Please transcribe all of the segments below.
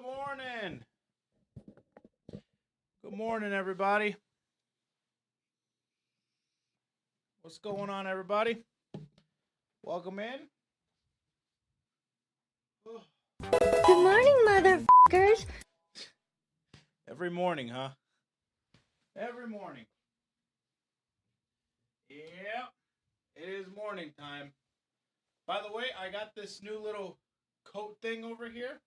Good morning. Good morning, everybody. What's going on, everybody? Welcome in. Good morning, motherfuckers. Every morning, huh? Every morning. Yep. It is morning time. By the way, I got this new little coat thing over here.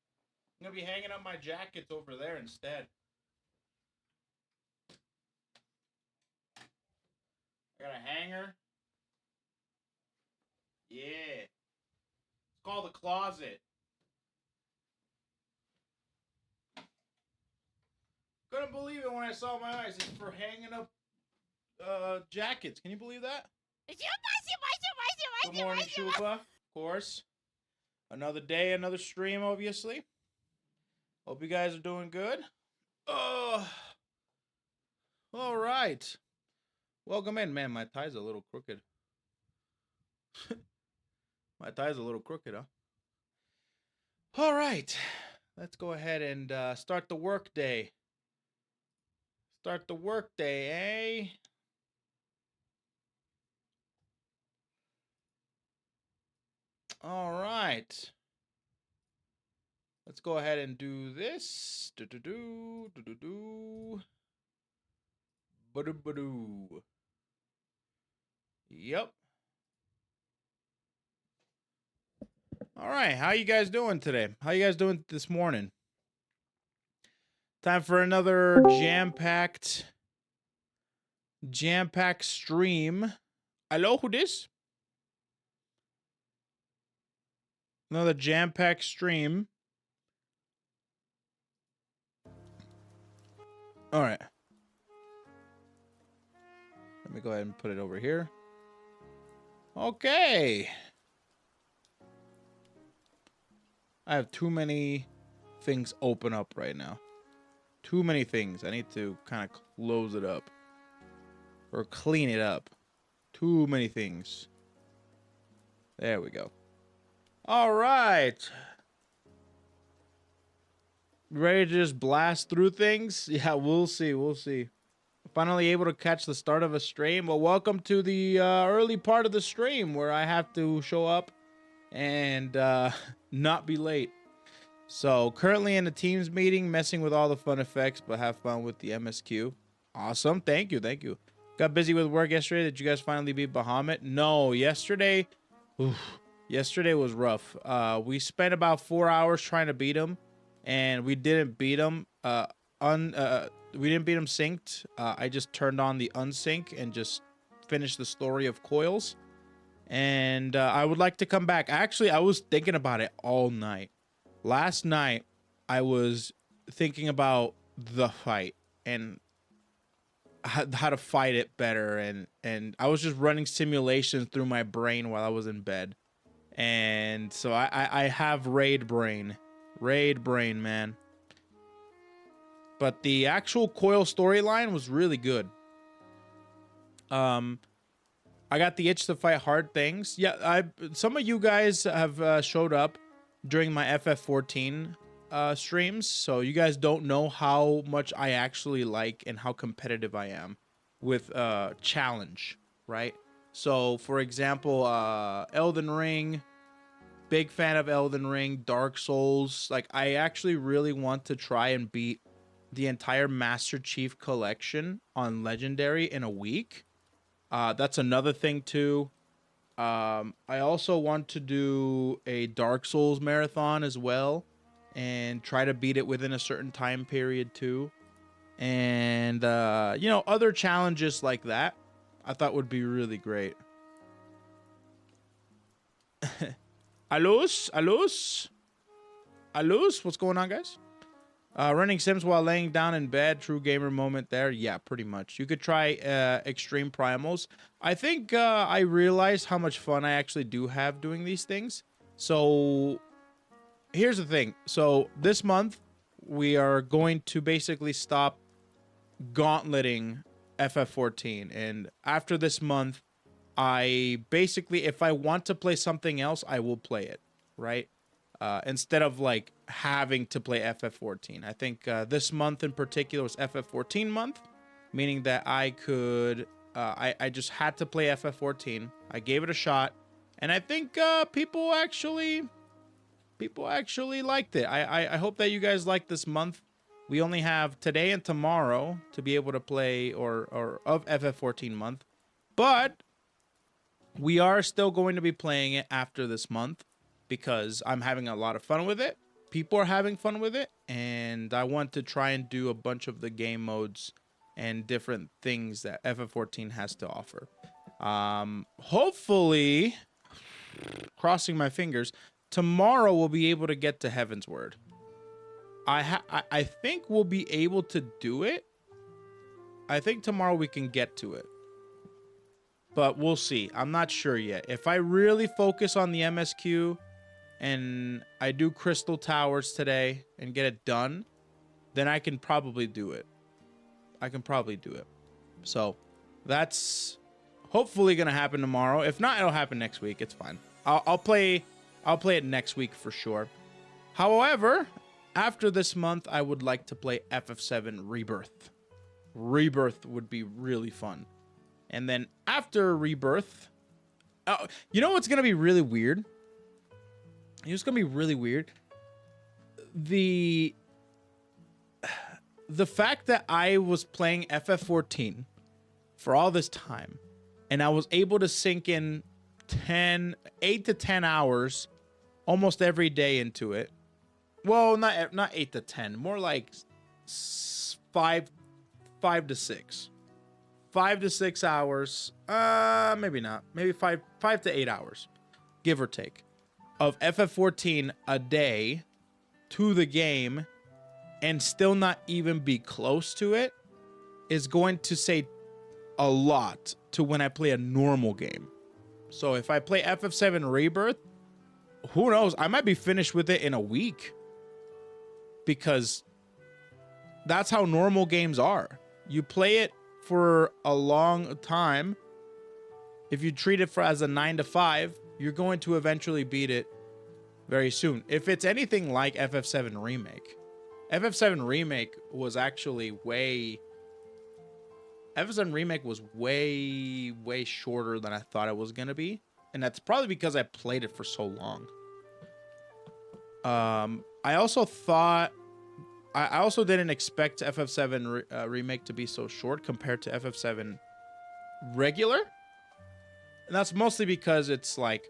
I'm going to be hanging up my jackets over there instead. I got a hanger. Yeah. It's called a closet. Couldn't believe it when I saw my eyes. It's for hanging up jackets. Can you believe that? Good morning, Shupa. Of course. Another day, another stream, obviously. Hope you guys are doing good. Oh. All right. Welcome in. Man, my tie's a little crooked. My tie's a little crooked, huh? All right. Let's go ahead and start the work day. Start the work day, eh? All right. Let's go ahead and do this. Do-do-do, do-do-do. Ba-do-ba-do. Yep. All right. How you guys doing today? How you guys doing this morning? Time for another jam-packed stream. Hello, who this? Another jam-packed stream. All right. Let me go ahead and put it over here. Okay. I have too many things open up right now. Too many things. I need to kind of close it up. Or clean it up. Too many things. There we go. All right. Ready to just blast through things? Yeah, we'll see. We'll see. Finally able to catch the start of a stream. Well, welcome to the early part of the stream where I have to show up and not be late. So currently in the Teams meeting, messing with all the fun effects, but have fun with the MSQ. Awesome. Thank you. Thank you. Got busy with work yesterday. Did you guys finally beat Bahamut? No, yesterday. Yesterday was rough. We spent about 4 hours trying to beat him, and we didn't beat him. We didn't beat him synced. I just turned on the unsync and just finished the story of Coils. And I would like to come back. Actually, I was thinking about it all night. Last night, I was thinking about the fight and how to fight it better. And I was just running simulations through my brain while I was in bed. And so I have raid brain. Raid brain, man. But the actual Coil storyline was really good. I got the itch to fight hard things. Yeah, some of you guys have showed up during my FF14 streams, so you guys don't know how much I actually like and how competitive I am with challenge, right? So, for example, Elden Ring, big fan of Elden Ring, Dark Souls. Like, I actually really want to try and beat the entire Master Chief collection on Legendary in a week. That's another thing too. I also want to do a Dark Souls marathon as well and try to beat it within a certain time period too. And, you know, other challenges like that I thought would be really great. Alus? What's going on, guys? Running Sims while laying down in bed, true gamer moment there. Yeah, pretty much. You could try extreme primals. I think I realized how much fun I actually do have doing these things. So here's the thing. So this month we are going to basically stop gauntleting FF14. And after this month, I basically, if I want to play something else, I will play it, right? Instead of like having to play FF14. I think this month in particular was FF14 month, meaning that I could, I just had to play FF14. I gave it a shot, and I think people actually liked it. I hope that you guys like this month. We only have today and tomorrow to be able to play or of FF14 month, but we are still going to be playing it after this month because I'm having a lot of fun with it. People are having fun with it, and I want to try and do a bunch of the game modes and different things that FF14 has to offer. Hopefully, crossing my fingers, tomorrow we'll be able to get to Heaven's Word. I think we'll be able to do it. I think tomorrow we can get to it. But we'll see. I'm not sure yet. If I really focus on the MSQ and I do Crystal Towers today and get it done, then I can probably do it. So that's hopefully going to happen tomorrow. If not, it'll happen next week. It's fine. I'll play it next week for sure. However, after this month, I would like to play FF7 Rebirth. Rebirth would be really fun. And then after Rebirth, you know what's going to be really weird? It's going to be really weird. The fact that I was playing FF14 for all this time, and I was able to sink in 8 to 10 hours almost every day into it. Well, not 8 to 10, more like 5 to 6. 5 to 6 hours, maybe not. Maybe 5 to 8 hours, give or take, of FF14 a day to the game and still not even be close to it is going to say a lot to when I play a normal game. So if I play FF7 Rebirth, who knows? I might be finished with it in a week because that's how normal games are. You play it for a long time. If you treat it as a 9 to 5, you're going to eventually beat it very soon. If it's anything like FF7 Remake. FF7 Remake was actually FF7 Remake was way shorter than I thought it was going to be. And that's probably because I played it for so long. I also didn't expect FF7 Remake to be so short compared to FF7 regular. And that's mostly because it's like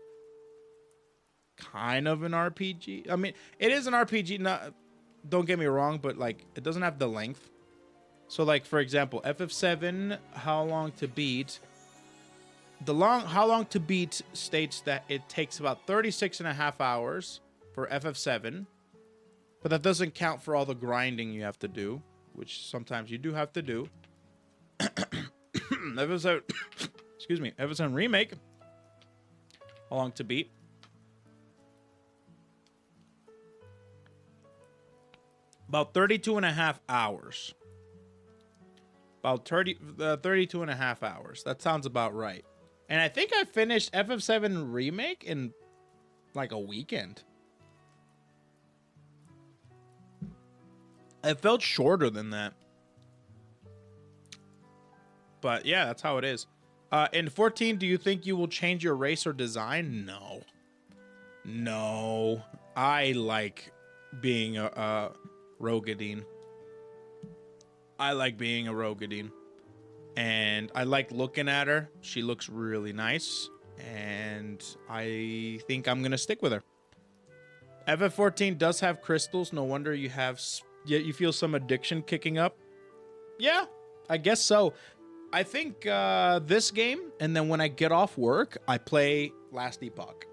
kind of an RPG. I mean, it is an RPG, don't get me wrong, but like it doesn't have the length. So like, for example, FF7 How Long to Beat, How Long to Beat states that it takes about 36.5 hours for FF7. But that doesn't count for all the grinding you have to do, which sometimes you do have to do. FF7 Remake, How Long to Beat. About 32.5 hours. About 32.5 hours. That sounds about right. And I think I finished FF7 Remake in like a weekend. It felt shorter than that. But yeah, that's how it is. In 14, do you think you will change your race or design? No. No. I like being a Rogadine. I like being a Rogadine. And I like looking at her. She looks really nice. And I think I'm going to stick with her. FF14 does have crystals. No wonder you feel some addiction kicking up. Yeah, I guess so. I think this game, and then when I get off work, I play Last Epoch.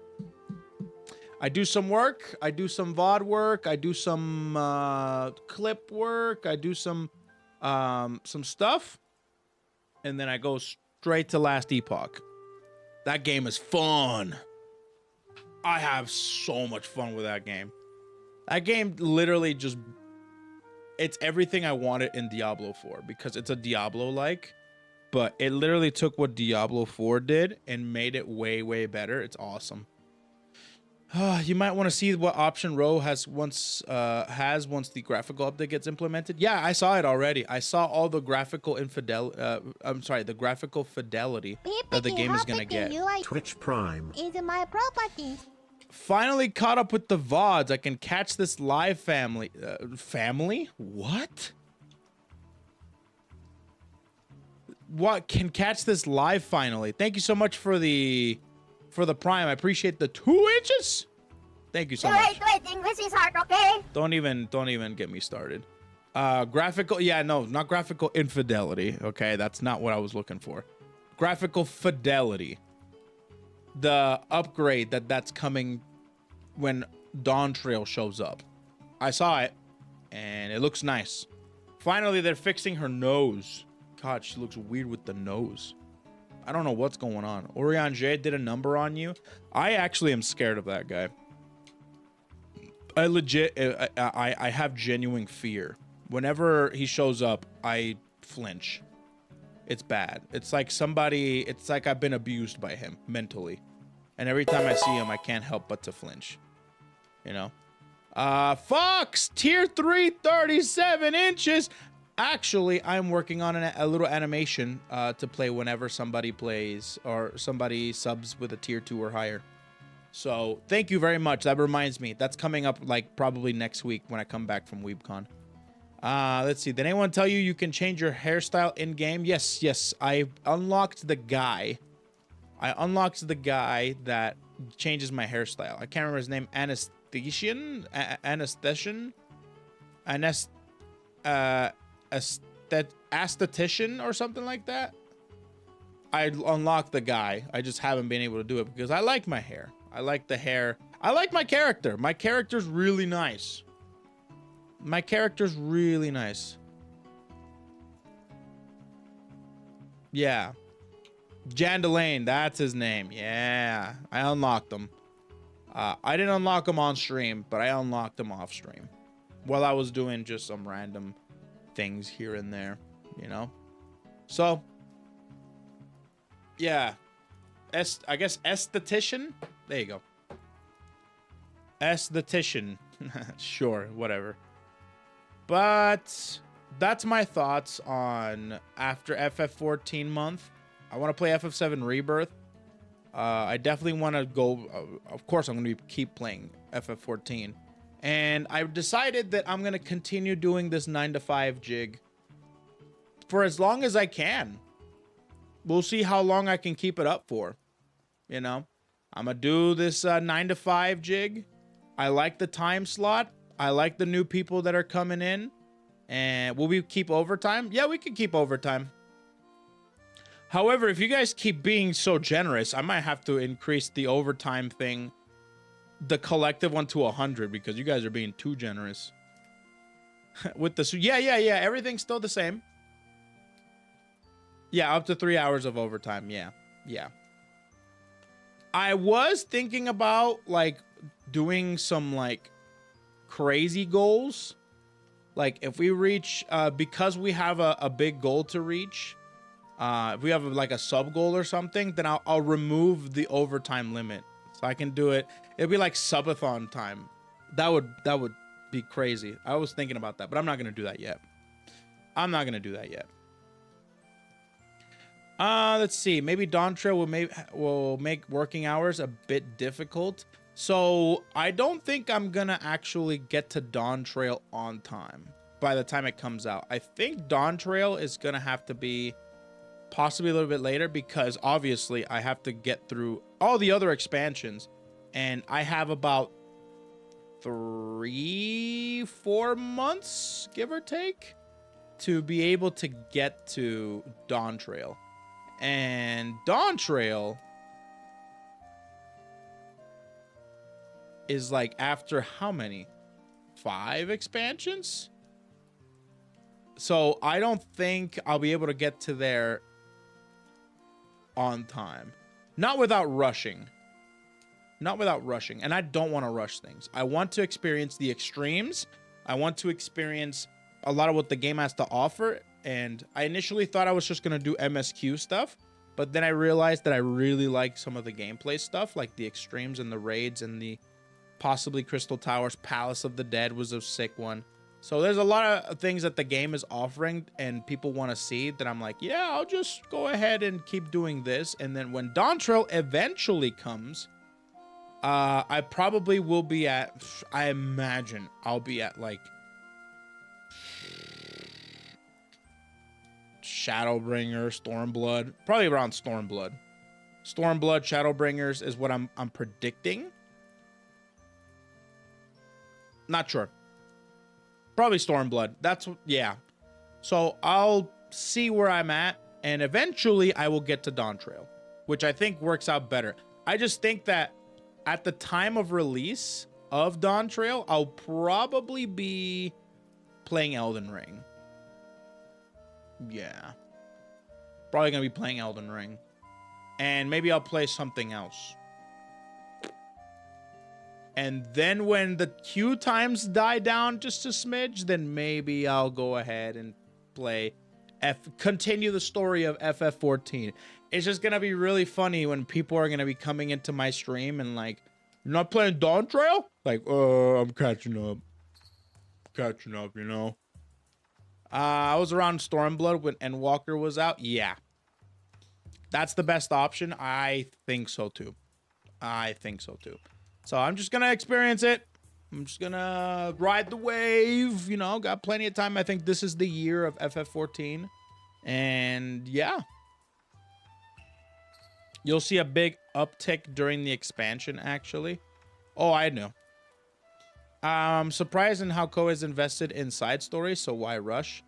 I do some work. I do some VOD work. I do some clip work. I do some stuff. And then I go straight to Last Epoch. That game is fun. I have so much fun with that game. That game literally just... It's everything I wanted in Diablo 4 because it's a Diablo-like. But it literally took what Diablo 4 did and made it way, way better. It's awesome. You might want to see what option row has once the graphical update gets implemented. Yeah, I saw it already. I saw all the graphical the graphical fidelity that the game is gonna get. Twitch Prime Is my property. Finally caught up with the VODs. I can catch this live family. Family? What? What? Can catch this live finally. Thank you so much for the Prime. I appreciate the 2 inches. Thank you so much. Wait, English is hard, okay? Don't even get me started. Graphical, yeah, no, not graphical infidelity. Okay, that's not what I was looking for. Graphical fidelity. The upgrade that's coming when Dawn Trail shows up. I saw it, and it looks nice. Finally, they're fixing her nose. God, she looks weird with the nose. I don't know what's going on. Orion J did a number on you. I actually am scared of that guy. I legit, I have genuine fear. Whenever he shows up, I flinch. It's bad. It's like I've been abused by him mentally. And every time I see him, I can't help but to flinch. You know? Fox, tier 3, 37 inches. Actually, I'm working on a little animation to play whenever somebody plays or somebody subs with a tier 2 or higher. So thank you very much. That reminds me. That's coming up like probably next week when I come back from WeebCon. Let's see. Did anyone tell you can change your hairstyle in game? Yes. I unlocked the guy. I unlocked the guy that changes my hairstyle. I can't remember his name. Aesthetician or something like that. I unlocked the guy. I just haven't been able to do it because I like my hair. I like the hair. I like my character. My character's really nice. My character's really nice. Yeah. Jandalane, that's his name. Yeah. I unlocked him. I didn't unlock him on stream, but I unlocked him off stream. While I was doing just some random things here and there, you know? So, yeah. I guess esthetician? There you go. Esthetician. Sure, whatever. But that's my thoughts on after FF14 month. I want to play FF7 Rebirth. I definitely want to go. Of course, I'm going to keep playing FF14. And I've decided that I'm going to continue doing this 9 to 5 jig for as long as I can. We'll see how long I can keep it up for. You know, I'm going to do this 9 to 5 jig. I like the time slot. I like the new people that are coming in. And will we keep overtime? Yeah, we can keep overtime. However, if you guys keep being so generous, I might have to increase the overtime thing, the collective one to 100 because you guys are being too generous. With the yeah, everything's still the same. Yeah, up to 3 hours of overtime. Yeah. I was thinking about like doing some like crazy goals. Like if we reach, because we have a big goal to reach, if we have like a sub goal or something, then I'll remove the overtime limit. So I can do it. It'd be like subathon time. That would be crazy. I was thinking about that, but I'm not going to do that yet. Let's see. Maybe Dawn Trail will make working hours a bit difficult. So I don't think I'm going to actually get to Dawn Trail on time by the time it comes out. I think Dawn Trail is going to have to be possibly a little bit later because obviously I have to get through all the other expansions and I have about 3-4 months, give or take, to be able to get to Dawn Trail. And Dawn Trail is like after how many? 5 expansions? So I don't think I'll be able to get to there on time. Not without rushing. And I don't want to rush things. I want to experience the extremes. I want to experience a lot of what the game has to offer. And I initially thought I was just going to do MSQ stuff. But then I realized that I really like some of the gameplay stuff, like the extremes and the raids and the possibly Crystal Towers. Palace of the Dead was a sick one. So there's a lot of things that the game is offering and people want to see that I'm like, yeah, I'll just go ahead and keep doing this. And then when Dawntrail eventually comes, I probably will be at, I imagine I'll be at like Shadowbringer, Stormblood, probably around Stormblood. Stormblood, Shadowbringers is what I'm predicting. Not sure. Probably Stormblood. That's, yeah. So I'll see where I'm at, and eventually I will get to Dawntrail, which I think works out better. I just think that at the time of release of Dawntrail, I'll probably be playing Elden Ring. Yeah. Probably going to be playing Elden Ring. And maybe I'll play something else. And then when the queue times die down just a smidge, then maybe I'll go ahead and play continue the story of FF14. It's just going to be really funny when people are going to be coming into my stream and like, you're not playing Dawntrail? Like, I'm catching up. Catching up, you know? I was around Stormblood when Endwalker was out. Yeah. That's the best option. I think so too. I think so too. So I'm just going to experience it. I'm just going to ride the wave. You know, got plenty of time. I think this is the year of FF14. And yeah. You'll see a big uptick during the expansion, actually. Oh, I know. I'm surprised in how Koei is invested in side stories, so why rush?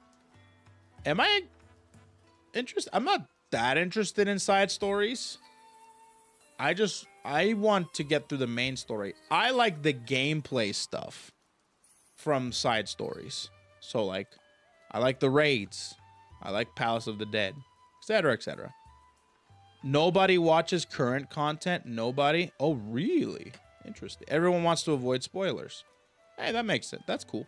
Am I interested? I'm not that interested in side stories. I want to get through the main story. I like the gameplay stuff from side stories. So, like, I like the raids. I like Palace of the Dead, etc., etc. Nobody watches current content. Nobody. Oh, really? Interesting. Everyone wants to avoid spoilers. Hey, that makes it. That's cool.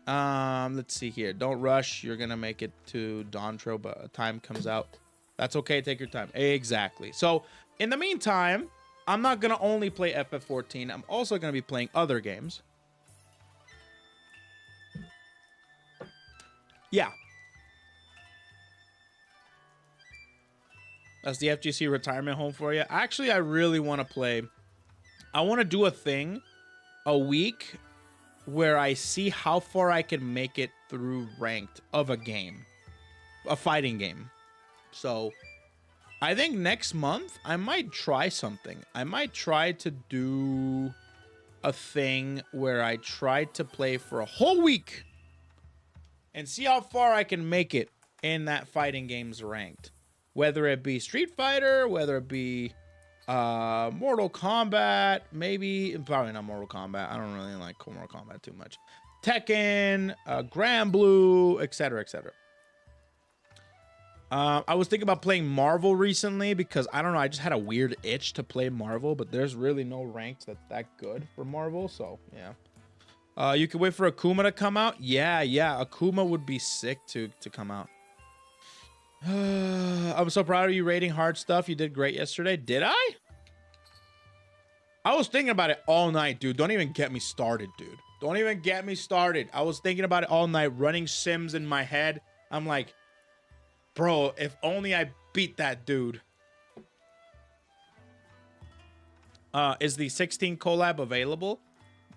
Let's see here. Don't rush. You're gonna make it to Dawntrail, but time comes out. That's okay. Take your time. Exactly. So, in the meantime, I'm not gonna only play FF14. I'm also gonna be playing other games. Yeah. That's the FGC retirement home for you. Actually, I really want to play. I want to do a thing a week where I see how far I can make it through ranked of a game, a fighting game. So I think next month I might try something. I might try to do a thing where I try to play for a whole week and see how far I can make it in that fighting game's ranked. Whether it be Street Fighter, whether it be Mortal Kombat, maybe, probably not Mortal Kombat. I don't really like Mortal Kombat too much. Tekken, Grand Blue, etc., etc. I was thinking about playing Marvel recently because, I don't know, I just had a weird itch to play Marvel, but there's really no ranks that's that good for Marvel, so, yeah. You can wait for Akuma to come out? Yeah, Akuma would be sick to come out. I'm so proud of you rating hard stuff. You did great yesterday. Did I? I was thinking about it all night, dude. Don't even get me started, dude. Don't even get me started. I was thinking about it all night, running sims in my head. I'm like, bro, if only I beat that dude. Is the 16 collab available?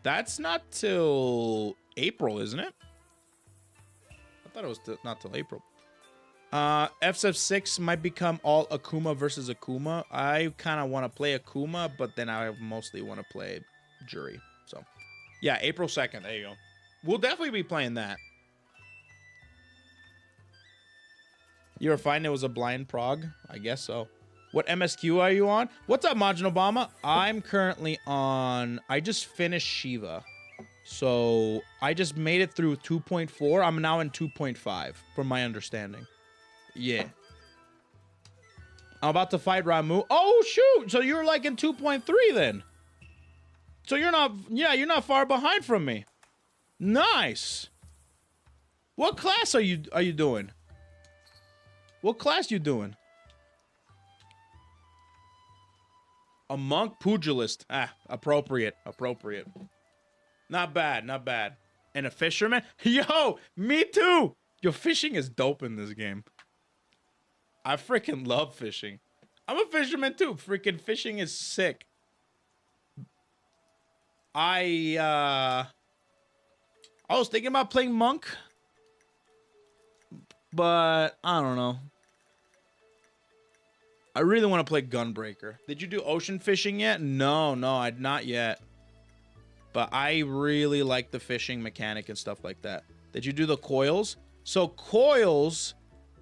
That's not till April, isn't it? I thought it was not till April. FF6 might become all Akuma versus Akuma. I kind of want to play Akuma, but then I mostly want to play Jury. So, yeah, April 2nd. There you go. We'll definitely be playing that. You were fine. It was a blind prog. I guess so. What MSQ are you on? What's up, Majin Obama? I'm currently on... I just finished Shiva. So, I just made it through 2.4. I'm now in 2.5, from my understanding. Yeah. I'm about to fight Ramu. Oh, shoot. So you're like in 2.3 then. So you're not... Yeah, you're not far behind from me. Nice. What class are you doing? What class you doing? A monk pugilist. Ah, appropriate. Not bad, not bad. And a fisherman? Yo, me too! Yo, fishing is dope in this game. I freaking love fishing. I'm a fisherman too. Freaking fishing is sick. I was thinking about playing monk, but I don't know. I really want to play Gunbreaker. Did you do ocean fishing yet? No, I'd not yet. But I really like the fishing mechanic and stuff like that. Did you do the coils? So coils,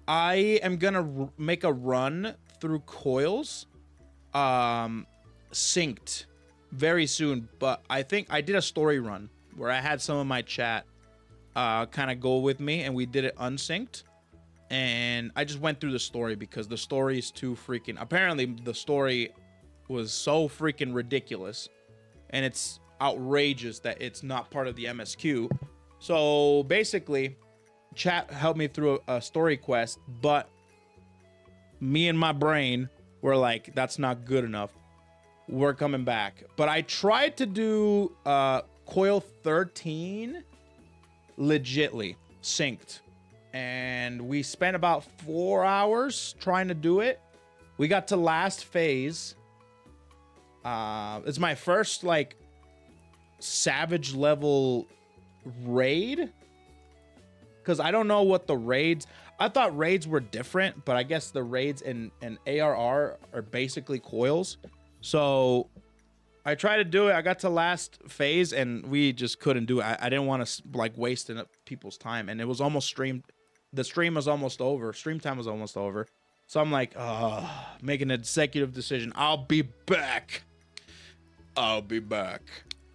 I am gonna make a run through coils, synced very soon. But I think I did a story run where I had some of my chat kind of go with me, and we did it unsynced. And I just went through the story because the story is too freaking... Apparently, the story was so freaking ridiculous. And it's outrageous that it's not part of the MSQ. So, basically, chat helped me through a story quest. But me and my brain were like, that's not good enough. We're coming back. But I tried to do Coil 13 legitly, synced. And we spent about 4 hours trying to do it. We got to last phase. It's my first, like, savage level raid. Because I don't know what the raids... I thought raids were different, but I guess the raids in ARR are basically coils. So I tried to do it. I got to last phase, and we just couldn't do it. I didn't want to, like, waste people's time. And it was almost streamed... The stream was almost over. Stream time was almost over. So I'm like, making an executive decision. I'll be back.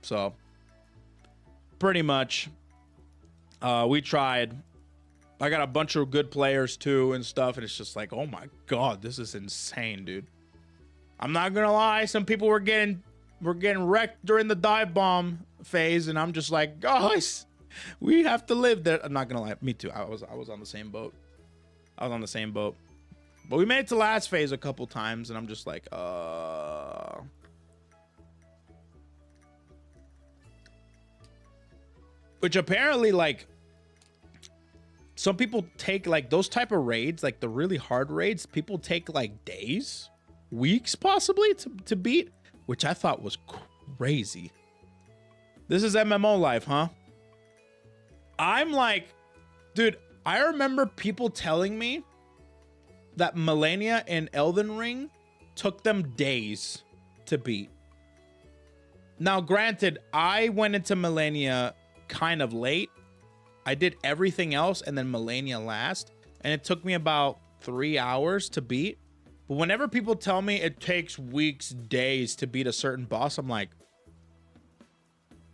So, pretty much, we tried. I got a bunch of good players too and stuff. And it's just like, oh my God, this is insane, dude. I'm not going to lie. Some people were getting wrecked during the dive bomb phase. And I'm just like, guys, we have to live there. I'm not gonna lie, me too. I was on the same boat. But we made it to last phase a couple times, and I'm just like, which apparently, like, some people take, like, those type of raids, like the really hard raids, people take like days, weeks possibly to beat, which I thought was crazy. This is MMO life, huh? I'm like, dude, I remember people telling me that Millennia and Elden Ring took them days to beat. Now, granted, I went into Millennia kind of late. I did everything else and then Millennia last, and it took me about 3 hours to beat. But whenever people tell me it takes weeks, days to beat a certain boss, I'm like,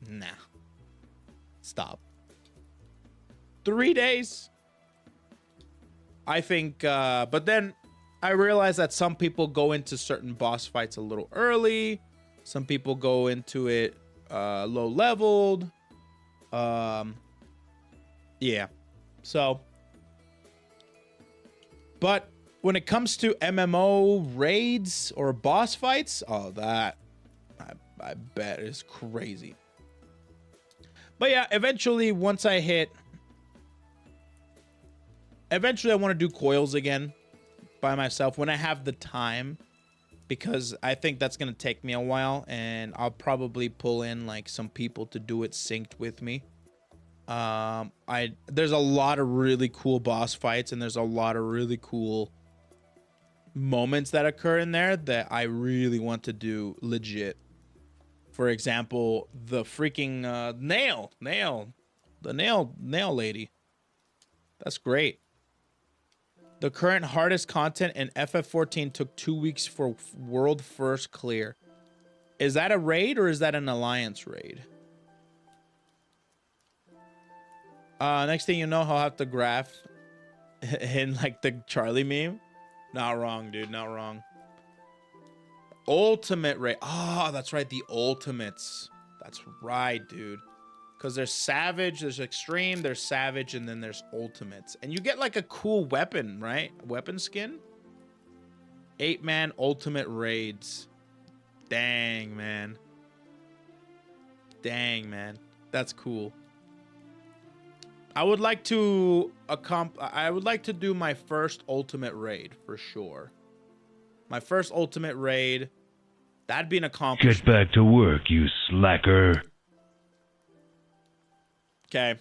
nah, stop. 3 days. I think, but then I realized that some people go into certain boss fights a little early. Some people go into it low leveled. Yeah. So, but when it comes to MMO raids or boss fights, oh, that I bet is crazy. But yeah, eventually, once I hit... Eventually, I want to do coils again by myself when I have the time, because I think that's going to take me a while, and I'll probably pull in like some people to do it synced with me. There's a lot of really cool boss fights, and there's a lot of really cool moments that occur in there that I really want to do legit. For example, the freaking nail lady. That's great. The current hardest content in FF14 took 2 weeks for world first clear. Is that a raid or is that an alliance raid? Next thing you know, I'll have to graph in like the Charlie meme. Not wrong, dude. Not wrong. Ultimate raid. Oh, that's right. The ultimates. That's right, dude. Because there's savage, there's extreme, there's savage, and then there's ultimates. And you get like a cool weapon, right? Weapon skin? 8-man ultimate raids. Dang, man. Dang, man. That's cool. I would like to do my first ultimate raid for sure. My first ultimate raid. That'd be an accomplishment. Get back to work, you slacker. Okay.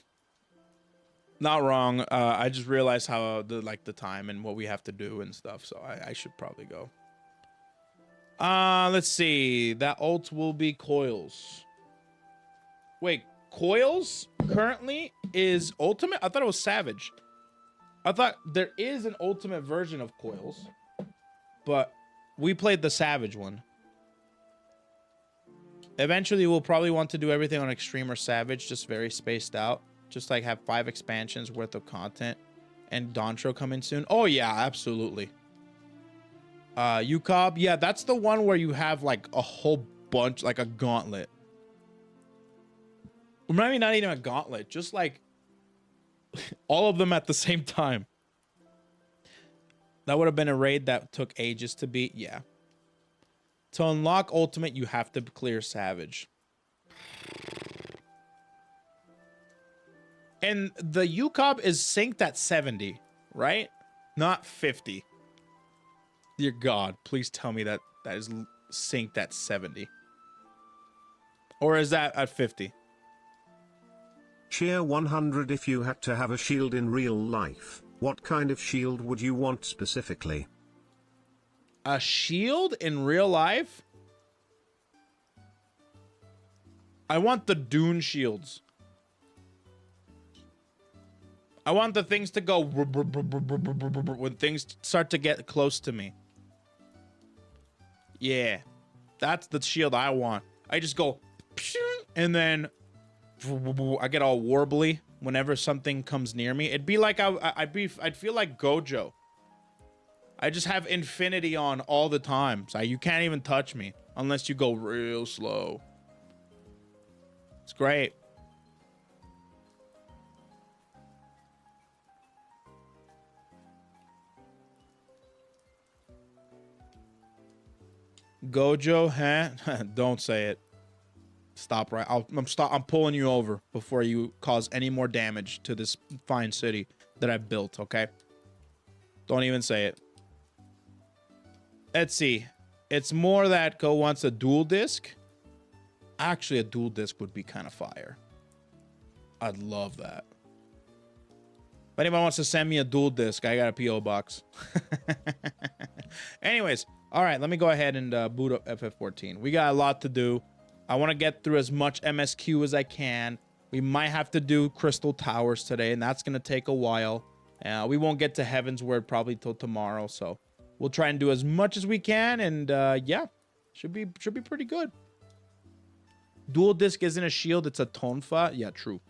Not wrong. I just realized how the time and what we have to do and stuff, so I should probably go. Let's see. That ult will be coils. Wait, coils currently is ultimate? I thought it was savage. I thought there is an ultimate version of coils, but we played the savage one. Eventually, we'll probably want to do everything on extreme or savage, just very spaced out. Just like have 5 expansions worth of content and Dontro coming soon. Oh yeah, absolutely. UCOB, yeah, that's the one where you have like a whole bunch, like a gauntlet. Or maybe not even a gauntlet, just like all of them at the same time. That would have been a raid that took ages to beat, yeah. To unlock ultimate, you have to clear savage. And the UCOB is synced at 70, right? Not 50. Dear God, please tell me that that is synced at 70. Or is that at 50? Cheer 100. If you had to have a shield in real life, what kind of shield would you want specifically? A shield in real life? I want the Dune shields. I want the things to go when things start to get close to me. Yeah, that's the shield I want. I just go, and then I get all warbly whenever something comes near me. It'd be like I'd feel like Gojo. I just have infinity on all the time, so you can't even touch me unless you go real slow. It's great. Gojo, huh? Don't say it. Stop right. I'm pulling you over before you cause any more damage to this fine city that I built, okay? Don't even say it. Let's see. It's more that Go wants a dual disc. Actually, a dual disc would be kind of fire. I'd love that. If anyone wants to send me a dual disc, I got a P.O. box. Anyways, all right, let me go ahead and boot up FF14. We got a lot to do. I want to get through as much MSQ as I can. We might have to do Crystal Towers today, and that's going to take a while. We won't get to Heaven's Word probably till tomorrow, so we'll try and do as much as we can, and yeah, should be pretty good. Dual disc isn't a shield, it's a tonfa. Yeah, true.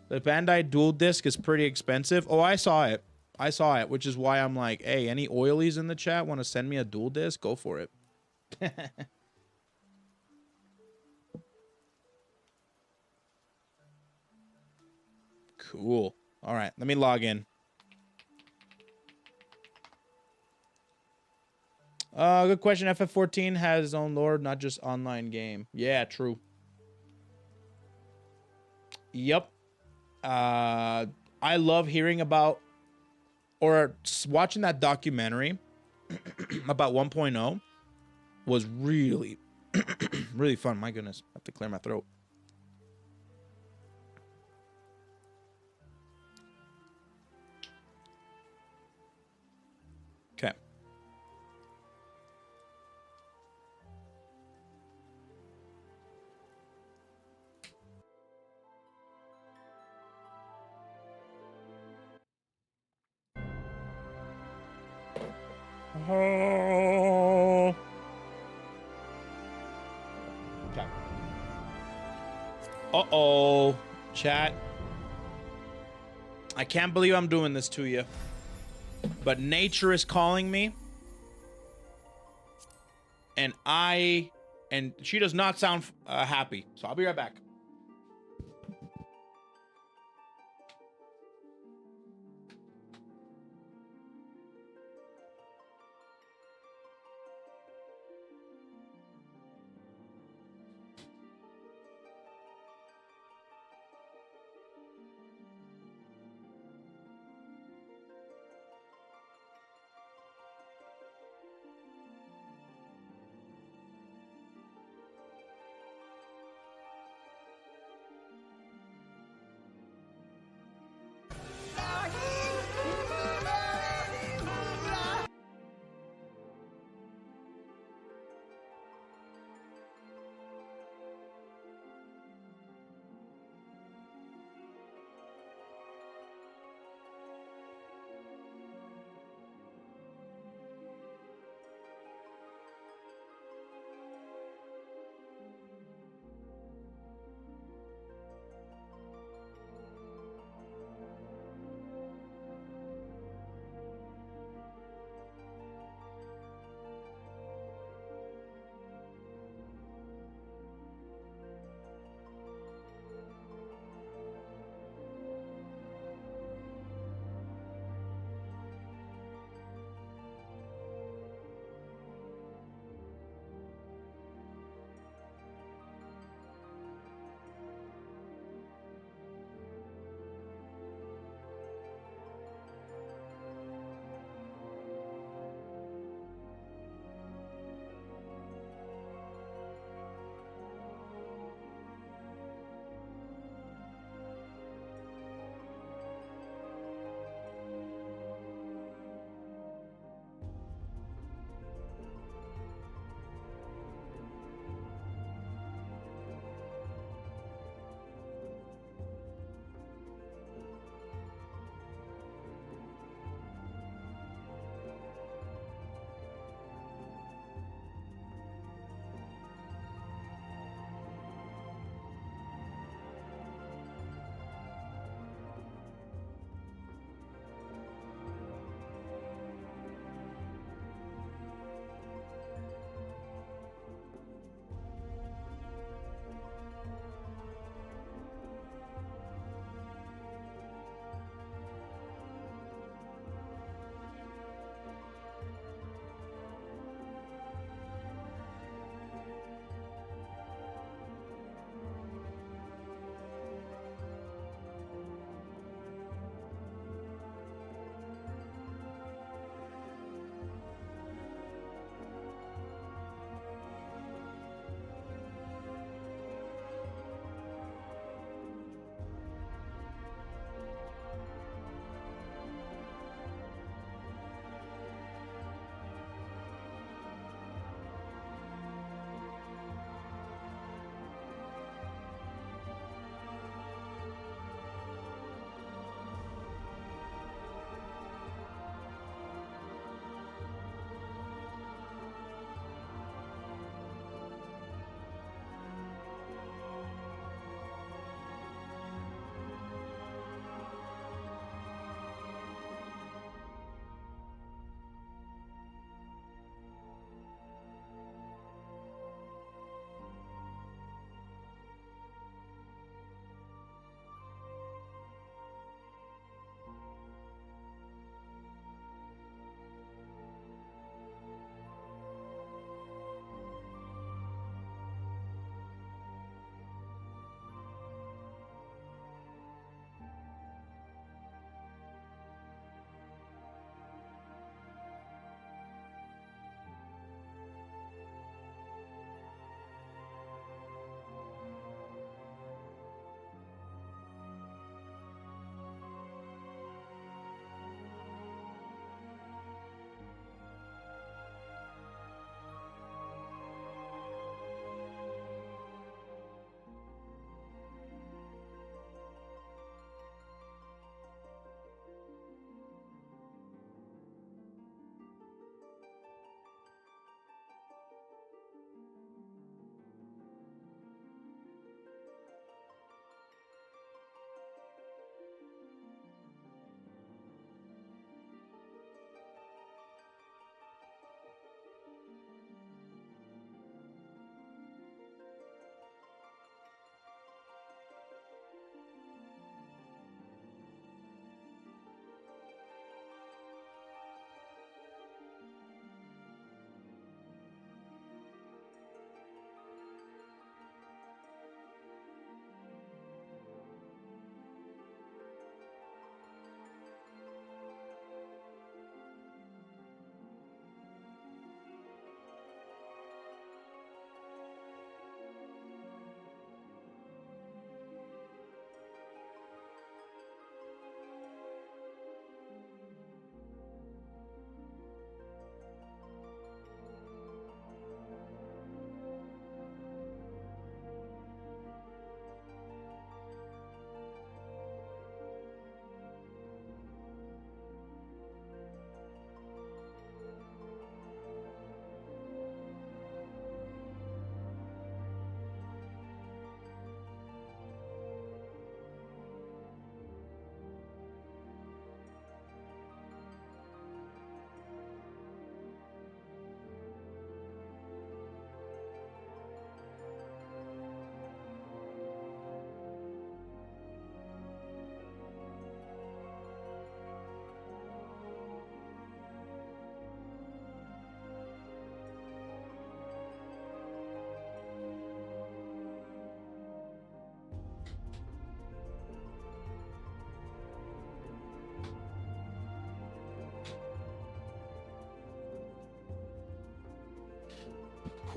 The Bandai dual disc is pretty expensive. Oh, I saw it. I saw it, which is why I'm like, hey, any oilies in the chat want to send me a dual disc? Go for it. Cool. All right, let me log in. Good question. FF14 has its own lore, not just online game. Yeah, true. Yep. I love hearing about or watching that documentary about 1.0 was really, really fun. My goodness, I have to clear my throat. Okay. Oh. Okay. Uh-oh. Chat. I can't believe I'm doing this to you. But nature is calling me. And she does not sound happy. So I'll be right back.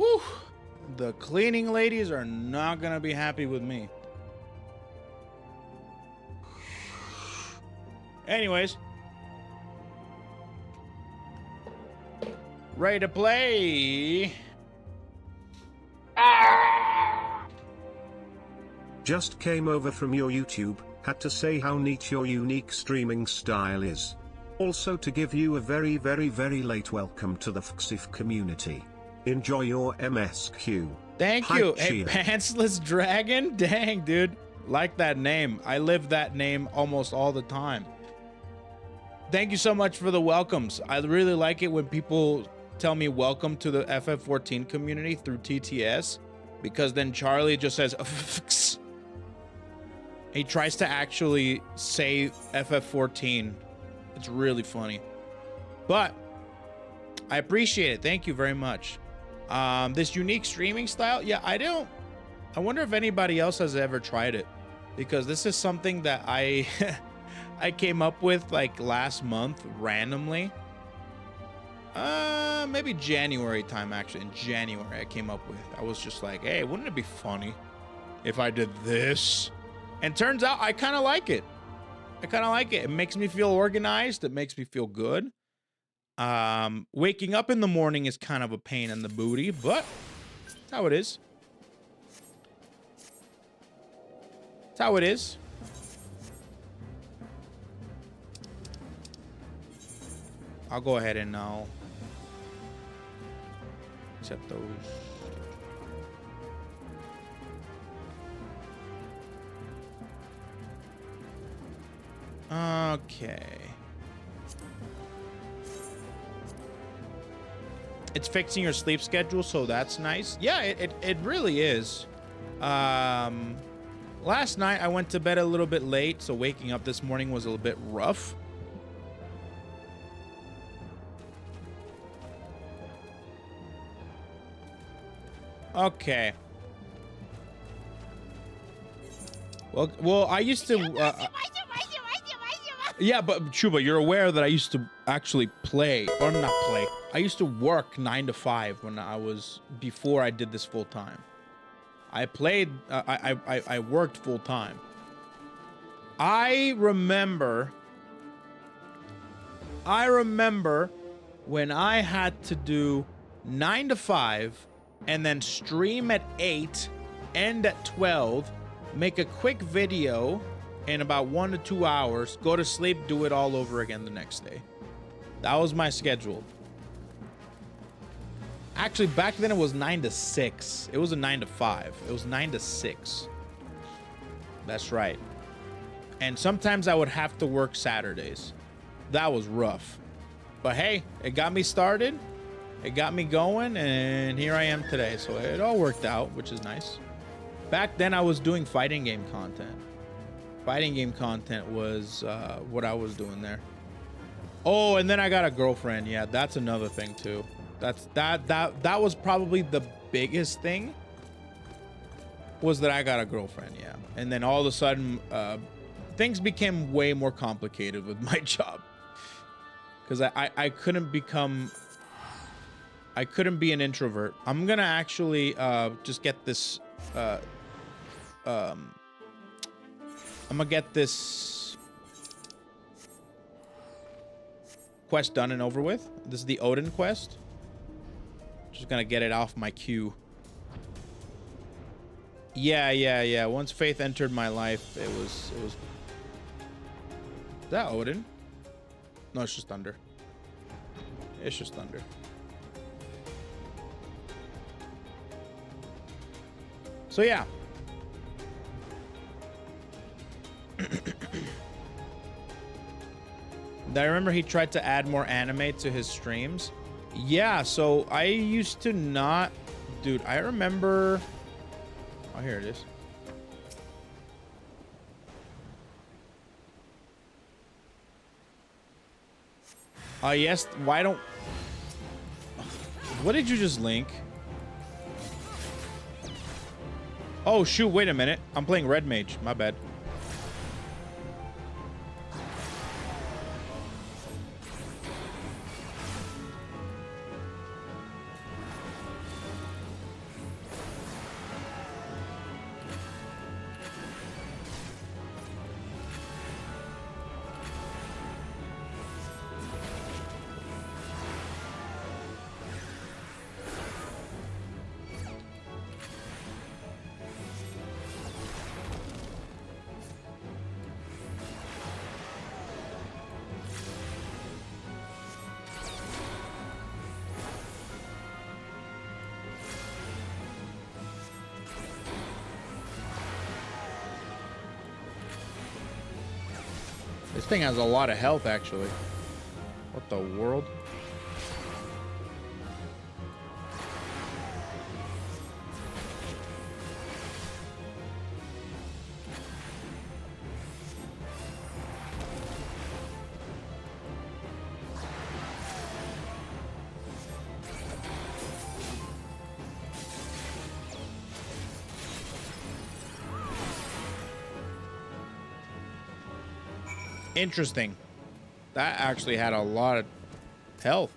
Whew. The cleaning ladies are not gonna be happy with me. Anyways. Ready to play. Just came over from your YouTube, had to say how neat your unique streaming style is. Also to give you a very late welcome to the FFXIV community. Enjoy your MSQ. Thank Hype you. Hey, cheer. Pantsless Dragon? Dang, dude. Like that name. I live that name almost all the time. Thank you so much for the welcomes. I really like it when people tell me welcome to the FF14 community through TTS, because then Charlie just says FFX. He tries to actually say FF14. It's really funny. But I appreciate it. Thank you very much. This unique streaming style, yeah, I wonder if anybody else has ever tried it, because this is something that I I came up with like last month randomly. Maybe January time, actually. In January I came up with. I was just like, hey, wouldn't it be funny if I did this? And turns out I kind of like it. I kind of like it. It makes me feel organized. It makes me feel good. Waking up in the morning is kind of a pain in the booty, but that's how it is. That's how it is. I'll go ahead and now accept those. Okay. It's fixing your sleep schedule, so that's nice. Yeah, it really is. Last night I went to bed a little bit late, so waking up this morning was a little bit rough. Okay. Well, I used to. Yeah, but Chuba, you're aware that I used to actually play, or not play. I used to work 9 to 5 when before I did this full time. I played. I worked full time. I remember when I had to do 9 to 5. And then stream at 8, end at 12, make a quick video in about 1 to 2 hours, go to sleep, do it all over again the next day. That was my schedule. Actually, back then it was 9 to 6. It was a 9 to 5. It was 9 to 6. That's right. And sometimes I would have to work Saturdays. That was rough. But hey, it got me started. It got me going, and here I am today. So it all worked out, which is nice. Back then, I was doing fighting game content. Fighting game content was what I was doing there. Oh, and then I got a girlfriend. Yeah, that's another thing too. That was probably the biggest thing. Was that I got a girlfriend? Yeah, and then all of a sudden, things became way more complicated with my job, because I couldn't become. I couldn't be an introvert. I'm gonna actually just get this. I'm gonna get this quest done and over with. This is the Odin quest. Just gonna get it off my queue. Yeah. Once faith entered my life, it was. Is that Odin? No, it's just thunder. It's just thunder. So yeah. I remember he tried to add more anime to his streams. Yeah, so I used to not... Dude, I remember... Oh, here it is. Yes, why don't... What did you just link? Oh, shoot, wait a minute. I'm playing Red Mage. My bad. This thing has a lot of health, actually. What the world? Interesting. That actually had a lot of health.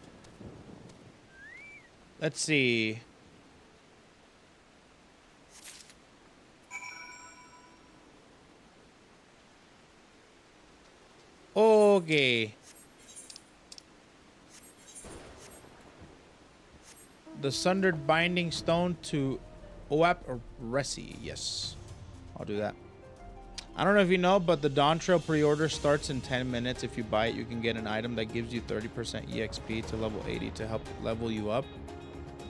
Let's see. Okay. The Sundered Binding Stone to Oap or Resi. Yes. I'll do that. I don't know if you know, but the Dawn Trail pre-order starts in 10 minutes. If you buy it, you can get an item that gives you 30% EXP to level 80 to help level you up.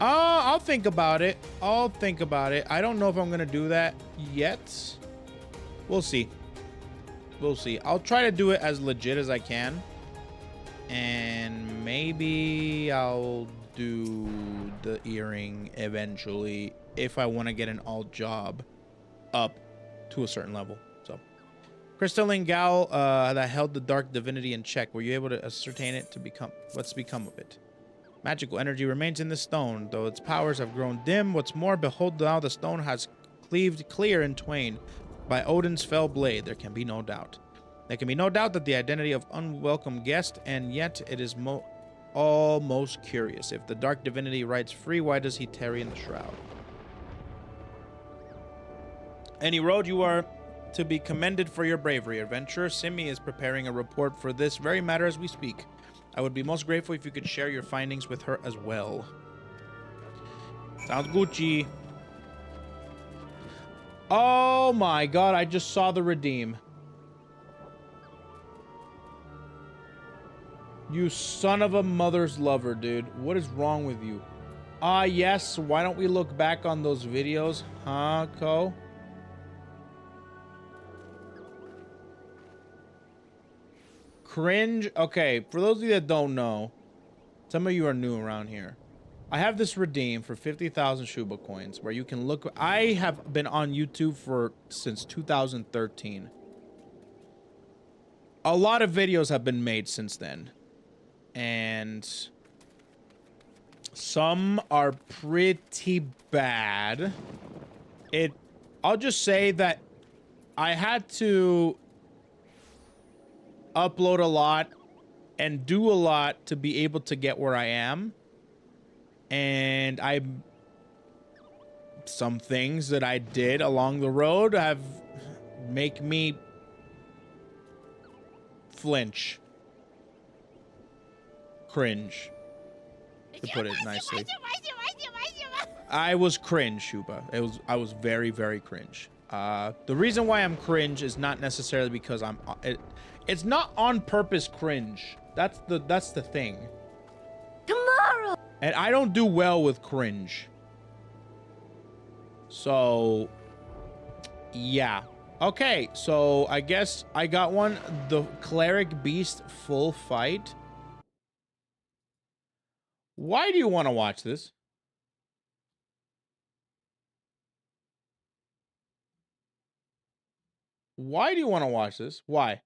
I'll think about it. I'll think about it. I don't know if I'm going to do that yet. We'll see. We'll see. I'll try to do it as legit as I can. And maybe I'll do the earring eventually if I want to get an alt job up to a certain level. Crystalline Gal that held the dark divinity in check. Were you able to ascertain it to become what's become of it? Magical energy remains in the stone, though its powers have grown dim. What's more, behold, now the stone has cleaved clear in twain by Odin's fell blade. There can be no doubt. There can be no doubt that the identity of unwelcome guest, and yet it is almost curious. If the dark divinity rides free, why does he tarry in the shroud? Any road, you are to be commended for your bravery, adventurer. Simi is preparing a report for this very matter as we speak. I would be most grateful if you could share your findings with her as well. Sounds Gucci. Oh my god, I just saw the redeem. You son of a mother's lover, dude. What is wrong with you? Yes, why don't we look back on those videos? Huh, Ko? Cringe. Okay, for those of you that don't know, some of you are new around here. I have this redeem for 50,000 Shuba coins where you can look. I have been on YouTube since 2013. A lot of videos have been made since then. And some are pretty bad. I'll just say that I had to upload a lot and do a lot to be able to get where I am. And some things that I did along the road have make me flinch. Cringe, to put it nicely. I was cringe, Shuba. I was very, very cringe. The reason why I'm cringe is not necessarily because it's not on purpose cringe. That's the thing. Tomorrow. And I don't do well with cringe. So yeah. Okay, so I guess I got one. The Cleric Beast full fight. Why do you want to watch this? Why do you want to watch this? Why?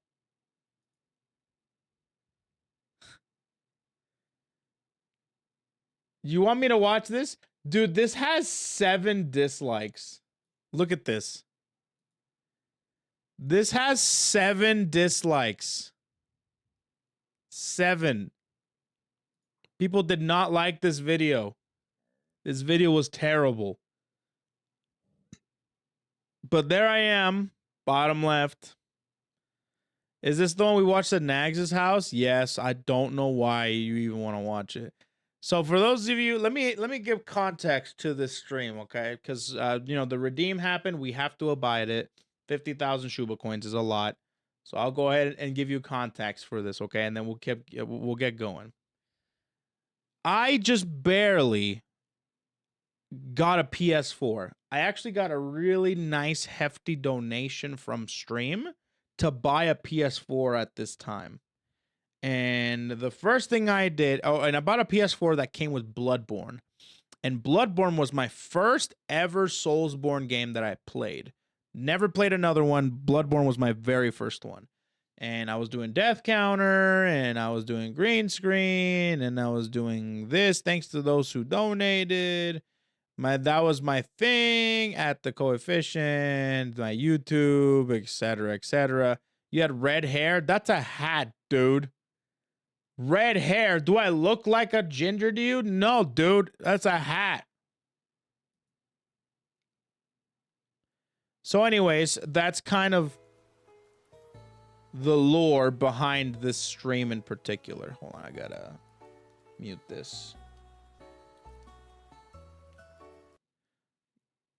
You want me to watch this? Dude, this has 7 dislikes. Look at this. This has 7 dislikes. 7. People did not like this video. This video was terrible. But there I am, bottom left. Is this the one we watched at Nags' house? Yes, I don't know why you even want to watch it. So for those of you, let me give context to this stream, okay? Because you know, the redeem happened, we have to abide it. 50,000 Shuba coins is a lot. So I'll go ahead and give you context for this, okay? And then we'll get going. I just barely got a PS4. I actually got a really nice hefty donation from stream to buy a PS4 at this time. And the first thing I did, and I bought a PS4 that came with Bloodborne. And Bloodborne was my first ever Soulsborne game that I played. Never played another one. Bloodborne was my very first one. And I was doing Death Counter, and I was doing green screen, and I was doing this thanks to those who donated. That was my thing at the coefficient, my YouTube, etc., etc. You had red hair. That's a hat, dude. Red hair. Do I look like a ginger to you? No, dude. That's a hat. So anyways, that's kind of the lore behind this stream in particular. Hold on, I gotta mute this.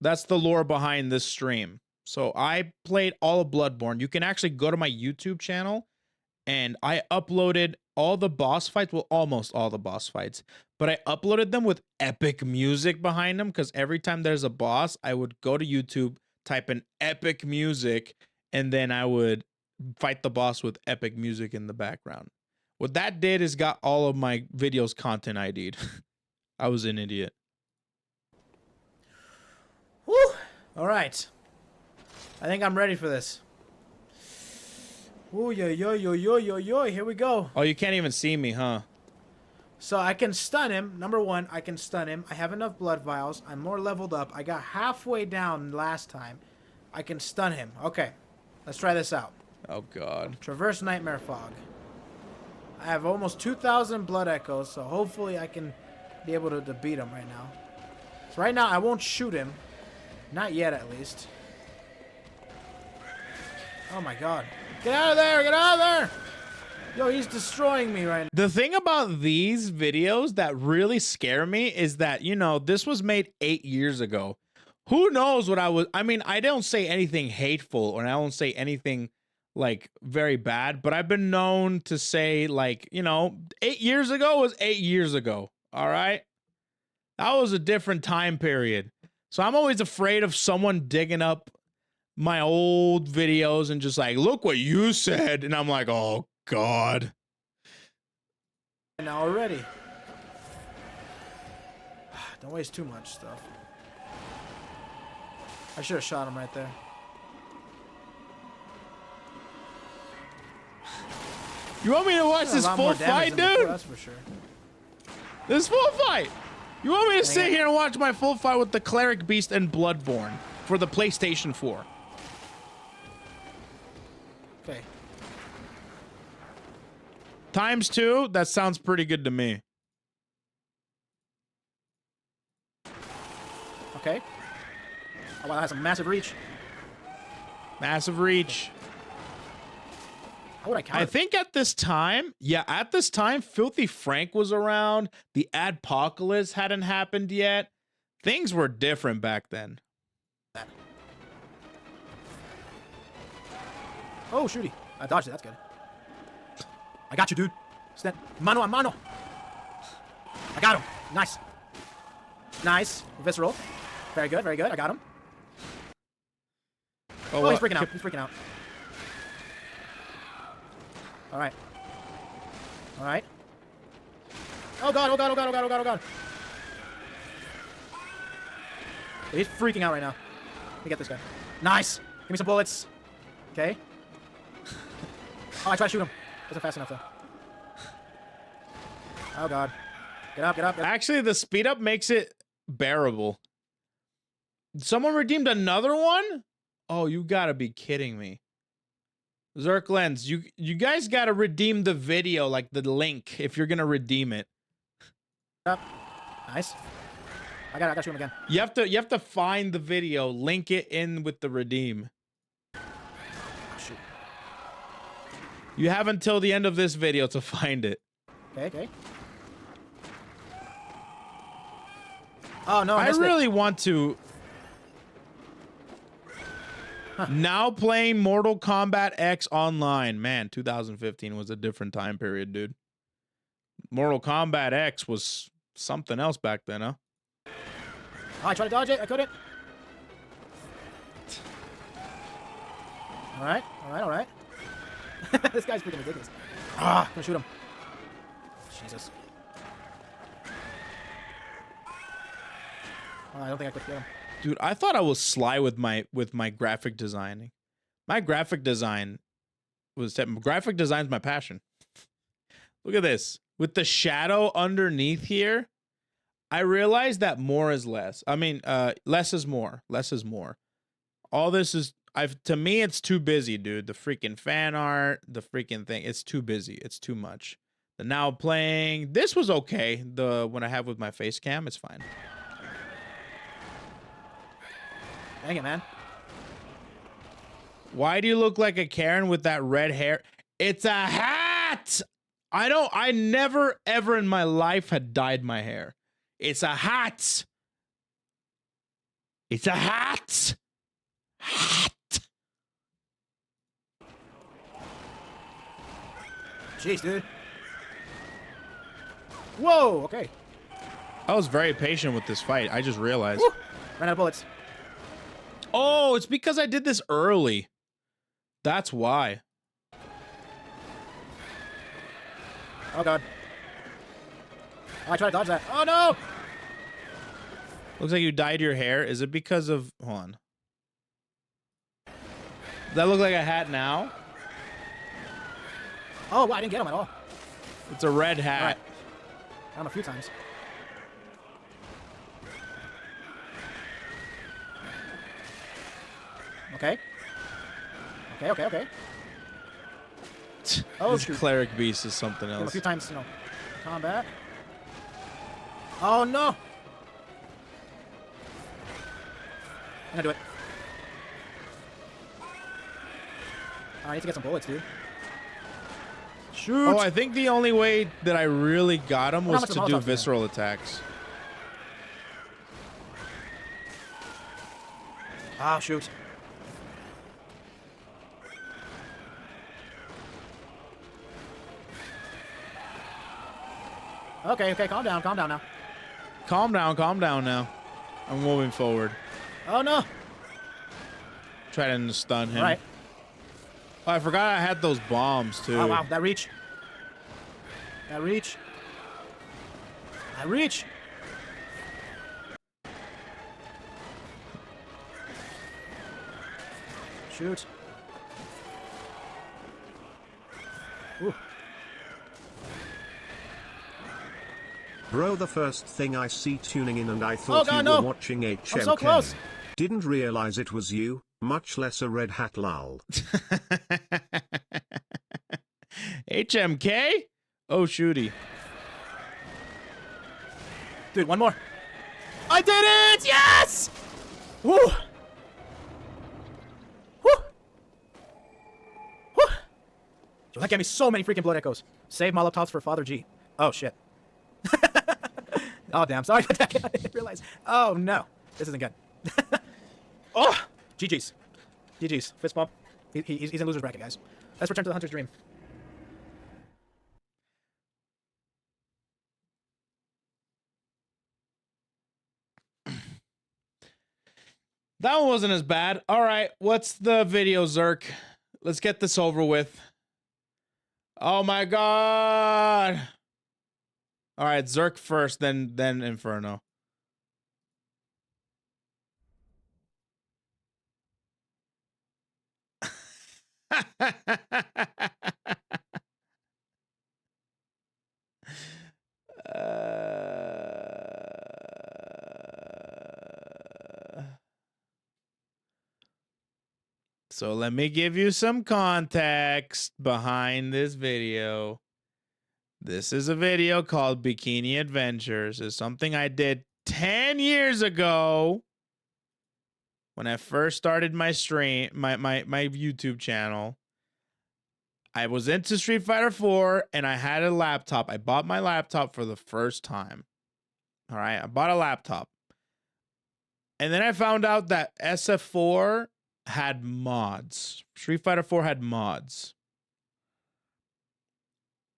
That's the lore behind this stream. So I played all of Bloodborne. You can actually go to my YouTube channel, and I uploaded all the boss fights, well, almost all the boss fights, but I uploaded them with epic music behind them, because every time there's a boss, I would go to YouTube, type in epic music, and then I would fight the boss with epic music in the background. What that did is got all of my videos content ID'd. I was an idiot. Woo! All right. I think I'm ready for this. Ooh, yo, yo, yo, yo, yo, yo. Here we go. Oh, you can't even see me, huh? So I can stun him. Number one, I can stun him. I have enough blood vials. I'm more leveled up. I got halfway down last time. I can stun him. Okay. Let's try this out. Oh, God. Traverse Nightmare Fog. I have almost 2,000 blood echoes, so hopefully I can be able to beat him right now. So right now, I won't shoot him. Not yet, at least. Oh, my God. Get out of there! Get out of there! Yo, he's destroying me right now. The thing about these videos that really scare me is that, you know, this was made 8 years ago. Who knows what I mean, I don't say anything hateful, or I don't say anything, like, very bad, but I've been known to say, like, you know, 8 years ago was 8 years ago, all right? That was a different time period. So I'm always afraid of someone digging up my old videos and just like, look what you said. And I'm like, oh, God. Now already. Don't waste too much stuff. I should have shot him right there. You want me to watch this full fight, dude? Before, that's for sure. This full fight. You want me to sit here and watch my full fight with the Cleric Beast and Bloodborne for the PlayStation 4? Okay. ×2? That sounds pretty good to me. Okay. Oh, wow, that has a massive reach. Massive reach. How would I count? I think at this time, Filthy Frank was around. The Adpocalypse hadn't happened yet. Things were different back then. Oh, shooty. I dodged it. That's good. I got you, dude. Stand. Mano a mano. I got him. Nice. Nice. Visceral. Very good. Very good. I got him. Oh, he's freaking out. He's freaking out. All right. All right. Oh, God. Oh, God. Oh, God. Oh, God. Oh, God. Oh, God. He's freaking out right now. Let me get this guy. Nice. Give me some bullets. Okay. Oh, I tried to shoot him. Wasn't fast enough, though. Oh, God. Get up, get up. Get up. Actually, the speed up makes it bearable. Someone redeemed another one? Oh, you gotta be kidding me. Zerklens, you guys gotta redeem the video, like the link, if you're gonna redeem it. Up. Nice. I gotta shoot him again. You have to find the video, link it in with the redeem. Oh, shoot. You have until the end of this video to find it. Okay, okay. Oh, no, I really want to... Now playing Mortal Kombat X online. Man, 2015 was a different time period, dude. Mortal Kombat X was something else back then, huh? Oh, I tried to dodge it. I couldn't. All right, all right, all right. This guy's freaking ridiculous. Ah, gonna shoot him. Jesus. Oh, I don't think I could get him. Dude, I thought I was sly with my graphic designing. My graphic design graphic design's my passion. Look at this. With the shadow underneath here, I realized that more is less. I mean, less is more. Less is more. All this is to me it's too busy, dude. The freaking fan art, the freaking thing, it's too busy. It's too much. The now playing, this was okay. The when I have with my face cam, it's fine. Dang it, man. Why do you look like a Karen with that red hair? It's a hat. I never ever in my life had dyed my hair. It's a hat. It's a hat. Hat. Jeez, dude. Whoa, okay. I was very patient with this fight. I just realized. Woo! Ran out of bullets. Oh, it's because I did this early. That's why. Oh, God. Oh, I tried to dodge that. Oh, no! Looks like you dyed your hair. Is it because of... Hold on. Does that look like a hat now? Oh, well, I didn't get him at all. It's a red hat. All right. Got him a few times. Okay. Okay. Oh, This shoot. cleric beast is something Hit him a else. few times, combat. Oh, no! I'm gonna do it. I need to get some bullets, dude. Shoot! Oh, I think the only way that I really got him was much to Molotovs do there? visceral attacks. Ah, shoot. Okay, calm down now. Calm down now. I'm moving forward. Oh, no! Try to stun him. All right. Oh, I forgot I had those bombs too. Oh, wow, that reach. Shoot. Ooh. Bro, the first thing I see tuning in and I thought God, you no. were watching HMK. I'm so close. Didn't realize it was you, much less a red hat lol. HMK? Oh, shooty. Dude, one more. I did it! Yes! Woo! Woo! Woo! Yo, that gave me so many freaking blood echoes. Save Molotovs for Father G. Oh, shit. Oh, damn. Sorry about that. I didn't realize. Oh, no. This isn't good. Oh! GG's. GG's. Fist bump. He's in loser's bracket, guys. Let's return to the Hunter's Dream. That one wasn't as bad. All right, what's the video, Zerk? Let's get this over with. Oh my god. All right, Zerk first, then Inferno. So let me give you some context behind this video. This is a video called Bikini Adventures. It's something I did 10 years ago when I first started my stream, my YouTube channel. I was into Street Fighter 4 and I had a laptop. I bought my laptop for the first time. All right, I bought a laptop. And then I found out that SF4 had mods. Street Fighter 4 had mods.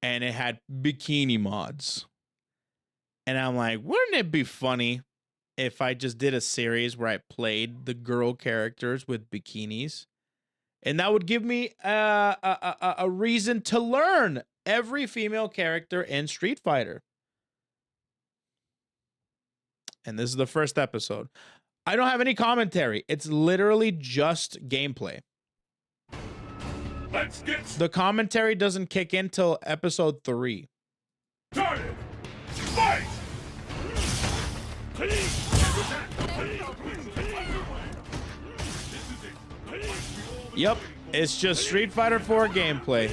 And it had bikini mods. And I'm like, wouldn't it be funny if I just did a series where I played the girl characters with bikinis? And that would give me a reason to learn every female character in Street Fighter. And this is the first episode. I don't have any commentary. It's literally just gameplay. Let's get The commentary doesn't kick in till episode 3. started. Fight! Yep, it's just Street Fighter 4 gameplay.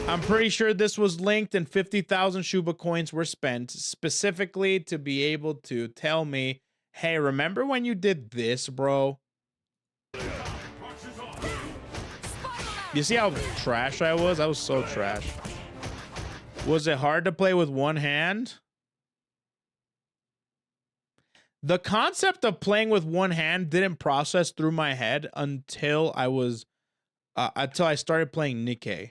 I'm pretty sure this was linked and 50,000 Shuba coins were spent specifically to be able to tell me, hey, remember when you did this, bro? You see how trash I was? I was so trash. Was it hard to play with one hand? The concept of playing with one hand didn't process through my head until I started playing Nikkei.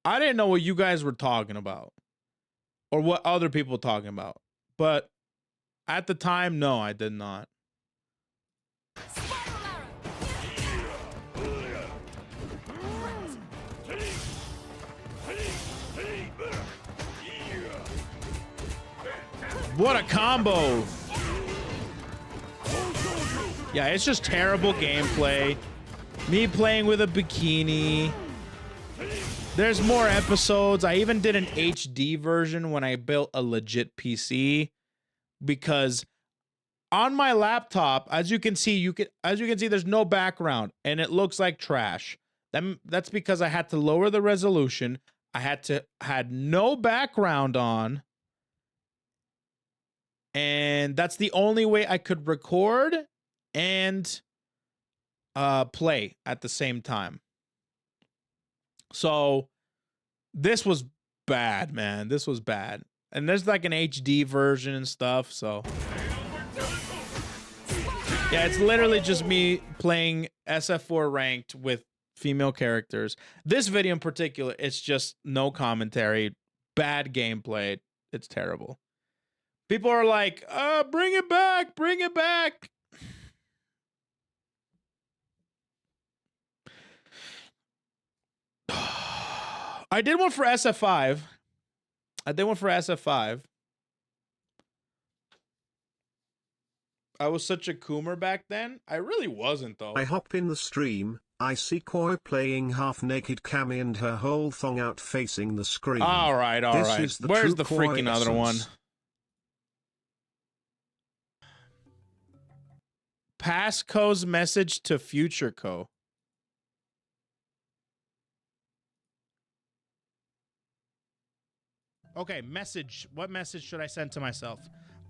I didn't know what you guys were talking about or what other people were talking about. But at the time, no, I did not. What a combo. Yeah, it's just terrible gameplay. Me playing with a bikini. There's more episodes. I even did an HD version when I built a legit PC because on my laptop, as you can see, there's no background and it looks like trash. That's because I had to lower the resolution. I had no background on. And that's the only way I could record and play at the same time. So this was bad, man. This was bad. And there's like an HD version and stuff, so. Yeah, it's literally just me playing SF4 ranked with female characters. This video in particular, it's just no commentary, bad gameplay. It's terrible. People are like, bring it back, bring it back. I did one for SF5. I was such a coomer back then. I really wasn't, though. I hop in the stream, I see Koi playing half-naked Cammy and her whole thong out facing the screen. All right. Where's the freaking other one? Passco's message to Future Co. Okay, message. What message should I send to myself?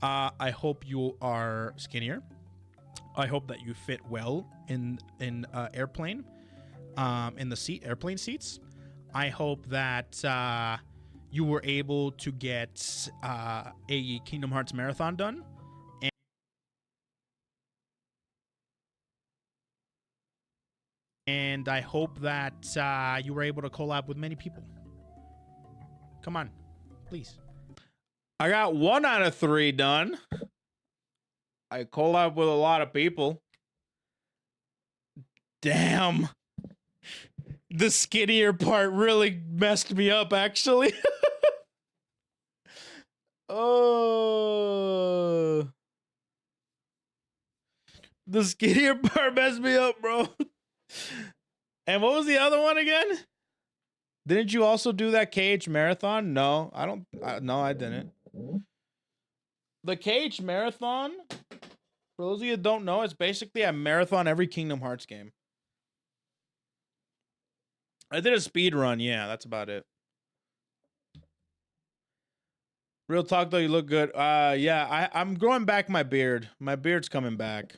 I hope you are skinnier. I hope that you fit well in airplane, in the airplane seats. I hope that you were able to get a Kingdom Hearts marathon done. And I hope that you were able to collab with many people. Come on, please. I got 1 out of 3 done. I collab with a lot of people. Damn. The skinnier part really messed me up, actually. Oh. The skinnier part messed me up, bro. And what was the other one again? Didn't you also do that KH marathon? No, I don't. No, I didn't. The KH marathon, for those of you that don't know, it's basically a marathon every Kingdom Hearts game. I did a speed run. Yeah, that's about it. Real talk though, you look good. Yeah, I'm growing back my beard. My beard's coming back.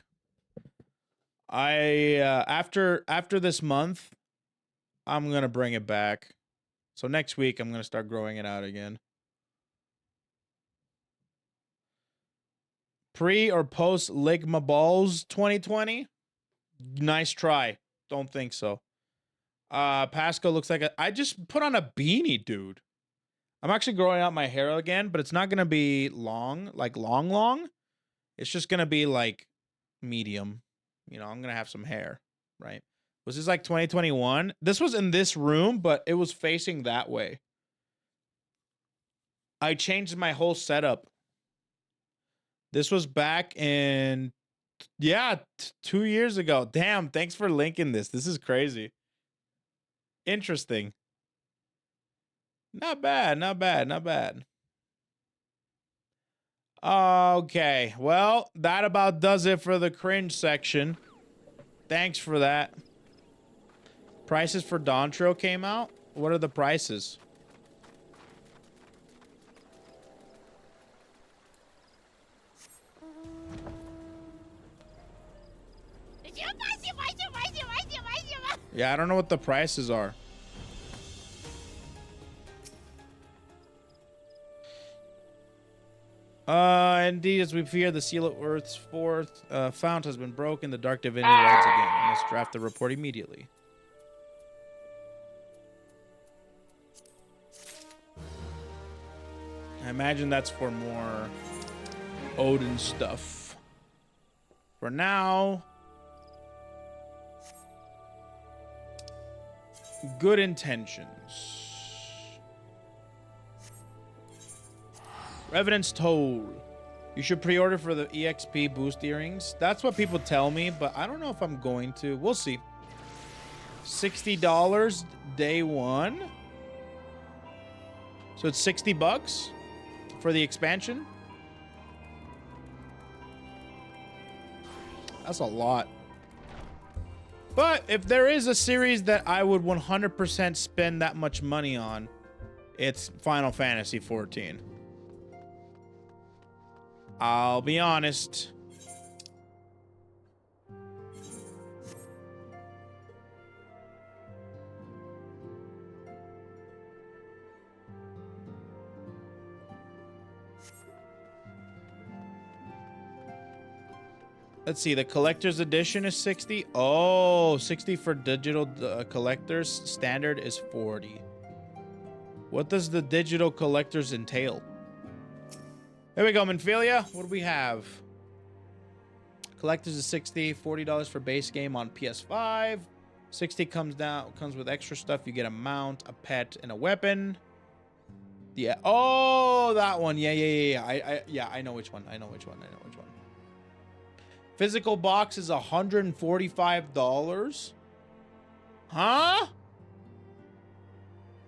After this month, I'm gonna bring it back. So next week I'm gonna start growing it out again. Pre or post Ligma Balls 2020? Nice try. Don't think so. Pasco looks like I just put on a beanie, dude. I'm actually growing out my hair again, but it's not gonna be long, like long. It's just gonna be like medium. You know, I'm gonna have some hair, right? Was this like 2021? This was in this room, but it was facing that way. I changed my whole setup. This was back in, yeah, 2 years ago. Damn, thanks for linking this. This is crazy. Interesting. Not bad, not bad, not bad. Okay, well, that about does it for the cringe section. Thanks for that. Prices for Dontro came out? What are the prices? Yeah, I don't know what the prices are. Indeed, as we fear, the seal of Earth's fourth fount has been broken. The dark divinity rides again. I must draft the report immediately. I imagine that's for more Odin stuff. For now, good intentions. Revenant's Toll. You should pre-order for the EXP boost earrings. That's what people tell me, but I don't know if I'm going to. We'll see. $60 day one. So it's 60 bucks for the expansion. That's a lot. But if there is a series that I would 100% spend that much money on, it's Final Fantasy XIV. I'll be honest. Let's see, the collector's edition is 60. Oh, 60 for digital collectors. Standard is 40. What does the digital collectors entail? There we go, Minfilia. What do we have? Collectors is 60, $40 for base game on PS5. 60 comes with extra stuff. You get a mount, a pet, and a weapon. Yeah. Oh, that one. Yeah. I know which one. I know which one. Physical box is $145. Huh?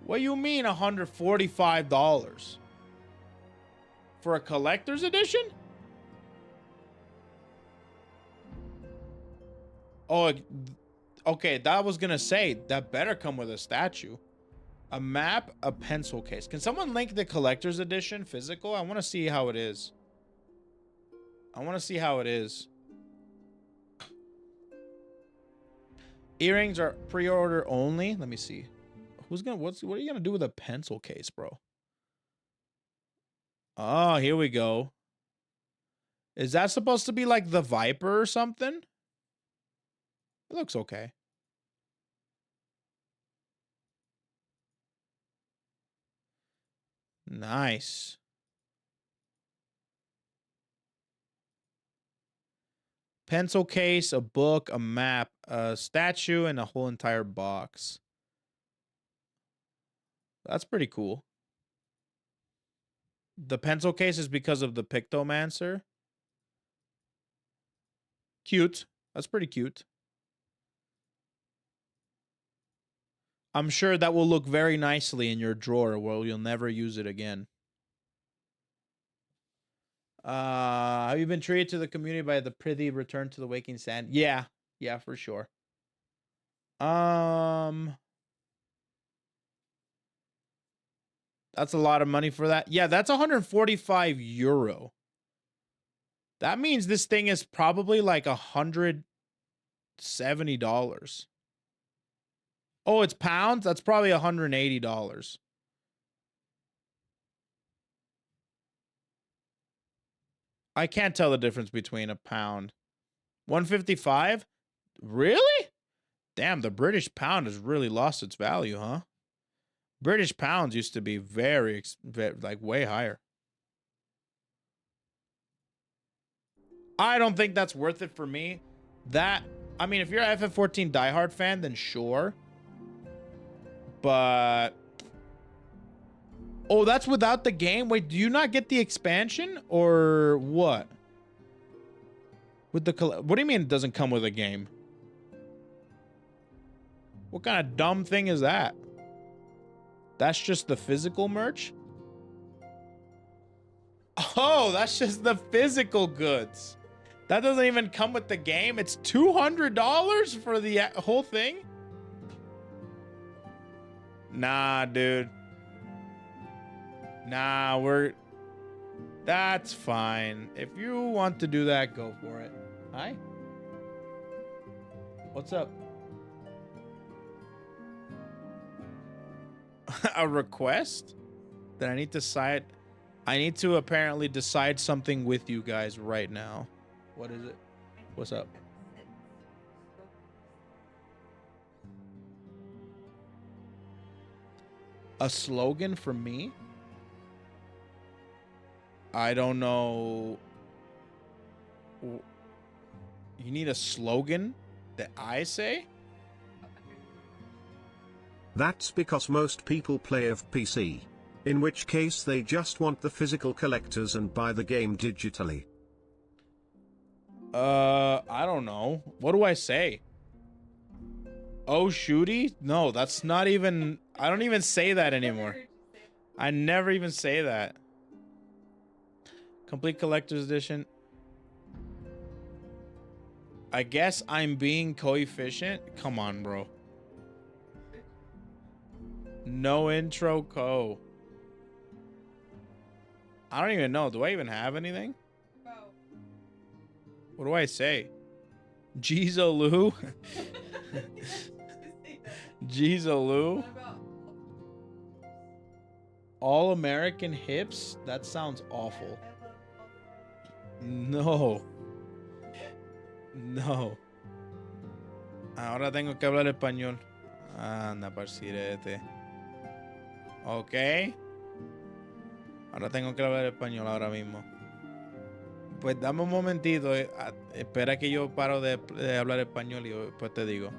What do you mean $145? For a collector's edition? Oh, okay. That was gonna say that better come with a statue, a map, a pencil case. Can someone link the collector's edition physical? I want to see how it is. Earrings are pre-order only. Let me see. What are you gonna do with a pencil case, bro? Oh, here we go. Is that supposed to be like the Viper or something? It looks okay. Nice. Pencil case, a book, a map, a statue, and a whole entire box. That's pretty cool. The pencil case is because of the Pictomancer. Cute. That's pretty cute. I'm sure that will look very nicely in your drawer where you'll never use it again. Have you been treated to the community by the prithee return to the waking sand? Yeah, for sure. That's a lot of money for that. Yeah, that's 145 euro. That means this thing is probably like $170. Oh, it's pounds? That's probably $180. I can't tell the difference between a pound. 155? Really? Damn, the British pound has really lost its value, huh? British pounds used to be very like way higher. I don't think that's worth it for me. I mean, if you're an FF14 diehard fan, then sure. But... Oh, that's without the game? Wait, do you not get the expansion? Or what? With the... What do you mean it doesn't come with a game? What kind of dumb thing is that? That's just the physical merch? Oh, that's just the physical goods. That doesn't even come with the game. It's $200 for the whole thing? Nah, dude. Nah, that's fine. If you want to do that, go for it. Hi? What's up? A request? That I need to decide... I need to apparently decide something with you guys right now. What is it? What's up? A slogan for me? I don't know. You need a slogan that I say? That's because most people play PC. In which case they just want the physical collectors and buy the game digitally. I don't know. What do I say? Oh, shooty? No, that's not even... I don't even say that anymore. I never even say that. Complete Collector's Edition. I guess I'm being coefficient? Come on, bro. No intro co. I don't even know. Do I even have anything? What do I say? Jeez-o-loo? Jeez-o-loo? All American hips? That sounds awful. No. No. Ahora tengo que hablar español. Anda, parcirete. Ok. Ahora tengo que hablar español ahora mismo. Pues dame un momentito. Espera que yo paro de hablar español y después te digo.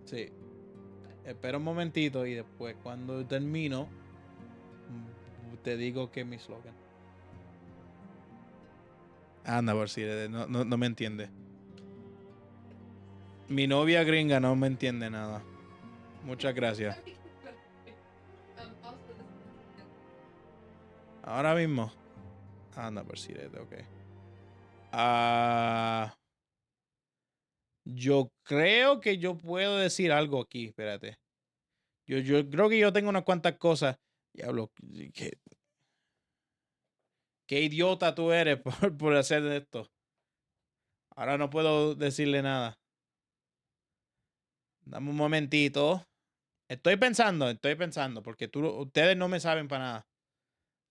Sí. Espera un momentito y después cuando termino te digo que es mi slogan. Anda, por si no me entiende. Mi novia gringa no me entiende nada. Muchas gracias. Ahora mismo. Anda, por si ok. Yo creo que yo puedo decir algo aquí. Espérate. Yo creo que yo tengo unas cuantas cosas. Diablo, qué idiota tú eres por hacer esto. Ahora no puedo decirle nada. Dame un momentito. Estoy pensando, porque ustedes no me saben para nada.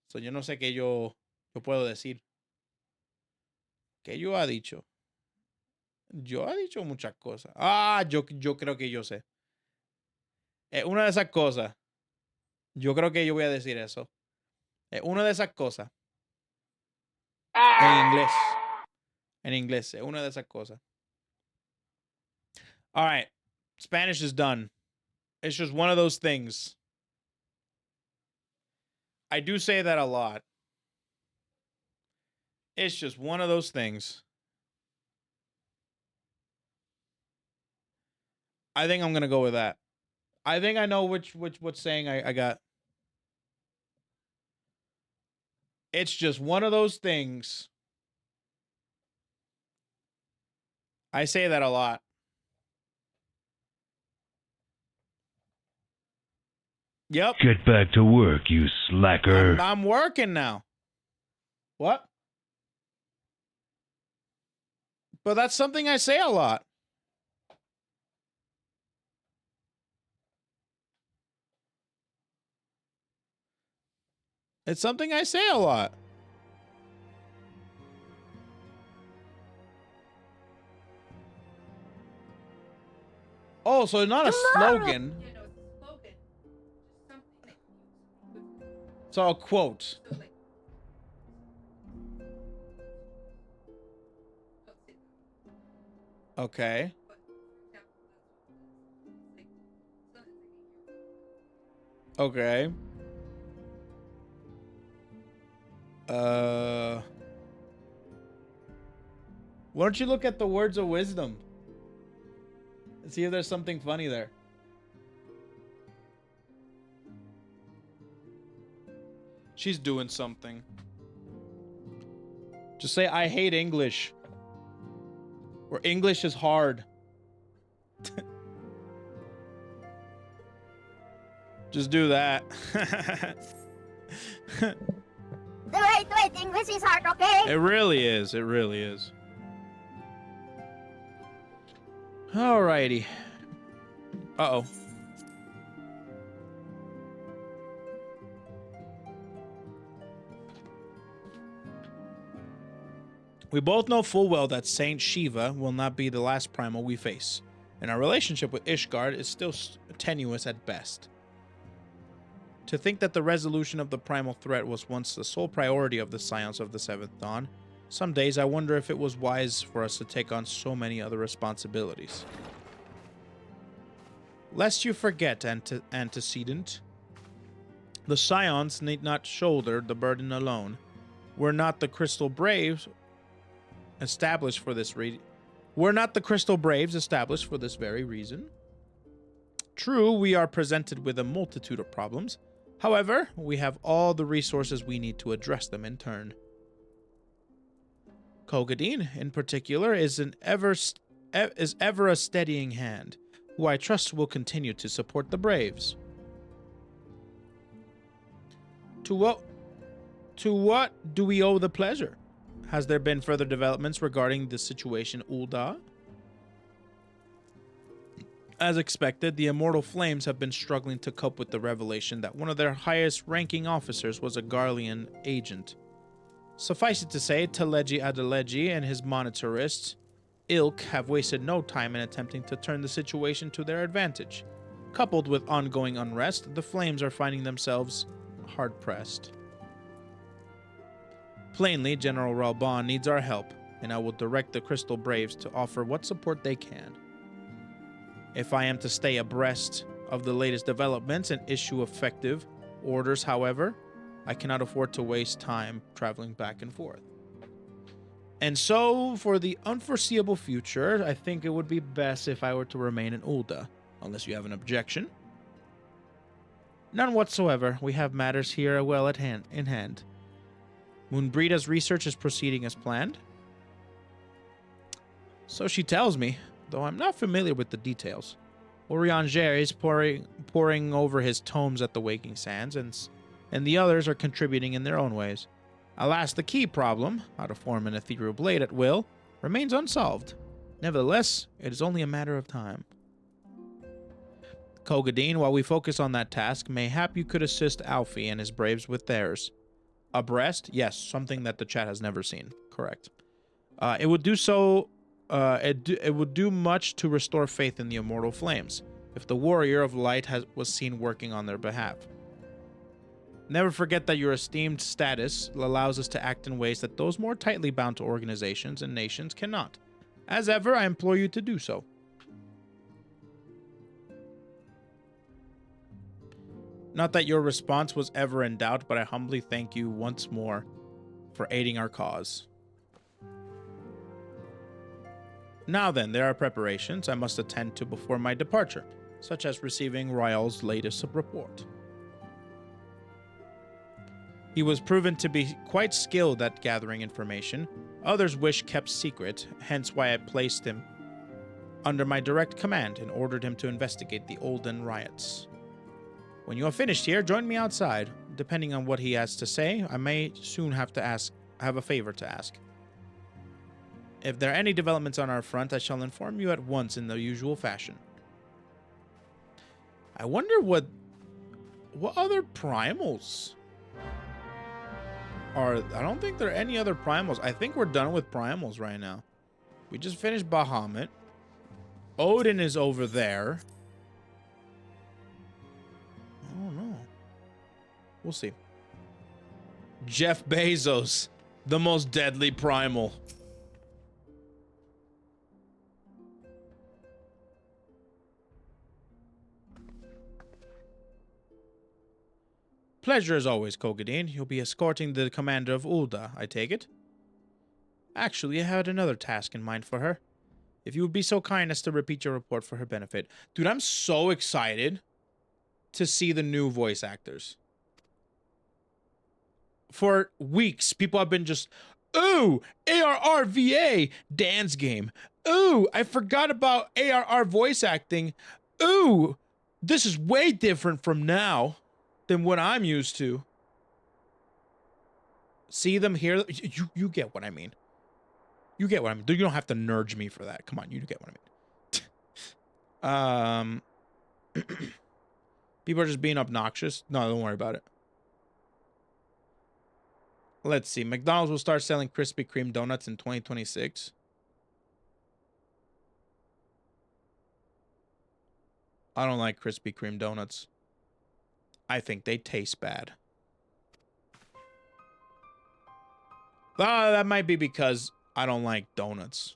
So, yo no sé qué yo puedo decir. ¿Qué yo ha dicho? Yo ha dicho muchas cosas. Yo creo que yo sé. Una de esas cosas. Yo creo que yo voy a decir eso. Una de esas cosas. En inglés. En inglés. Una de esas cosas. All right. Spanish is done. It's just one of those things. I do say that a lot. It's just one of those things. I think I'm going to go with that. I think I know what saying I got. It's just one of those things. I say that a lot. Yep. Get back to work, you slacker. I'm working now. What? But that's something I say a lot. It's something I say a lot. Oh, so not a slogan. Yeah, no, it's a slogan. Just something that you use. So a quote. So, like, Okay. But for example, that's what it is. It's like Okay. Why don't you look at the words of wisdom and see if there's something funny there? She's doing something. Just say, I hate English. Or English is hard. Just do that. Wait, English is hard, okay? It really is. It really is. Alrighty. Uh-oh. We both know full well that Saint Shiva will not be the last primal we face, and our relationship with Ishgard is still tenuous at best. To think that the resolution of the primal threat was once the sole priority of the Scions of the Seventh Dawn, some days I wonder if it was wise for us to take on so many other responsibilities. Lest you forget, antecedent, the Scions need not shoulder the burden alone. We're not the Crystal Braves established for this very reason. True, we are presented with a multitude of problems. However, we have all the resources we need to address them in turn. Kogadin, in particular, is ever a steadying hand, who I trust will continue to support the Braves. To what do we owe the pleasure? Has there been further developments regarding the situation, Ulda? As expected, the Immortal Flames have been struggling to cope with the revelation that one of their highest-ranking officers was a Garlean agent. Suffice it to say, Teleji Adeleji and his monetarists, Ilk, have wasted no time in attempting to turn the situation to their advantage. Coupled with ongoing unrest, the Flames are finding themselves hard-pressed. Plainly, General Ralban needs our help, and I will direct the Crystal Braves to offer what support they can. If I am to stay abreast of the latest developments and issue effective orders, however, I cannot afford to waste time traveling back and forth. And so, for the unforeseeable future, I think it would be best if I were to remain in Ulda, unless you have an objection. None whatsoever. We have matters here well in hand. Moenbryda's research is proceeding as planned. So she tells me, though I'm not familiar with the details. Orianger is poring over his tomes at the Waking Sands, and the others are contributing in their own ways. Alas, the key problem, how to form an ethereal blade at will, remains unsolved. Nevertheless, it is only a matter of time. Kogadin, while we focus on that task, mayhap you could assist Alfie and his Braves with theirs. Abreast? Yes, something that the chat has never seen. Correct. It would do so. It would do much to restore faith in the Immortal Flames, if the Warrior of Light was seen working on their behalf. Never forget that your esteemed status allows us to act in ways that those more tightly bound to organizations and nations cannot. As ever, I implore you to do so. Not that your response was ever in doubt, but I humbly thank you once more for aiding our cause. Now then, there are preparations I must attend to before my departure, such as receiving Ryal's latest report. He was proven to be quite skilled at gathering information. Others wish kept secret, hence why I placed him under my direct command and ordered him to investigate the Odin riots. When you are finished here, join me outside. Depending on what he has to say, I may soon have a favor to ask. If there are any developments on our front, I shall inform you at once in the usual fashion. I wonder what other primals are. I don't think there are any other primals. I think we're done with primals right now. We just finished Bahamut. Odin is over there. I don't know. We'll see. Jeff Bezos, the most deadly primal. Pleasure as always, Kogadin. You'll be escorting the commander of Ulda, I take it? Actually, I had another task in mind for her. If you would be so kind as to repeat your report for her benefit. Dude, I'm so excited to see the new voice actors. For weeks, people have been just, ooh, ARRVA, dance game. Ooh, I forgot about ARR voice acting. Ooh, this is way different from now than what I'm used to. See them here. You get what I mean. You get what I mean. You don't have to nudge me for that. Come on, you get what I mean. People are just being obnoxious. No, don't worry about it. Let's see. McDonald's will start selling Krispy Kreme donuts in 2026. I don't like Krispy Kreme donuts. I think they taste bad. That might be because I don't like donuts.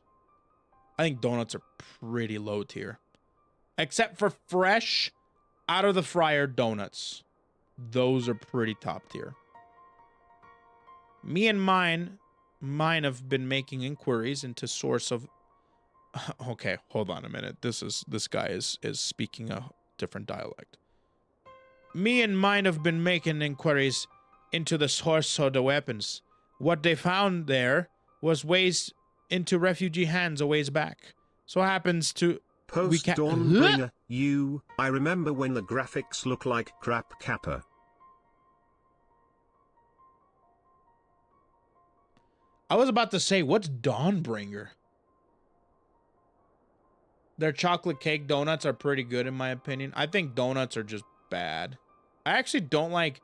I think donuts are pretty low tier. Except for fresh, out of the fryer donuts. Those are pretty top tier. Me and mine have been making inquiries into source of... Okay, hold on a minute. This guy is speaking a different dialect. Me and mine have been making inquiries into the source of the weapons. What they found there was ways into refugee hands a ways back. So happens to... Post Dawnbringer, I remember when the graphics look like crap Kappa. I was about to say, what's Dawnbringer? Their chocolate cake donuts are pretty good in my opinion. I think donuts are just bad. I actually don't like...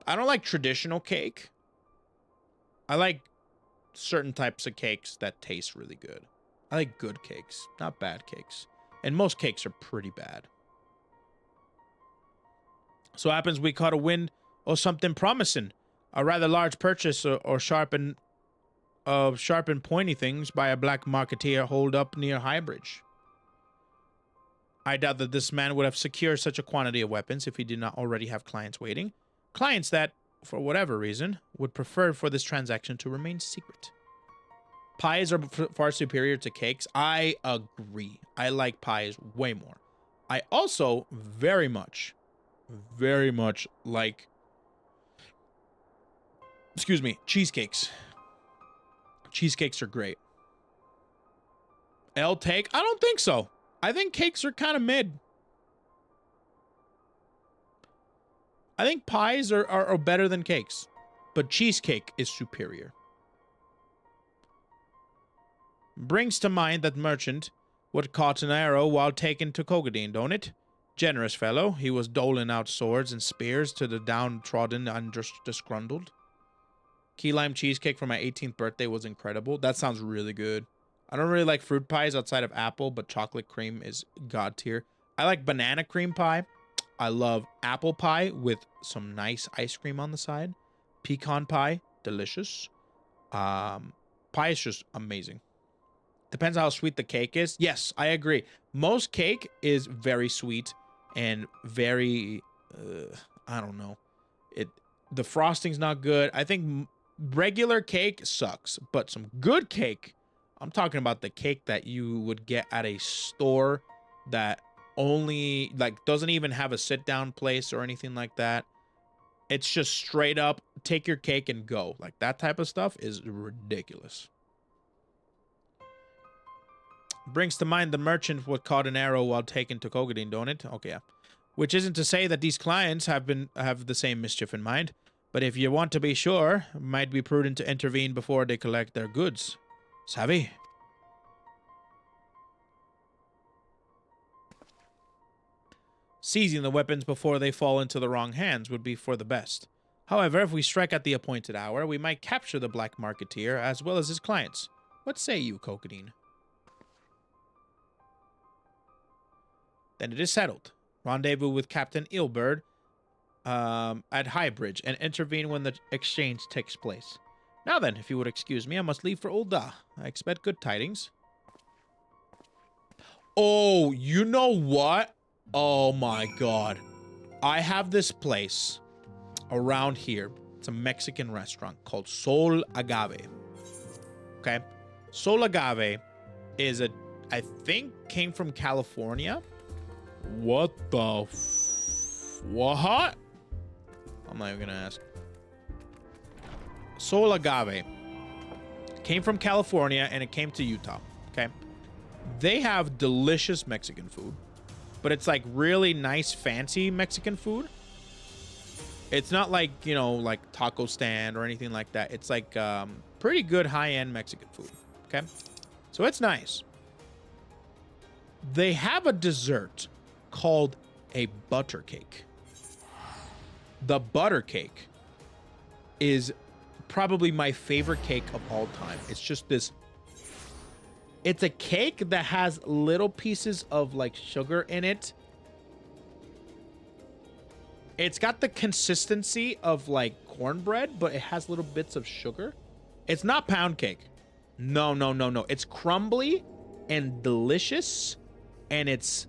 I don't like traditional cake. I like certain types of cakes that taste really good. I like good cakes, not bad cakes. And most cakes are pretty bad. So happens we caught a wind or something promising. A rather large purchase or sharp and pointy things by a black marketeer holed up near Highbridge. I doubt that this man would have secured such a quantity of weapons if he did not already have clients waiting. Clients that, for whatever reason, would prefer for this transaction to remain secret. Pies are far superior to cakes. I agree. I like pies way more. I also very much like, excuse me, cheesecakes. Cheesecakes are great. Take? I don't think so. I think cakes are kind of mid. I think pies are better than cakes, but cheesecake is superior. Brings to mind that merchant would caught an arrow while taken to Kogadin, don't it? Generous fellow, he was doling out swords and spears to the downtrodden and disgruntled. Key lime cheesecake for my 18th birthday was incredible. That sounds really good. I don't really like fruit pies outside of apple, but chocolate cream is god tier. I like banana cream pie. I love apple pie with some nice ice cream on the side. Pecan pie, delicious. Pie is just amazing. Depends on how sweet the cake is. Yes, I agree. Most cake is very sweet and very, I don't know. The frosting's not good. I think regular cake sucks, but some good cake, I'm talking about the cake that you would get at a store that only, like, doesn't even have a sit-down place or anything like that. It's just straight up, take your cake and go. Like, that type of stuff is ridiculous. Brings to mind the merchant would caught an arrow while taken to Kogadin, don't it? Okay, yeah. Which isn't to say that these clients have the same mischief in mind, but if you want to be sure, it might be prudent to intervene before they collect their goods. Savvy? Seizing the weapons before they fall into the wrong hands would be for the best. However, if we strike at the appointed hour, we might capture the black marketeer as well as his clients. What say you, Kogadin? Then it is settled. Rendezvous with Captain Ilberd at Highbridge and intervene when the exchange takes place. Now then, if you would excuse me, I must leave for Ulda. I expect good tidings. Oh, you know what? Oh my god. I have this place around here. It's a Mexican restaurant called Sol Agave. Okay? Sol Agave is I think came from California. What the what? I'm not even gonna ask. Sol Agave came from California and it came to Utah. Okay? They have delicious Mexican food, but it's like really nice, fancy Mexican food. It's not like, you know, like taco stand or anything like that. It's like pretty good high-end Mexican food. Okay? So it's nice. They have a dessert called a butter cake. The butter cake is probably my favorite cake of all time. It's just this. It's a cake that has little pieces of like sugar in it. It's got the consistency of like cornbread, but it has little bits of sugar. It's not pound cake. No. It's crumbly and delicious. And it's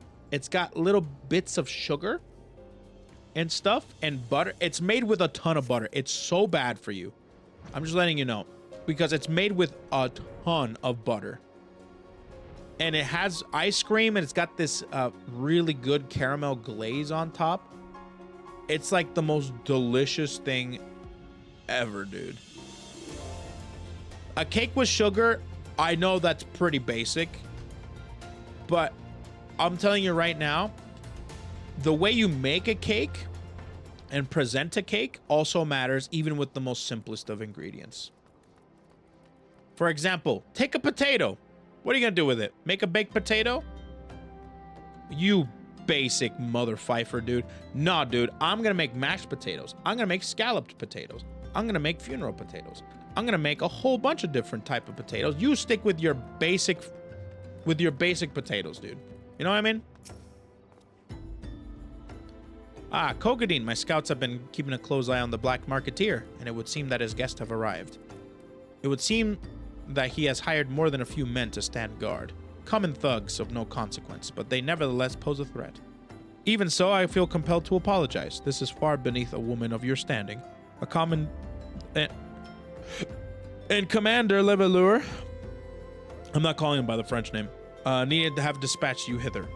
got little bits of sugar and stuff and butter. It's made with a ton of butter. It's so bad for you. I'm just letting you know, because it's made with a ton of butter. And it has ice cream, and it's got this really good caramel glaze on top. It's like the most delicious thing ever, dude. A cake with sugar, I know that's pretty basic, but I'm telling you right now, the way you make a cake and present a cake also matters, even with the most simplest of ingredients. For example, take a potato. What are you gonna do with it? Make a baked potato? You basic mother fifer, dude. Nah, dude, I'm gonna make mashed potatoes. I'm gonna make scalloped potatoes. I'm gonna make funeral potatoes. I'm gonna make a whole bunch of different type of potatoes. You stick with your basic potatoes, dude. You know what I mean? Ah, Kogadin, my scouts have been keeping a close eye on the Black Marketeer, and it would seem that his guests have arrived. It would seem that he has hired more than a few men to stand guard. Common thugs of no consequence, but they nevertheless pose a threat. Even so, I feel compelled to apologize. This is far beneath a woman of your standing. A common... And Commander Levelure, I'm not calling him by the French name, needed to have dispatched you hither.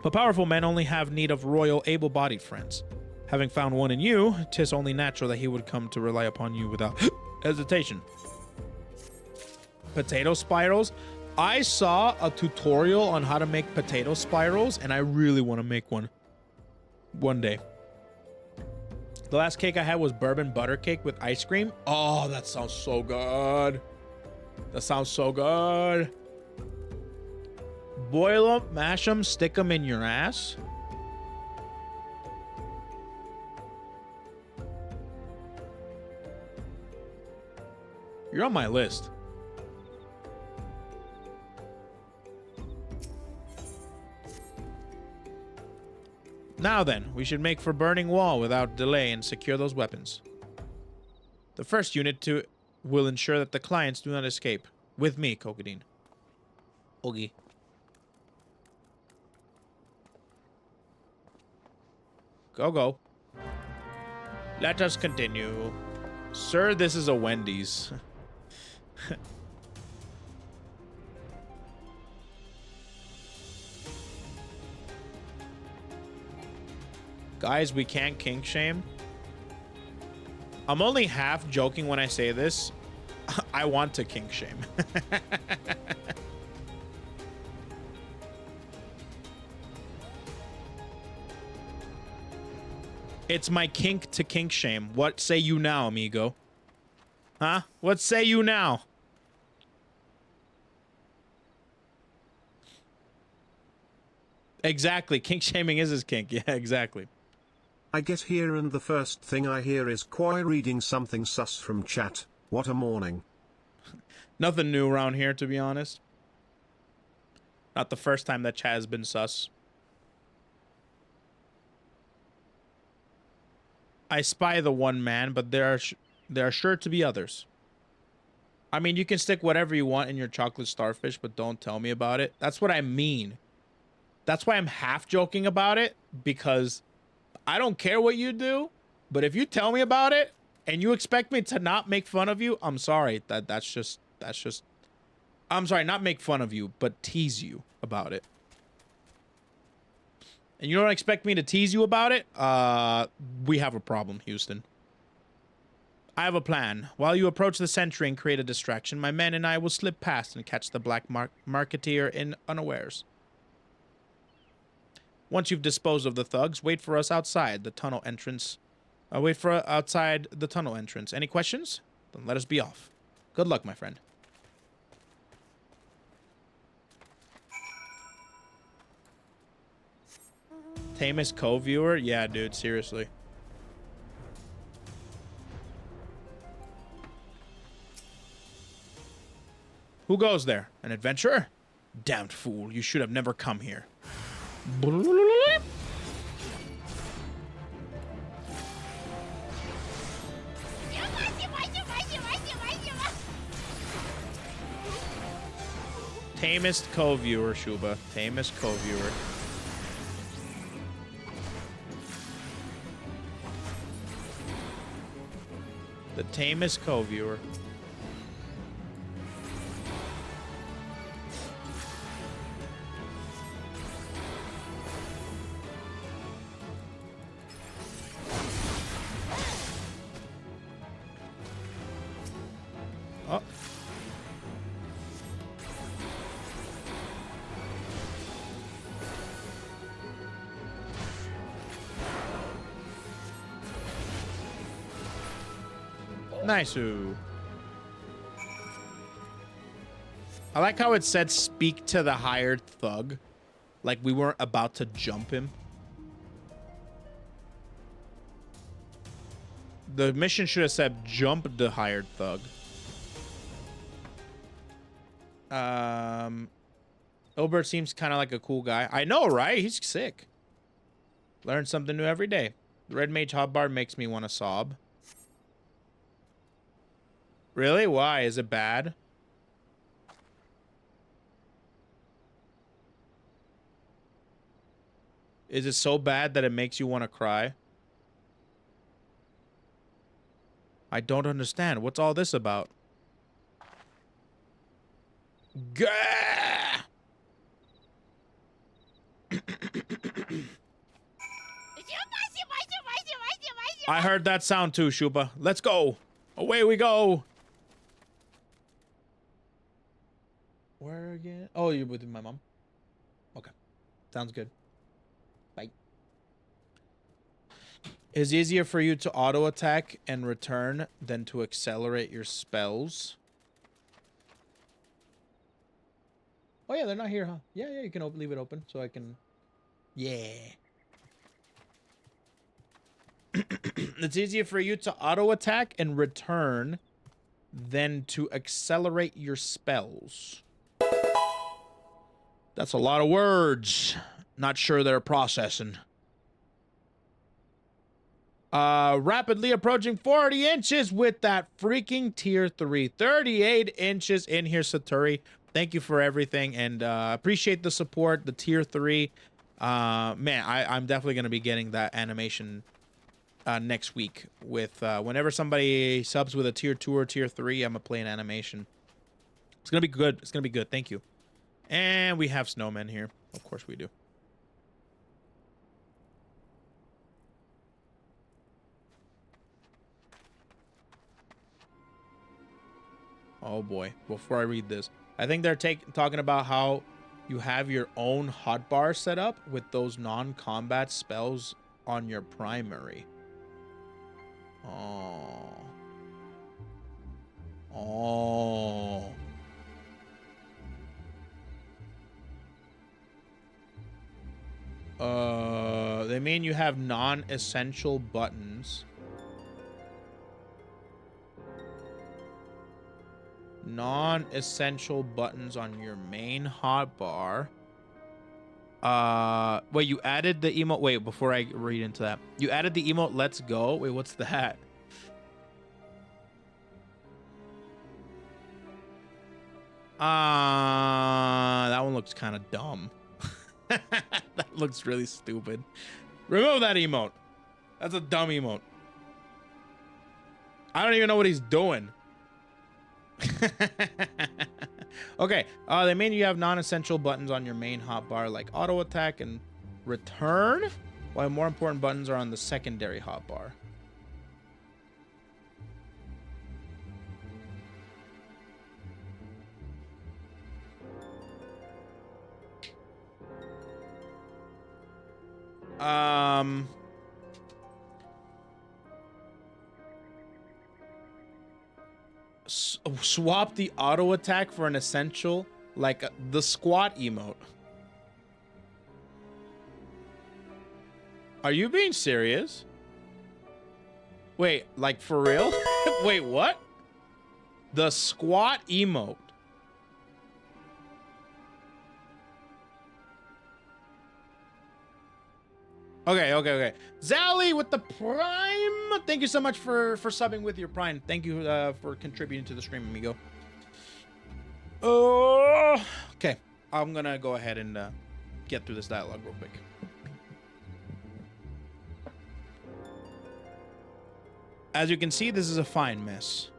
But powerful men only have need of royal, able-bodied friends. Having found one in you, 'tis only natural that he would come to rely upon you without hesitation. Potato spirals. I saw a tutorial on how to make potato spirals, and I really want to make one day. The last cake I had was bourbon butter cake with ice cream. Oh, that sounds so good. That sounds so good. Boil them, mash them, stick them in your ass. You're on my list. Now then, we should make for Burning Wall without delay and secure those weapons. The first unit will ensure that the clients do not escape. With me, Kogadin. Ogie. Go. Let us continue. Sir, this is a Wendy's. Guys, we can't kink shame. I'm only half joking when I say this. I want to kink shame. It's my kink to kink shame. What say you now, amigo? Huh? What say you now? Exactly. Kink shaming is his kink. Yeah, exactly. I get here and the first thing I hear is Koi reading something sus from chat. What a morning. Nothing new around here, to be honest. Not the first time that chat has been sus. I spy the one man, but there are sure to be others. I mean, you can stick whatever you want in your chocolate starfish, but don't tell me about it. That's what I mean. That's why I'm half joking about it, because I don't care what you do, But if you tell me about it and you expect me to not make fun of you, I'm sorry. That's just I'm sorry, not make fun of you, but tease you about it. And you don't expect me to tease you about it? We have a problem, Houston. I have a plan. While you approach the sentry and create a distraction, my men and I will slip past and catch the black marketeer in unawares. Once you've disposed of the thugs, wait for us outside the tunnel entrance. Outside the tunnel entrance. Any questions? Then let us be off. Good luck, my friend. Tamus co-viewer? Yeah, dude, seriously. Who goes there? An adventurer? Damned fool, you should have never come here. Tamest co-viewer, Shuba. Tamest co-viewer. The tamest co-viewer. Oh. Nice. I like how it said speak to the hired thug. Like we weren't about to jump him. The mission should have said jump the hired thug. Ilbert seems kind of like a cool guy. I know, right? He's sick. Learn something new every day. The Red Mage Hotbar makes me want to sob. Really? Why? Is it bad? Is it so bad that it makes you want to cry? I don't understand. What's all this about? Gah! I heard that sound too, Shuba. Let's go. Away we go. Where again? Oh, you're with my mom. Okay. Sounds good. Bye. It's easier for you to auto attack and return than to accelerate your spells. Oh yeah, they're not here, huh? Yeah, you can leave it open so I can... Yeah. It's easier for you to auto attack and return than to accelerate your spells. That's a lot of words. Not sure they're processing. Rapidly approaching 40 inches with that freaking tier 3. 38 inches in here, Saturi. Thank you for everything, and appreciate the support, the tier 3. Man, I'm definitely going to be getting that animation next week. With whenever somebody subs with a tier 2 or tier 3, I'm going to play an animation. It's going to be good. It's going to be good. Thank you. And we have snowmen here. Of course we do. Oh boy. Before I read this, I think they're talking about how you have your own hotbar set up with those non-combat spells on your primary. Oh. Oh. They mean you have non-essential buttons. Non-essential buttons on your main hotbar. Wait, you added the emote. Wait, before I read into that, you added the emote let's go. Wait, what's that? That one looks kind of dumb. That looks really stupid. Remove that emote. That's a dumb emote. I don't even know what he's doing. Okay, they mean you have non-essential buttons on your main hotbar like auto attack and return, while more important buttons are on the secondary hotbar. Swap the auto attack for an essential, like the squat emote. Are you being serious? Wait, like for real? Wait, what? The squat emote. Okay. Zally with the Prime. Thank you so much for subbing with your Prime. Thank you for contributing to the stream, amigo. Okay. I'm going to go ahead and get through this dialogue real quick. As you can see, this is a fine mess.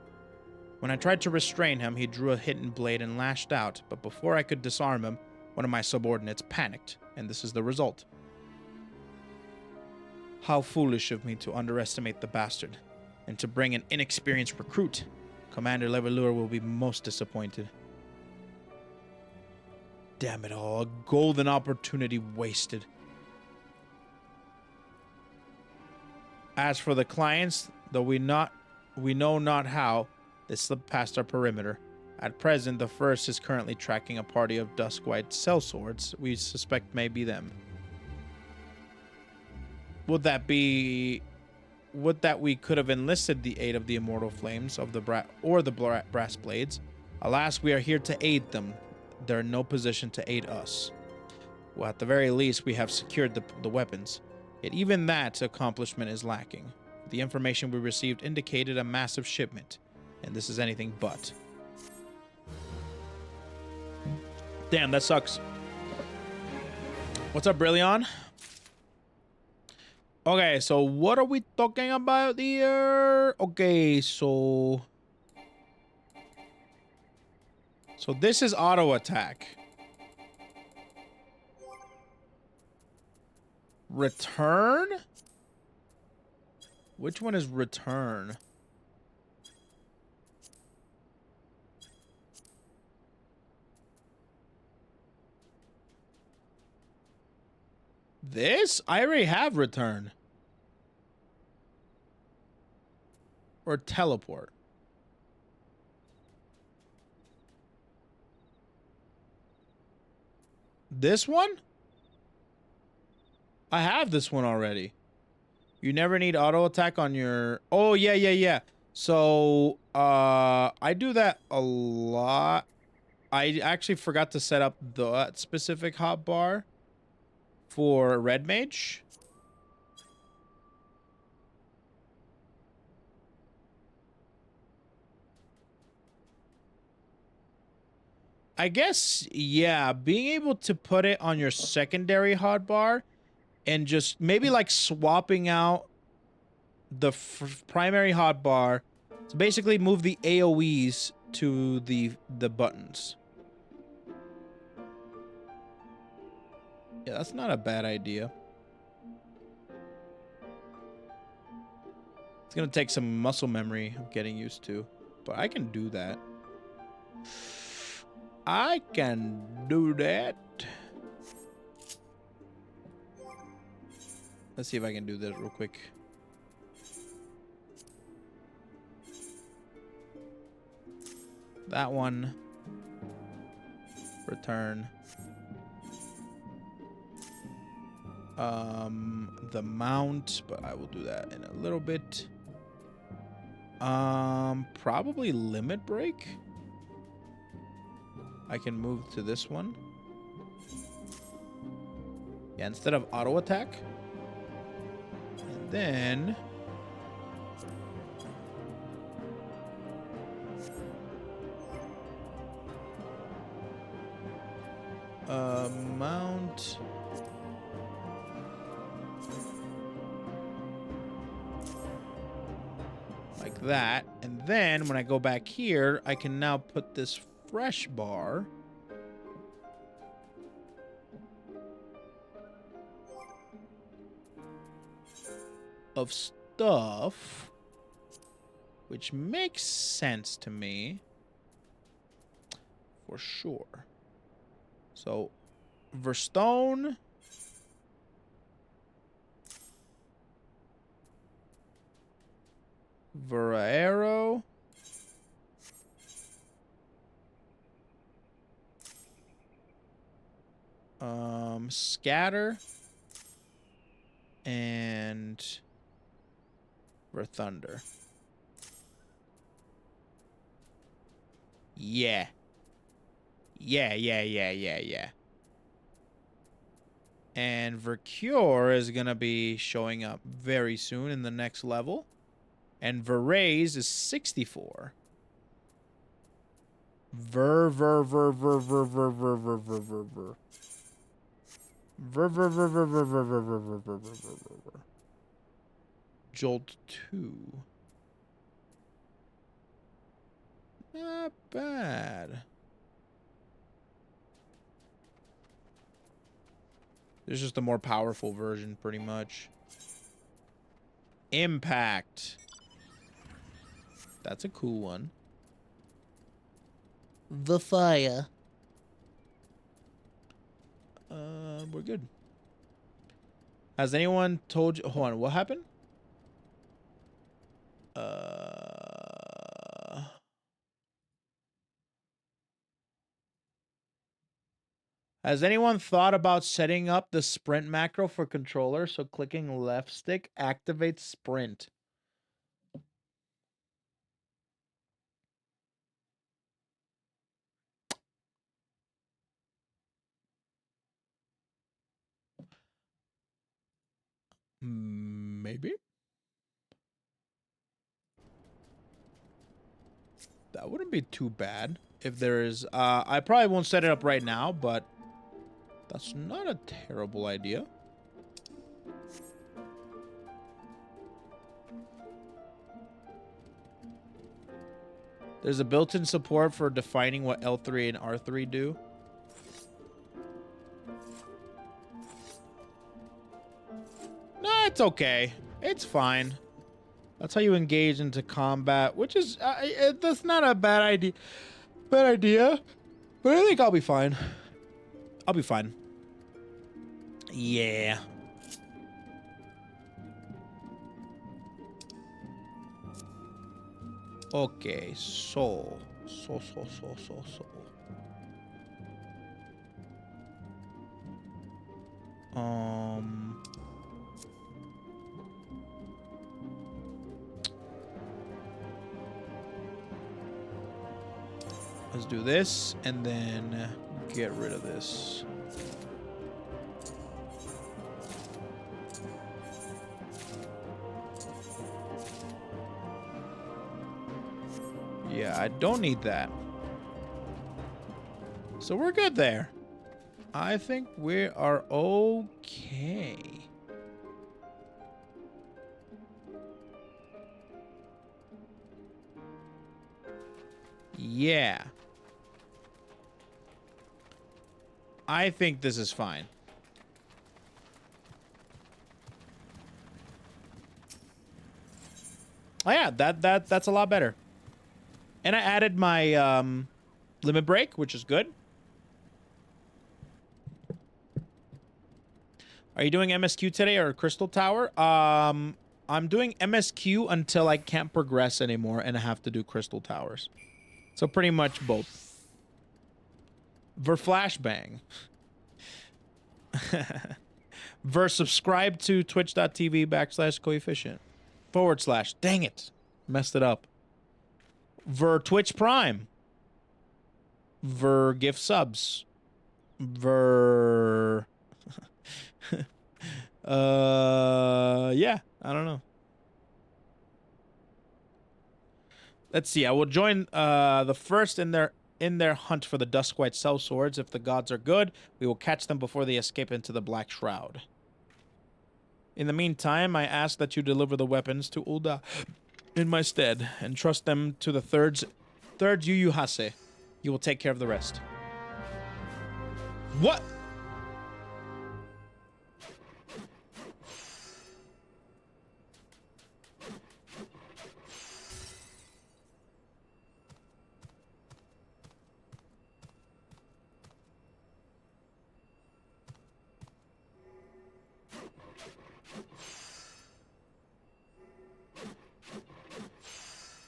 When I tried to restrain him, he drew a hidden blade and lashed out, but before I could disarm him, one of my subordinates panicked, and this is the result. How foolish of me to underestimate the bastard, and to bring an inexperienced recruit. Commander Levelure will be most disappointed. Damn it all, a golden opportunity wasted. As for the clients, though we know not how, they slipped past our perimeter. At present, the first is currently tracking a party of dusk-white sellswords we suspect may be them. Would that we could have enlisted the aid of the immortal flames of the brass blades? Alas, we are here to aid them. They're in no position to aid us. Well, at the very least, we have secured the weapons. Yet even that accomplishment is lacking. The information we received indicated a massive shipment, and this is anything but. Damn, that sucks. What's up, Brillion? Okay, so what are we talking about here? Okay, so this is auto attack. Return? Which one is return? This? I already have return. Or teleport. This one? I have this one already. You never need auto attack on your... Oh, yeah. So, I do that a lot. I actually forgot to set up that specific hotbar for Red Mage. I guess, yeah, being able to put it on your secondary hotbar and just maybe like swapping out the primary hotbar to basically move the AoEs to the buttons. Yeah, that's not a bad idea. It's gonna take some muscle memory of getting used to, but I can do that. I can do that. Let's see if I can do this real quick. That one. Return. The mount, but I will do that in a little bit. Probably limit break. I can move to this one. Yeah, instead of auto attack. And then mount. Like that. And then when I go back here, I can now put this fresh bar of stuff, which makes sense to me for sure. So Verstone, Veraero, Scatter, and Thunder. Yeah. Yeah. And Vercure is going to be showing up very soon in the next level. And Veraze is 64. Jolt 2. Not bad. There's just a more powerful version, pretty much. Impact. That's a cool one. The fire. We're good. Has anyone told you? Hold on, what happened? Has anyone thought about setting up the sprint macro for controller so clicking left stick activates sprint? Maybe. That wouldn't be too bad if there is. I probably won't set it up right now, but that's not a terrible idea. There's a built-in support for defining what L3 and R3 do. No, it's okay. It's fine. That's how you engage into combat, which is that's not a bad idea. But I think I'll be fine. I'll be fine. Yeah. Okay, so. Let's do this and then get rid of this. Yeah, I don't need that. So we're good there. I think we are okay. Yeah. I think this is fine. Oh yeah, that's a lot better. And I added my limit break, which is good. Are you doing MSQ today or Crystal Tower? I'm doing MSQ until I can't progress anymore and I have to do Crystal Towers. So pretty much both. Ver flashbang. Ver subscribe to twitch.tv/coefficient / dang it. Messed it up. Ver Twitch Prime. Ver gift subs. Ver yeah, I don't know. Let's see. I will join the first in their hunt for the Duskwhite Cell Swords. If the gods are good, we will catch them before they escape into the Black Shroud. In the meantime, I ask that you deliver the weapons to Ulda in my stead and trust them to the third Yu Hase. You will take care of the rest. What?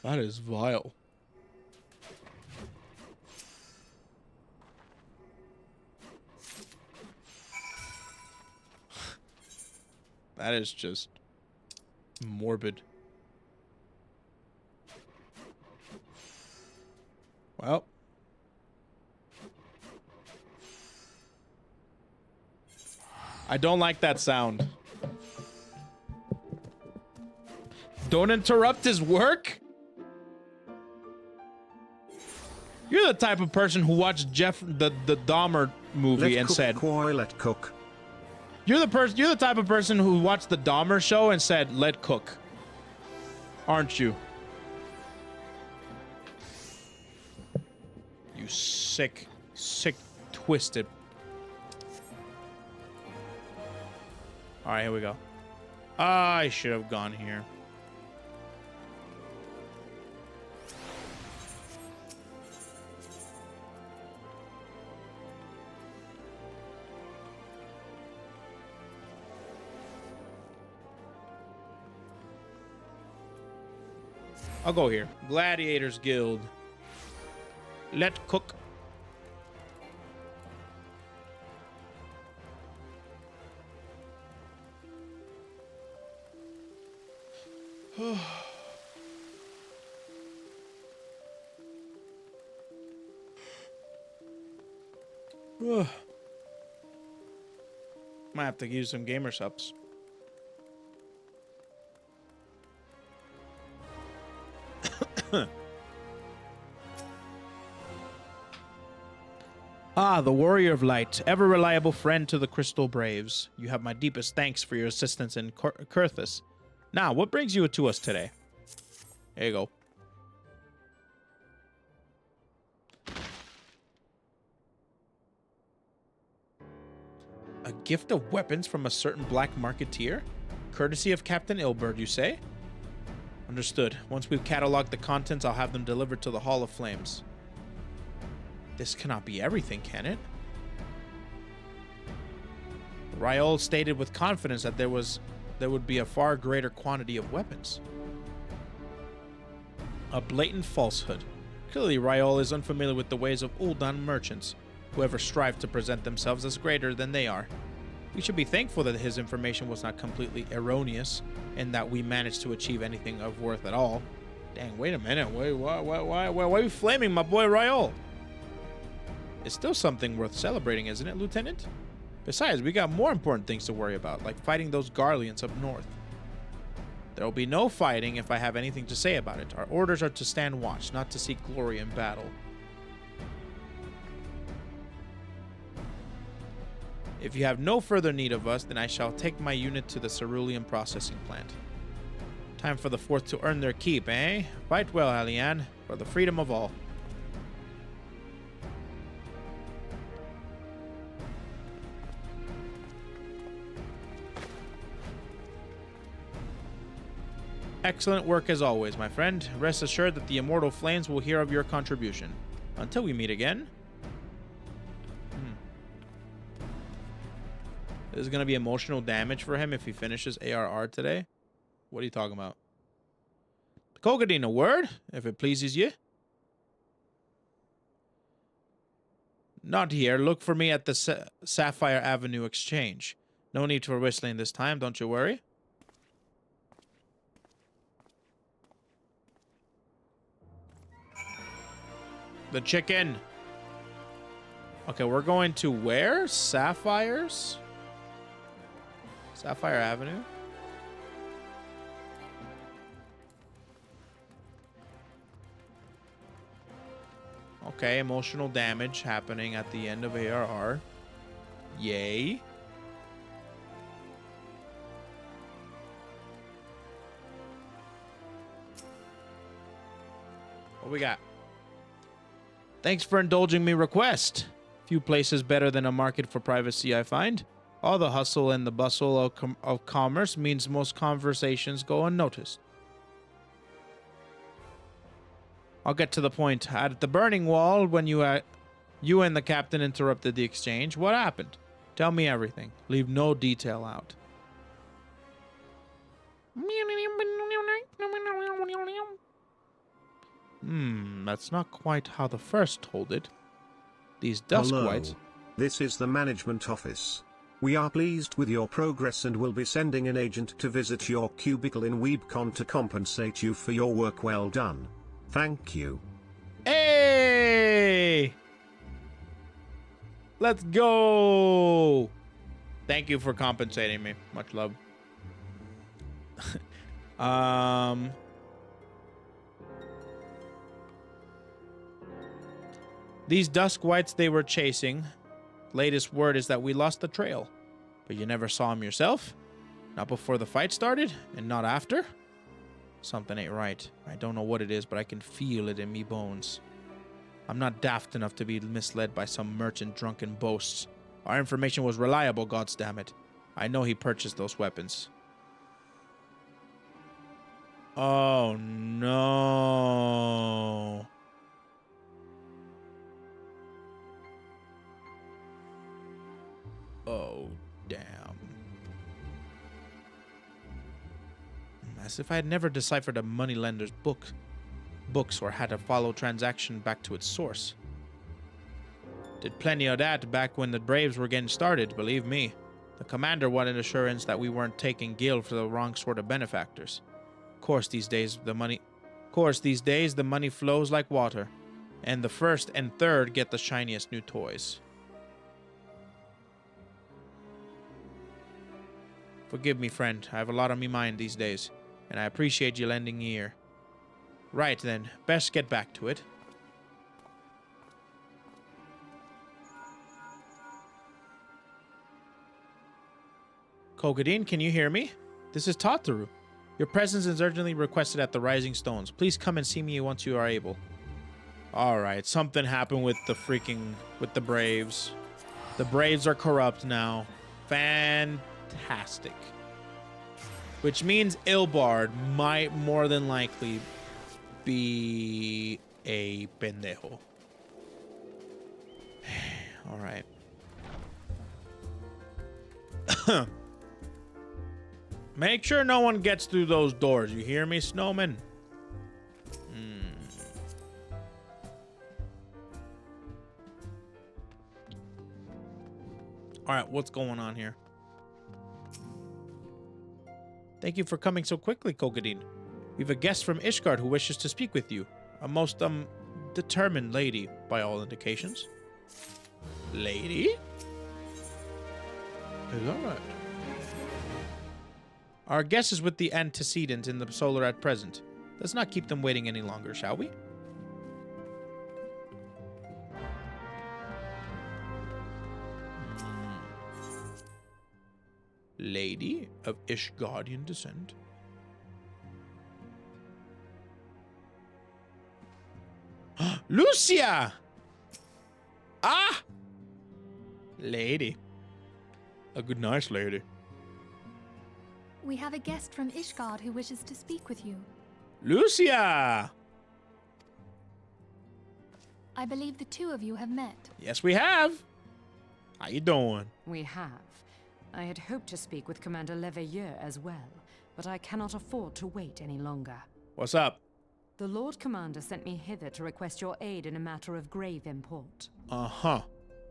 That is vile. That is just morbid. Well. I don't like that sound. Don't interrupt his work? You're the type of person who watched the Dahmer movie and said, let cook. You're the type of person who watched the Dahmer show and said, let cook. Aren't you? You sick, twisted. All right, here we go. I should have gone here. I'll go here. Gladiators Guild. Let cook. Might have to use some gamer subs. Ah, the Warrior of Light, ever reliable friend to the Crystal Braves. You have my deepest thanks for your assistance in Kurthus. Now, what brings you to us today? There you go. A gift of weapons from a certain black marketeer? Courtesy of Captain Ilberd, you say? Understood. Once we've cataloged the contents, I'll have them delivered to the Hall of Flames. This cannot be everything, can it? Ryol stated with confidence that there would be a far greater quantity of weapons. A blatant falsehood. Clearly, Ryol is unfamiliar with the ways of Uldan merchants, who ever strive to present themselves as greater than they are. We should be thankful that his information was not completely erroneous, and that we managed to achieve anything of worth at all. Dang, wait a minute. Wait, why are you flaming my boy Ryol? It's still something worth celebrating, isn't it, Lieutenant? Besides, we got more important things to worry about, like fighting those Garleans up north. There will be no fighting if I have anything to say about it. Our orders are to stand watch, not to seek glory in battle. If you have no further need of us, then I shall take my unit to the cerulean processing plant. Time for the Fourth to earn their keep, eh? Fight well, Ascian, for the freedom of all. Excellent work as always, my friend. Rest assured that the Immortal Flames will hear of your contribution. Until we meet again. This is going to be emotional damage for him if he finishes ARR today. What are you talking about? Kogadin, a word, if it pleases you. Not here. Look for me at the Sapphire Avenue Exchange. No need for whistling this time, don't you worry. The chicken. Okay, we're going to where? Sapphires? Sapphire Avenue? Okay, emotional damage happening at the end of ARR. Yay. What we got? Thanks for indulging me request. Few places better than a market for privacy, I find. All the hustle and the bustle of commerce means most conversations go unnoticed. I'll get to the point. At the burning wall, when you and the captain interrupted the exchange, what happened? Tell me everything. Leave no detail out. That's not quite how the first told it. These dusk Hello. whites. This is the management office. We are pleased with your progress and will be sending an agent to visit your cubicle in WeebCon to compensate you for your work well done. Thank you. Hey! Let's go! Thank you for compensating me. Much love. These dusk whites they were chasing. Latest word is that we lost the trail. But you never saw him yourself? Not before the fight started? And not after? Something ain't right. I don't know what it is, but I can feel it in me bones. I'm not daft enough to be misled by some merchant drunken boasts. Our information was reliable, goddammit. I know he purchased those weapons. Oh no. Oh, damn. As if I had never deciphered a moneylender's books or had to follow transaction back to its source. Did plenty of that back when the Braves were getting started, believe me. The commander wanted assurance that we weren't taking Gil for the wrong sort of benefactors. Of course these days the money flows like water, and the first and third get the shiniest new toys. Forgive me, friend. I have a lot on me mind these days, and I appreciate you lending ear. Right then, best get back to it. Kogadin, can you hear me? This is Tatu. Your presence is urgently requested at the Rising Stones. Please come and see me once you are able. Alright, something happened with the Braves. The Braves are corrupt now. Fantastic. Which means Ilbard might more than likely be a pendejo. Alright. Make sure no one gets through those doors. You hear me, Snowman? Alright, what's going on here? Thank you for coming so quickly, Kogadin. We have a guest from Ishgard who wishes to speak with you. A most, determined lady, by all indications. Lady? Is that right? Our guest is with the antecedent in the solar at present. Let's not keep them waiting any longer, shall we? Lady of Ishgardian descent. Lucia! Ah! Lady. A good nice lady. We have a guest from Ishgard who wishes to speak with you. Lucia! I believe the two of you have met. Yes, we have. How you doing? We have. I had hoped to speak with Commander Leveilleur as well, but I cannot afford to wait any longer. What's up? The Lord Commander sent me hither to request your aid in a matter of grave import. Uh-huh.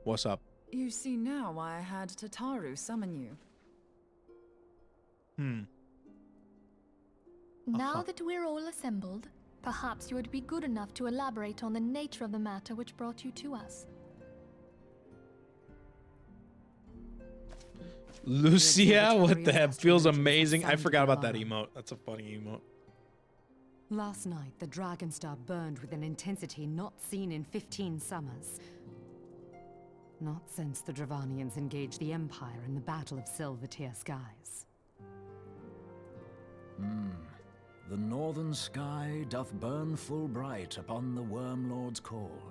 What's up? You see now why I had Tataru summon you. Now that we're all assembled, perhaps you would be good enough to elaborate on the nature of the matter which brought you to us. Lucia, what the heck? Feels amazing. I forgot about that emote. That's a funny emote. Last night, the Dragon Star burned with an intensity not seen in 15 summers. Not since the Dravanians engaged the Empire in the Battle of Silvertear Skies. The northern sky doth burn full bright upon the Wormlord's call.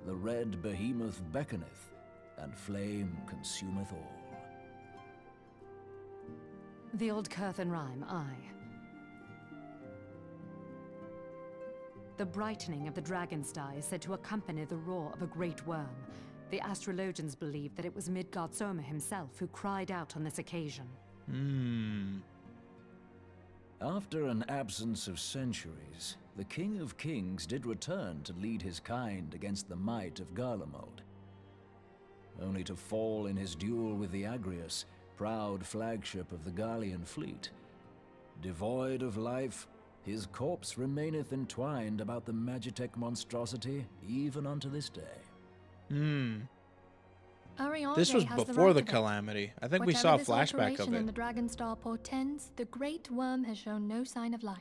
The red behemoth beckoneth, and flame consumeth all. The old Curthan rhyme, aye. The brightening of the dragon's die is said to accompany the roar of a great worm. The astrologians believe that it was Midgardsormr himself who cried out on this occasion. After an absence of centuries, the King of Kings did return to lead his kind against the might of Garlemald, only to fall in his duel with the Agrius, proud flagship of the Garlean fleet. Devoid of life, his corpse remaineth entwined about the Magitech monstrosity even unto this day. This was before the calamity. I think we saw a flashback of in the it. Dragon Star portends, the Great Worm has shown no sign of life.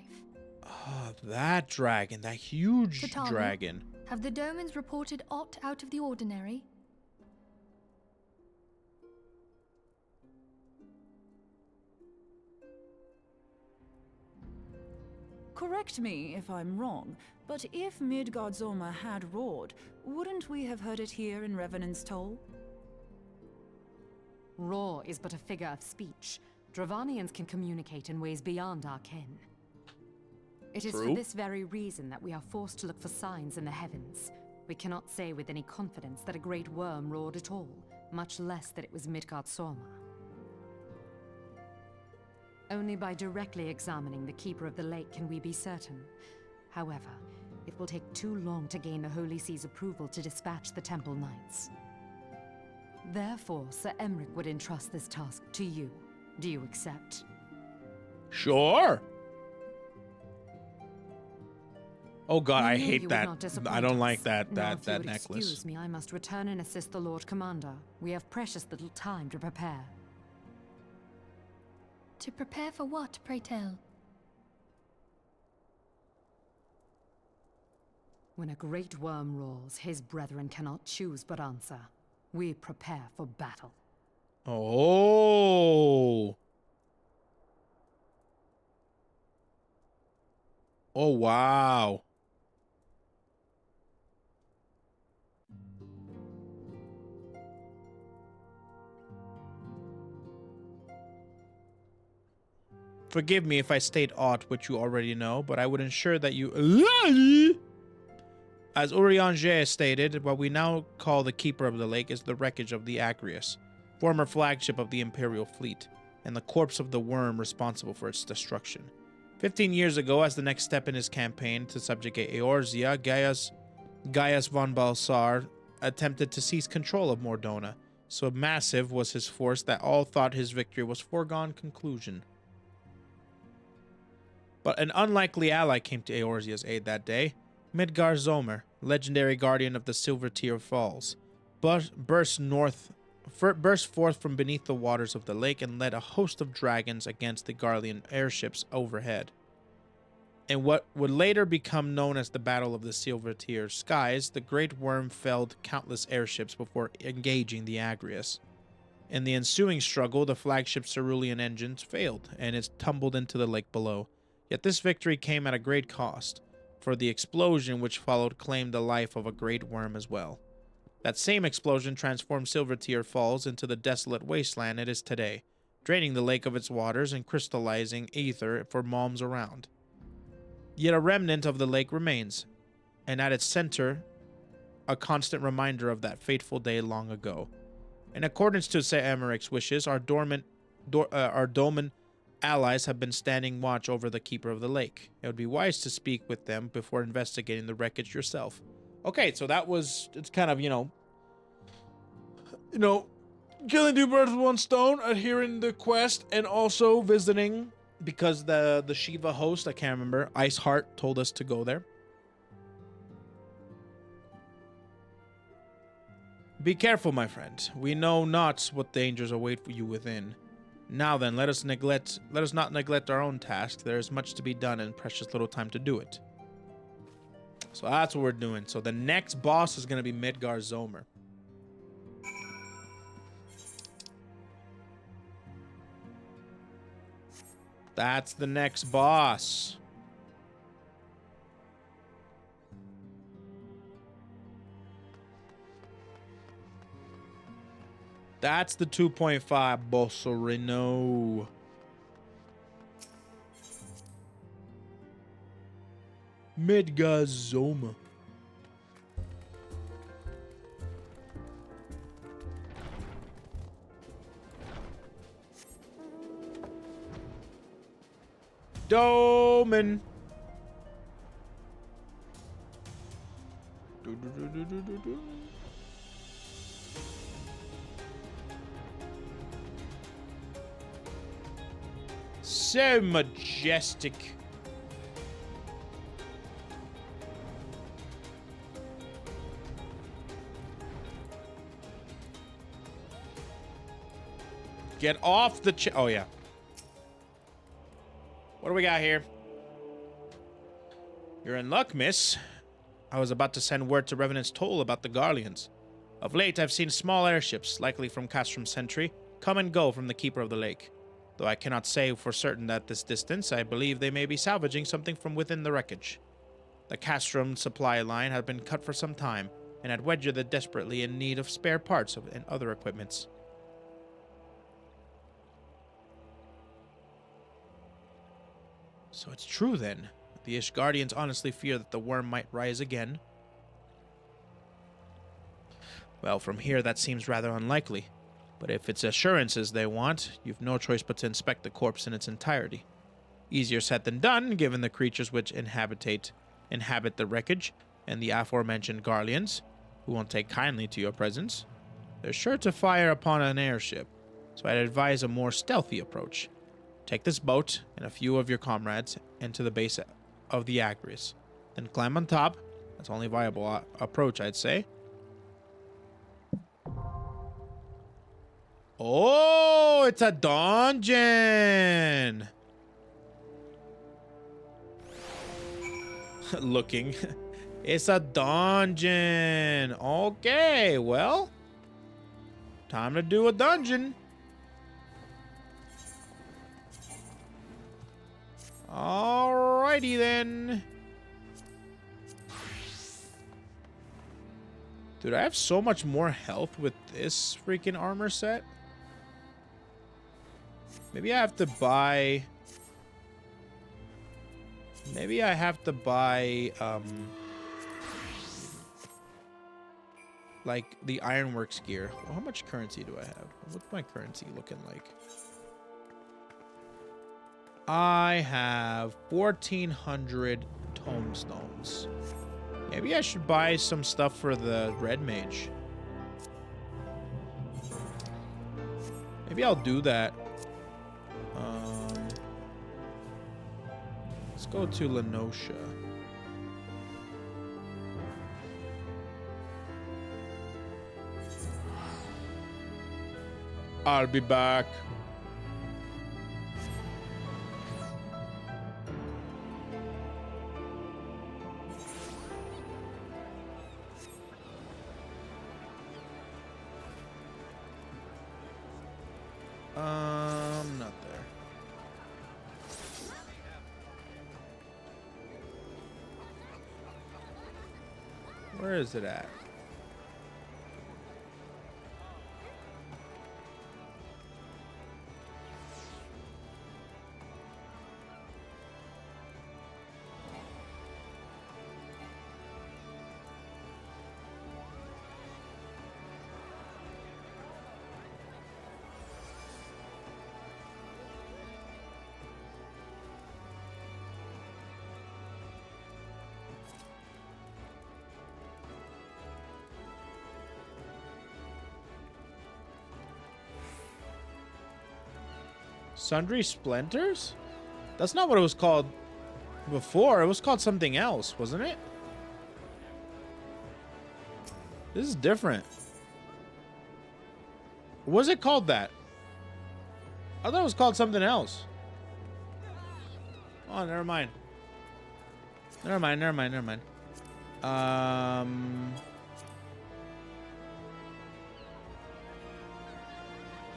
Oh, that dragon, that huge Tatu, dragon. Have the Domans reported aught out of the ordinary? Correct me if I'm wrong, but if Midgardsormr had roared, wouldn't we have heard it here in Revenant's Toll? Roar is but a figure of speech. Dravanians can communicate in ways beyond our ken. It is for this very reason that we are forced to look for signs in the heavens. We cannot say with any confidence that a great worm roared at all, much less that it was Midgardsormr. Only by directly examining the Keeper of the Lake can we be certain. However, it will take too long to gain the Holy See's approval to dispatch the Temple Knights. Therefore, Sir Emric would entrust this task to you. Do you accept? Sure. Oh god, I We knew hate you would that. not disappoint I don't us. like that Now, if you would necklace. Excuse me, I must return and assist the Lord Commander. We have precious little time to prepare. To prepare for what, pray tell? When a great worm roars, his brethren cannot choose but answer. We prepare for battle. Oh. Oh, wow. Forgive me if I state aught which you already know, but I would ensure that you... As Urianger stated, what we now call the Keeper of the Lake is the wreckage of the Agrius, former flagship of the Imperial fleet, and the corpse of the worm responsible for its destruction. 15 years ago, as the next step in his campaign to subjugate Eorzea, Gaius von Balsar attempted to seize control of Mordona. So massive was his force that all thought his victory was foregone conclusion. But an unlikely ally came to Eorzea's aid that day. Midgardsormr, legendary guardian of the Silver Tear Falls, burst forth from beneath the waters of the lake and led a host of dragons against the Garlean airships overhead. In what would later become known as the Battle of the Silver Tear Skies, the Great Worm felled countless airships before engaging the Agrius. In the ensuing struggle, the flagship Cerulean engines failed, and it tumbled into the lake below. Yet this victory came at a great cost, for the explosion which followed claimed the life of a great worm as well. That same explosion transformed Silver Tear Falls into the desolate wasteland it is today, draining the lake of its waters and crystallizing ether for malms around. Yet a remnant of the lake remains, and at its center, a constant reminder of that fateful day long ago. In accordance to Sir Emeric's wishes, our Doman allies have been standing watch over the Keeper of the Lake. It would be wise to speak with them before investigating the wreckage yourself. Okay, so that was, it's kind of, killing two birds with one stone, adhering the quest, and also visiting, because the Shiva host, I can't remember, Iceheart told us to go there. Be careful, my friend. We know not what dangers await for you within. Now then, let us not neglect our own task. There is much to be done and precious little time to do it. So that's what we're doing. So the next boss is going to be Midgardsormr. That's the next boss. That's the 2.5 Bossorino. Midgardsormr. Doman. So majestic. Get off the oh yeah. What do we got here? You're in luck, miss. I was about to send word to Revenant's Toll about the Garleans. Of late, I've seen small airships, likely from Castrum Sentry, come and go from the Keeper of the Lake. Though I cannot say for certain at this distance, I believe they may be salvaging something from within the wreckage. The Castrum supply line had been cut for some time, and had Wedger the desperately in need of spare parts and other equipments. So it's true then. The Ishgardians honestly fear that the worm might rise again. Well, from here that seems rather unlikely. But if it's assurances they want, you've no choice but to inspect the corpse in its entirety. Easier said than done, given the creatures which inhabit the wreckage, and the aforementioned Garleans, who won't take kindly to your presence. They're sure to fire upon an airship, so I'd advise a more stealthy approach. Take this boat and a few of your comrades into the base of the Agrius. Then climb on top. That's the only viable approach, I'd say. Oh, it's a dungeon! Looking. It's a dungeon. Okay, well. Time to do a dungeon. Alrighty then. Dude, I have so much more health with this freaking armor set. Maybe I have to buy... Maybe I have to buy, like, the Ironworks gear. Well, how much currency do I have? What's my currency looking like? I have 1,400 tomestones. Maybe I should buy some stuff for the Red Mage. Maybe I'll do that. Let's go to Lenosha. I'll be back. Not there. Where is it at? Sundry Splinters? That's not what it was called before. It was called something else, wasn't it? This is different. Was it called that? I thought it was called something else. Oh, never mind. Never mind.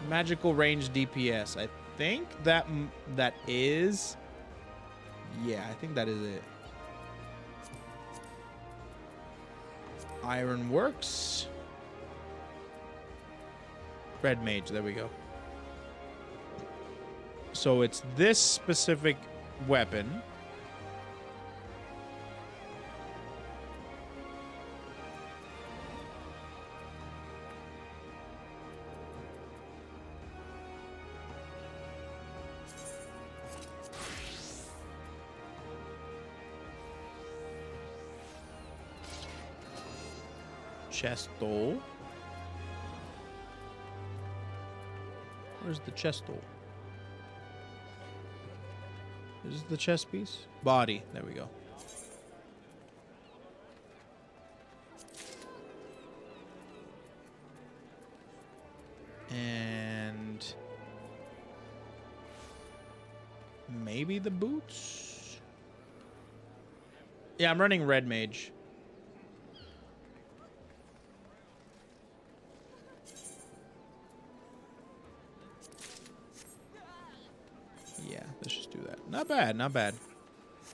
Magical range DPS. I think that is... Yeah, I think that is it. Ironworks. Red Mage, there we go. So it's this specific weapon. Chesto. Where's the chesto? Is this the chest piece? Body. There we go. And maybe the boots? Yeah, I'm running Red Mage. Yeah, let's just do that. Not bad, not bad.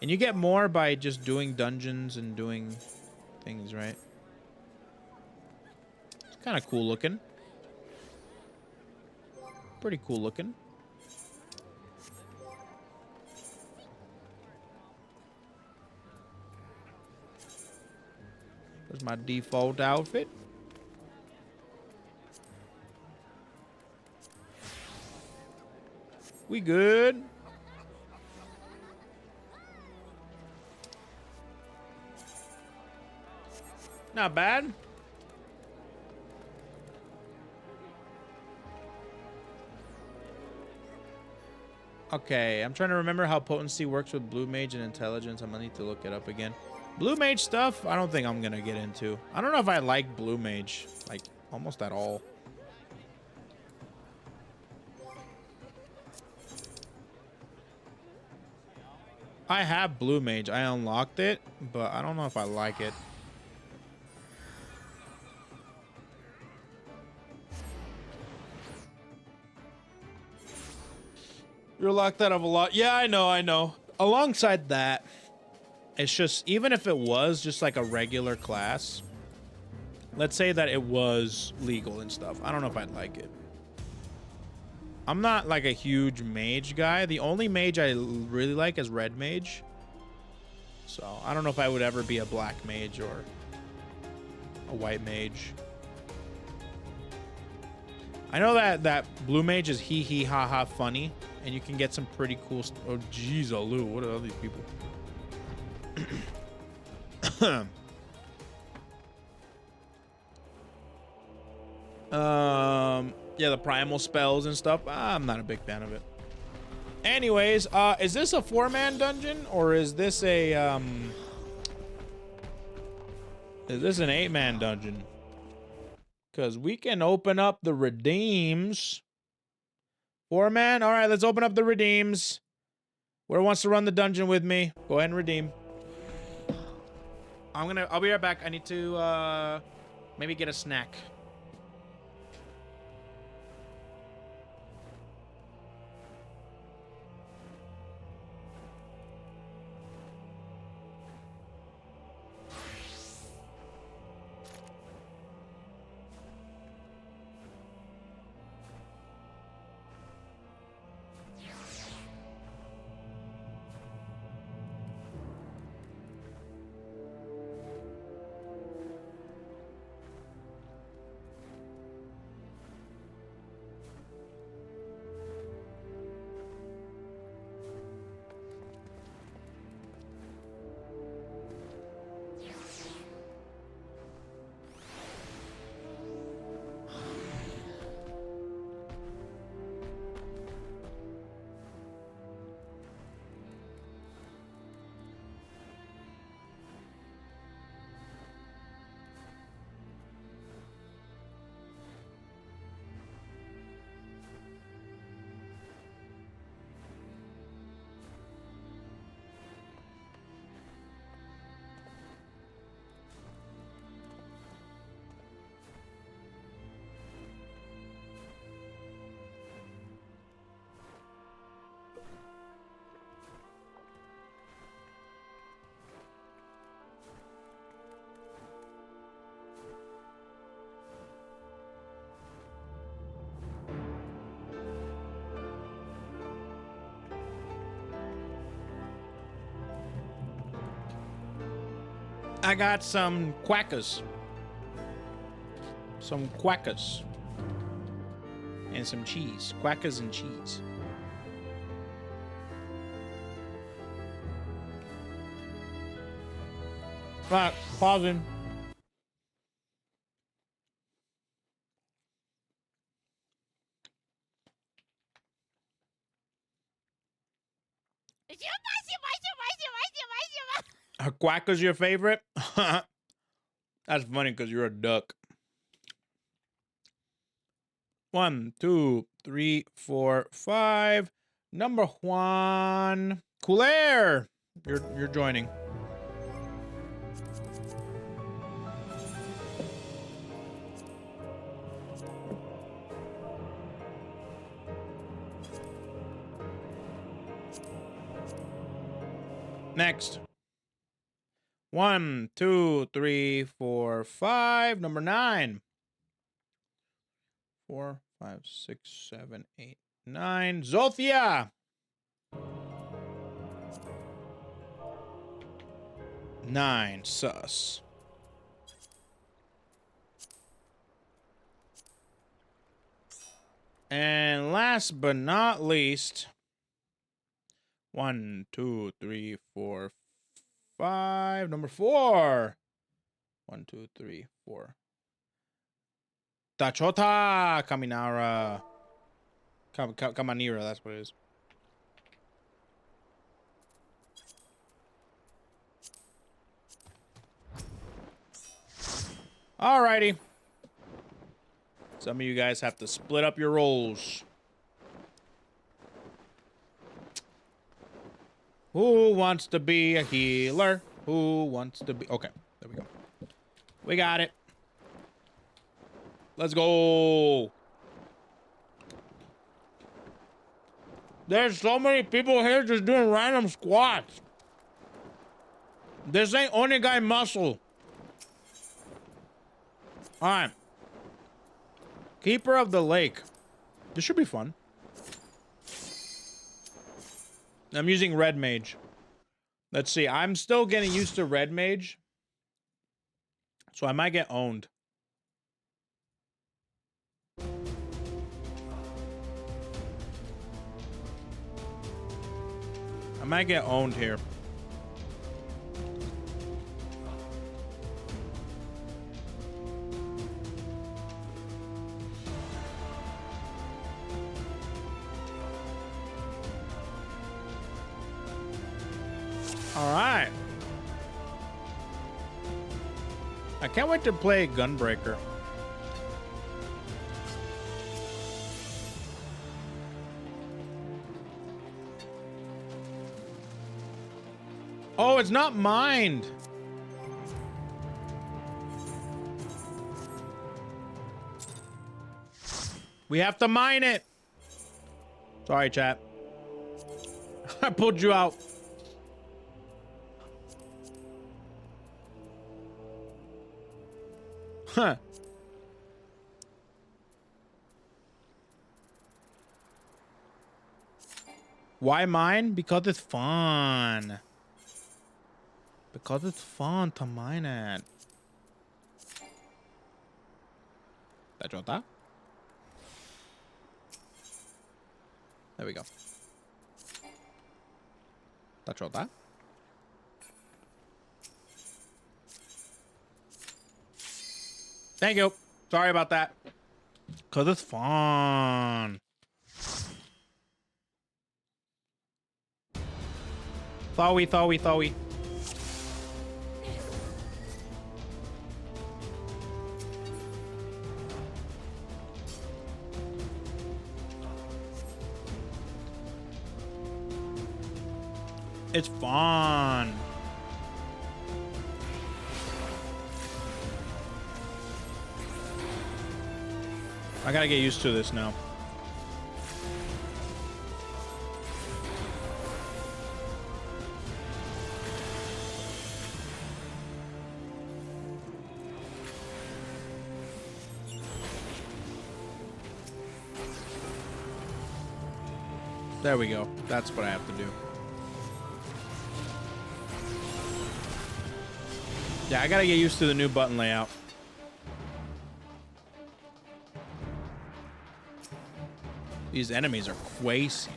And you get more by just doing dungeons and doing things, right? It's kind of cool looking. Pretty cool looking. There's my default outfit. We good. Not bad. Okay, I'm trying to remember how potency works with Blue Mage and intelligence. I'm gonna need to look it up again. Blue Mage stuff, I don't think I'm gonna get into. I don't know if I like Blue Mage, like, almost at all. I have Blue Mage. I unlocked it, but I don't know if I like it. You're locked out of a lot. Yeah, I know, I know. Alongside that, it's just, even if it was just like a regular class, let's say that it was legal and stuff. I don't know if I'd like it. I'm not like a huge mage guy. The only mage I really like is Red Mage. So I don't know if I would ever be a black mage or a white mage. I know that Blue Mage is hee hee ha ha funny, and you can get some pretty cool. Oh jeez, Alu, what are all these people? Yeah, the primal spells and stuff. I'm not a big fan of it. Anyways, is this a 4-man dungeon or is this a is this an 8-man dungeon? Because we can open up the redeems. 4-man? All right, let's open up the redeems. Whoever wants to run the dungeon with me, go ahead and redeem. I'll be right back. I need to maybe get a snack. I got some quackers. Some quackers. And some cheese. Quackers and cheese. Right, pausing. Are quackers your favorite? That's funny because you're a duck. 1, 2, 3, 4, 5. Number 1. Coulair. You're joining. Next. 1, 2, 3, 4, 5. Number 9. 4, 5, 6, 7, 8, 9. Zothia. 9. Sus. And last but not least, 1, 2, 3, 4, 5. Number 4. 1, 2, 3, 4. Tachota Kaminara. Kamanira, that's what it is. Alrighty. Some of you guys have to split up your roles. Who wants to be a healer? Who wants to be... Okay, there we go. We got it. Let's go. There's so many people here just doing random squats. This ain't Onigai muscle. Alright. Keeper of the Lake. This should be fun. I'm using Red Mage. Let's see. I'm still getting used to Red Mage. So I might get owned. I might get owned here. All right. I can't wait to play Gunbreaker. Oh, it's not mined. We have to mine it. Sorry, chat. I pulled you out. Huh. Why mine? Because it's fun. Because it's fun to mine it. Tachota? There we go. Tachota? Thank you. Sorry about that. Because it's fun. Thawi. It's fun. I gotta get used to this now. There we go. That's what I have to do. Yeah, I gotta get used to the new button layout. These enemies are crazy.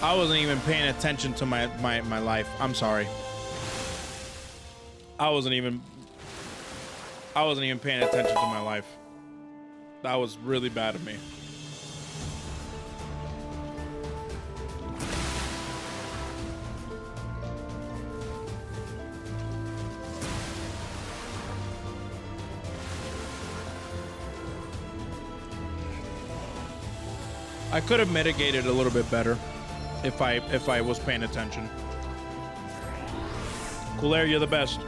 I wasn't even paying attention to my life. I'm sorry. I wasn't even paying attention to my life. That was really bad of me. I could have mitigated a little bit better if I was paying attention. Coolair, you're the best.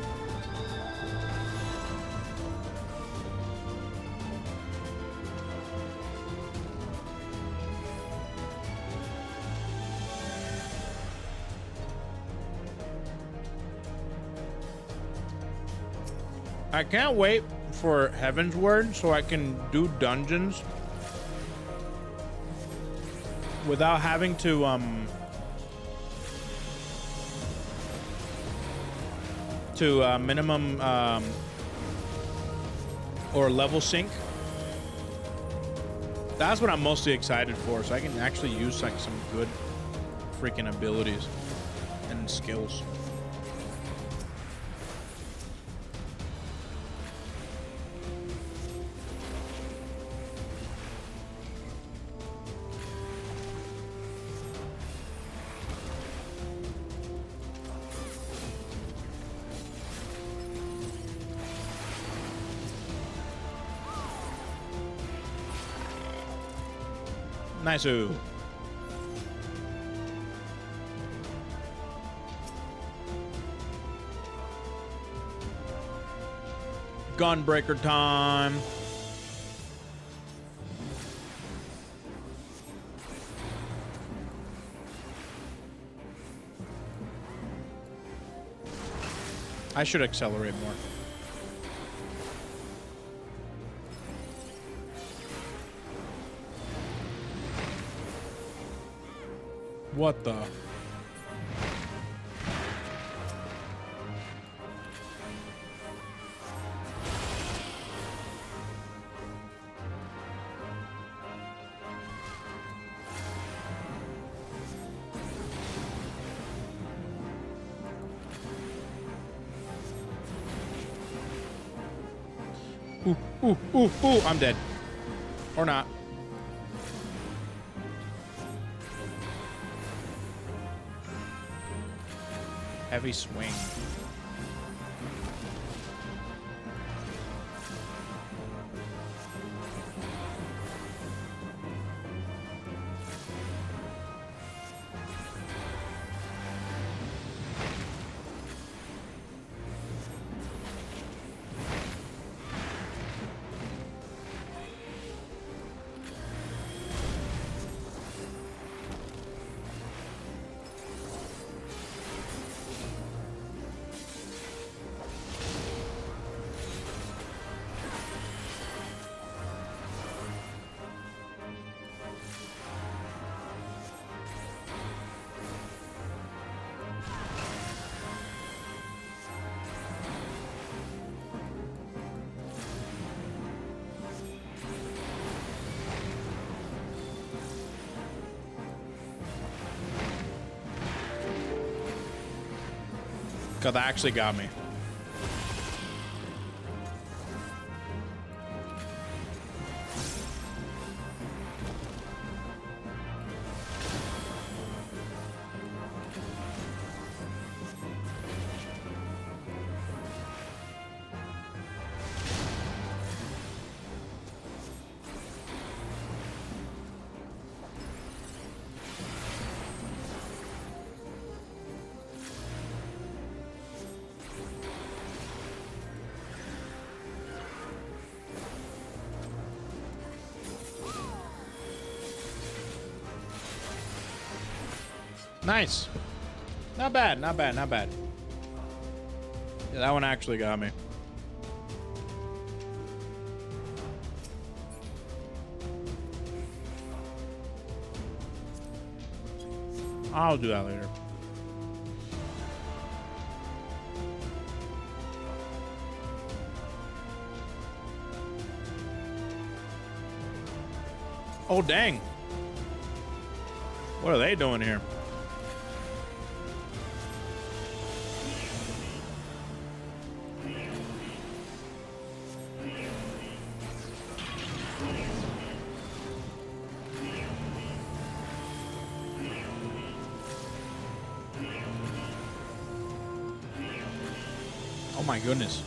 I can't wait for Heaven's Word so I can do dungeons without having to minimum or level sync. That's what I'm mostly excited for, so I can actually use like some good freaking abilities and skills. Nice-oo. Gunbreaker time. I should accelerate more. What the? Ooh, I'm dead. Or not. Heavy swing. God, that actually got me. Nice. Not bad, not bad, not bad. Yeah, that one actually got me. I'll do that later. Oh, dang. What are they doing here? Oh my goodness.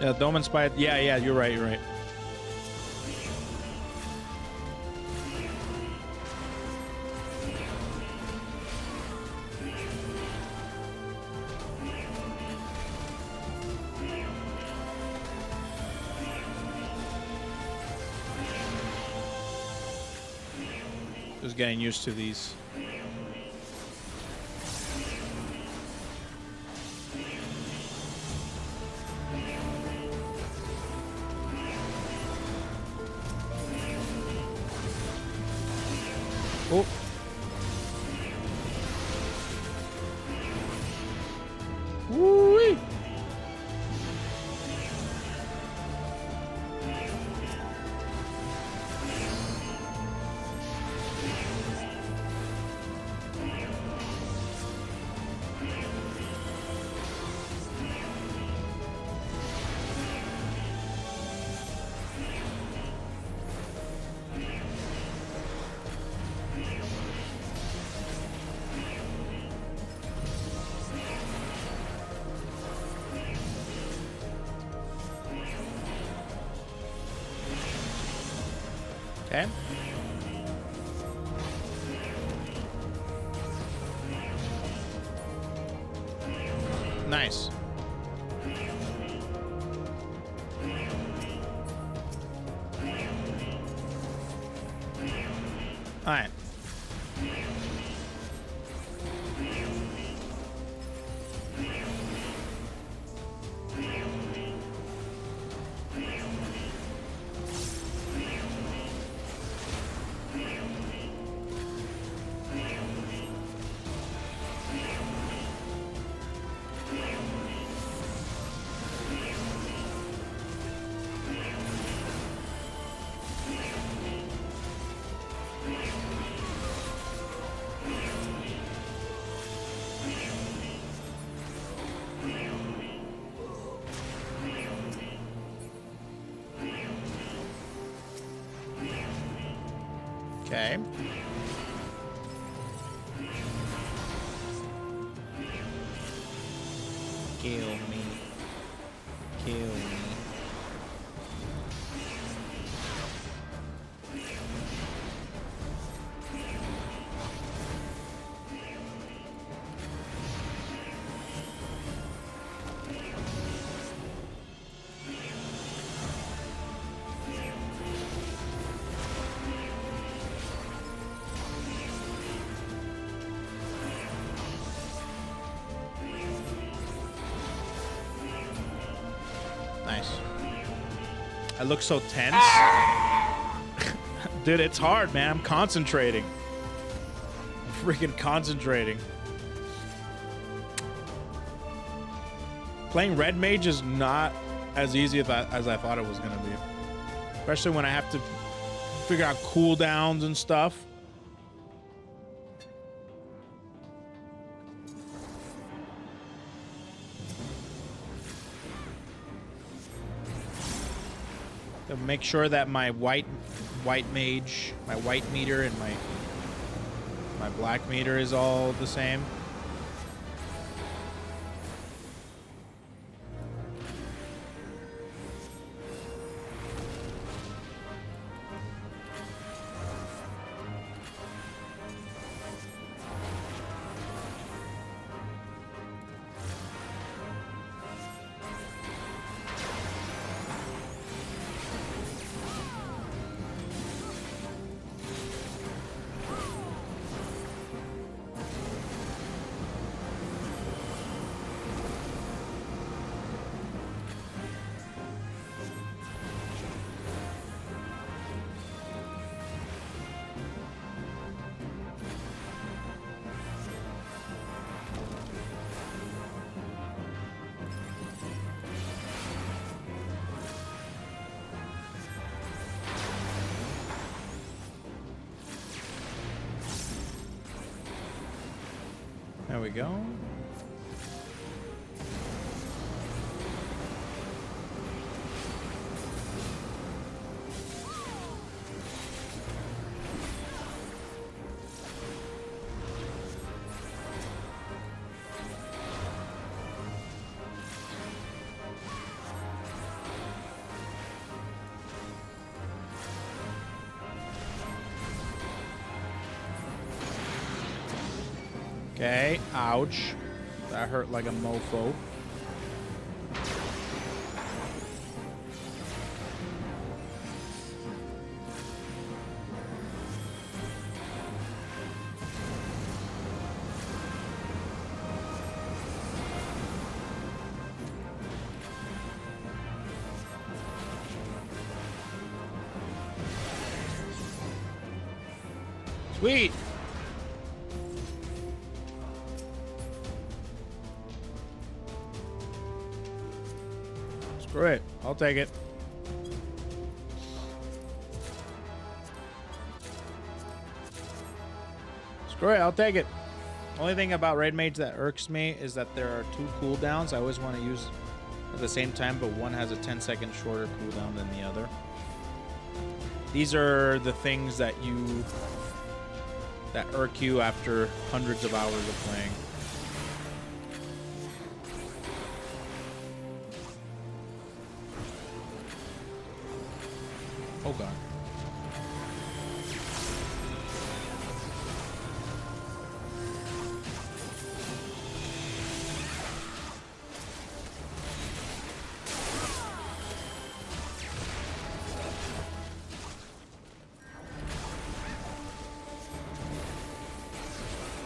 Yeah, Dome inspired. Yeah, yeah, you're right, you're right. Just getting used to these. Oh. Woo-wee. Okay. Nice. All right. Okay. Kill me. Kill me. Nice. I look so tense. Dude, it's hard, man. I'm concentrating. I'm freaking concentrating. Playing Red Mage is not as easy as I thought it was going to be. Especially when I have to figure out cooldowns and stuff. To make sure that my white mage, my white meter, and my my black meter is all the same. There we go. Okay, ouch. That hurt like a mofo. Sweet. Screw it. I'll take it. Screw it. I'll take it. Only thing about Red Mage that irks me is that there are 2 cooldowns I always want to use at the same time, but one has a 10-second shorter cooldown than the other. These are the things that irk you after hundreds of hours of playing. Oh god.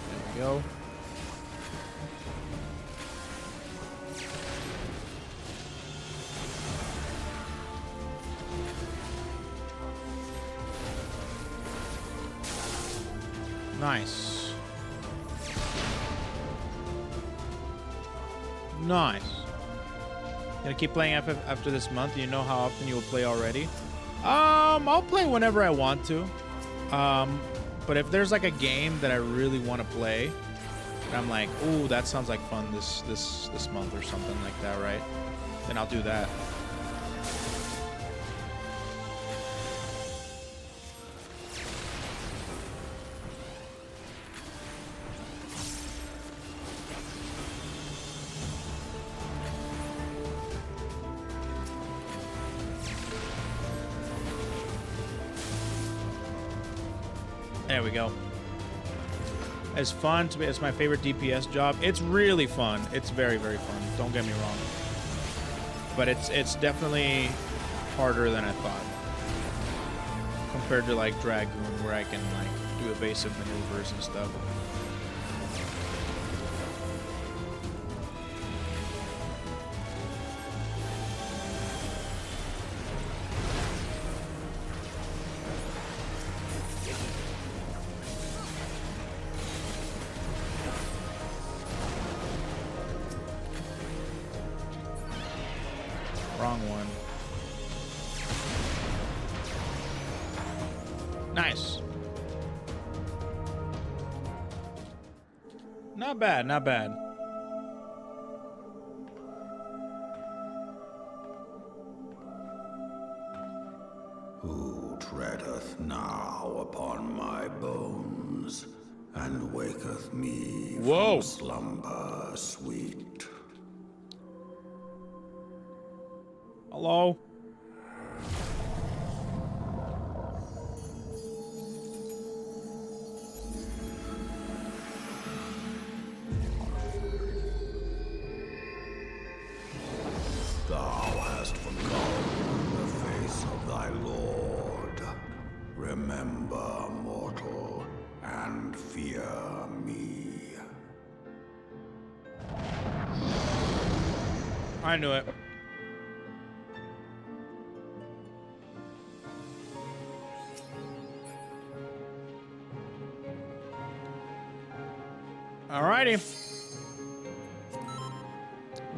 There we go. Nice. Nice. Gonna keep playing FF after this month. You know how often you will play already? I'll play whenever I want to. But if there's like a game that I really want to play, and I'm like, ooh, that sounds like fun this month or something like that, right? Then I'll do that. There we go. It's fun to be. It's my favorite DPS job. It's really fun. It's very, very fun. Don't get me wrong. But it's definitely harder than I thought. Compared to like Dragoon, where I can like do evasive maneuvers and stuff. Wrong one. Nice. Not bad, not bad. Who treadeth now upon my bones, and with me Whoa. from slumber sweet. Hello? Thou hast forgotten the face of thy lord. Remember, mortal, and fear me. I knew it. Alrighty.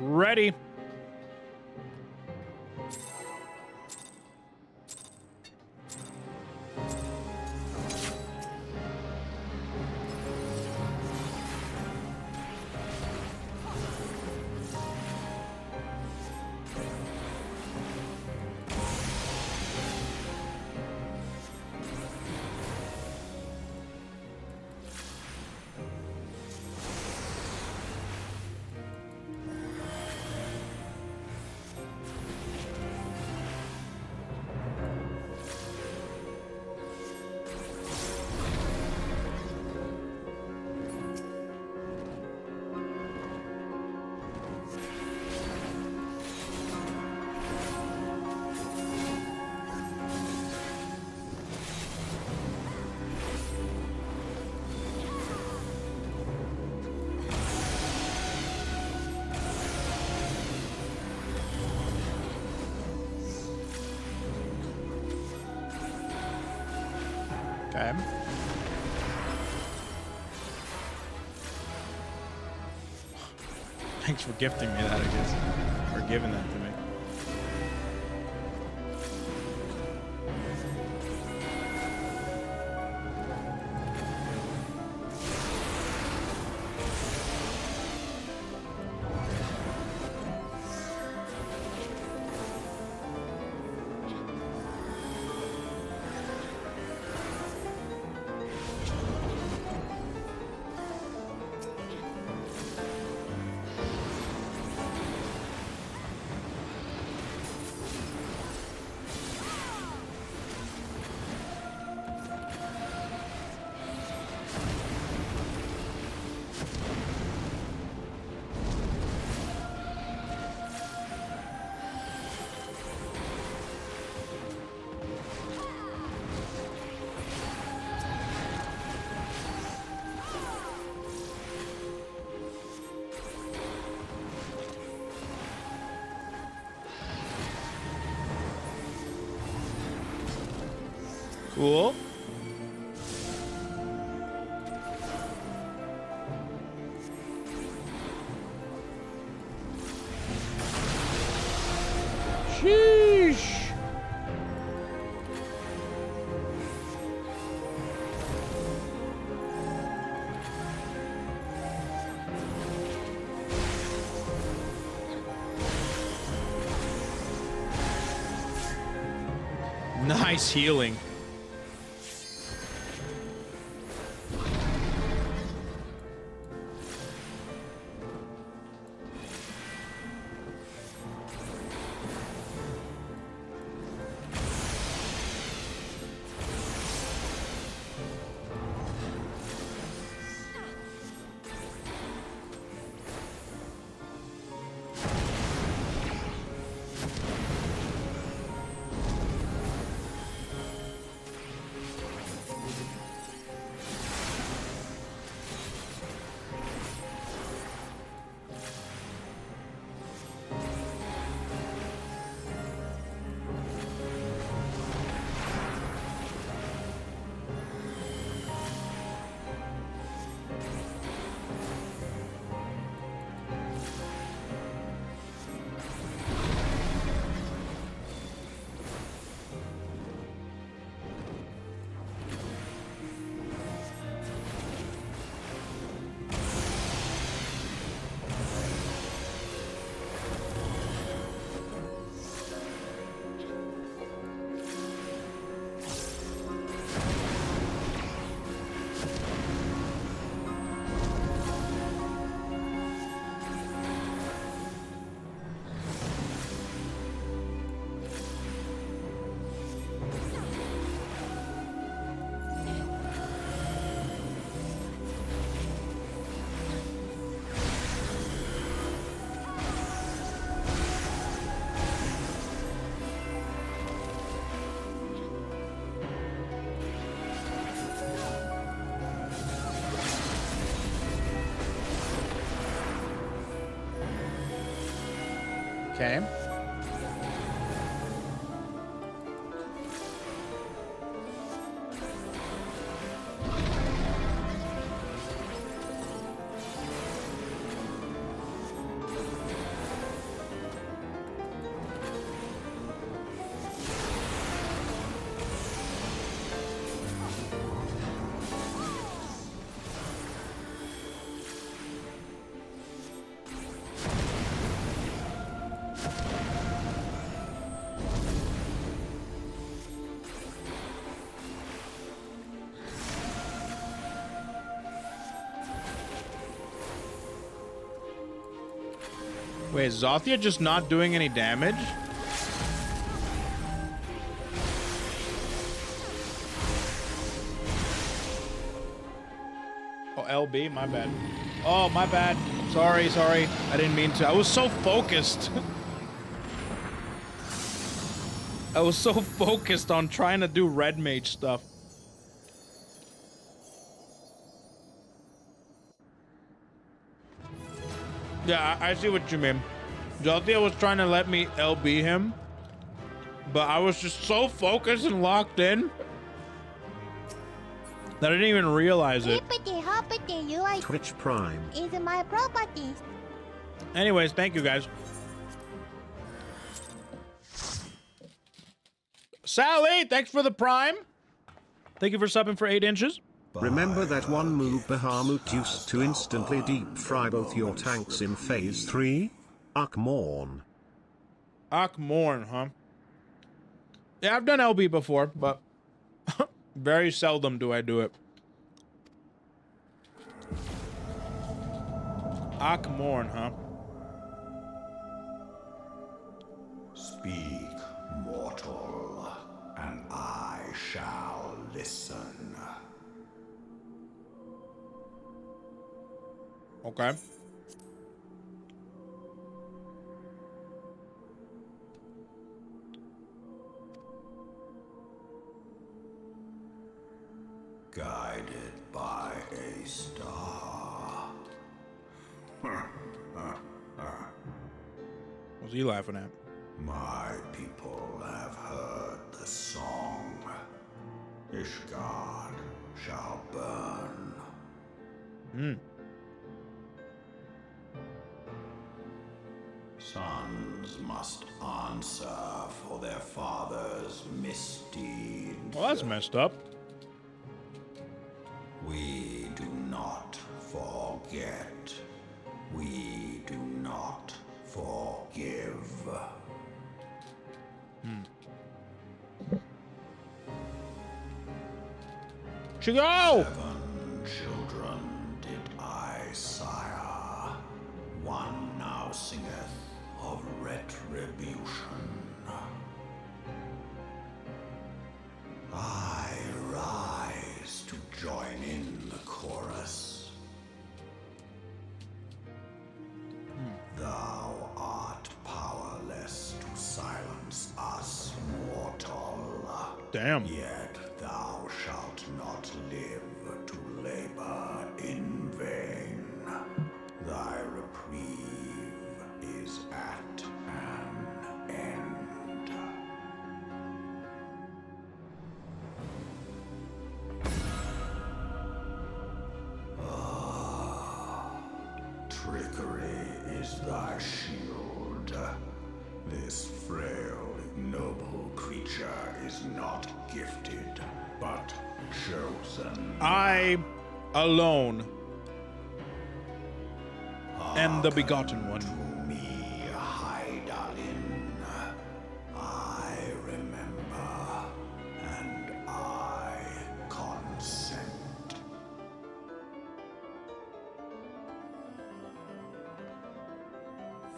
Ready. Okay. Thanks for gifting me that, I guess. Or giving that to me. Cool. Sheesh. Nice healing. Okay. Wait, is Zothia just not doing any damage? Oh, LB, my bad. Oh, my bad. Sorry. I didn't mean to. I was so focused. I was so focused on trying to do Red Mage stuff. Yeah, I see what you mean. Zothia was trying to let me LB him, but I was just so focused and locked in that I didn't even realize it. Twitch Prime is my property. Anyways, thank you guys. Sally, thanks for the prime. Thank you for subbing for 8 inches. Remember that one move Bahamut used to instantly deep fry both your tanks in Phase 3? Mourn. Mourn, huh? Yeah, I've done LB before, but very seldom do I do it. Mourn, huh? Speak, mortal, and I shall listen. Okay. Guided by a star. What's he laughing at? My people have heard the song. Ishgard shall burn. Sons must answer for their father's misdeeds. Well, that's messed up. We do not forget. We do not forgive. Chigo! 7 children did I sire. One now singeth of retribution. I rise to join in the chorus. Thou art powerless to silence us, mortal. Damn. Yet thou shalt not live to labor in vain. Thy reprieve is at an end. Trickery is thy shield. This frail, ignoble creature is not gifted, but chosen. I alone am the begotten one. To me, Hydaelyn. I remember, and I consent.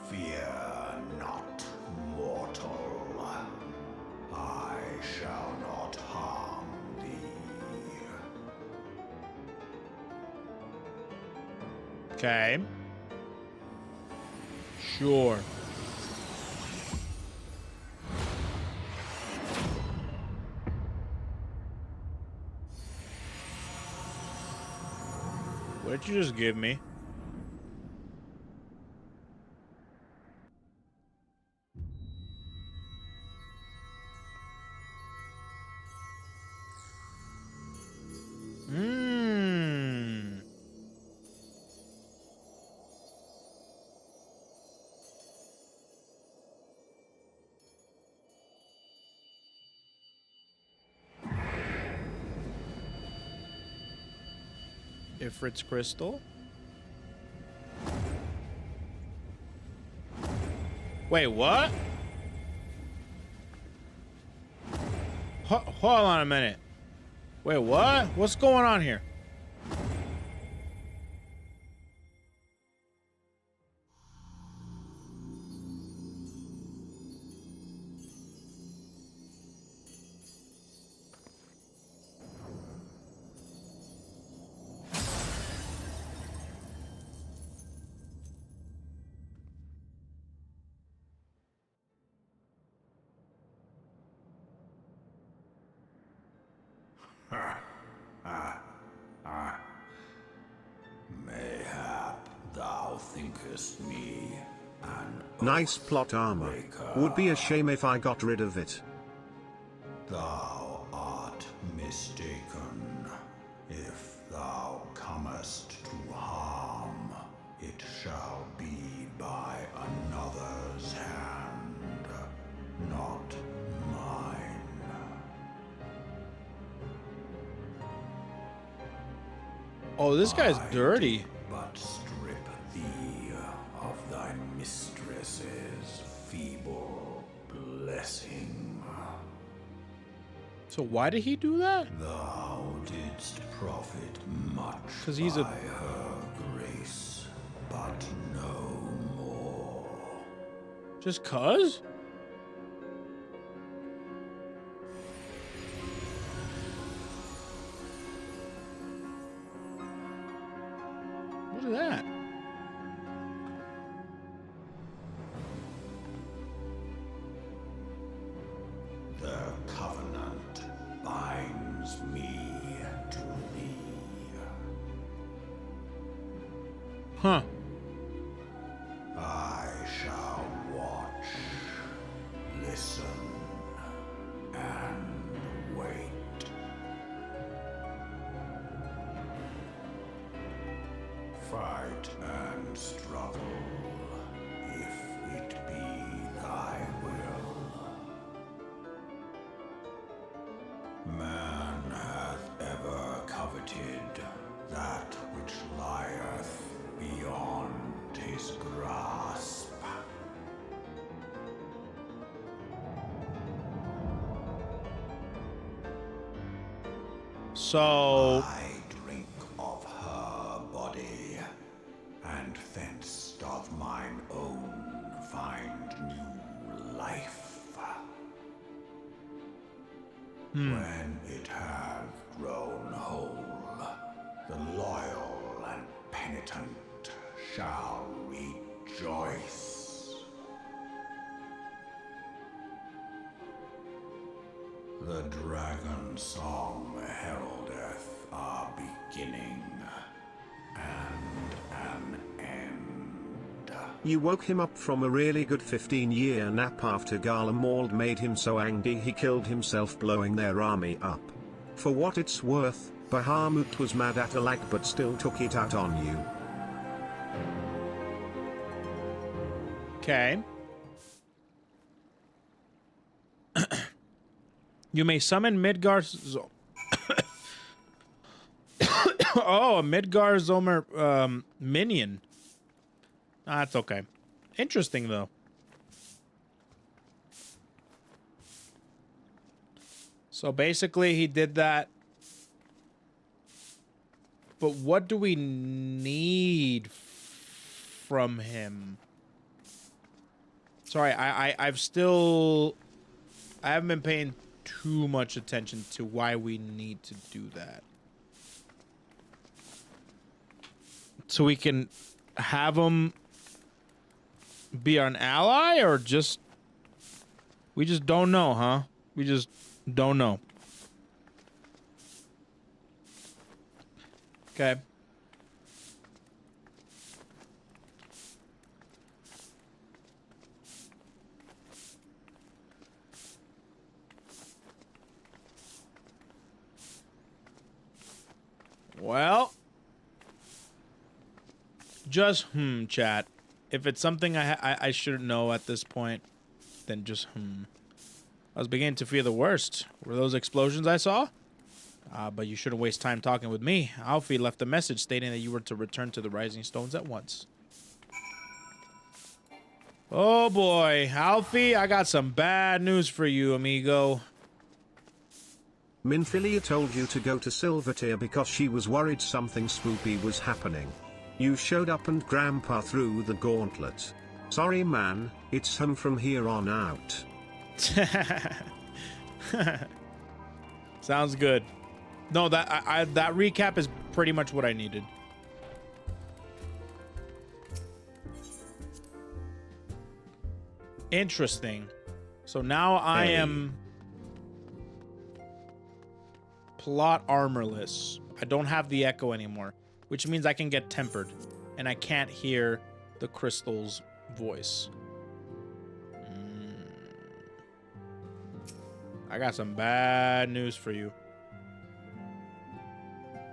Fear not, mortal. I shall not harm thee. Okay. Sure. What did you just give me? Ifrit's crystal. Wait, what? Hold on a minute. Wait, what? What's going on here? Mayhap thou thinkest me an Nice plot armor. Would be a shame if I got rid of it. Thou art mistaken. If thou comest to harm, it shall be by another's hand, not mine. Oh, this guy's dirty. But strip thee of thy mistress's feeble blessing. So why did he do that? Thou didst profit much 'Cause he's a- by her grace, but no more. Just cuz? What is that? The covenant binds me to thee. Huh. I shall watch, listen, and wait. Fight and struggle, if it be thy will. Man hath ever coveted that which lieth beyond his grasp. So I drink of her body, and thence doth mine own find new life. When it hath grown whole, the loyal and penitent shall rejoice. The dragon song heraldeth our beginning and an end. You woke him up from a really good 15-year nap after Garlemald made him so angry he killed himself blowing their army up. For what it's worth, Bahamut was mad at Alag but still took it out on you. okay. You may summon Midgardsormr. Oh, a Midgardsormr minion. That's okay. Interesting though. So basically he did that. But what do we need from him? Sorry, I haven't been paying too much attention to why we need to do that. So we can have him be an ally, or just we just don't know, huh? We just don't know. Okay. Well, just chat. If it's something I shouldn't know at this point, then just I was beginning to fear the worst. Were those explosions I saw? But you shouldn't waste time talking with me. Alfie left a message stating that you were to return to the Rising Stones at once. Oh boy, Alfie, I got some bad news for you, amigo. Minfilia told you to go to Silvertear because she was worried something spoopy was happening. You showed up and Grandpa threw the gauntlet. Sorry man, it's home from here on out. Sounds good. No, that that recap is pretty much what I needed. Interesting. So now I am plot armorless. I don't have the echo anymore, which means I can get tempered, and I can't hear the crystal's voice. I got some bad news for you.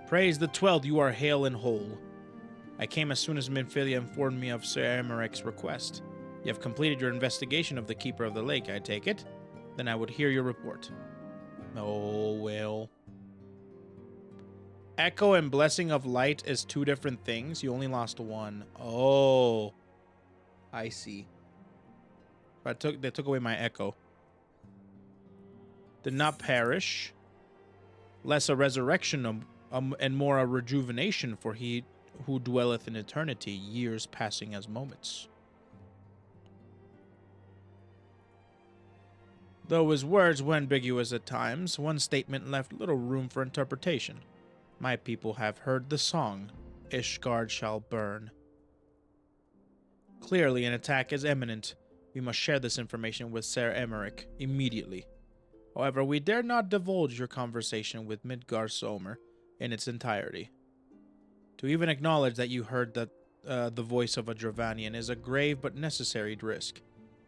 Praise the 12th, you are hale and whole. I came as soon as Minfilia informed me of Sir Emarek's request. You have completed your investigation of the Keeper of the Lake, I take it? Then I would hear your report. Oh, well. Echo and Blessing of Light is two different things. You only lost one. Oh. I see. But they took away my echo. Did not perish. Less a resurrection and more a rejuvenation, for he who dwelleth in eternity, years passing as moments. Though his words were ambiguous at times, one statement left little room for interpretation. My people have heard the song, Ishgard shall burn. Clearly an attack is imminent. We must share this information with Sir Emerek immediately. However, we dare not divulge your conversation with Midgardsormr in its entirety. To even acknowledge that you heard the voice of a Dravanian is a grave but necessary risk.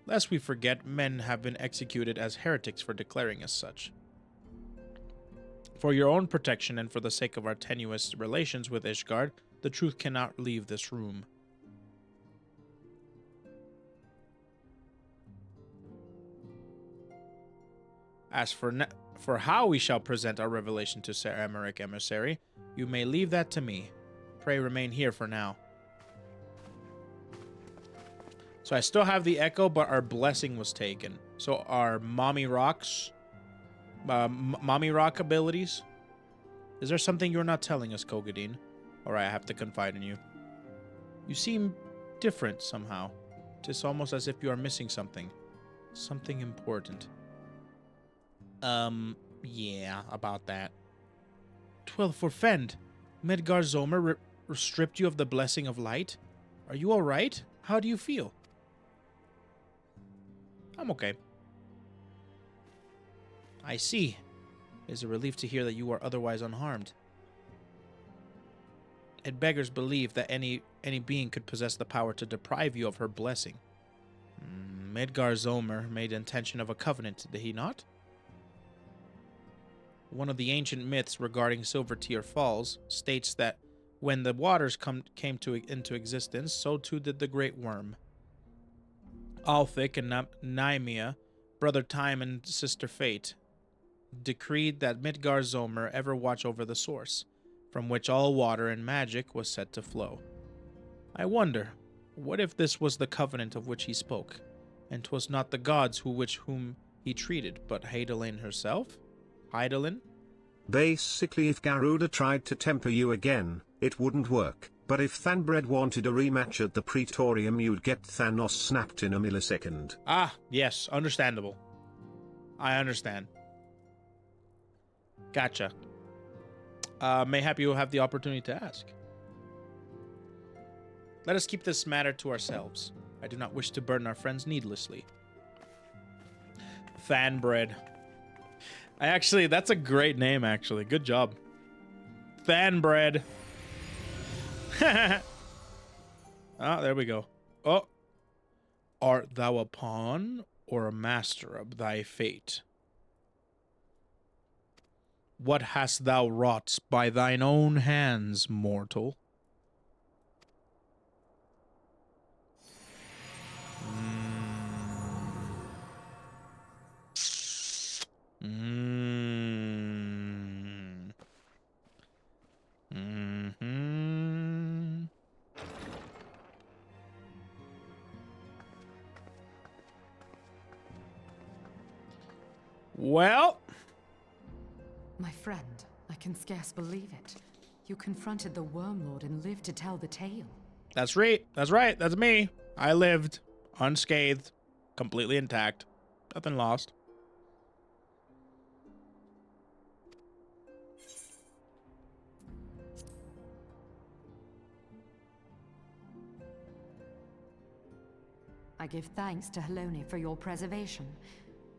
Lest we forget, men have been executed as heretics for declaring as such. For your own protection and for the sake of our tenuous relations with Ishgard, the truth cannot leave this room. As for how we shall present our revelation to Sir Emerek, emissary, you may leave that to me. Pray remain here for now. So I still have the echo, but our blessing was taken. So our mommy rock abilities. Is there something you're not telling us, Kogadin? Alright, I have to confide in you. You seem different somehow. It's almost as if you are missing something. Something important. Yeah, about that. 12 for Fend. Midgardsormr stripped you of the blessing of light? Are you alright? How do you feel? I'm okay. I see. It is a relief to hear that you are otherwise unharmed. It beggars belief that any being could possess the power to deprive you of her blessing. Midgardsormr made intention of a covenant, did he not? One of the ancient myths regarding Silvertear Falls states that when the waters came into existence, so too did the great worm. Althik and Nymea, brother Time and sister Fate, decreed that Midgardsormr ever watch over the source, from which all water and magic was set to flow. I wonder, what if this was the covenant of which he spoke, and 'twas not the gods whom he treated, but Hydaelyn herself? Hydaelyn? Basically, if Garuda tried to temper you again, it wouldn't work. But if Thanbred wanted a rematch at the Praetorium, you'd get Thanos snapped in a millisecond. Ah, yes, understandable. I understand. Gotcha. Mayhap you will have the opportunity to ask. Let us keep this matter to ourselves. I do not wish to burden our friends needlessly. Thanbred. That's a great name, actually. Good job. Thanbred. Ah, there we go. Oh. Art thou a pawn or a master of thy fate? What hast thou wrought by thine own hands, mortal? Well, My friend, I can scarce believe it. You confronted the Worm Lord and lived to tell the tale. that's right. That's right. That's me. I lived unscathed, completely intact. Nothing lost. I give thanks to Helone for your preservation.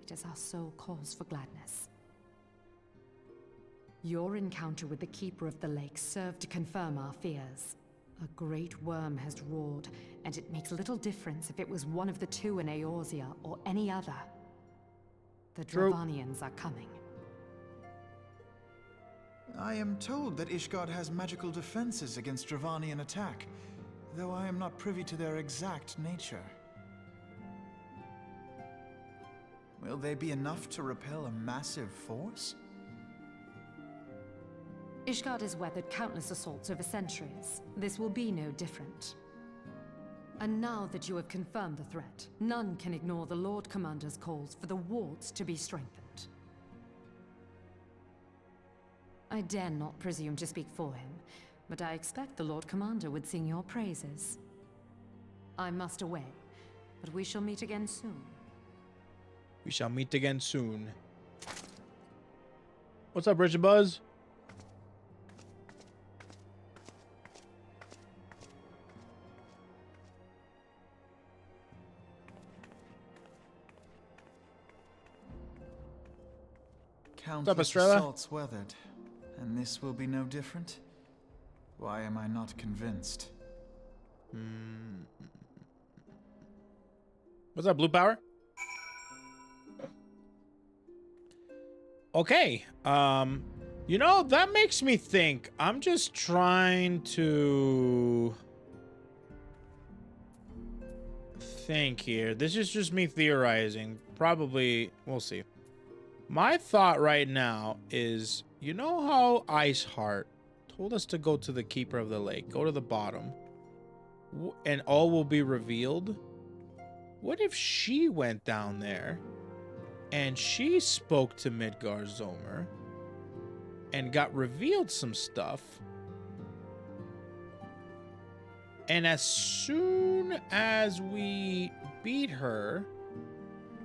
It is our sole cause for gladness. Your encounter with the Keeper of the Lake served to confirm our fears. A great worm has roared, and it makes little difference if it was one of the two in Eorzea or any other. The True. Dravanians are coming. I am told that Ishgard has magical defenses against Dravanian attack, though I am not privy to their exact nature. Will they be enough to repel a massive force? Ishgard has weathered countless assaults over centuries. This will be no different. And now that you have confirmed the threat, none can ignore the Lord Commander's calls for the wards to be strengthened. I dare not presume to speak for him, but I expect the Lord Commander would sing your praises. I must away, but we shall meet again soon. We shall meet again soon. What's up, Richard Buzz? Countless Estrella? assaults weathered, and this will be no different? Why am I not convinced? What's up, Blue Power? Okay. You know, that makes me think. I'm just trying to think here. This is just me theorizing. Probably, we'll see. My thought right now is, you know how Iceheart told us to go to the Keeper of the Lake, go to the bottom, and all will be revealed? What if she went down there and she spoke to Midgardsormr and got revealed some stuff, and as soon as we beat her,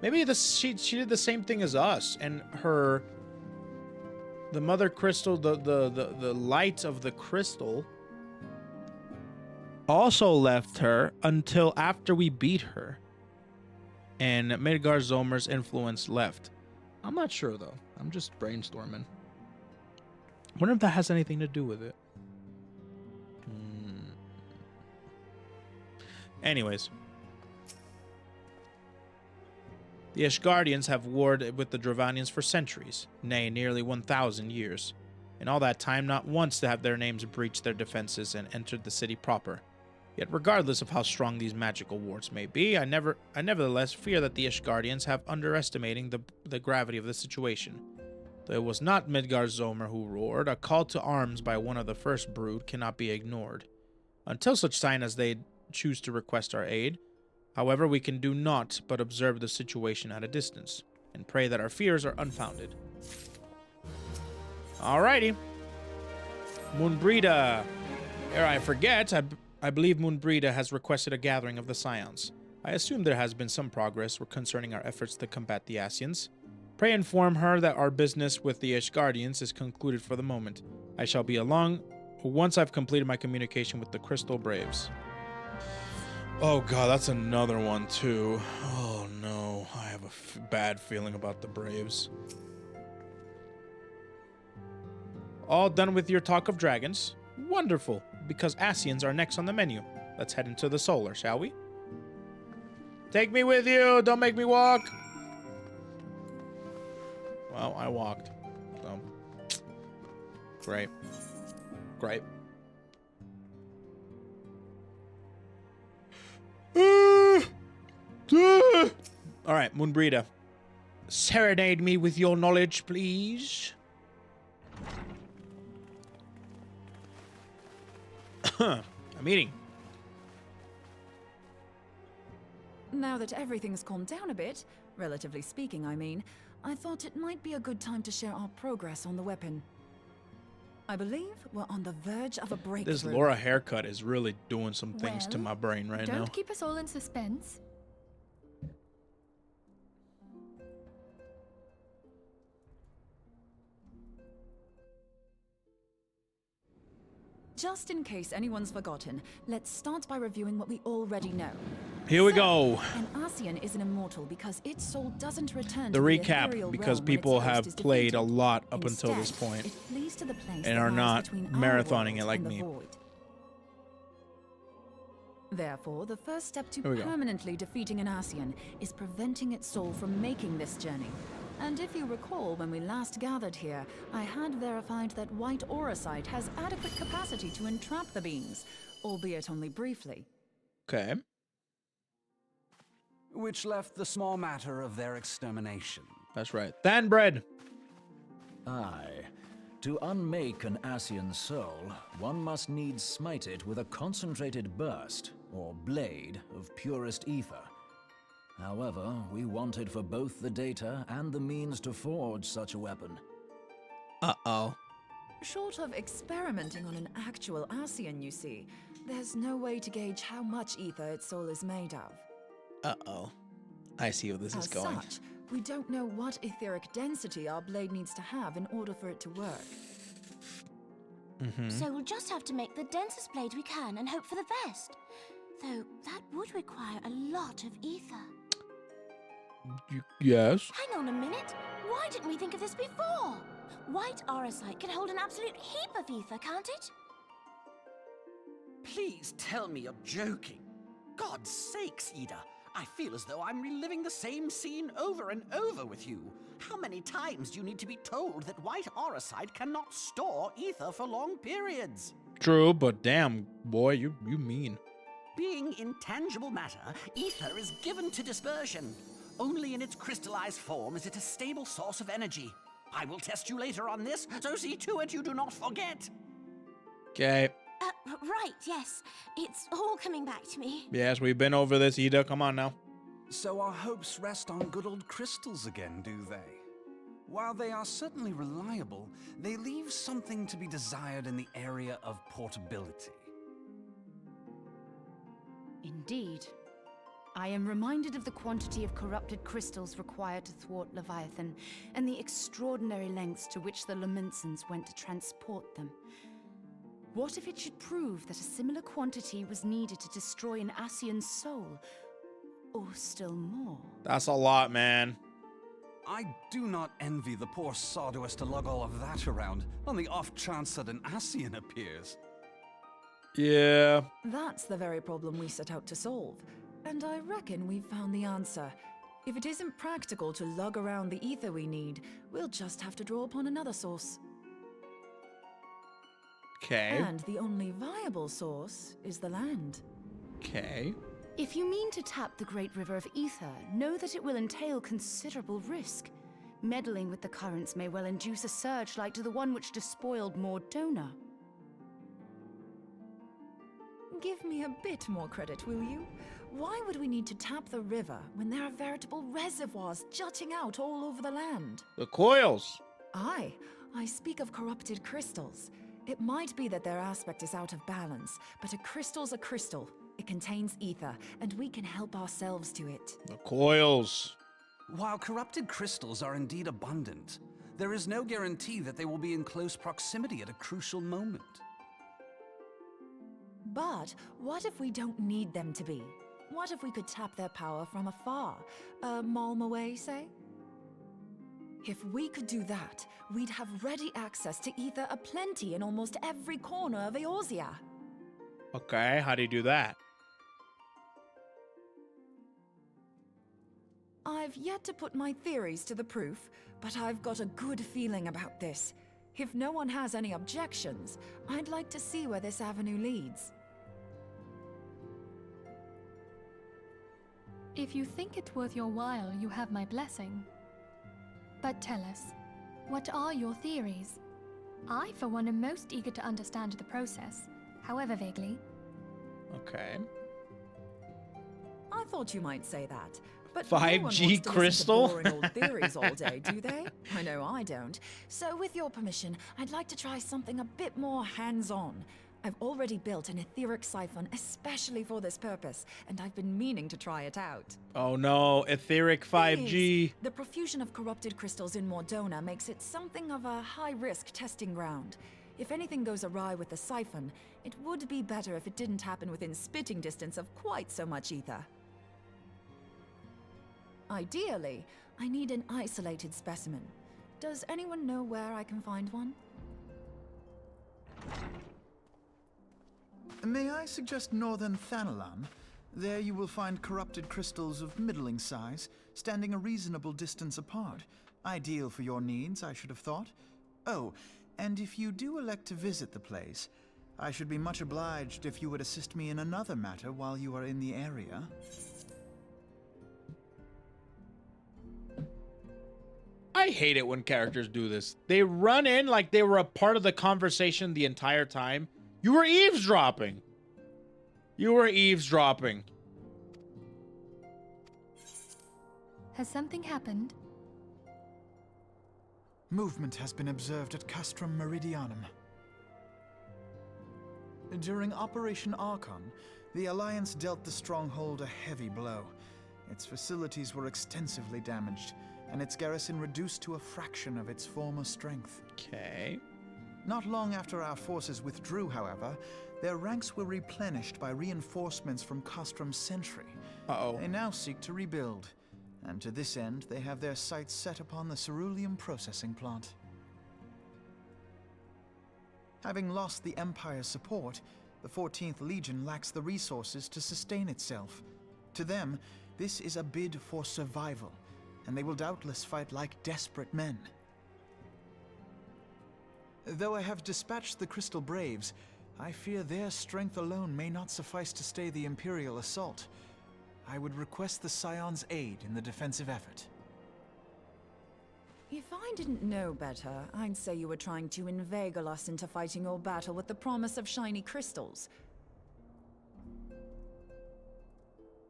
maybe she did the same thing as us, and the mother crystal, the light of the crystal also left her until after we beat her, and Midgardsormr's influence left. I'm not sure though. I'm just brainstorming. Wonder if that has anything to do with it. Anyways. The Ishgardians have warred with the Dravanians for centuries, nay, nearly 1,000 years. In all that time, not once have their names breached their defenses and entered the city proper. Yet regardless of how strong these magical wards may be, I nevertheless fear that the Ishgardians have underestimating the gravity of the situation. Though it was not Midgardsormr who roared, a call to arms by one of the first brood cannot be ignored. Until such time as they choose to request our aid, however, we can do naught but observe the situation at a distance, and pray that our fears are unfounded. Alrighty. Moenbryda. Ere I forget, I believe Moenbryda has requested a gathering of the Scions. I assume there has been some progress concerning our efforts to combat the Ascians. Pray inform her that our business with the Ishgardians is concluded for the moment. I shall be along once I've completed my communication with the Crystal Braves. Oh god, that's another one too. Oh no, I have a bad feeling about the Braves. All done with your talk of dragons? Wonderful, because Ascians are next on the menu. Let's head into the solar, shall we? Take me with you, don't make me walk. Well, I walked, so. Great. Great. Alright, Moenbryda. Serenade me with your knowledge, please. I'm eating. Now that everything's calmed down a bit, relatively speaking, I mean, I thought it might be a good time to share our progress on the weapon. I believe we're on the verge of a breakthrough. This Laura haircut is really doing some things to Well, my brain right now. Don't keep us all in suspense. Just in case anyone's forgotten, let's start by reviewing what we already know. Here we go. An Ascian is an immortal because its soul doesn't return The to recap, ethereal because realm when its people host have is played a defeated. lot up until this Instead, point it flees to the place and that are lies not between our marathoning world it like and the me. void. Therefore, the first step to Here we go. permanently defeating an Ascian is preventing its soul from making this journey. And if you recall, when we last gathered here, I had verified that white auracite has adequate capacity to entrap the beings, albeit only briefly. Okay. Which left the small matter of their extermination. That's right. Than bread. Aye. To unmake an Ascian soul, one must needs smite it with a concentrated burst, or blade, of purest ether. However, we wanted for both the data and the means to forge such a weapon. Uh-oh. Short of experimenting on an actual Ascian, you see, there's no way to gauge how much ether its soul is made of. Uh-oh. I see where this is As going. such, we don't know what etheric density our blade needs to have in order for it to work. So we'll just have to make the densest blade we can and hope for the best. Though that would require a lot of ether. Yes. Hang on a minute. Why didn't we think of this before? White auracite can hold an absolute heap of ether, can't it? Please tell me you're joking. God's sakes, Ida. I feel as though I'm reliving the same scene over and over with you. How many times do you need to be told that white auracite cannot store ether for long periods? True, but damn, boy, you mean. Being intangible matter, ether is given to dispersion. Only in its crystallized form is it a stable source of energy. I will test you later on this, so see to it you do not forget. Okay. Right, yes. It's all coming back to me. Yes, we've been over this, Ida. Come on now. So our hopes rest on good old crystals again, do they? While they are certainly reliable, they leave something to be desired in the area of portability. Indeed. I am reminded of the quantity of corrupted crystals required to thwart Leviathan, and the extraordinary lengths to which the Lamentsons went to transport them. What if it should prove that a similar quantity was needed to destroy an Ascian soul? Or still more? That's a lot, man. I do not envy the poor sod who has to lug all of that around, on the off chance that an Ascian appears. Yeah. That's the very problem we set out to solve. And I reckon we've found the answer. If it isn't practical to lug around the ether we need, we'll just have to draw upon another source. Okay. And the only viable source is the land. Okay. If you mean to tap the great river of ether, know that it will entail considerable risk. Meddling with the currents may well induce a surge like to the one which despoiled Mourning. Give me a bit more credit, will you? Why would we need to tap the river when there are veritable reservoirs jutting out all over the land? The coils. Aye, I speak of corrupted crystals. It might be that their aspect is out of balance, but a crystal's a crystal. It contains ether, and we can help ourselves to it. The coils. While corrupted crystals are indeed abundant, there is no guarantee that they will be in close proximity at a crucial moment. But what if we don't need them to be? What if we could tap their power from afar? A malm away, say? If we could do that, we'd have ready access to ether aplenty in almost every corner of Eorzea. Okay, how do you do that? I've yet to put my theories to the proof, but I've got a good feeling about this. If no one has any objections, I'd like to see where this avenue leads. If you think it worth your while, you have my blessing. But tell us, what are your theories? I, for one, am most eager to understand the process, however vaguely. Okay. I thought you might say that. But no one 5G wants to listen to crystal? boring old theories all day, do they? I know I don't. So with your permission, I'd like to try something a bit more hands-on. I've already built an etheric siphon especially for this purpose, and I've been meaning to try it out. Oh no, etheric 5G. The profusion of corrupted crystals in Mordona makes it something of a high-risk testing ground. If anything goes awry with the siphon, it would be better if it didn't happen within spitting distance of quite so much ether. Ideally, I need an isolated specimen. Does anyone know where I can find one? May I suggest northern Thanalan? There you will find corrupted crystals of middling size, standing a reasonable distance apart. Ideal for your needs, I should have thought. Oh, and if you do elect to visit the place, I should be much obliged if you would assist me in another matter while you are in the area. I hate it when characters do this. They run in like they were a part of the conversation the entire time. You were eavesdropping. You were eavesdropping. Has something happened? Movement has been observed at Castrum Meridianum. During Operation Archon, the Alliance dealt the stronghold a heavy blow. Its facilities were extensively damaged, and its garrison reduced to a fraction of its former strength. Okay. Not long after our forces withdrew, however, their ranks were replenished by reinforcements from Castrum's sentry. They now seek to rebuild, and to this end, they have their sights set upon the ceruleum processing plant. Having lost the Empire's support, the 14th Legion lacks the resources to sustain itself. To them, this is a bid for survival, and they will doubtless fight like desperate men. Though I have dispatched the Crystal Braves, I fear their strength alone may not suffice to stay the Imperial assault. I would request the Scion's aid in the defensive effort. If I didn't know better, I'd say you were trying to inveigle us into fighting your battle with the promise of shiny crystals.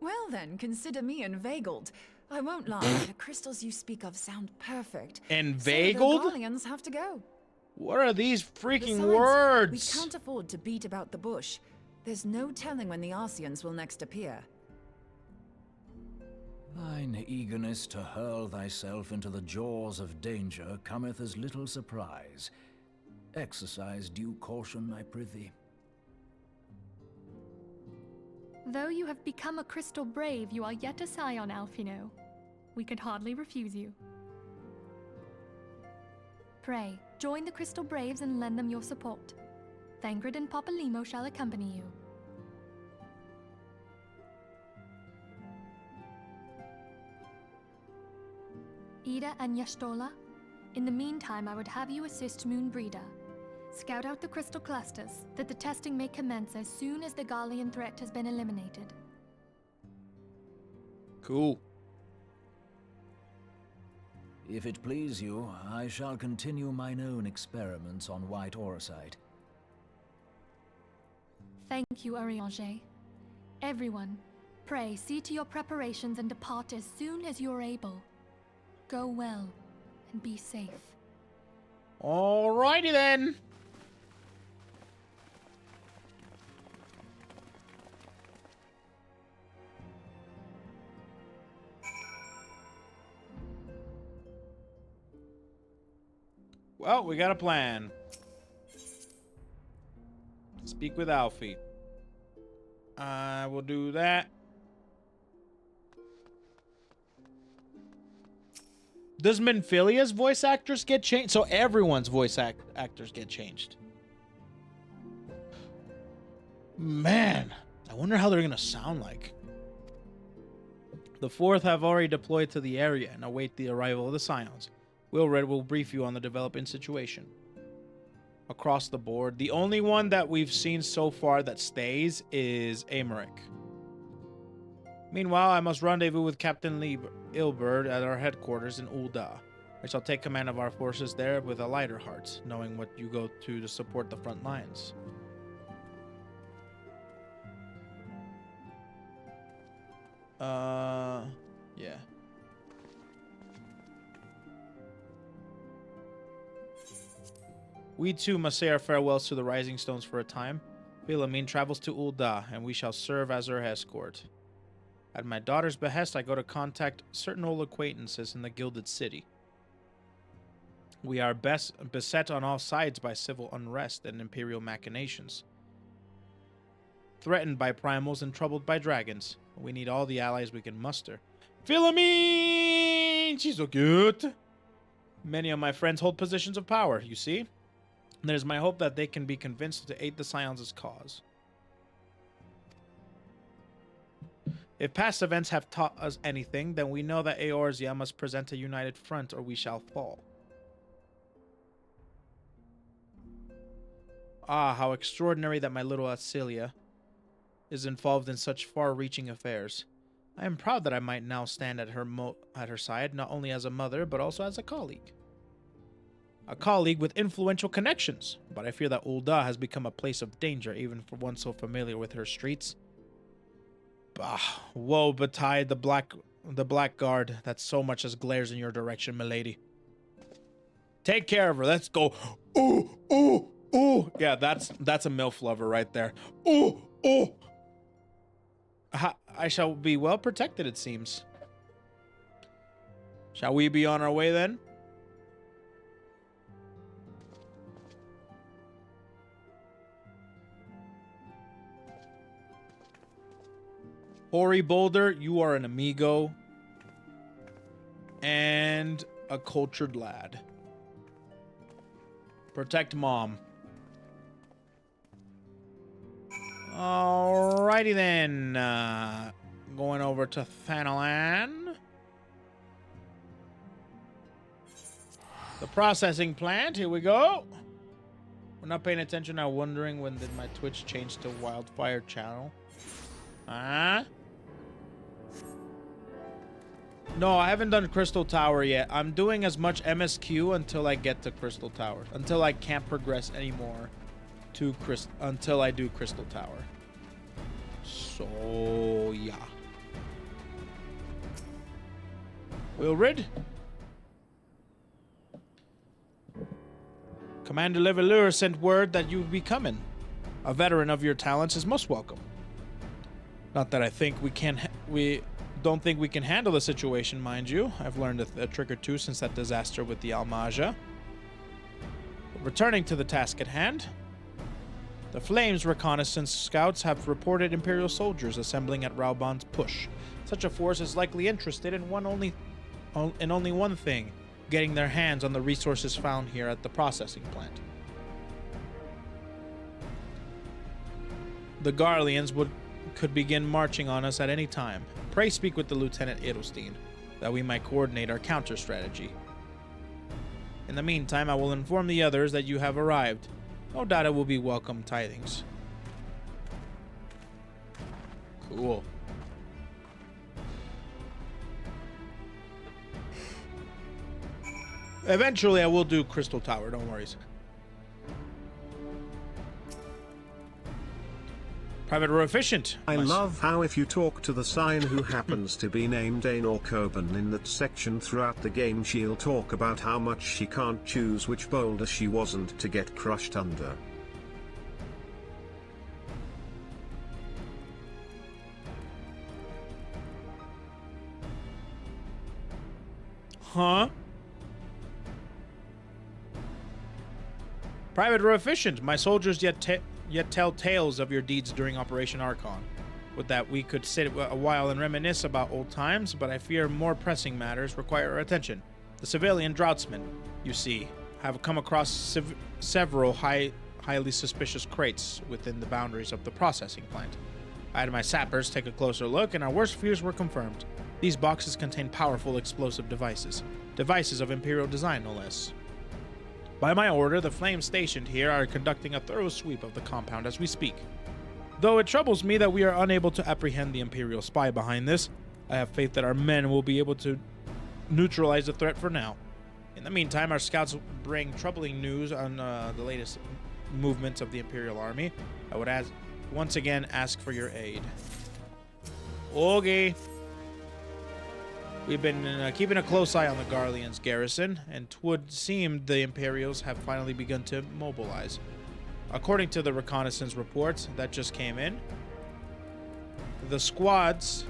Well then, consider me inveigled. I won't lie, the crystals you speak of sound perfect. Inveigled? So the Garleans have to go. What are these freaking Besides, words? We can't afford to beat about the bush. There's no telling when the Ascians will next appear. Thine eagerness to hurl thyself into the jaws of danger cometh as little surprise. Exercise due caution, I prithee. Though you have become a crystal brave, you are yet a scion, Alphino. We could hardly refuse you. Pray, join the Crystal Braves and lend them your support. Thangred and Papalimo shall accompany you. Ida and Yashtola, in the meantime I would have you assist Moenbryda. Scout out the crystal clusters, that the testing may commence as soon as the Garlean threat has been eliminated. Cool. If it please you, I shall continue mine own experiments on white aurosite. Thank you, Arianger. Everyone, pray see to your preparations and depart as soon as you are able. Go well, and be safe. Alrighty then. Well, we got a plan. Speak with Alfie. I will do that. Does Menphilia's voice actors get changed? So everyone's voice actors get changed. Man, I wonder how they're going to sound like. The 4th have already deployed to the area and await the arrival of the Scions. Wilred will brief you on the developing situation. Across the board, the only one that we've seen so far that stays is Amaric. Meanwhile, I must rendezvous with Captain Ilberd at our headquarters in Ul'dah. I shall take command of our forces there with a lighter heart, knowing what you go to support the front lines. Yeah. We too must say our farewells to the Rising Stones for a time. Philemine travels to Ul'dah, and we shall serve as her escort. At my daughter's behest, I go to contact certain old acquaintances in the Gilded City. We are beset on all sides by civil unrest and imperial machinations. Threatened by primals and troubled by dragons. We need all the allies we can muster. Philemine! She's so cute! Many of my friends hold positions of power, you see? And it is my hope that they can be convinced to aid the Scions' cause. If past events have taught us anything, then we know that Eorzea must present a united front or we shall fall. Ah, how extraordinary that my little Ascilia is involved in such far-reaching affairs. I am proud that I might now stand at her side, not only as a mother, but also as a colleague. A colleague with influential connections, but I fear that Ul'dah has become a place of danger, even for one so familiar with her streets. Bah, woe betide the black guard that so much as glares in your direction, milady. Take care of her. Let's go. Ooh, ooh, ooh. Yeah, that's a MILF lover right there. Ooh, ooh. I shall be well protected, it seems. Shall we be on our way then? Hoary Boulder, you are an amigo and a cultured lad. Protect mom. Alrighty then. Going over to Thanalan. The processing plant. Here we go. We're not paying attention now, wondering when did my Twitch change to Wildfire channel. No, I haven't done Crystal Tower yet. I'm doing as much MSQ until I get to Crystal Tower. Until I can't progress anymore to until I do Crystal Tower. So, yeah. Wilrid? Commander Levelure sent word that you would be coming. A veteran of your talents is most welcome. Not that I think we don't think we can handle the situation, mind you. I've learned a trick or two since that disaster with the Almaja. But returning to the task at hand, the Flames reconnaissance scouts have reported Imperial soldiers assembling at Raubon's push. Such a force is likely interested in only one thing, getting their hands on the resources found here at the processing plant. The Garleans could begin marching on us at any time. Pray speak with the Lieutenant Edelstein, that we might coordinate our counter strategy. In the meantime, I will inform the others that you have arrived. No doubt it will be welcome tidings. Cool. Eventually, I will do Crystal Tower, don't worry. Private Row Efficient. I love how if you talk to the Scion who happens to be named Aenor Coburn in that section throughout the game, she'll talk about how much she can't choose which boulder she wasn't to get crushed under. Huh? Private Row Efficient. My soldiers yet tell tales of your deeds during Operation Archon. With that, we could sit a while and reminisce about old times, but I fear more pressing matters require our attention. The civilian draughtsmen, you see, have come across several highly suspicious crates within the boundaries of the processing plant. I had my sappers take a closer look, and our worst fears were confirmed. These boxes contain powerful explosive devices. Devices of Imperial design, no less. By my order, the Flames stationed here are conducting a thorough sweep of the compound as we speak. Though it troubles me that we are unable to apprehend the Imperial spy behind this, I have faith that our men will be able to neutralize the threat for now. In the meantime, our scouts bring troubling news on the latest movements of the Imperial army. I would once again ask for your aid. Okay. We've been keeping a close eye on the Garlean's garrison, and it would seem the Imperials have finally begun to mobilize. According to the reconnaissance reports that just came in, the squads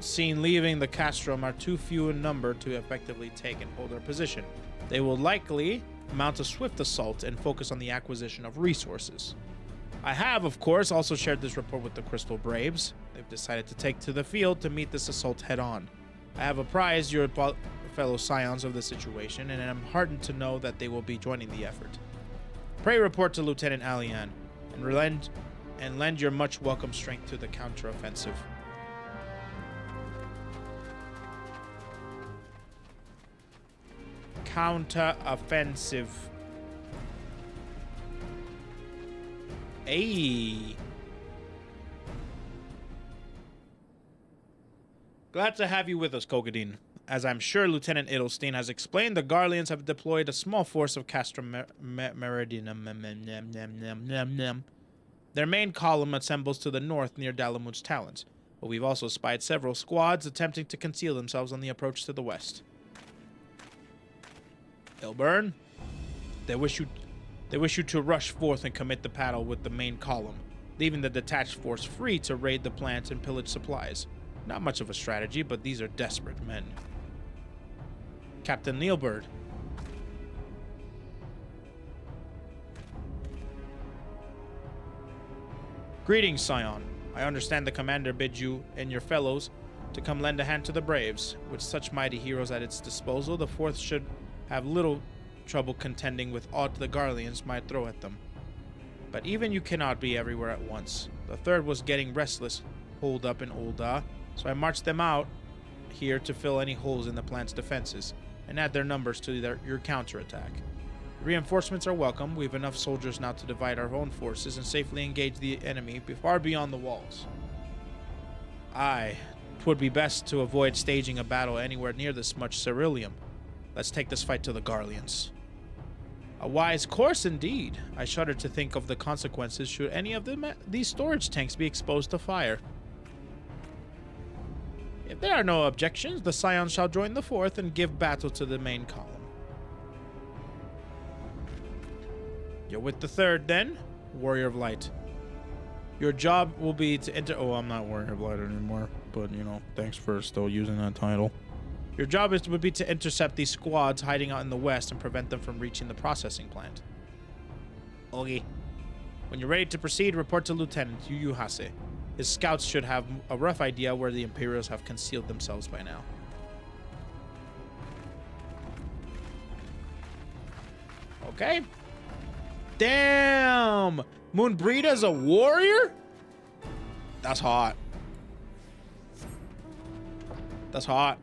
seen leaving the castrum are too few in number to effectively take and hold their position. They will likely mount a swift assault and focus on the acquisition of resources. I have, of course, also shared this report with the Crystal Braves. They've decided to take to the field to meet this assault head-on. I have apprised your fellow scions of the situation, and I'm heartened to know that they will be joining the effort. Pray report to Lieutenant Alian, and lend your much welcome strength to the counteroffensive. Counteroffensive. Ayy. Glad to have you with us, Kogadin. As I'm sure Lieutenant Edelstein has explained, the Garleans have deployed a small force of Castrum Meridianum. Their main column assembles to the north near Dalamut's Talons, but we've also spied several squads attempting to conceal themselves on the approach to the west. Ilburn, they wish you to rush forth and commit the battle with the main column, leaving the detached force free to raid the plants and pillage supplies. Not much of a strategy, but these are desperate men. Captain Neilbird. Greetings, Scion. I understand the commander bids you and your fellows to come lend a hand to the Braves. With such mighty heroes at its disposal, the Fourth should have little trouble contending with aught the Garleans might throw at them. But even you cannot be everywhere at once. The Third was getting restless, holed up in Ul'dah, so I marched them out here to fill any holes in the plant's defenses, and add their numbers to your counterattack. Reinforcements are welcome. We have enough soldiers now to divide our own forces and safely engage the enemy far beyond the walls. Aye, 'twould be best to avoid staging a battle anywhere near this much ceruleum. Let's take this fight to the Garleans. A wise course indeed. I shudder to think of the consequences should any of these storage tanks be exposed to fire. If there are no objections, the Scions shall join the Fourth and give battle to the main column. You're with the Third, then? Warrior of Light. Your job will be to enter... Oh, I'm not Warrior of Light anymore, but, you know, thanks for still using that title. Your job would be to intercept these squads hiding out in the west and prevent them from reaching the processing plant. Okay. When you're ready to proceed, report to Lieutenant Yuyuhase. His scouts should have a rough idea where the Imperials have concealed themselves by now. Okay. Damn! Moenbryda's a warrior? That's hot. That's hot.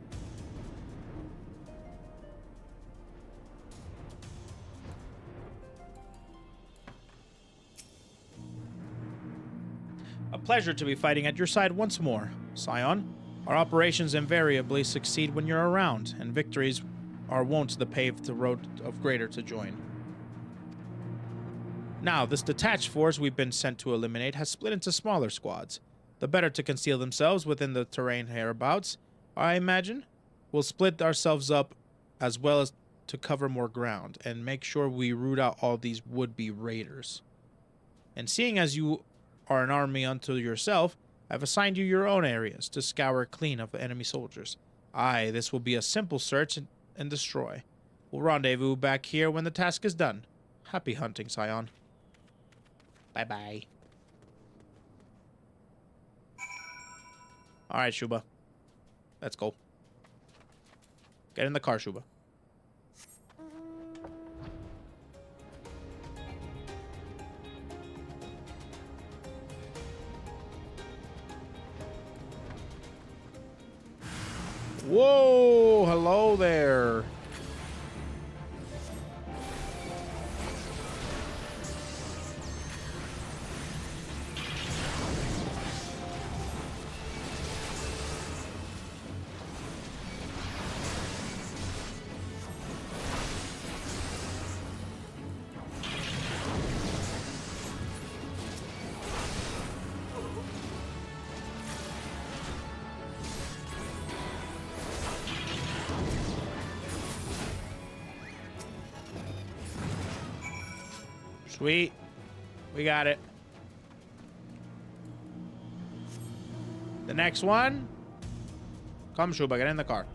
A pleasure to be fighting at your side once more, Scion. Our operations invariably succeed when you're around, and victories are wont to pave the road of greater to join. Now, this detached force we've been sent to eliminate has split into smaller squads. The better to conceal themselves within the terrain hereabouts, I imagine. We'll split ourselves up as well as to cover more ground, and make sure we root out all these would-be raiders. And seeing as you are an army unto yourself, I've assigned you your own areas to scour clean of the enemy soldiers. Aye, this will be a simple search and destroy. We'll rendezvous back here when the task is done. Happy hunting, Scion. Bye-bye. Alright, Shuba. Let's go. Get in the car, Shuba. Whoa, hello there. Sweet. We got it. The next one. Come, Shuba, get in the car.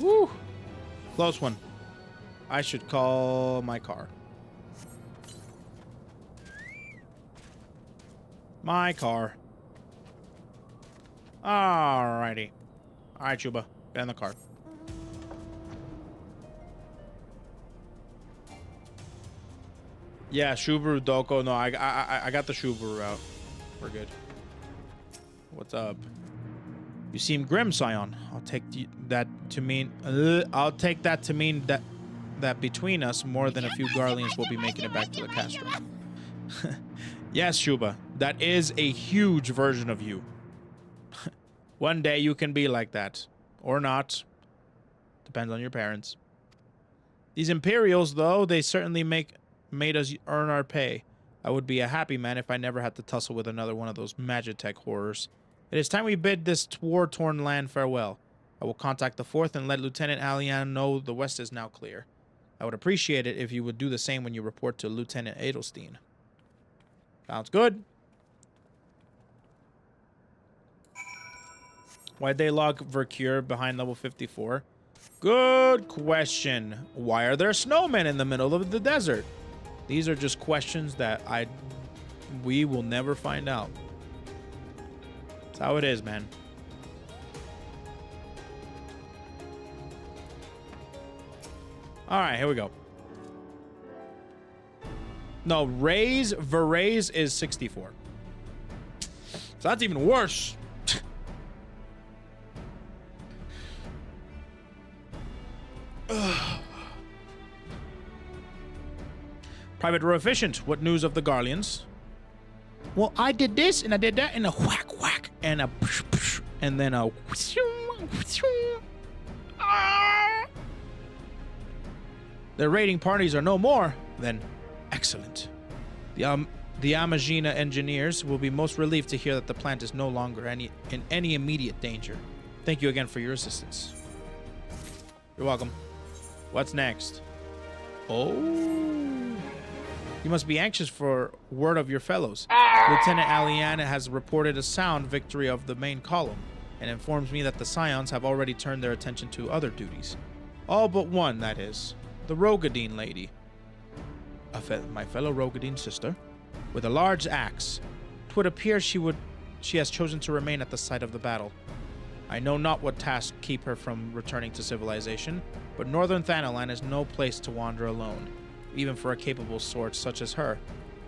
Woo! Close one. I should call my car. My car. Alrighty. Alright, Chuba. Get in the car. Yeah, Subaru Doko. No, I got the Subaru out. We're good. What's up? You seem grim, Scion. I'll take that to mean that between us, more than a few Garleans will be making it back to the Castro. Yes, Shuba, that is a huge version of you. One day you can be like that, or not. Depends on your parents. These Imperials, though, they certainly made us earn our pay. I would be a happy man if I never had to tussle with another one of those Magitech horrors. It is time we bid this war-torn land farewell. I will contact the 4th and let Lieutenant Ascian know the west is now clear. I would appreciate it if you would do the same when you report to Lieutenant Edelstein. Sounds good. Why'd they log Vercure behind level 54? Good question. Why are there snowmen in the middle of the desert? These are just questions that we will never find out. That's how it is, man. All right, here we go. No, Varese is 64. So that's even worse. Private Row Efficient, what news of the Garleans? Well, I did this and I did that and a whack whack and a psh, psh, and then a the raiding parties are no more. Then excellent. The Amagina engineers will be most relieved to hear that the plant is no longer in any immediate danger. Thank you again for your assistance. You're welcome. What's next? Oh. You must be anxious for word of your fellows. Lieutenant Ascian has reported a sound victory of the main column and informs me that the Scions have already turned their attention to other duties. All but one, that is. The Rogadine lady. My fellow Rogadine sister. With a large axe. 'Twould appear she has chosen to remain at the site of the battle. I know not what tasks keep her from returning to civilization, but northern Thanalan is no place to wander alone. Even for a capable sword such as her.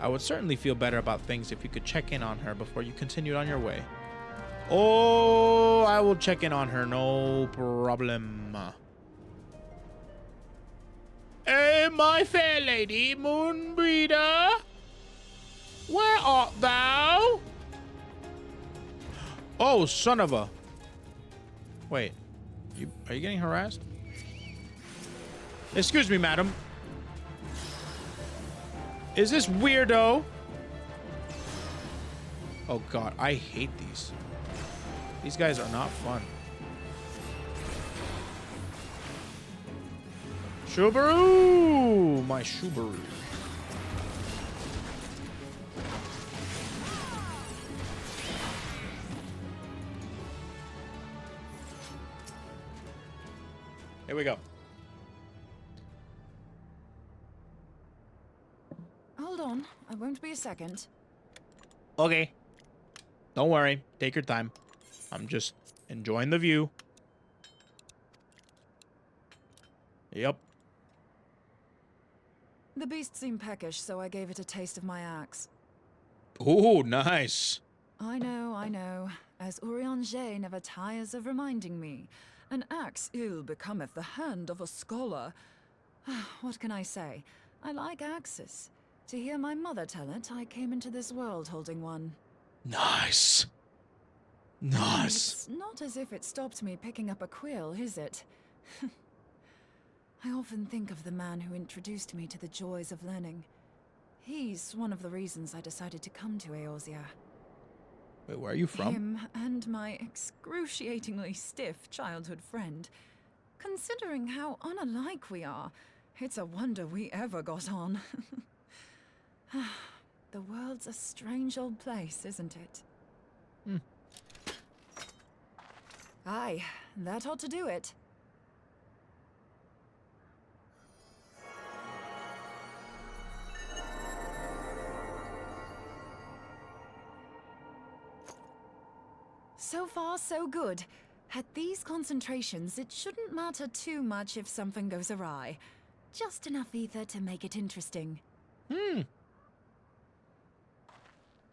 I would certainly feel better about things if you could check in on her before you continued on your way. Oh, I will check in on her, no problem. Hey, my fair lady, Moenbryda, where art thou? Oh, son of a... Wait, are you getting harassed? Excuse me, madam. Is this weirdo? Oh god, I hate these. These guys are not fun. Subaru! My Subaru. Here we go. Hold on, I won't be a second. Okay. Don't worry. Take your time. I'm just enjoying the view. Yep. The beast seemed peckish, so I gave it a taste of my axe. Ooh, nice. I know. As Urianger never tires of reminding me, an axe ill becometh the hand of a scholar. What can I say? I like axes. To hear my mother tell it, I came into this world holding one. Nice. Nice. It's not as if it stopped me picking up a quill, is it? I often think of the man who introduced me to the joys of learning. He's one of the reasons I decided to come to Eorzea. Wait, where are you from? Him and my excruciatingly stiff childhood friend. Considering how unalike we are, it's a wonder we ever got on. The world's a strange old place, isn't it? Aye, that ought to do it. So far, so good. At these concentrations, it shouldn't matter too much if something goes awry. Just enough ether to make it interesting.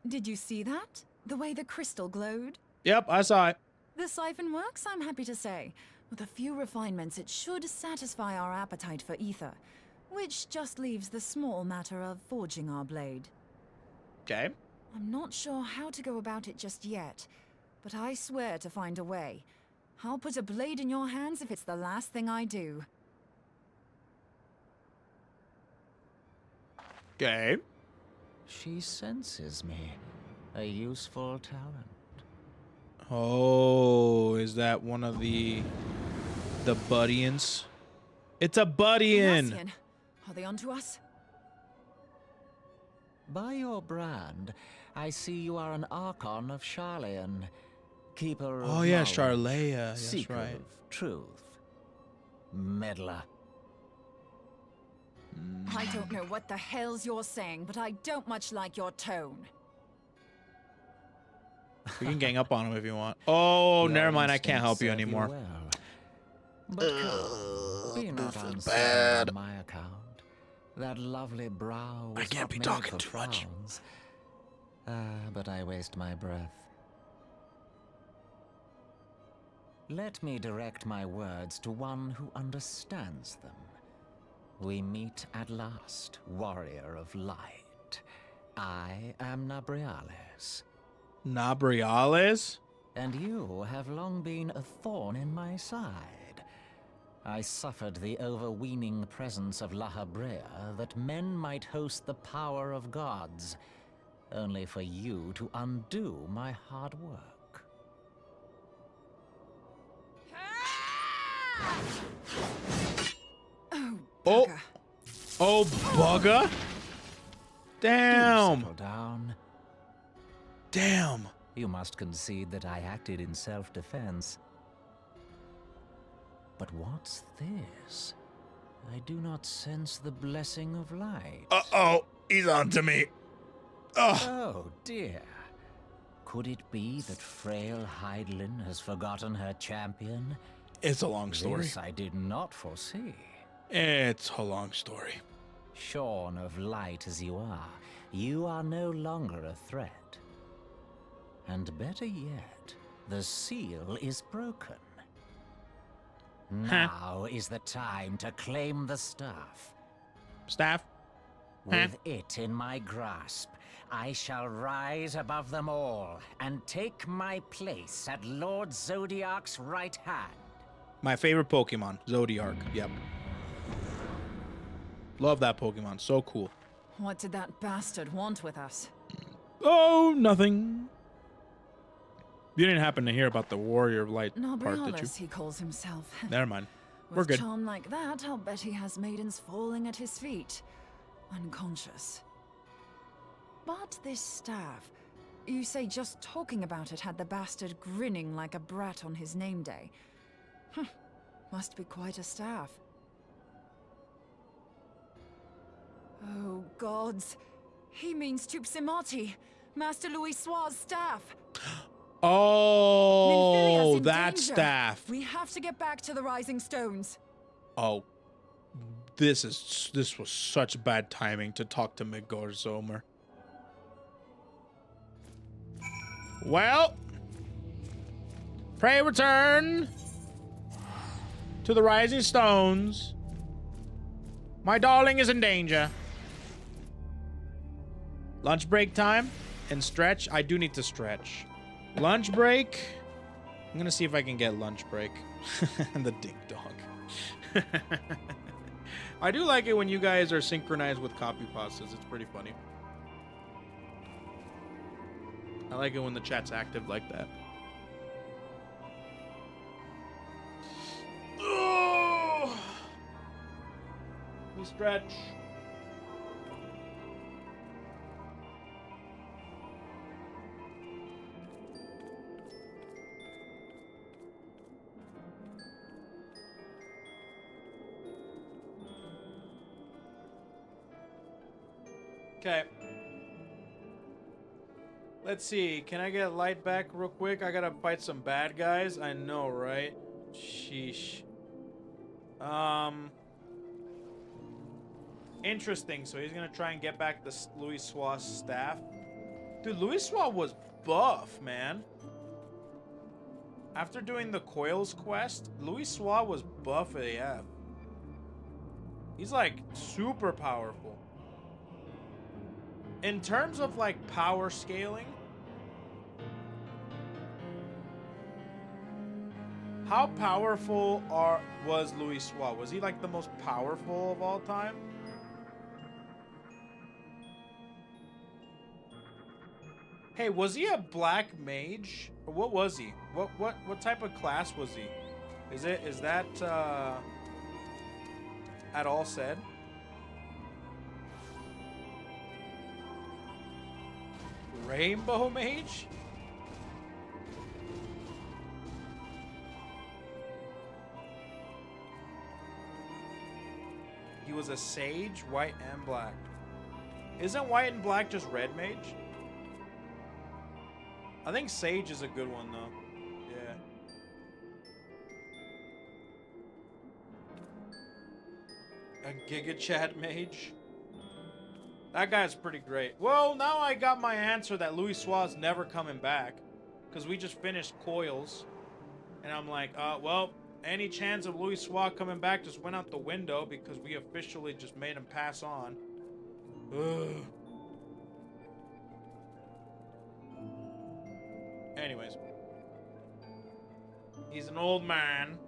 Did you see that? The way the crystal glowed? Yep, I saw it. The siphon works, I'm happy to say. With a few refinements, it should satisfy our appetite for ether, which just leaves the small matter of forging our blade. Okay. I'm not sure how to go about it just yet, but I swear to find a way. I'll put a blade in your hands if it's the last thing I do. Okay. She senses me. A useful talent. Oh, is that one of the Buddians? It's a Buddian! Ascian, are they onto us? By your brand, I see you are an Archon of Sharlayan. Keeper of yeah, knowledge, Sharlaya, that's seeker right. of truth. Meddler. I don't know what the hell's you're saying, but I don't much like your tone. We can gang up on him if you want. Oh, Your never mind. I can't help instincts you serve anymore. well. But come, be not uncertain on my account. That lovely brow was I can't not be made talking for too much. frowns. But I waste my breath. Let me direct my words to one who understands them. We meet at last, warrior of light. I am Nabriales. Nabriales? And you have long been a thorn in my side. I suffered the overweening presence of Labyrinth that men might host the power of gods, only for you to undo my hard work. Oh, bugger! Damn! Do settle down. Damn! You must concede that I acted in self-defense. But what's this? I do not sense the blessing of light. Uh-oh! He's on to me! Ugh. Oh, dear. Could it be that frail Hydaelyn has forgotten her champion? It's a long story. This I did not foresee. It's a long story. Shorn of light as you are no longer a threat. And better yet, the seal is broken. Now is the time to claim the staff. Staff? With it in my grasp, I shall rise above them all and take my place at Lord Zodiac's right hand. My favorite Pokemon, Zodiark. Yep. Love that Pokemon. So cool. What did that bastard want with us? Oh, nothing. You didn't happen to hear about the Warrior of Light part, did you? Nabriales, he calls himself. Never mind. We're With good. charm like that, I'll bet he has maidens falling at his feet, unconscious. But this staff, you say just talking about it had the bastard grinning like a brat on his name day. Must be quite a staff. Oh, gods. He means Tupsimati, Master Louis Soir's staff. Oh, in that danger. staff. We have to get back to the Rising Stones. Oh, This was such bad timing to talk to Midgardsormr. Well, pray return to the rising stones. My darling is in danger. Lunch break time and stretch. I do need to stretch. Lunch break. I'm gonna see if I can get lunch break. The ding dog. I do like it when you guys are synchronized with copy pastas. It's pretty funny. I like it when the chat's active like that. Oh! We stretch. Okay. Let's see. Can I get light back real quick? I gotta fight some bad guys. I know, right? Sheesh. Interesting. So he's gonna try and get back the Louis Sua's staff. Dude, Louis Sua was buff, man. After doing the Coils quest, Louis Sua was buff AF. He's like super powerful. In terms of like power scaling, how powerful was Louis Sua? Was he like the most powerful of all time? Hey, was he a black mage? Or what was he? What type of class was he? Is that at all said? Rainbow mage? He was a sage, white and black. Isn't white and black just red mage? I think sage is a good one though. Yeah. A Giga Chat mage? That guy's pretty great. Well, now I got my answer that Louis Sua's never coming back. Because we just finished Coils. And I'm like, well, any chance of Louis Sua coming back just went out the window because we officially just made him pass on. Ugh. Anyways. He's an old man.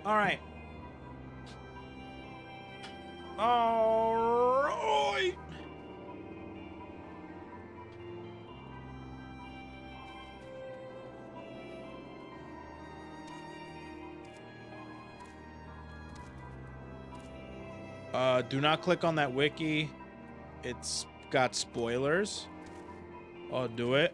All right. All right. Do not click on that wiki. It's got spoilers. I'll do it.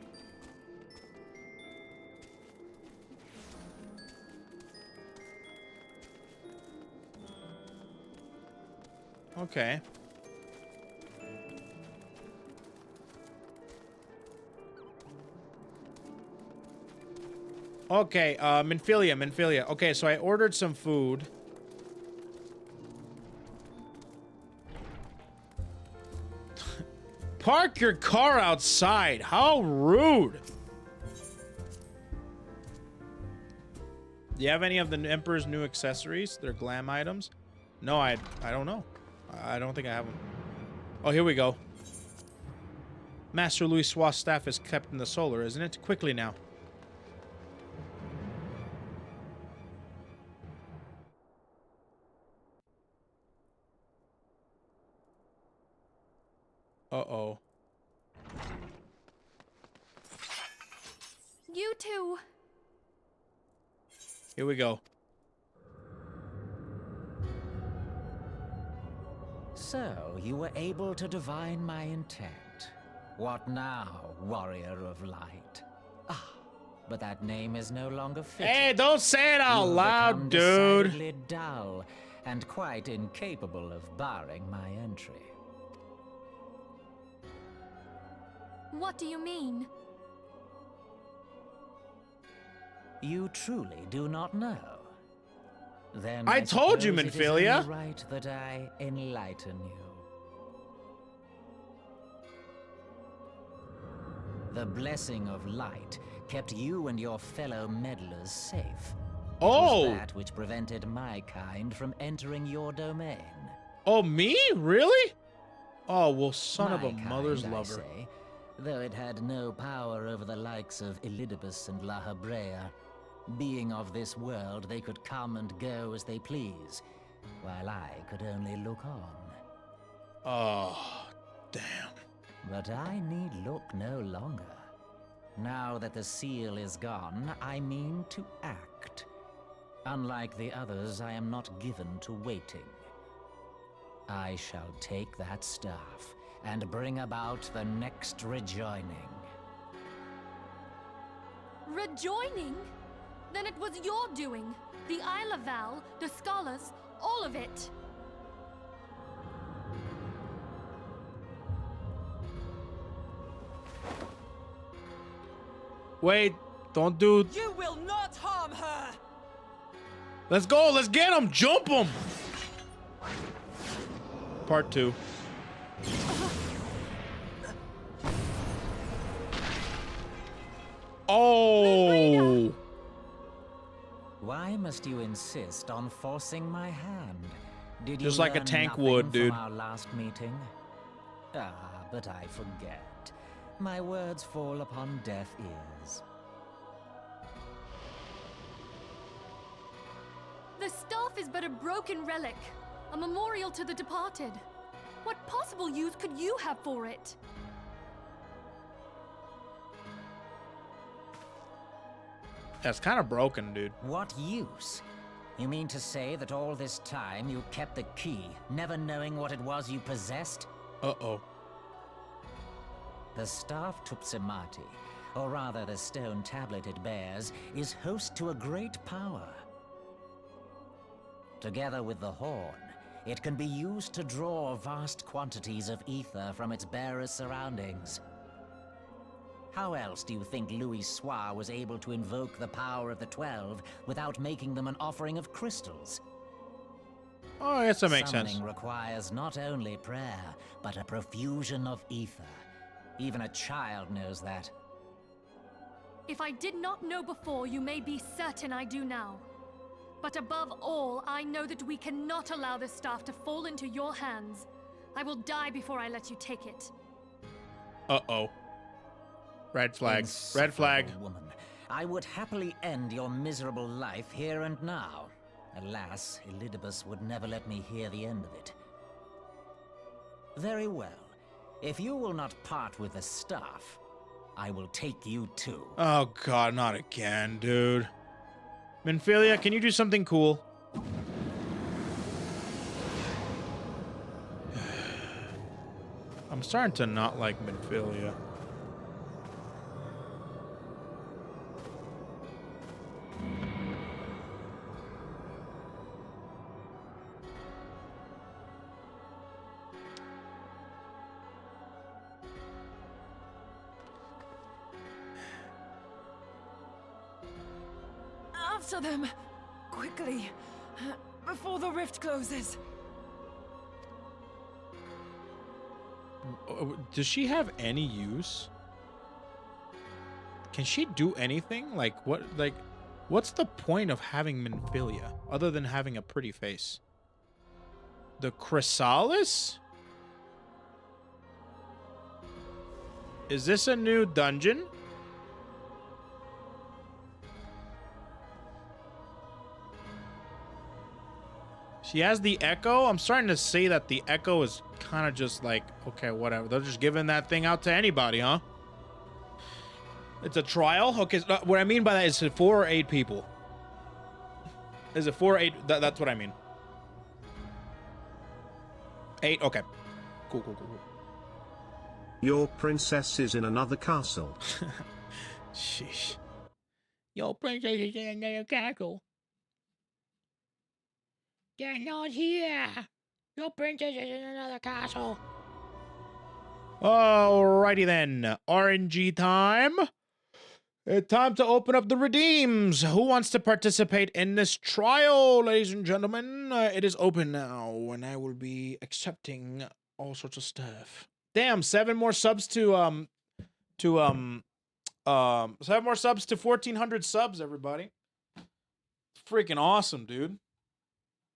Okay. Okay, Minfilia. Okay, so I ordered some food. Park your car outside. How rude. Do you have any of the Emperor's new accessories? Their glam items? No, I don't know. I don't think I have them. Oh, here we go. Master Louis Sua's staff is kept in the solar, isn't it? Quickly now. Uh-oh. You two. Here we go. So, you were able to divine my intent. What now, warrior of light? Ah, but that name is no longer fitting. Hey, don't say it out You've loud, become dude. decidedly dull and quite incapable of barring my entry. What do you mean? You truly do not know. Then I told you, suppose it is Minfilia. only right that I enlighten you. The blessing of light kept you and your fellow meddlers safe. Oh. It was that which prevented my kind from entering your domain. Oh, me? Really? Oh, well, son of a My mother's kind, I lover. say, though it had no power over the likes of Elidibus and La Habrea. Being of this world, they could come and go as they please, while I could only look on. Oh, damn. But I need look no longer. Now that the seal is gone, I mean to act. Unlike the others, I am not given to waiting. I shall take that staff and bring about the next rejoining. Rejoining? Then it was your doing. The Isle of Val, the scholars, all of it. Wait, don't do... You will not harm her! Let's go, let's get him, jump him! Part 2. Oh! Why must you insist on forcing my hand? Did you Just like a learn tank nothing would, from dude. our last meeting? Ah, but I forget. My words fall upon deaf ears. The staff is but a broken relic, a memorial to the departed. What possible use could you have for it? That's kind of broken, dude. What use? You mean to say that all this time you kept the key, never knowing what it was you possessed? Uh-oh. The staff Tupsimati, or rather the stone tablet it bears, is host to a great power. Together with the horn, it can be used to draw vast quantities of ether from its bearer's surroundings. How else do you think Louis Soir was able to invoke the power of the 12 without making them an offering of crystals? Oh, I guess that makes sense. Summoning requires not only prayer, but a profusion of ether. Even a child knows that. If I did not know before, you may be certain I do now. But above all, I know that we cannot allow this staff to fall into your hands. I will die before I let you take it. Uh-oh. Red flag. Red flag. Woman, I would happily end your miserable life here and now. Alas, Elidibus would never let me hear the end of it. Very well. If you will not part with the staff, I will take you too. Oh god, not again, dude. Minfilia, can you do something cool? I'm starting to not like Minfilia. After them! Quickly! Before the rift closes! Does she have any use? Can she do anything? Like, what? Like, what's the point of having Minfilia other than having a pretty face? The Chrysalis? Is this a new dungeon? She has the Echo. I'm starting to say that the Echo is kind of just like, okay, whatever. They're just giving that thing out to anybody, huh? It's a trial? Okay, so what I mean by that is 4 or 8 people. Is it 4, 8? That's what I mean. 8. Okay. Cool. Your princess is in another castle. Sheesh. Your princess is in another castle. They're not here. Your princess is in another castle. Alrighty then. RNG time. It's time to open up the redeems. Who wants to participate in this trial, ladies and gentlemen? It is open now, and I will be accepting all sorts of stuff. Damn, 7 more subs to 7 more subs to 1,400 subs, everybody. Freaking awesome, dude.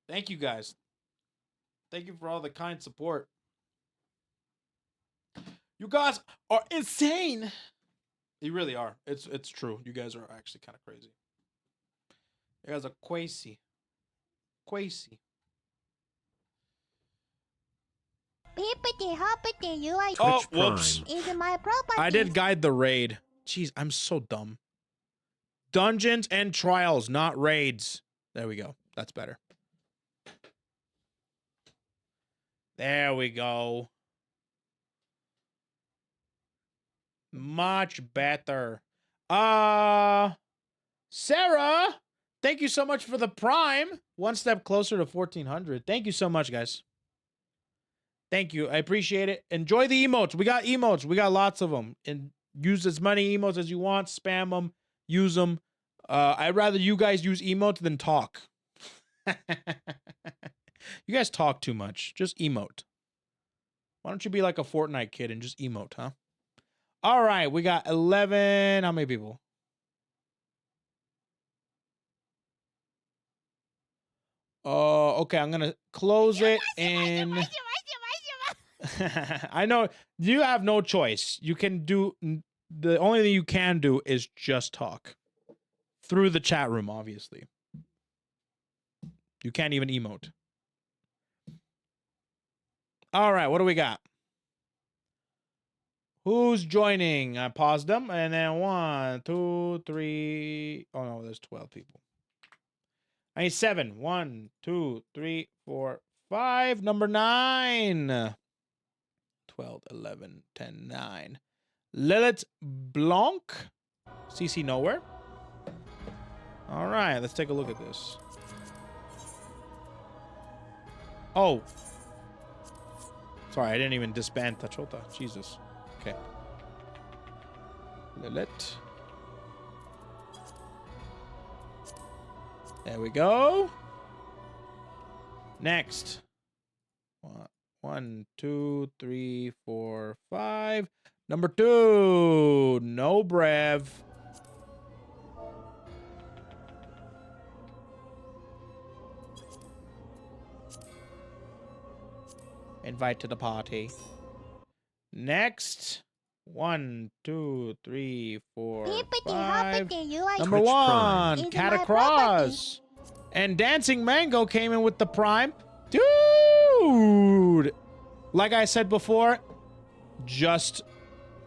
Thank you guys. Thank you for all the kind support. You guys are insane. You really are. It's true. You guys are actually kind of crazy. You guys are crazy. Crazy. Oh, whoops. I did guide the raid. Jeez, I'm so dumb. Dungeons and trials, not raids. There we go. That's better. There we go. Much better. Sarah, thank you so much for the prime. One step closer to 1,400. Thank you so much, guys. Thank you. I appreciate it. Enjoy the emotes. We got emotes. We got lots of them. And use as many emotes as you want. Spam them. Use them. I'd rather you guys use emotes than talk. You guys talk too much. Just emote. Why don't you be like a Fortnite kid and just emote, huh? All right, we got 11. How many people? Okay, I'm gonna close it in. I know you have no choice. You can do the only thing you can do is just talk through the chat room. Obviously, you can't even emote. All right, what do we got? Who's joining? I paused them, and then 1, 2, 3. Oh no, there's 12 people. I need 7. 1, 2, 3, 4, 5. Number 9. 12, 11, 10, 9. Lilith Blanc. CC nowhere. All right, let's take a look at this. Oh. Sorry, I didn't even disband Tachota. Jesus. Okay. Lilith. There we go. Next. 1, 2, 3, 4, 5. Number 2. No Brev. Invite to the party. Next. 1, 2, 3, 4, 5. Number 1. Catacross. And Dancing Mango came in with the prime. Dude. Like I said before, just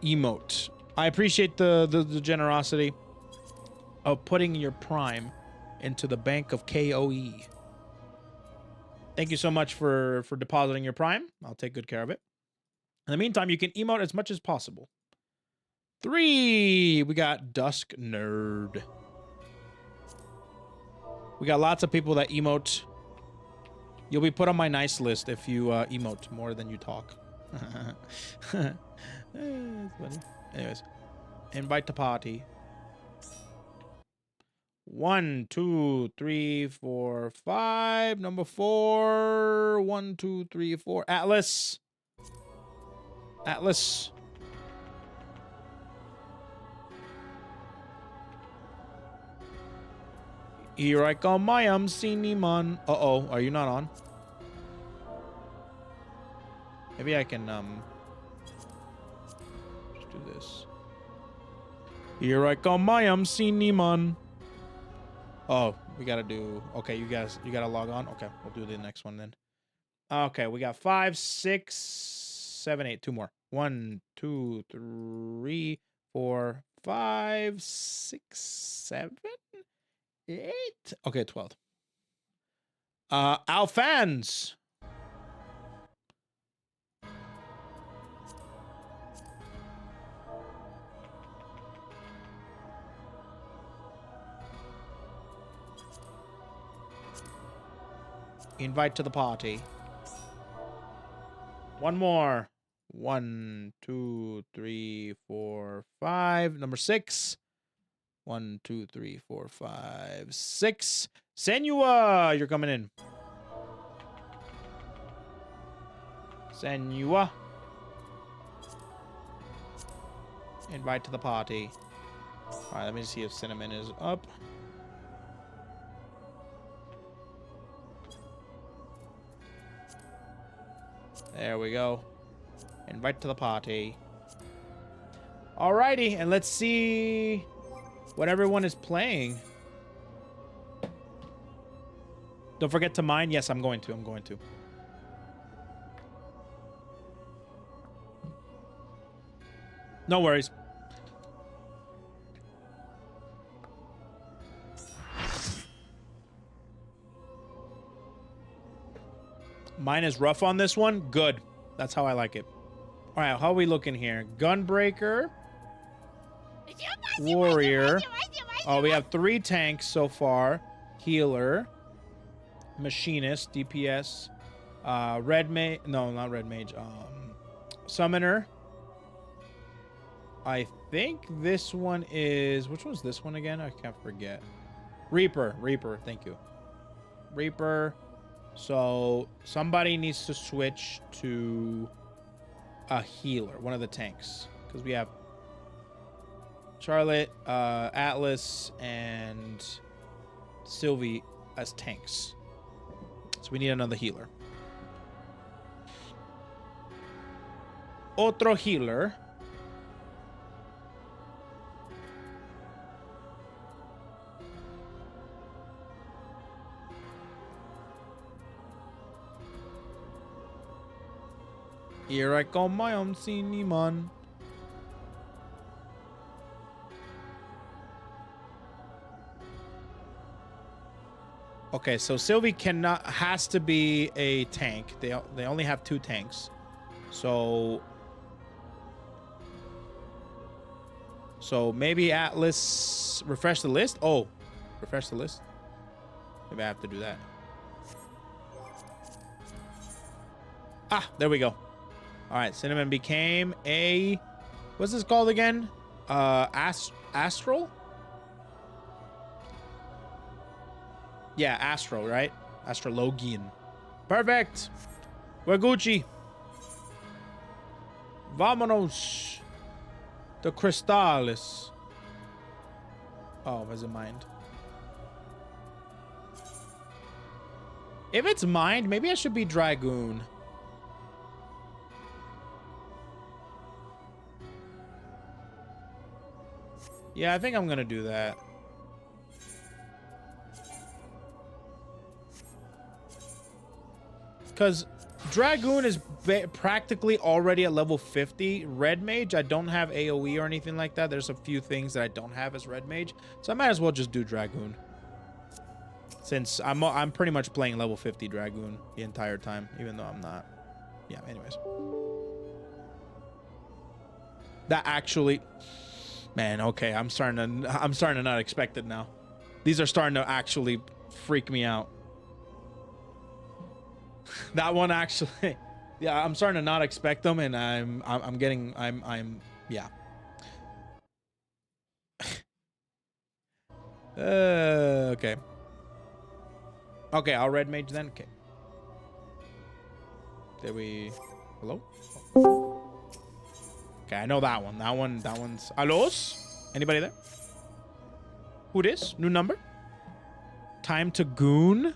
emote. I appreciate the generosity of putting your prime into the bank of KOE. Thank you so much for depositing your prime. I'll take good care of it. In the meantime, you can emote as much as possible. 3. We got Dusk Nerd. We got lots of people that emote. You'll be put on my nice list if you emote more than you talk. It's funny. Anyways, invite to party. 1, 2, 3, 4, 5. Number 4. 1, 2, 3, 4. Atlas. Atlas. Here I come, I am Cinnamon. Uh-oh, are you not on? Maybe I can, just do this. Here I come, I am Cinnamon. Oh, we gotta do, okay, you gotta log on? Okay, we'll do the next one then. Okay, we got 5, 6, 7, 8, 2 more. 1, 2, 3, 4, 5, 6, 7, 8. Okay, 12. Alphans. Invite to the party. One more. 1, 2, 3, 4, 5. Number 6. 1, 2, 3, 4, 5, 6. Senua, you're coming in. Senua. Invite to the party. All right, let me see if Cinnamon is up. There we go. Invite to the party. Alrighty, and let's see what everyone is playing. Don't forget to mine. Yes, I'm going to. No worries. Mine is rough on this one. Good. That's how I like it. All right, how are we looking here? Gunbreaker. Warrior. Oh, we have 3 tanks so far. Healer. Machinist. DPS. Red Mage. No, not Red Mage. Summoner. I think this one is... Which one's this one again? I can't forget. Reaper. Thank you. Reaper. So somebody needs to switch to a healer, one of the tanks, because we have Charlotte, Atlas, and Sylvie as tanks. So we need another healer. Otro healer. Here I come, my own cinnamon. Okay, so Sylvie has to be a tank. They only have 2 tanks. So maybe Atlas refresh the list? Oh, refresh the list. Maybe I have to do that. Ah, there we go. All right, Cinnamon became a... What's this called again? Astral? Yeah, Astral, right? Astrologian. Perfect. We're Gucci. Vámonos. The Crystales. Oh, was it mind? If it's mind, maybe I should be Dragoon. Yeah, I think I'm gonna do that. Because Dragoon is practically already at level 50. Red Mage, I don't have AoE or anything like that. There's a few things that I don't have as Red Mage. So I might as well just do Dragoon. Since I'm pretty much playing level 50 Dragoon the entire time, even though I'm not. Yeah, anyways. That actually... Man, okay, I'm starting to not expect it now. These are starting to actually freak me out. That one actually, yeah, I'm starting to not expect them, and I'm yeah. Okay. Okay, I'll Red Mage then. Okay. Did we? Hello? Okay, I know that one. That one's... Alos? Anybody there? Who this? New number? Time to goon?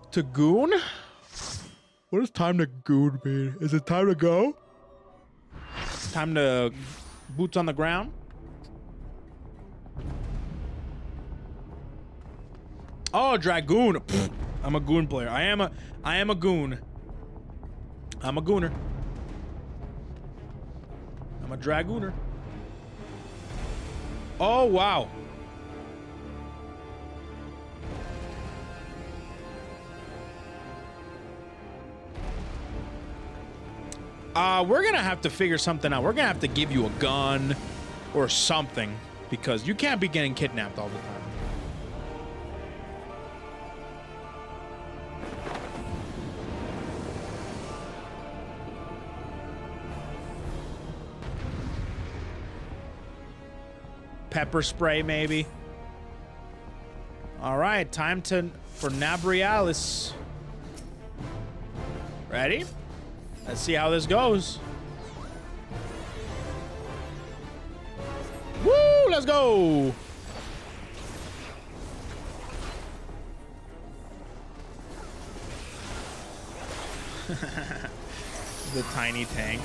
To goon? What does time to goon mean? Is it time to go? Time to boots on the ground? Oh, Dragoon. Pfft, I'm a goon player. I am a goon. I'm a gooner. I'm a Dragooner. Oh, wow. We're gonna have to figure something out. We're gonna have to give you a gun or something because you can't be getting kidnapped all the time. Pepper spray, maybe. All right, time for Nabriales. Ready? Let's see how this goes. Woo! Let's go. The tiny tank.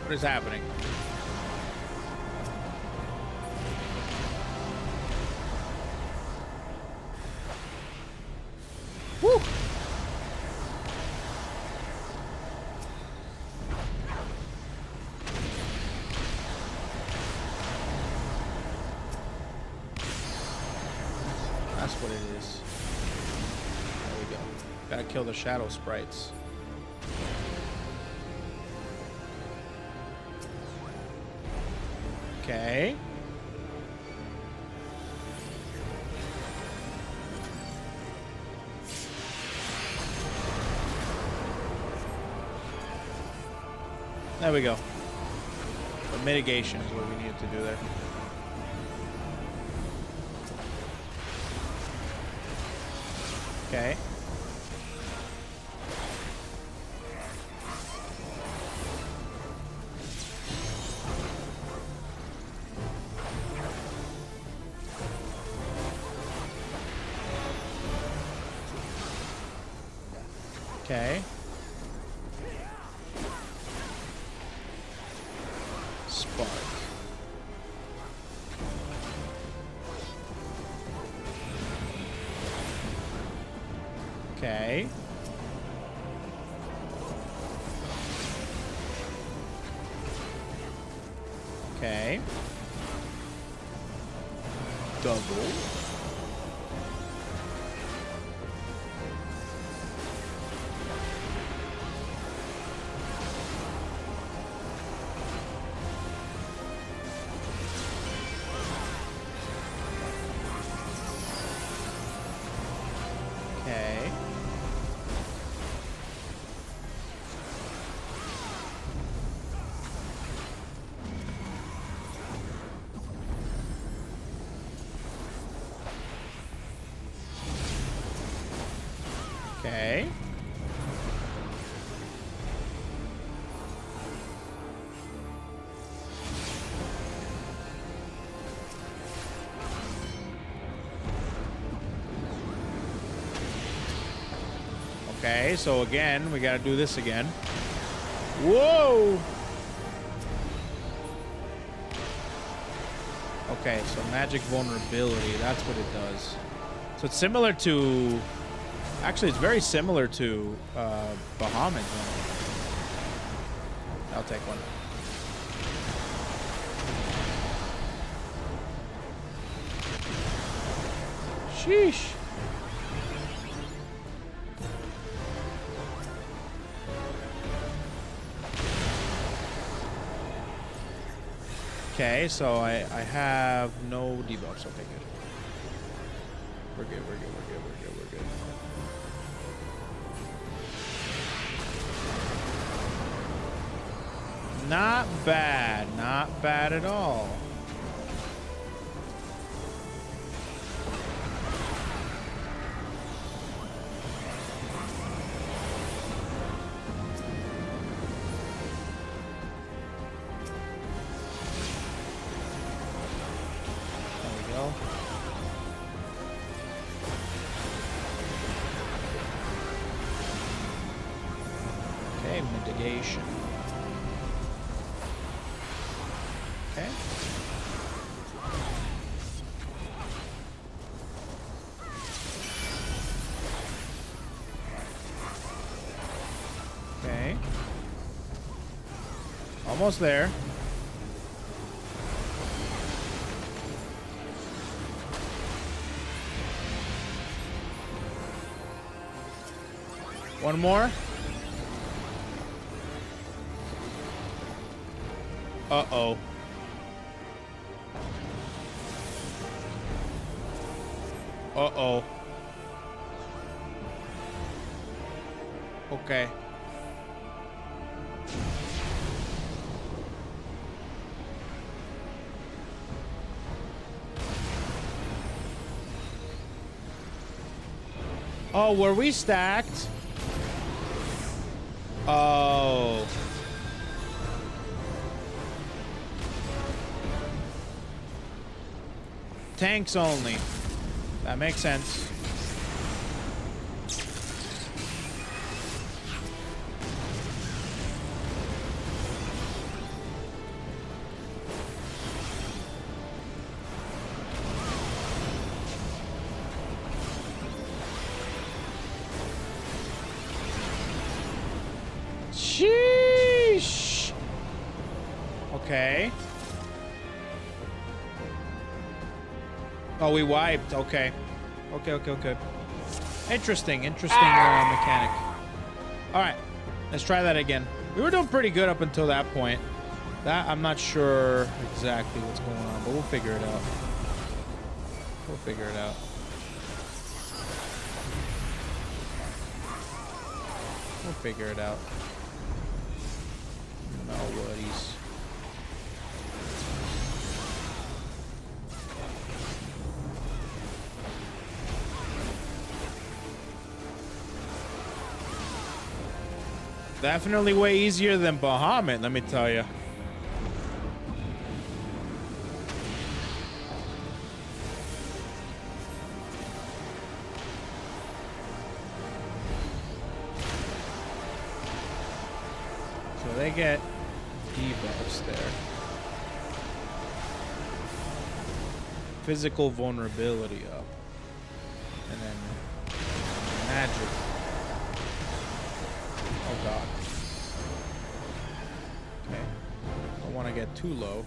What is happening? Woo! That's what it is. There we go. Gotta kill the shadow sprites. Okay. There we go. The mitigation is what we needed to do there. Okay. Okay. Spark. Okay. Okay. Double. Okay. Okay. Okay, so again, we gotta do this again. Whoa! Okay, so magic vulnerability, that's what it does. So it's similar to... Actually, it's very similar to Bahamut. I'll take one. Sheesh. Okay, so I have no debuffs. Okay, good. We're good, we're good, we're good, we're good, we're good. Not bad, not bad at all. Mitigation. Okay. Okay. Almost there. One more. Uh-oh. Uh-oh. Okay. Oh, were we stacked? Oh. Tanks only. That makes sense. Sheesh. Okay. Oh, we wiped. Okay. Okay. Interesting mechanic. All right. Let's try that again. We were doing pretty good up until that point. That, I'm not sure exactly what's going on, but we'll figure it out. We'll figure it out. We'll figure it out. No worries. Definitely way easier than Bahamut, let me tell you. So they get debuffs there. Physical vulnerability up. And then magic. Oh god. Okay. Don't want to get too low.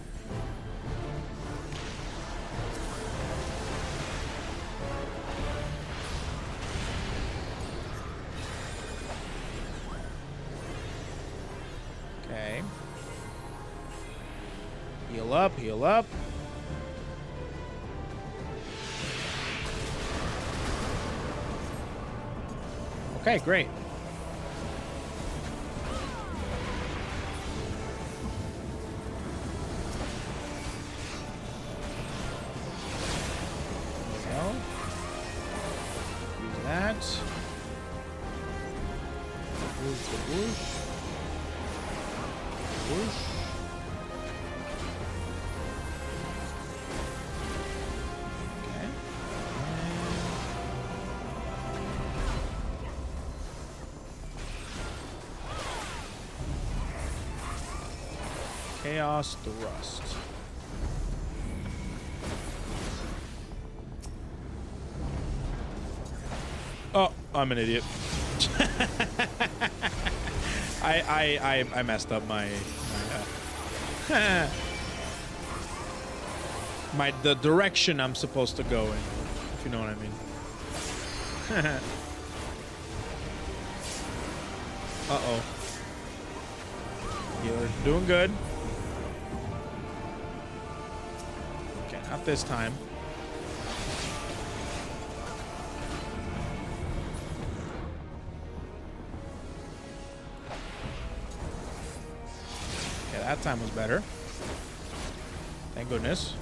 Okay. Heal up, heal up. Okay, great. Chaos Thrust. Oh, I'm an idiot. I messed up my the direction I'm supposed to go in, if you know what I mean. Uh-oh. You're doing good. Okay, not this time. Okay, that time was better. Thank goodness.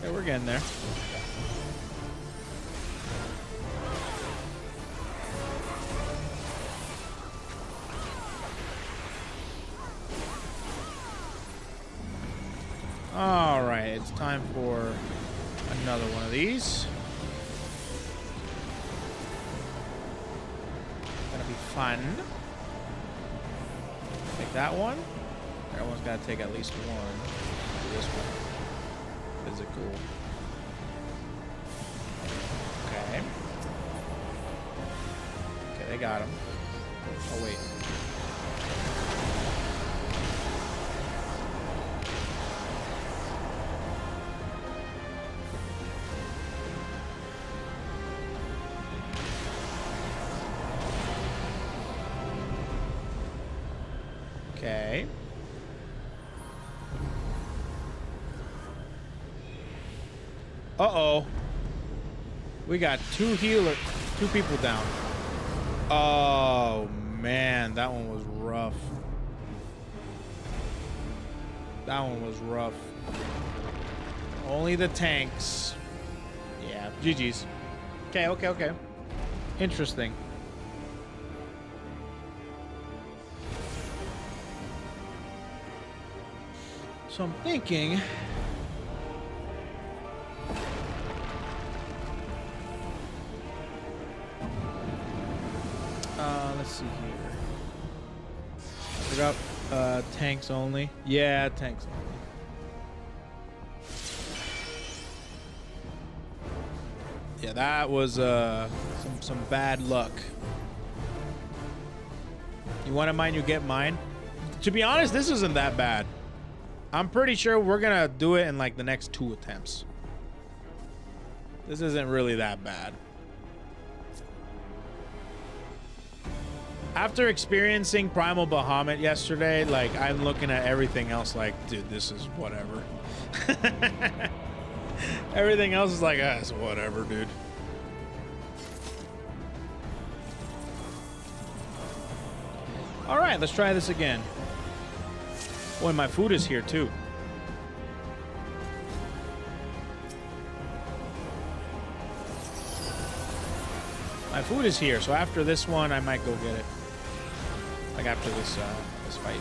Okay, we're getting there. All right, it's time for another one of these. Gonna be fun. Take that one. Everyone's got to take at least one. This one. Physical. Okay. Okay, they got him. Oh, wait. Okay. Uh-oh. We got two people down. Oh, man. That one was rough. That one was rough. Only the tanks. Yeah, GG's. Okay, okay, okay. Interesting. So I'm thinking... let's see here. I forgot tanks only. Yeah, tanks only. Yeah, that was some bad luck. You want mine, you get mine. To be honest, this isn't that bad. I'm pretty sure we're gonna do it in like the next 2 attempts. This isn't really that bad. After experiencing Primal Bahamut yesterday, like, I'm looking at everything else like, dude, this is whatever. Everything else is like, ah, it's whatever, dude. All right, let's try this again. Boy, my food is here too. My food is here, so after this one, I might go get it. Like after this this fight.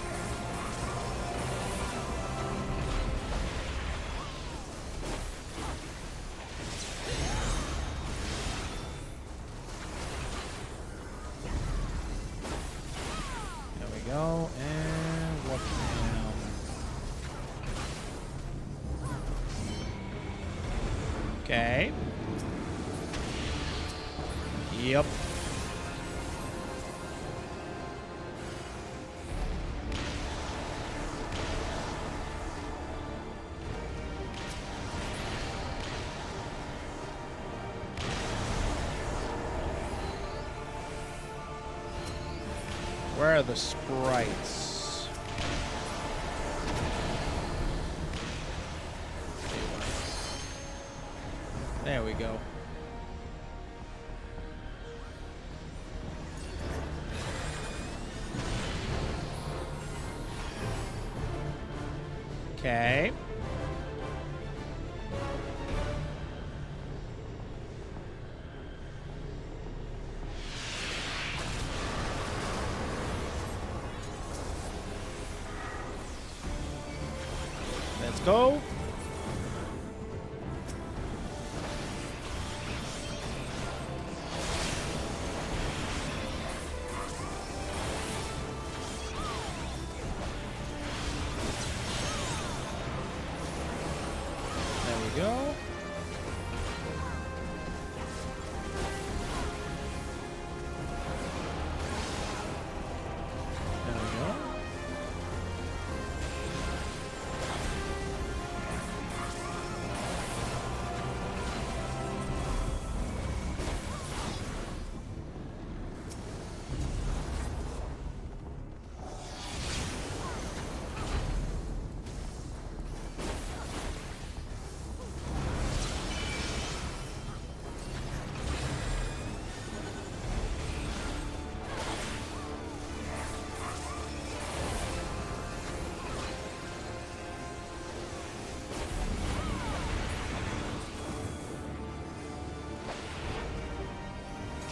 There we go, and what now? Okay. Yep. Where are the sprites? There we go. Okay. Let's go. Go. There we go.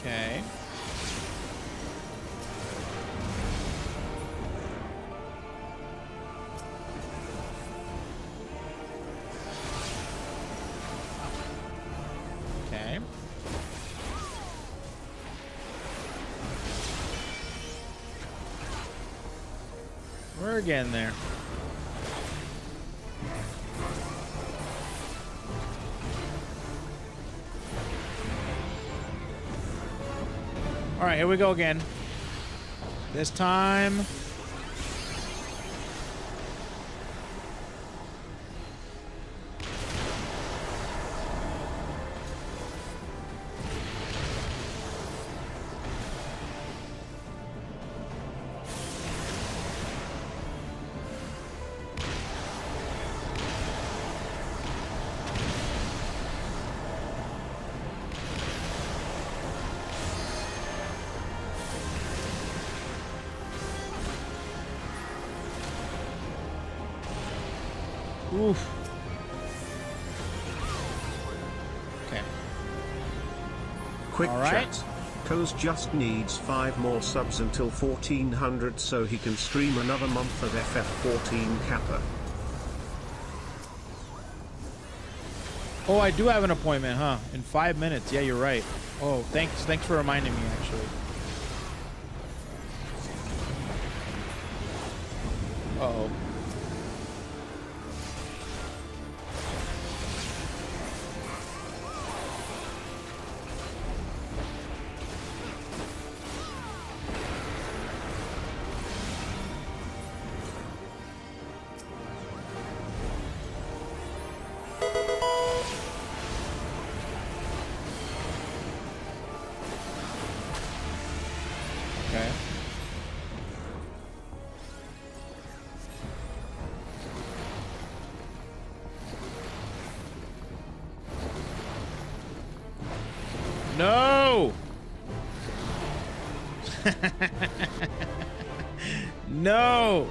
Okay. Okay. We're getting there. All right, here we go again. This time. Oof. Okay. Quick All right. chat. Coz just needs 5 more subs until 1400 so he can stream another month of FF14 Kappa. Oh, I do have an appointment, huh? In 5 minutes. Yeah, you're right. Oh, thanks for reminding me, actually. Uh-oh. Okay. No! No!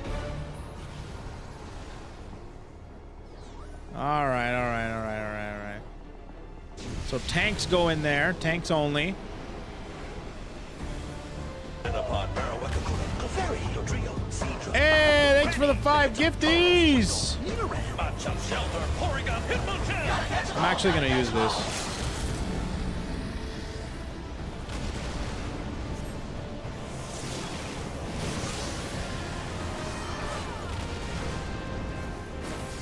Alright. So tanks go in there. Tanks only. Hey, thanks for the 5 gifties! I'm actually gonna use this.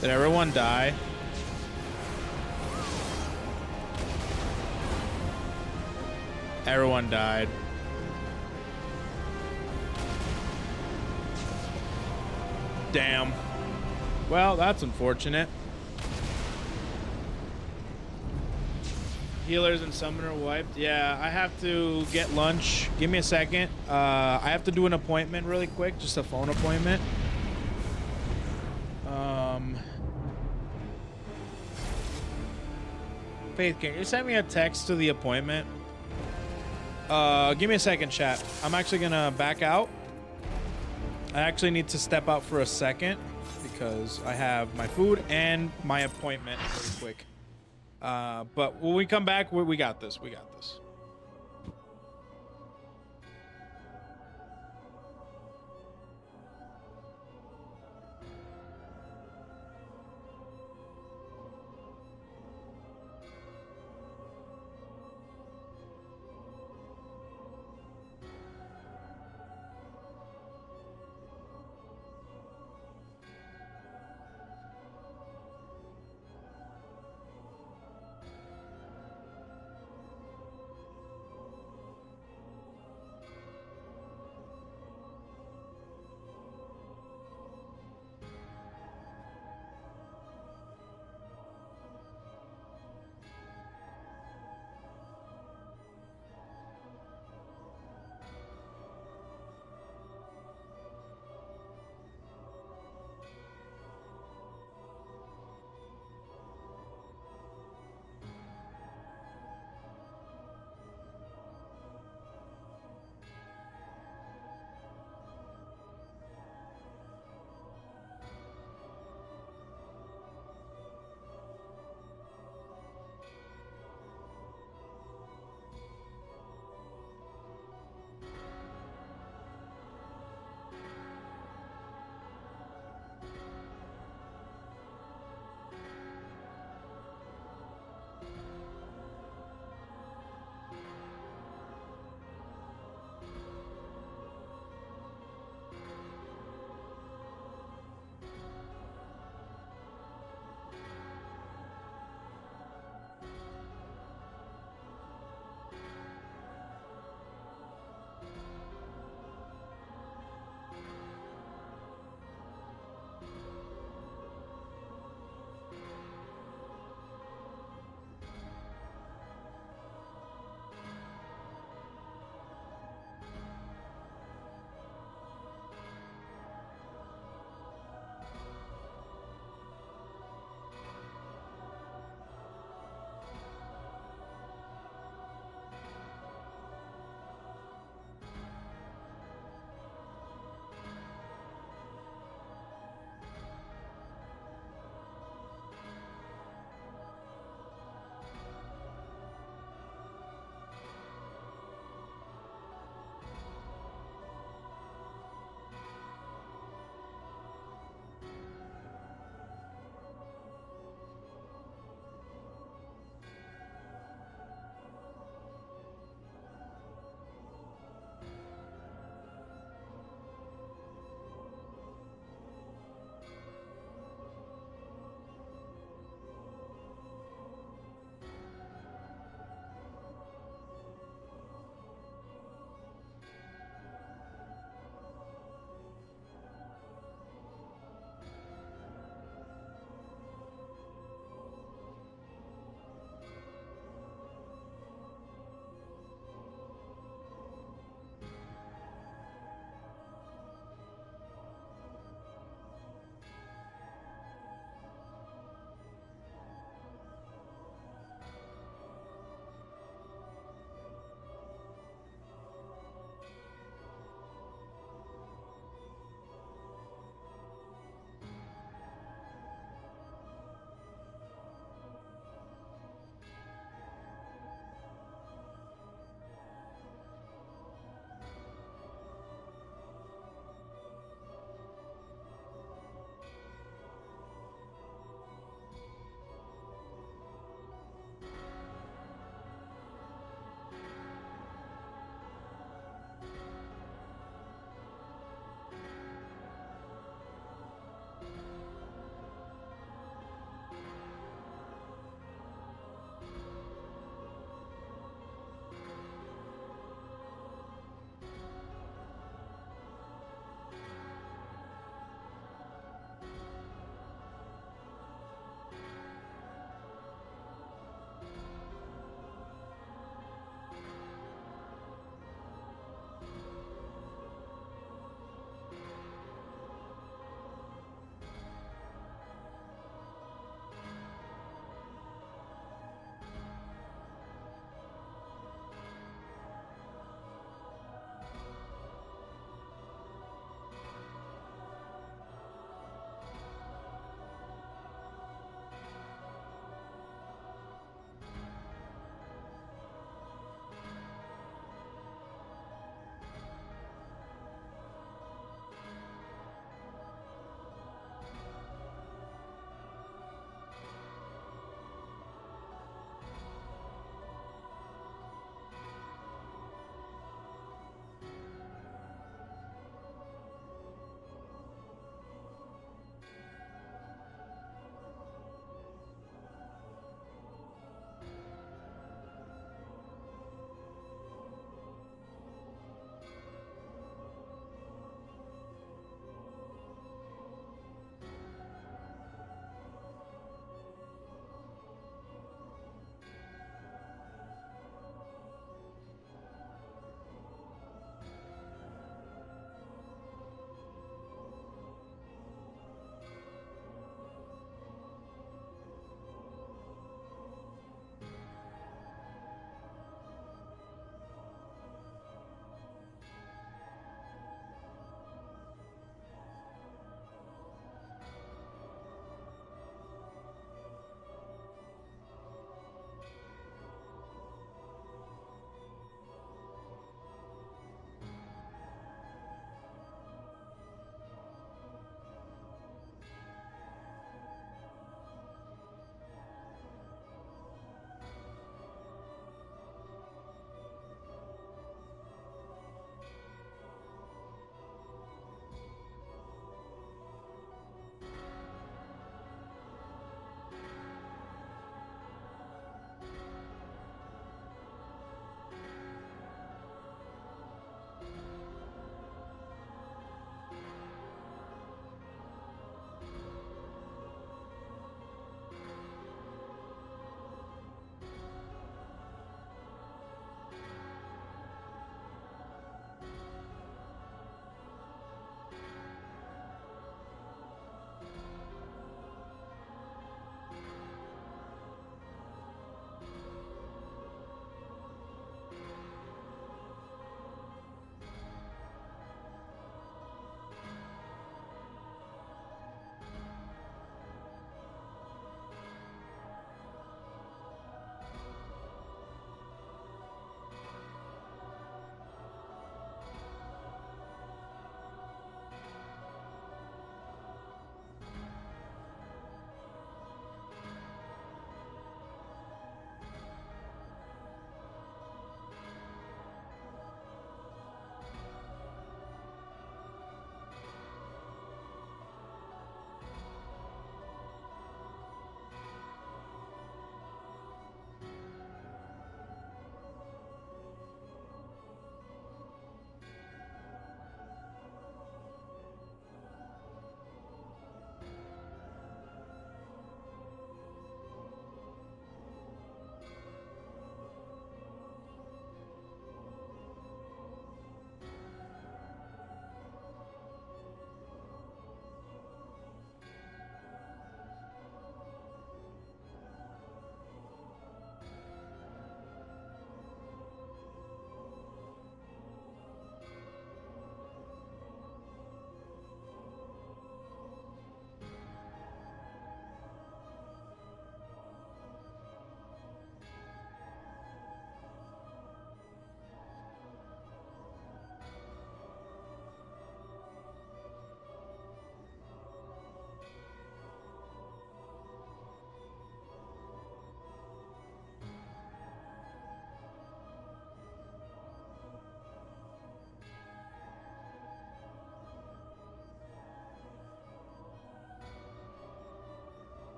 Did everyone die? Everyone died. Damn. Well, that's unfortunate. Healers and summoner wiped. Yeah, I have to get lunch. Give me a second. I have to do an appointment really quick, just a phone appointment. Faith, can you send me a text to the appointment? Give me a second, chat. I'm actually gonna back out. I actually need to step out for a second because I have my food and my appointment really quick. But when we come back, we got this. We got this.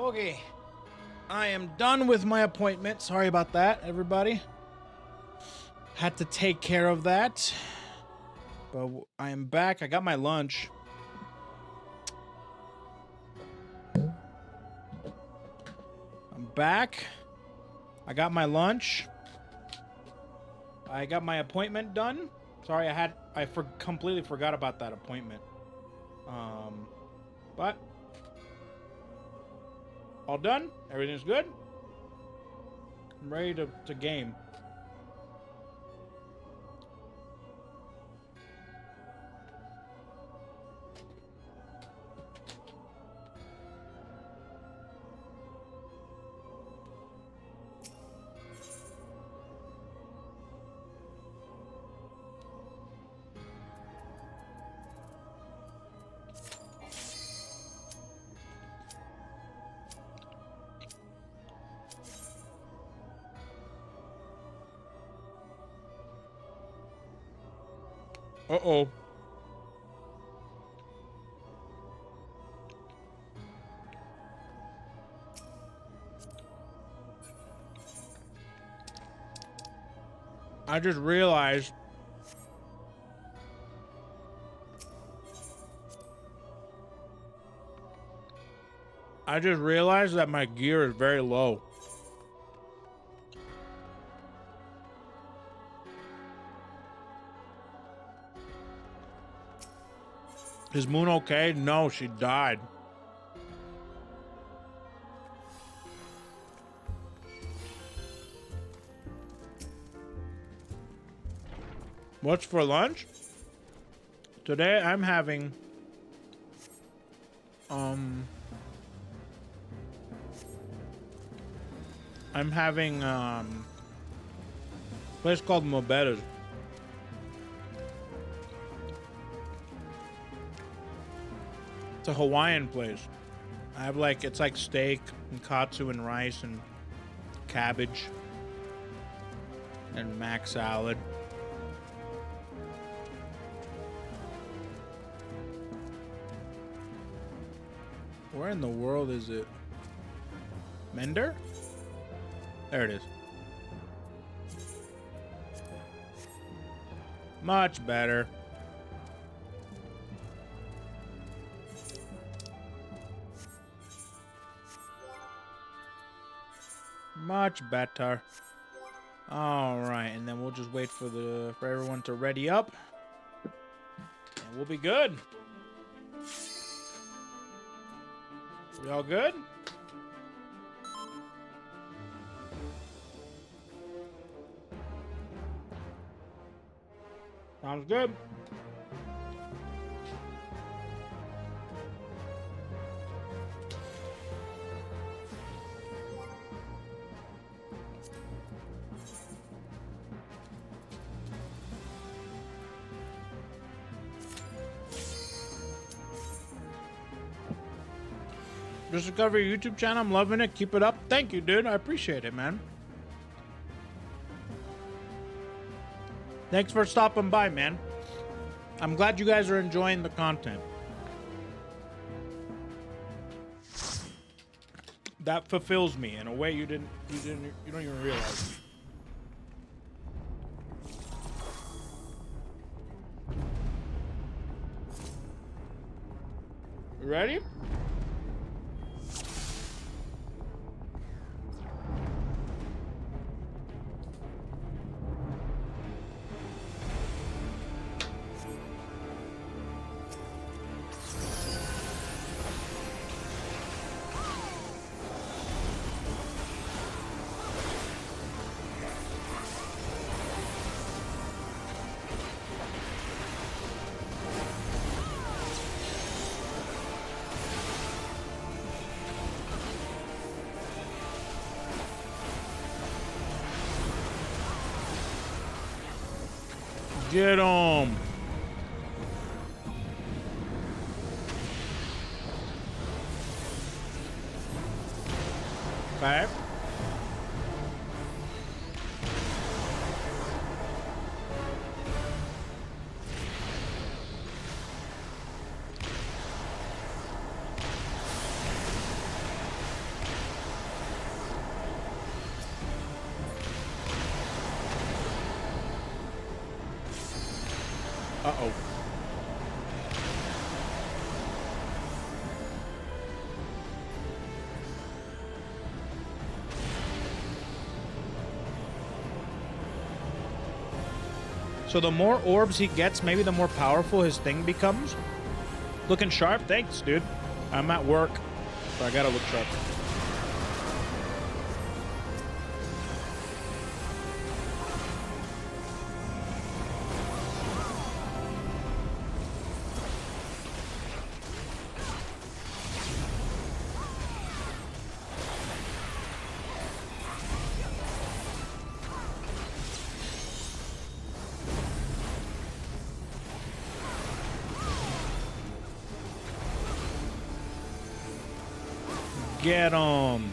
Okay. I am done with my appointment. Sorry about that, everybody. Had to take care of that. But I am back. I got my lunch. I'm back. I got my lunch. I got my appointment done. Sorry, I completely forgot about that appointment. But all done. Everything's good. I'm ready to game. Uh-oh. I just realized that my gear is very low. Is Moon okay? No, she died. What's for lunch? Today I'm having a place called Moenbryda. It's a Hawaiian place. I have it's like steak and katsu and rice and cabbage and mac salad. Where in the world is it? Mender? There it is. Much better. Much better. All right, and then we'll just wait for everyone to ready up, and we'll be good. We all good? Sounds good. Just discover your YouTube channel. I'm loving it. Keep it up. Thank you, dude. I appreciate it, man. Thanks for stopping by, man. I'm glad you guys are enjoying the content. That fulfills me in a way you don't even realize. You ready? Get 'em. Okay. Uh-oh. So the more orbs he gets, maybe the more powerful his thing becomes. Looking sharp? Thanks, dude. I'm at work, so I gotta look sharp. Get 'em.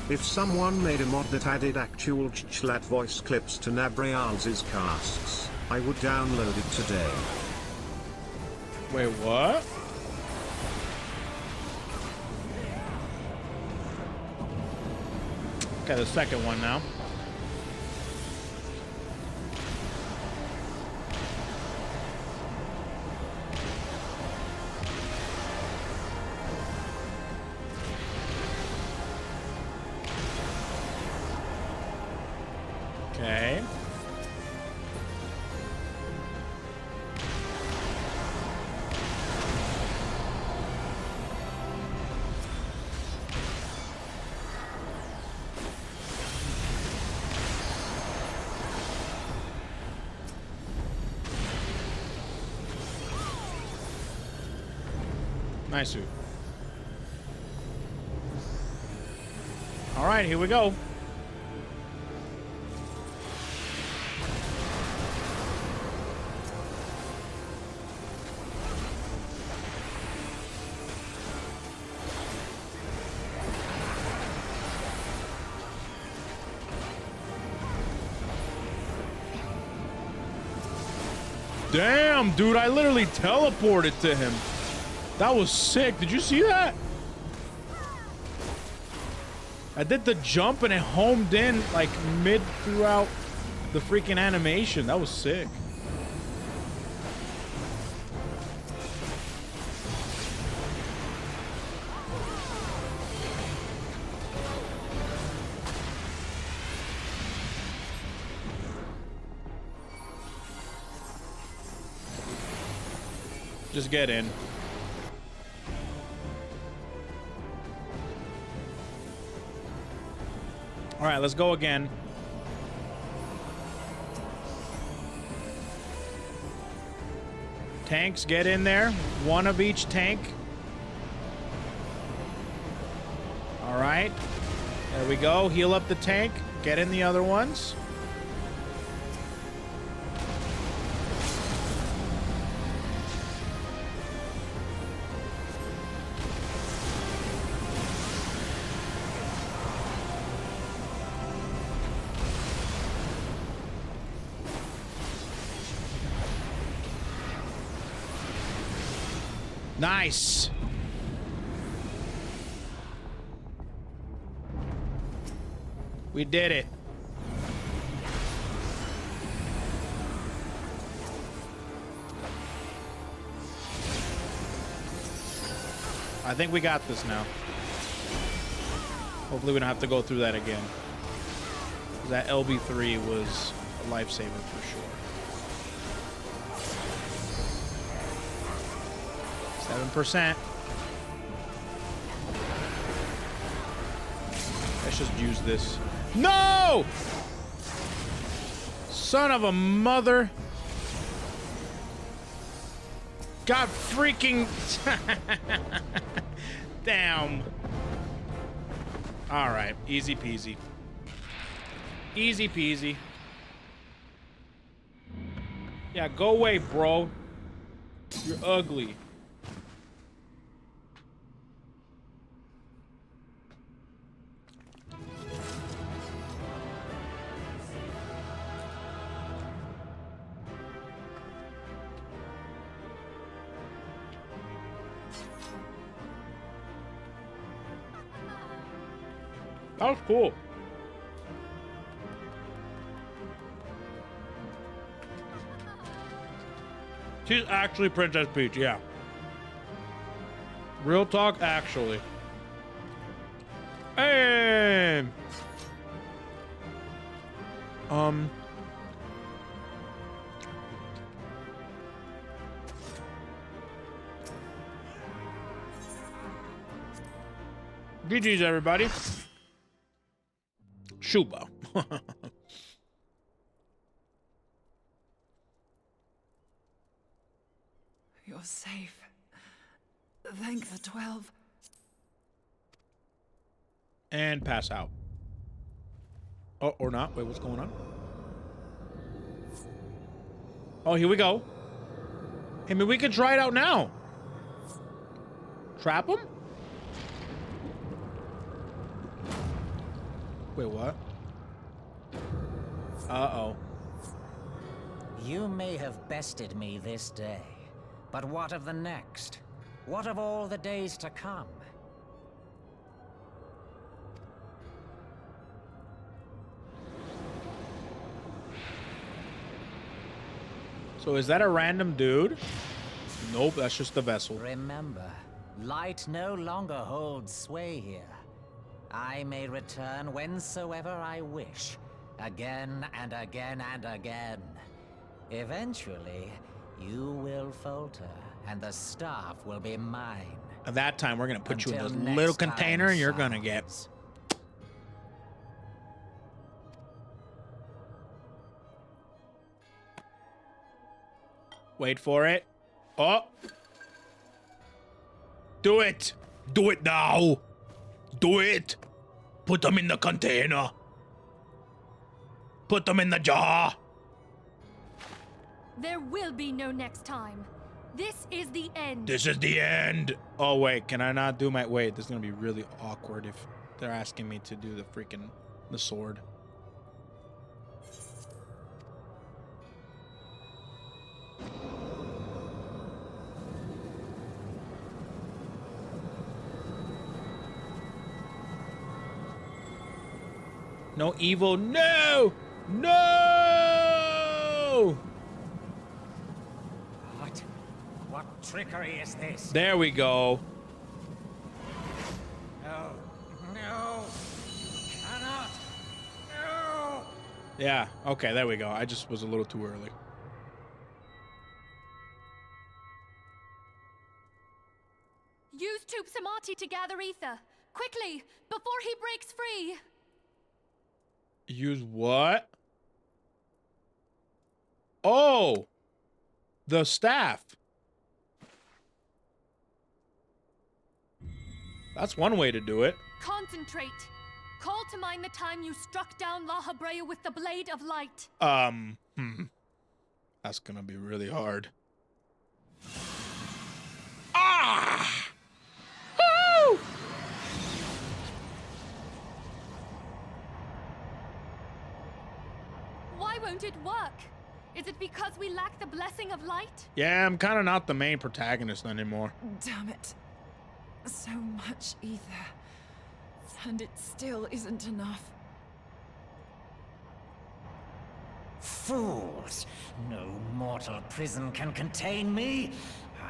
If someone made a mod that added actual chlat voice clips to Nabriales' casts, I would download it today. Wait, what? Okay, the second one now. Okay. Nice. All right, here we go. Damn, dude, I literally teleported to him. That was sick. Did you see that? I did the jump and it homed in like mid throughout the freaking animation. That was sick. Just get in. All right, let's go again. Tanks, get in there. One of each tank. All right. There we go. Heal up the tank. Get in the other ones. Nice. We did it. I think we got this now. Hopefully we don't have to go through that again. That LB3 was a lifesaver for sure. 7%. Let's just use this. No! Son of a mother. God freaking... Damn. All right, easy peasy. Easy peasy. Yeah, go away, bro. You're ugly. That was cool. She's actually Princess Peach, yeah. Real talk, actually. Hey! GG's, everybody. Shuba. You're safe. Thank the 12. And pass out. Oh, or not. Wait, what's going on? Oh, here we go. Hey, man, we can try it out now. Trap him? Wait, what? Uh-oh. You may have bested me this day, but what of the next? What of all the days to come? So is that a random dude? Nope, that's just the vessel. Remember, light no longer holds sway here. I may return whensoever I wish, again and again and again. Eventually, you will falter, and the staff will be mine. At that time, we're gonna put you in Until this next little time, container, and you're gonna get... Wait for it. Oh! Do it! Do it now! Do it! Put them in the container. Put them in the jar. There will be no next time. This is the end. This is the end. Oh, wait. Can I not do my... Wait, this is going to be really awkward if they're asking me to do the freaking... the sword. No evil. No! No! What trickery is this? There we go. No. No. Cannot. No. Yeah, okay, there we go. I just was a little too early. Use Tube Samati to gather ether. Quickly, before he breaks free. Use what? Oh! The staff. That's one way to do it. Concentrate. Call to mind the time you struck down La Habrea with the Blade of Light. That's gonna be really hard. Ah! Woo! Why won't it work? Is it because we lack the blessing of light? Yeah, I'm kind of not the main protagonist anymore. Damn it. So much ether. And it still isn't enough. Fools! No mortal prison can contain me.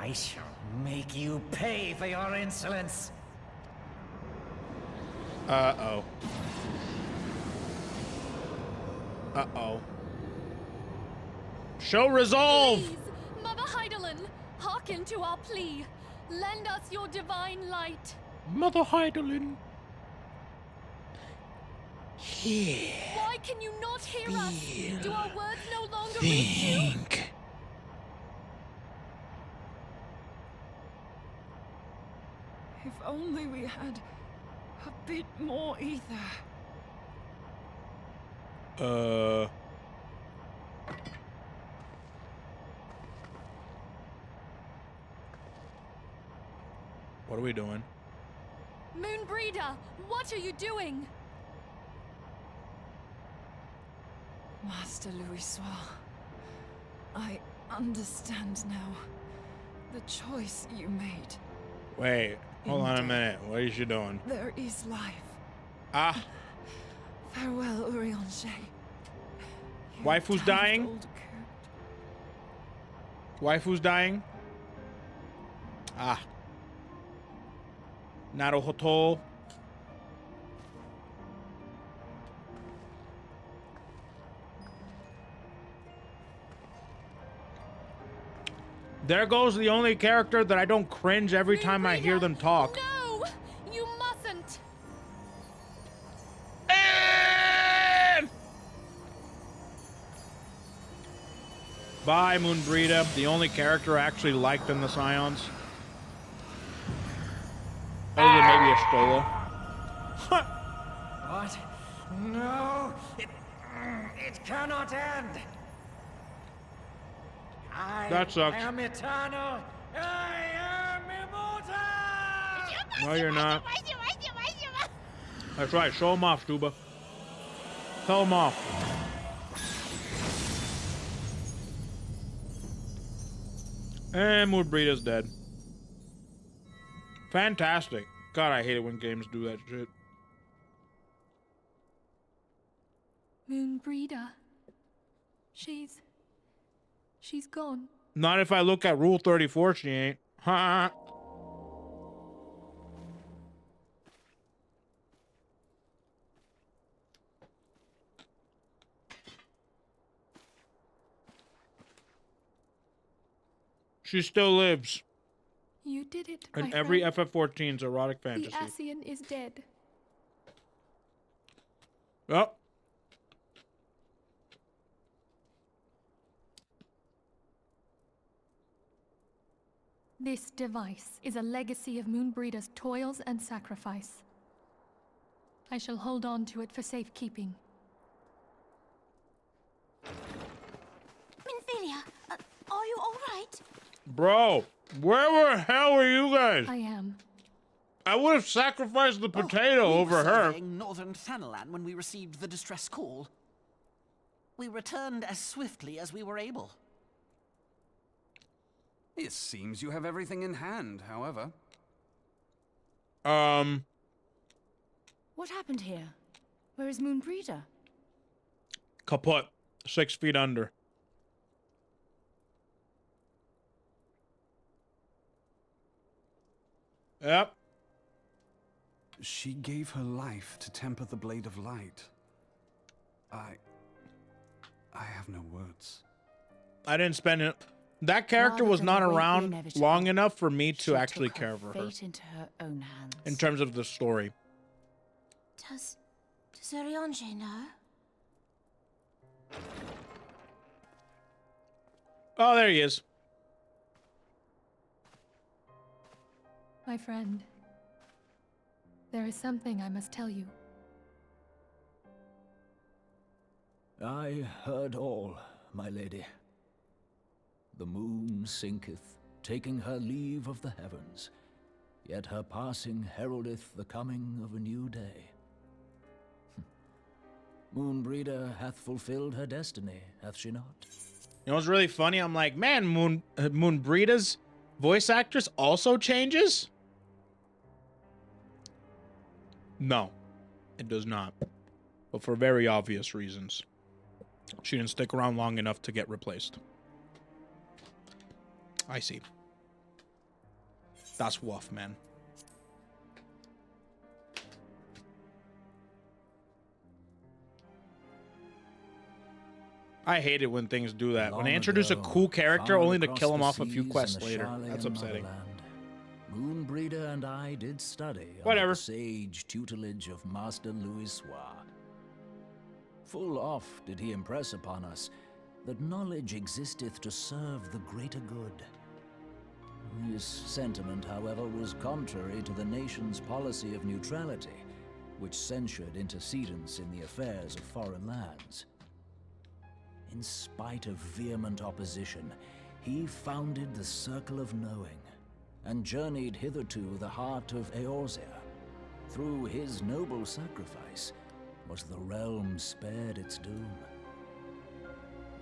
I shall make you pay for your insolence. Uh-oh. Uh-oh. Show resolve! Please, Mother Heidelin, hearken to our plea. Lend us your divine light. Mother Heidelin. Here. Why can you not hear us? Do our words no longer reach you? only we had a bit more ether. What are we doing? Moenbryda, what are you doing? Master Louis Soir, I understand now the choice you made. Wait, hold on a minute. What is she doing? There is life. Ah. Farewell, Urianger. Waifu's dying? Waifu's dying? Ah. Naruhoto. There goes the only character that I don't cringe every time I hear them talk. No! You mustn't! Bye, Moenbryda, the only character I actually liked in the Scions. Other than maybe Ashtola. What? No! It cannot end! That sucks. I am eternal! I am immortal! No, you're not. That's right. Show him off, Stuba. Tell him off. And Moenbryda's dead. Fantastic. God, I hate it when games do that shit. Moenbryda. She's gone. Not if I look at Rule 34, she ain't. Ha. She still lives. You did it, And my every friend. FF14's erotic fantasy. The Ascian is dead. Yep. This device is a legacy of Moenbryda's toils and sacrifice. I shall hold on to it for safekeeping. Minfilia, are you all right? Bro, where the hell were you guys? I am. I would have sacrificed the potato We over were her. surveying northern Thanalan when we received the distress call. We returned as swiftly as we were able. It seems you have everything in hand, however. What happened here? Where is Moenbryda? Kaput. 6 feet under. Yep. She gave her life to temper the blade of light. I have no words. I didn't spend it. That character Rather was than not await the around inevitable, long enough for me she to actually took her care for her. fate into her own hands. In terms of the story. Does Urianger know? Oh, there he is. My friend, there is something I must tell you. I heard all, my lady. The moon sinketh, taking her leave of the heavens, yet her passing heraldeth the coming of a new day. Moenbryda hath fulfilled her destiny, hath she not? You know what's really funny? I'm like, man, Moenbryda's voice actress also changes? No, it does not. But for very obvious reasons. She didn't stick around long enough to get replaced. I see. That's woof, man. I hate it when things do that. When they introduce a cool character only to kill him off a few quests later. That's upsetting. Moenbryda and I did study Whatever. under the sage tutelage of Master Louis Soir. Full oft did he impress upon us that knowledge existeth to serve the greater good. This sentiment, however, was contrary to the nation's policy of neutrality, which censured intercedence in the affairs of foreign lands. In spite of vehement opposition, he founded the Circle of Knowing, and journeyed hither to the heart of Eorzea. Through his noble sacrifice, was the realm spared its doom.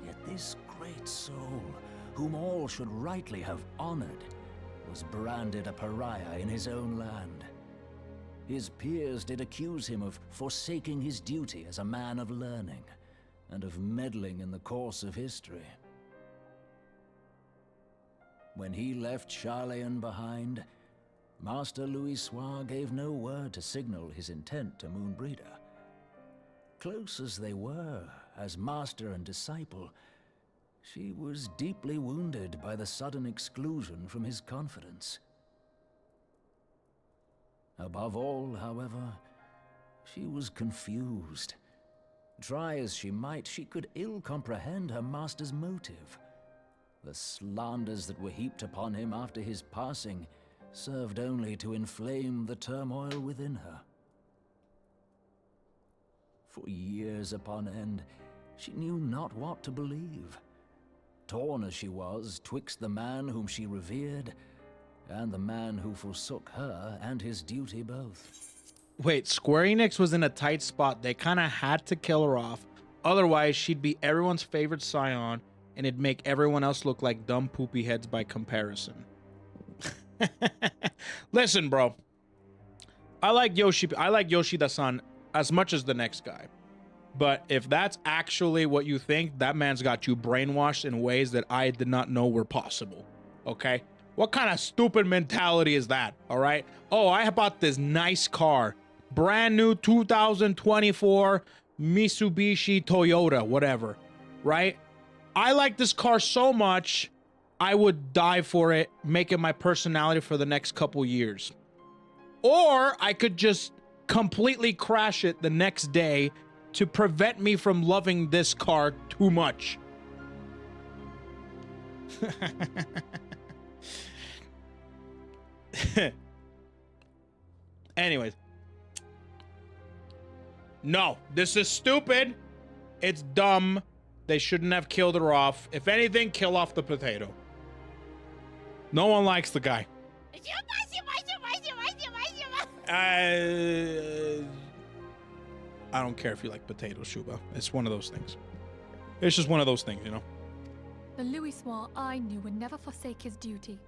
Yet this great soul, whom all should rightly have honored, was branded a pariah in his own land. His peers did accuse him of forsaking his duty as a man of learning, and of meddling in the course of history. When he left Charlayan behind, Master Louis gave no word to signal his intent to Moenbryda. Close as they were, as master and disciple, she was deeply wounded by the sudden exclusion from his confidence. Above all, however, she was confused. Try as she might, she could ill comprehend her master's motive. The slanders that were heaped upon him after his passing served only to inflame the turmoil within her. For years upon end, she knew not what to believe. Torn as she was twixt the man whom she revered and the man who forsook her and his duty both. Wait, Square Enix was in a tight spot. They kind of had to kill her off. Otherwise, she'd be everyone's favorite scion, and it'd make everyone else look like dumb poopy heads by comparison. Listen, bro. I like Yoshida-san as much as the next guy. But if that's actually what you think, that man's got you brainwashed in ways that I did not know were possible. Okay? What kind of stupid mentality is that? All right? Oh, I bought this nice car. Brand new 2024 Mitsubishi Toyota, whatever. Right? I like this car so much, I would die for it, make it my personality for the next couple years. Or I could just completely crash it the next day to prevent me from loving this car too much. Anyways. No, this is stupid. It's dumb. They shouldn't have killed her off. If anything, kill off the potato. No one likes the guy. I don't care if you like potatoes, Shuba. It's one of those things. It's just one of those things, you know? The Louis I knew would never forsake his duty,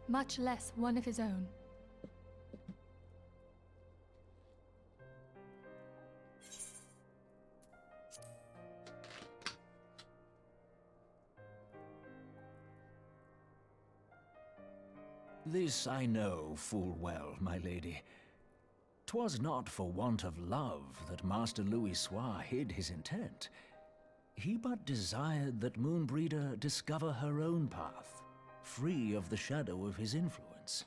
much less one of his own. This I know full well, my lady. 'Twas not for want of love that Master Louis hid his intent. He but desired that Moenbryda discover her own path, free of the shadow of his influence.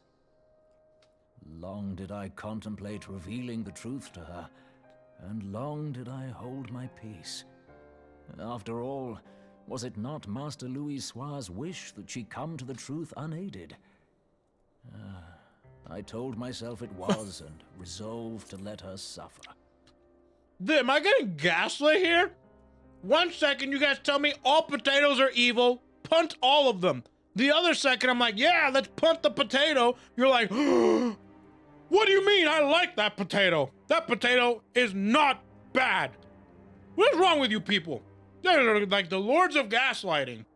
Long did I contemplate revealing the truth to her, and long did I hold my peace. After all, was it not Master Louis' wish that she come to the truth unaided? I told myself it was, and resolved to let her suffer. Am I getting gaslit here? 1 second, you guys tell me all potatoes are evil. Punt all of them. The other second, I'm like, yeah, let's punt the potato. You're like, what do you mean? I like that potato. That potato is not bad. What's wrong with you people? They're like the lords of gaslighting.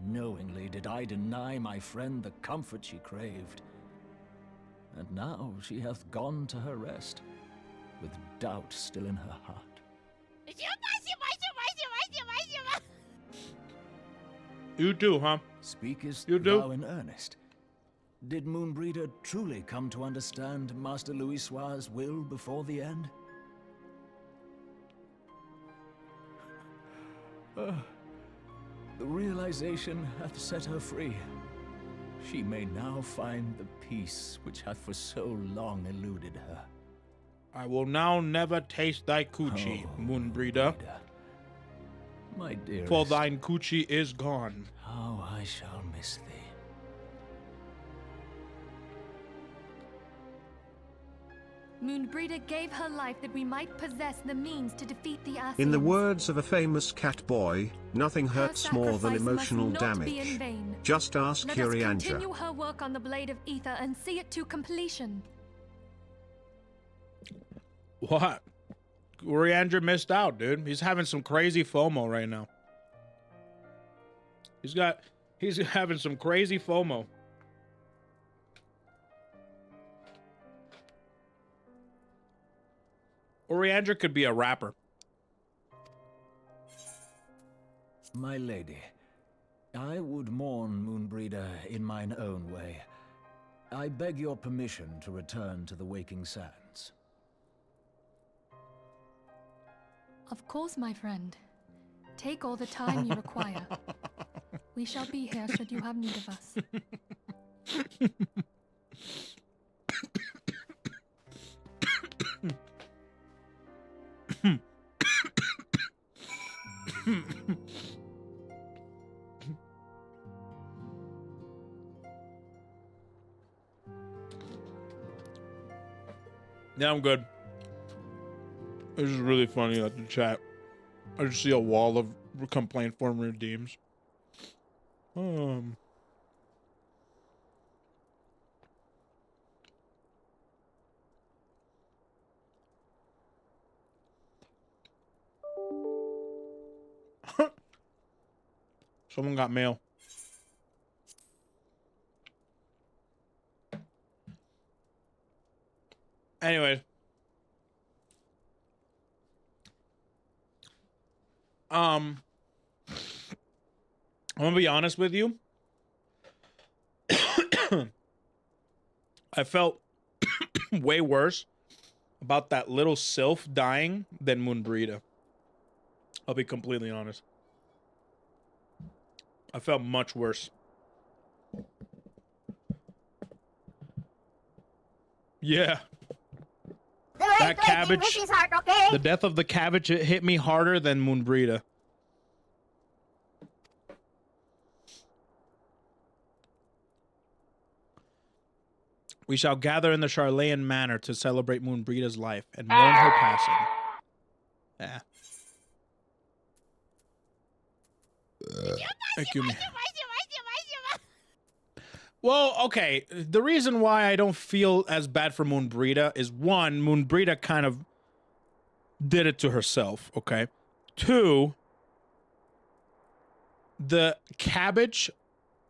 Knowingly did I deny my friend the comfort she craved. And now she hath gone to her rest, with doubt still in her heart. You too, huh? Speakest you do? thou in earnest? Did Moenbryda truly come to understand Master Louis' will before the end? The realization hath set her free. She may now find the peace which hath for so long eluded her. I will now never taste thy coochie, Moenbryda. My dearest. For thine coochie is gone. How I shall miss thee. Moenbryda gave her life that we might possess the means to defeat the Ascians. In the words of a famous cat boy, nothing hurts more than Sacrifice emotional must not be in damage. vain. Just ask Let us Urianger. continue her work on the Blade of Ether and see it to completion. What? Urianger missed out, dude. He's having some crazy FOMO right now. He's having some crazy FOMO. Urianger could be a rapper. My lady, I would mourn Moenbryda in mine own way. I beg your permission to return to the Waking Sands. Of course, my friend. Take all the time you require. We shall be here should you have need of us. Yeah, I'm good. This is really funny at the chat. I just see a wall of complaint form redeems. Someone got mail. Anyways. I'm gonna be honest with you. I felt way worse about that little sylph dying than Moenbryda. I'll be completely honest. I felt much worse. Yeah. That cabbage, the death of the cabbage, it hit me harder than Moenbryda. We shall gather in the Charlayan Manor to celebrate Moenbryda's life and mourn her passing. Yeah. Thank you, man. Well, okay. The reason why I don't feel as bad for Moenbryda is, one, Moenbryda kind of did it to herself, okay? Two, the cabbage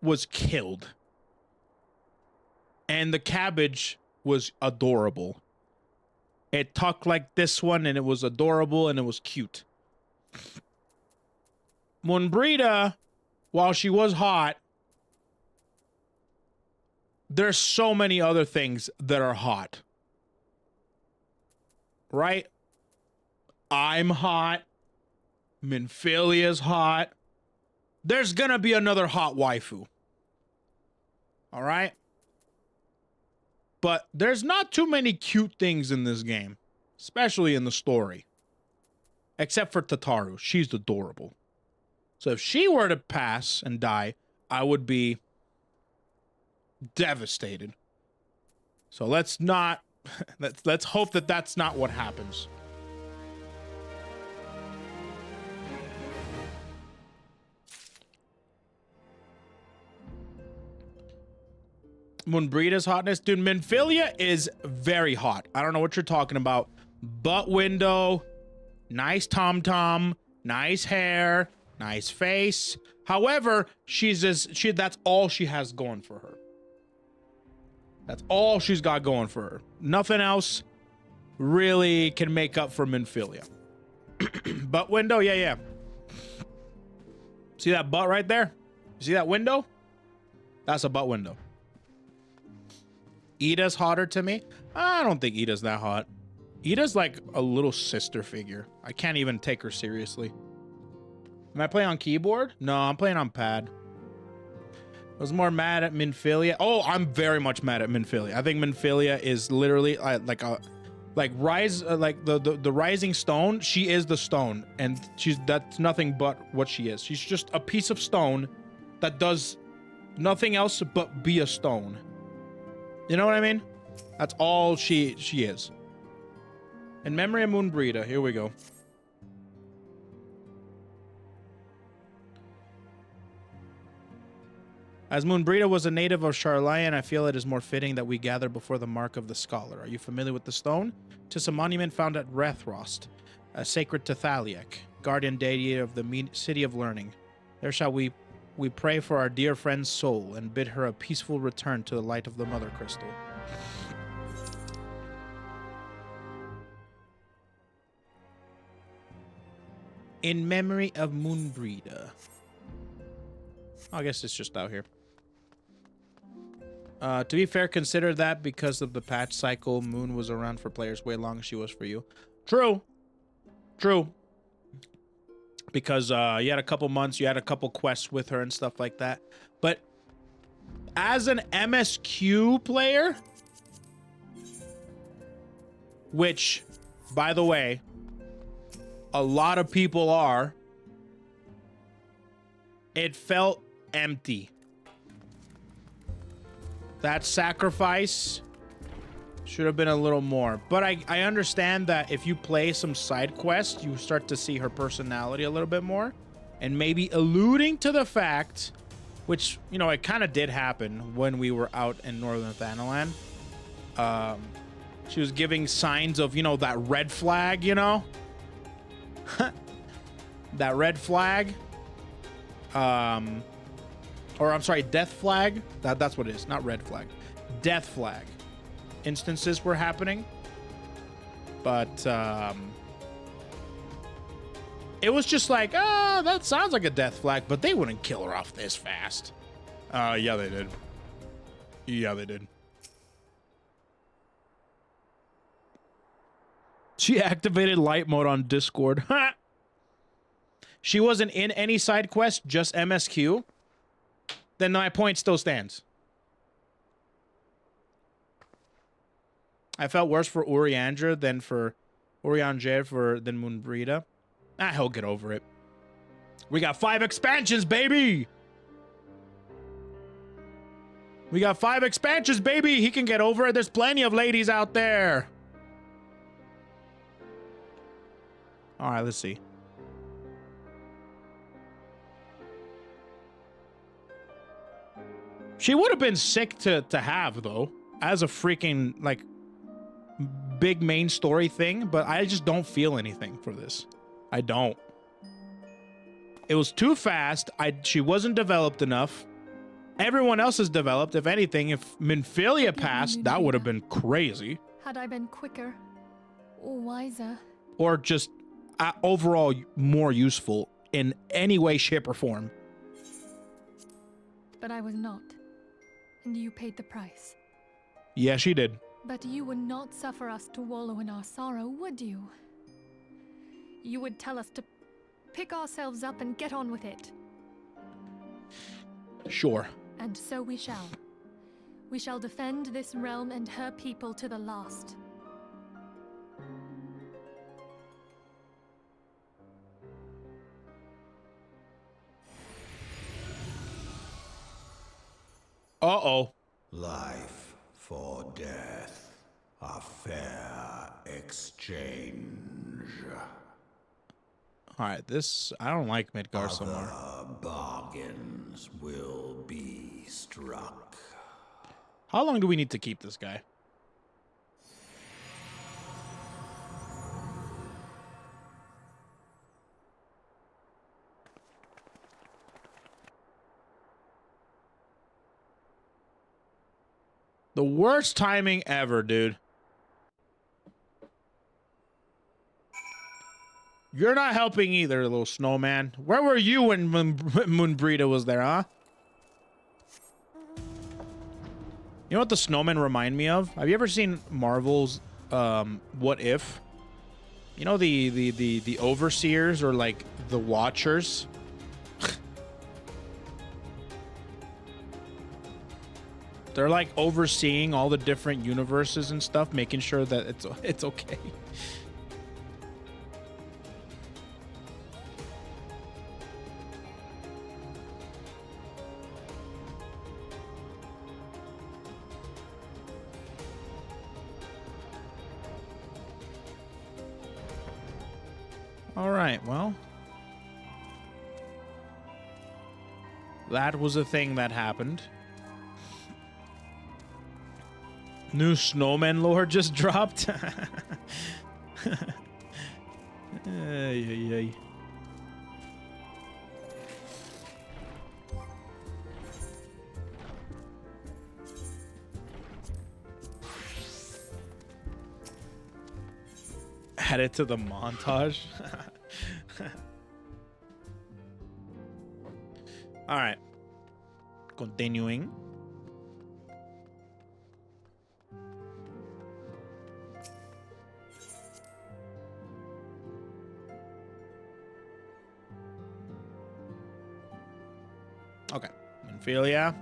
was killed. And the cabbage was adorable. It talked like this one, and it was adorable, and it was cute. Moenbryda, while she was hot, there's so many other things that are hot. Right? I'm hot. Minfilia's hot. There's gonna be another hot waifu. All right? But there's not too many cute things in this game, especially in the story. Except for Tataru. She's adorable. So if she were to pass and die, I would be devastated. So let's not let's hope that that's not what happens. Moenbryda's hotness, dude. Minfilia is very hot. I don't know what you're talking about. Butt window, nice tom-tom, nice hair, nice face. However, that's all she has going for her. That's all she's got going for her. Nothing else really can make up for Minfilia. Butt window, yeah. See that butt right there? You see that window? That's a butt window. Ida's hotter to me. I don't think Ida's that hot. Ida's like a little sister figure. I can't even take her seriously. Am I playing on keyboard? No, I'm playing on pad. I was more mad at Minfilia. Oh, I'm very much mad at Minfilia. I think Minfilia is literally like a Like like the rising stone, she is the stone, and that's nothing but what she is. She's just a piece of stone that does nothing else but be a stone. You know what I mean? That's all she is. In memory of Moenbryda, here we go. As Moenbryda was a native of Charlayan, I feel it is more fitting that we gather before the mark of the scholar. Are you familiar with the stone? 'Tis a monument found at Rethrost, sacred to Thaliak, guardian deity of the city of learning. There shall we pray for our dear friend's soul and bid her a peaceful return to the light of the Mother Crystal. In memory of Moenbryda. I guess it's just out here. To be fair, consider that because of the patch cycle, Moon was around for players way longer than she was for you. True. True. Because you had a couple months, you had a couple quests with her and stuff like that. But as an MSQ player, which, by the way, a lot of people are, it felt empty. That sacrifice should have been a little more. But I understand that if you play some side quests, you start to see her personality a little bit more. And maybe alluding to the fact, which, you know, it kind of did happen when we were out in Northern Thanalan. She was giving signs of, you know, that red flag, you know? That red flag. Or I'm sorry, death flag. That's what it is, not red flag. Death flag. Instances were happening. But it was just like, that sounds like a death flag, but they wouldn't kill her off this fast. Yeah, they did. Yeah, they did. She activated light mode on Discord. She wasn't in any side quest, just MSQ. Then my point still stands. I felt worse for Urianger than for than Moenbryda. He'll get over it. We got 5 expansions, baby. We got 5 expansions, baby. He can get over it. There's plenty of ladies out there. All right, let's see. She would have been sick to have, though, as a freaking, like, big main story thing, but I just don't feel anything for this. I don't. It was too fast. She wasn't developed enough. Everyone else is developed. If anything, if Minfilia passed, that would have been crazy. Had I been quicker or wiser. Or just overall more useful in any way, shape, or form. But I was not. And you paid the price. Yeah, she did. But you would not suffer us to wallow in our sorrow, would you? You would tell us to pick ourselves up and get on with it. Sure. And so we shall. We shall defend this realm and her people to the last. Uh-oh. Life for death, a fair exchange. Alright, I don't like Midgardsormr. Other bargains will be struck. How long do we need to keep this guy? The worst timing ever, dude. You're not helping either, little snowman. Where were you when Moenbryda was there, huh? You know what the snowmen remind me of? Have you ever seen Marvel's What If? You know the overseers or like the watchers? They're like overseeing all the different universes and stuff, making sure that it's okay. All right, well, that was a thing that happened. New Snowman lore just dropped. Ay, ay, ay. Add it to the montage. All right. Continuing. Okay. Infilia.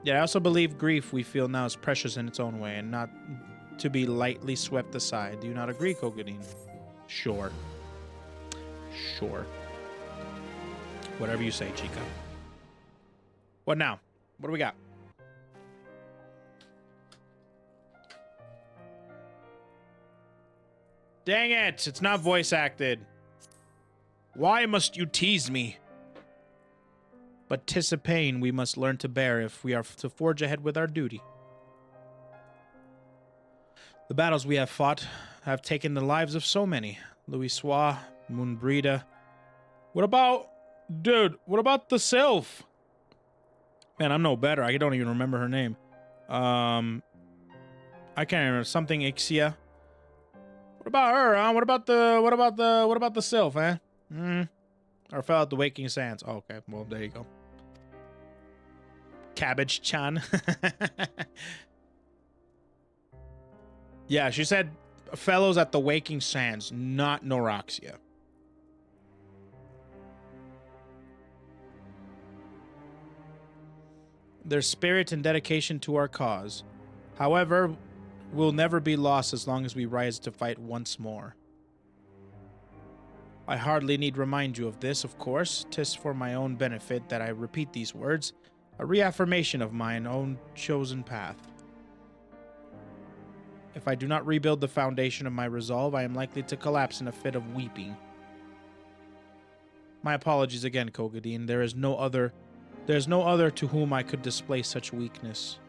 Yeah, I also believe grief we feel now is precious in its own way and not to be lightly swept aside. Do you not agree, Kogadin? Sure. Sure. Whatever you say, Chica. What now? What do we got? Dang it! It's not voice acted. Why must you tease me? But 'tis a pain we must learn to bear if we are to forge ahead with our duty. The battles we have fought have taken the lives of so many. Louisoix, Moenbryda. What about... Dude, what about the sylph? Man, I'm no better. I don't even remember her name. I can't remember. Something Ixia. What about her, huh? What about the sylph, eh? Or fell out the waking sands. Oh, okay. Well, there you go. Cabbage-chan. Yeah, she said fellows at the waking sands, not Noraxia. Their spirit and dedication to our cause, however, will never be lost as long as we rise to fight once more. I hardly need remind you of this, of course. 'Tis for my own benefit that I repeat these words, a reaffirmation of mine own chosen path. If I do not rebuild the foundation of my resolve, I am likely to collapse in a fit of weeping. My apologies again, Kogadin. There is no other to whom I could display such weakness.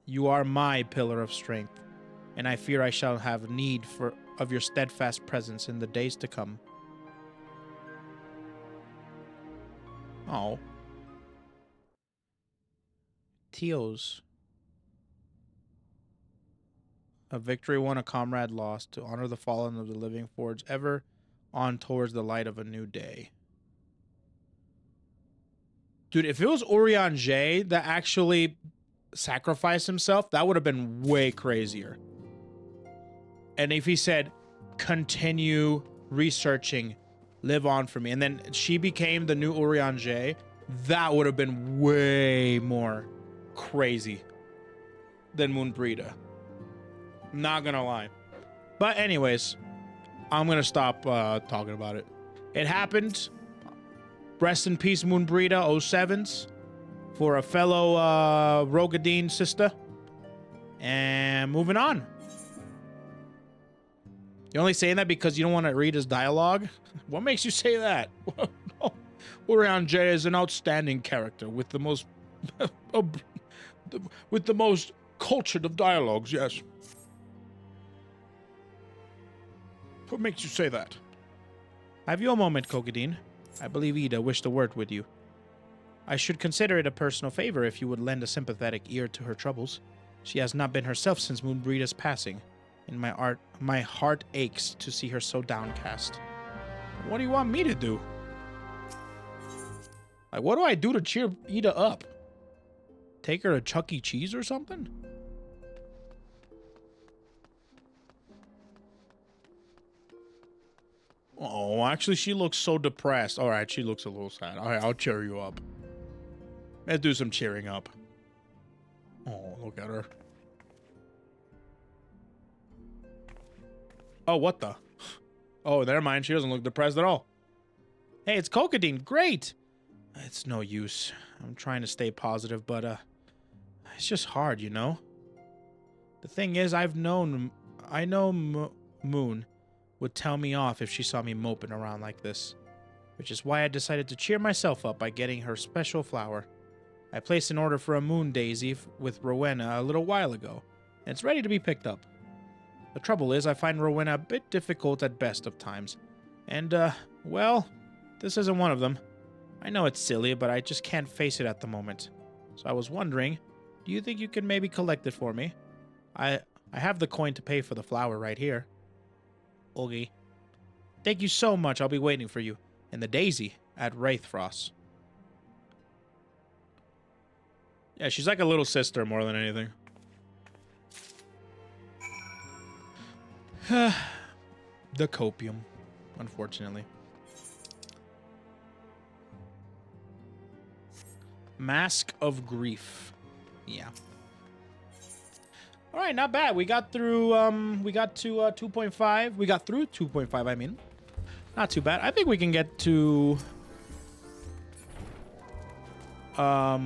You are my pillar of strength, and I fear I shall have need of your steadfast presence in the days to come. Oh. Teos. A victory won, a comrade lost, to honor the fallen of the living forge ever on towards the light of a new day. Dude, if it was Urianger that actually sacrificed himself, that would have been way crazier. And if he said, continue researching, live on for me, and then she became the new Urianger, that would have been way more crazy than Moenbryda. Not gonna lie. But anyways, I'm gonna stop talking about it. It happened. Rest in peace, Moenbryda 07s, for a fellow Rogadin sister. And moving on. You're only saying that because you don't want to read his dialogue? What makes you say that? Urianger is an outstanding character with the most cultured of dialogues, yes. What makes you say that? Have you a moment, Kogadin? I believe Ida wished a word with you. I should consider it a personal favor if you would lend a sympathetic ear to her troubles. She has not been herself since Moenbryda's passing, and my heart aches to see her so downcast. What do you want me to do? Like, what do I do to cheer Ida up? Take her to Chuck E. Cheese or something? Oh, actually, she looks so depressed. All right, she looks a little sad. All right, I'll cheer you up. Let's do some cheering up. Oh, look at her. Oh, what the? Oh, never mind. She doesn't look depressed at all. Hey, it's Kokadine. Great. It's no use. I'm trying to stay positive, but it's just hard, you know? The thing is, I know Moon would tell me off if she saw me moping around like this, which is why I decided to cheer myself up by getting her special flower. I placed an order for a moon daisy with Rowena a little while ago, and it's ready to be picked up. The trouble is, I find Rowena a bit difficult at best of times, and, well, this isn't one of them. I know it's silly, but I just can't face it at the moment. So I was wondering, do you think you could maybe collect it for me? I have the coin to pay for the flower right here. Okay. Thank you so much. I'll be waiting for you. And the daisy at Wraithfrost. Yeah, she's like a little sister more than anything. The copium, unfortunately. Mask of Grief. Yeah. All right, not bad. We got through, we got to 2.5. We got through 2.5, I mean. Not too bad. I think we can get to... a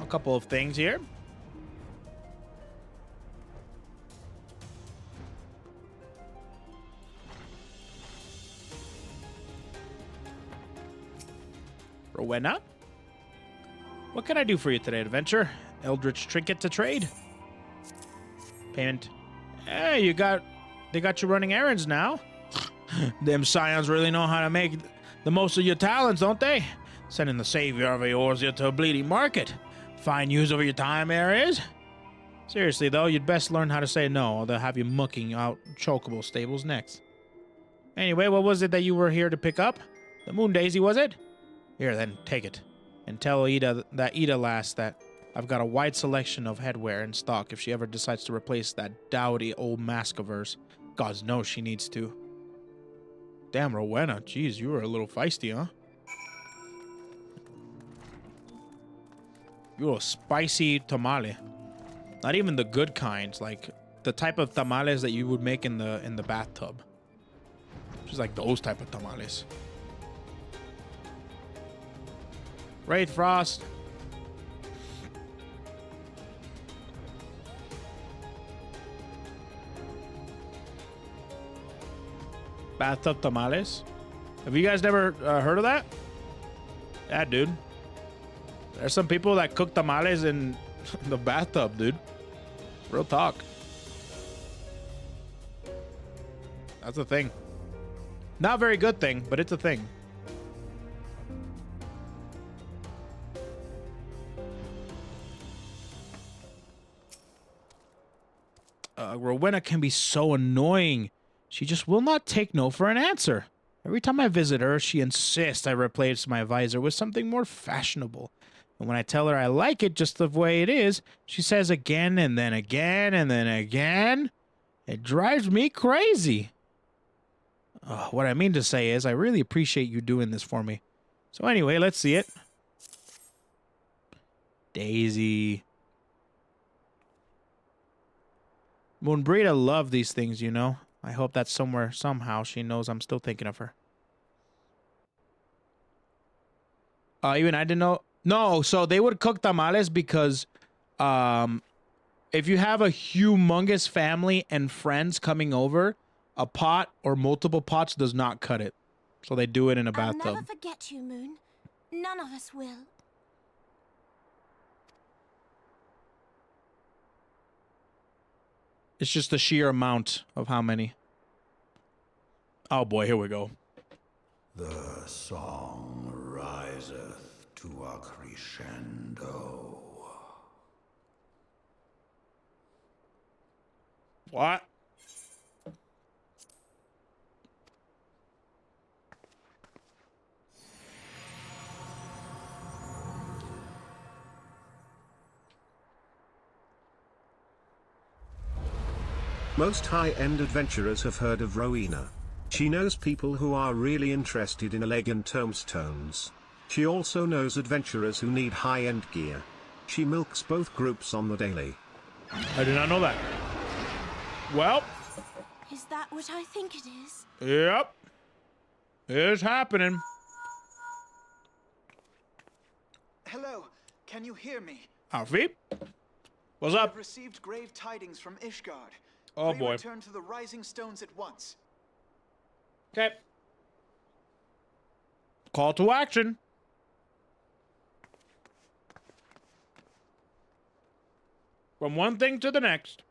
couple of things here. Rowena? What can I do for you today, adventure? Eldritch trinket to trade? Payment. Hey, they got you running errands now. Them scions really know how to make the most of your talents, don't they? Sending the savior of Eorzea to a bleeding market. Fine use of your time there is. Seriously, though, you'd best learn how to say no, or they'll have you mucking out chocobo stables next. Anyway, what was it that you were here to pick up? The moon daisy, was it? Here, then, take it. And tell Ida lass that I've got a wide selection of headwear in stock if she ever decides to replace that dowdy old mask of hers. God knows she needs to. Damn, Rowena. Jeez, you were a little feisty, huh? You're a spicy tamale. Not even the good kinds, like the type of tamales that you would make in the bathtub. Just like those type of tamales. Wraithfrost. Bathtub tamales. Have you guys never heard of that? Yeah, dude. There's some people that cook tamales in the bathtub, dude. Real talk. That's a thing. Not a very good thing, but it's a thing. Rowena can be so annoying. She just will not take no for an answer. Every time I visit her, she insists I replace my visor with something more fashionable. And when I tell her I like it just the way it is, she says again and then again and then again. It drives me crazy. What I mean to say is I really appreciate you doing this for me. So anyway, let's see it. Daisy. Moenbryda loved these things, you know. I hope that somewhere, somehow, she knows I'm still thinking of her. Even I didn't know. No, so they would cook tamales because if you have a humongous family and friends coming over, a pot or multiple pots does not cut it. So they do it in a bathtub. I'll never forget you, Moon. None of us will. It's just the sheer amount of how many. Oh boy, here we go. The song riseth to a crescendo. What? Most high-end adventurers have heard of Rowena. She knows people who are really interested in elegant tombstones. She also knows adventurers who need high-end gear. She milks both groups on the daily. I did not know that. Well. Is that what I think it is? Yep. It's happening. Hello, can you hear me? Alfie? What's I've up? received grave tidings from Ishgard. Oh Pray boy. return to the Rising Stones at once. Okay. Call to action. From one thing to the next.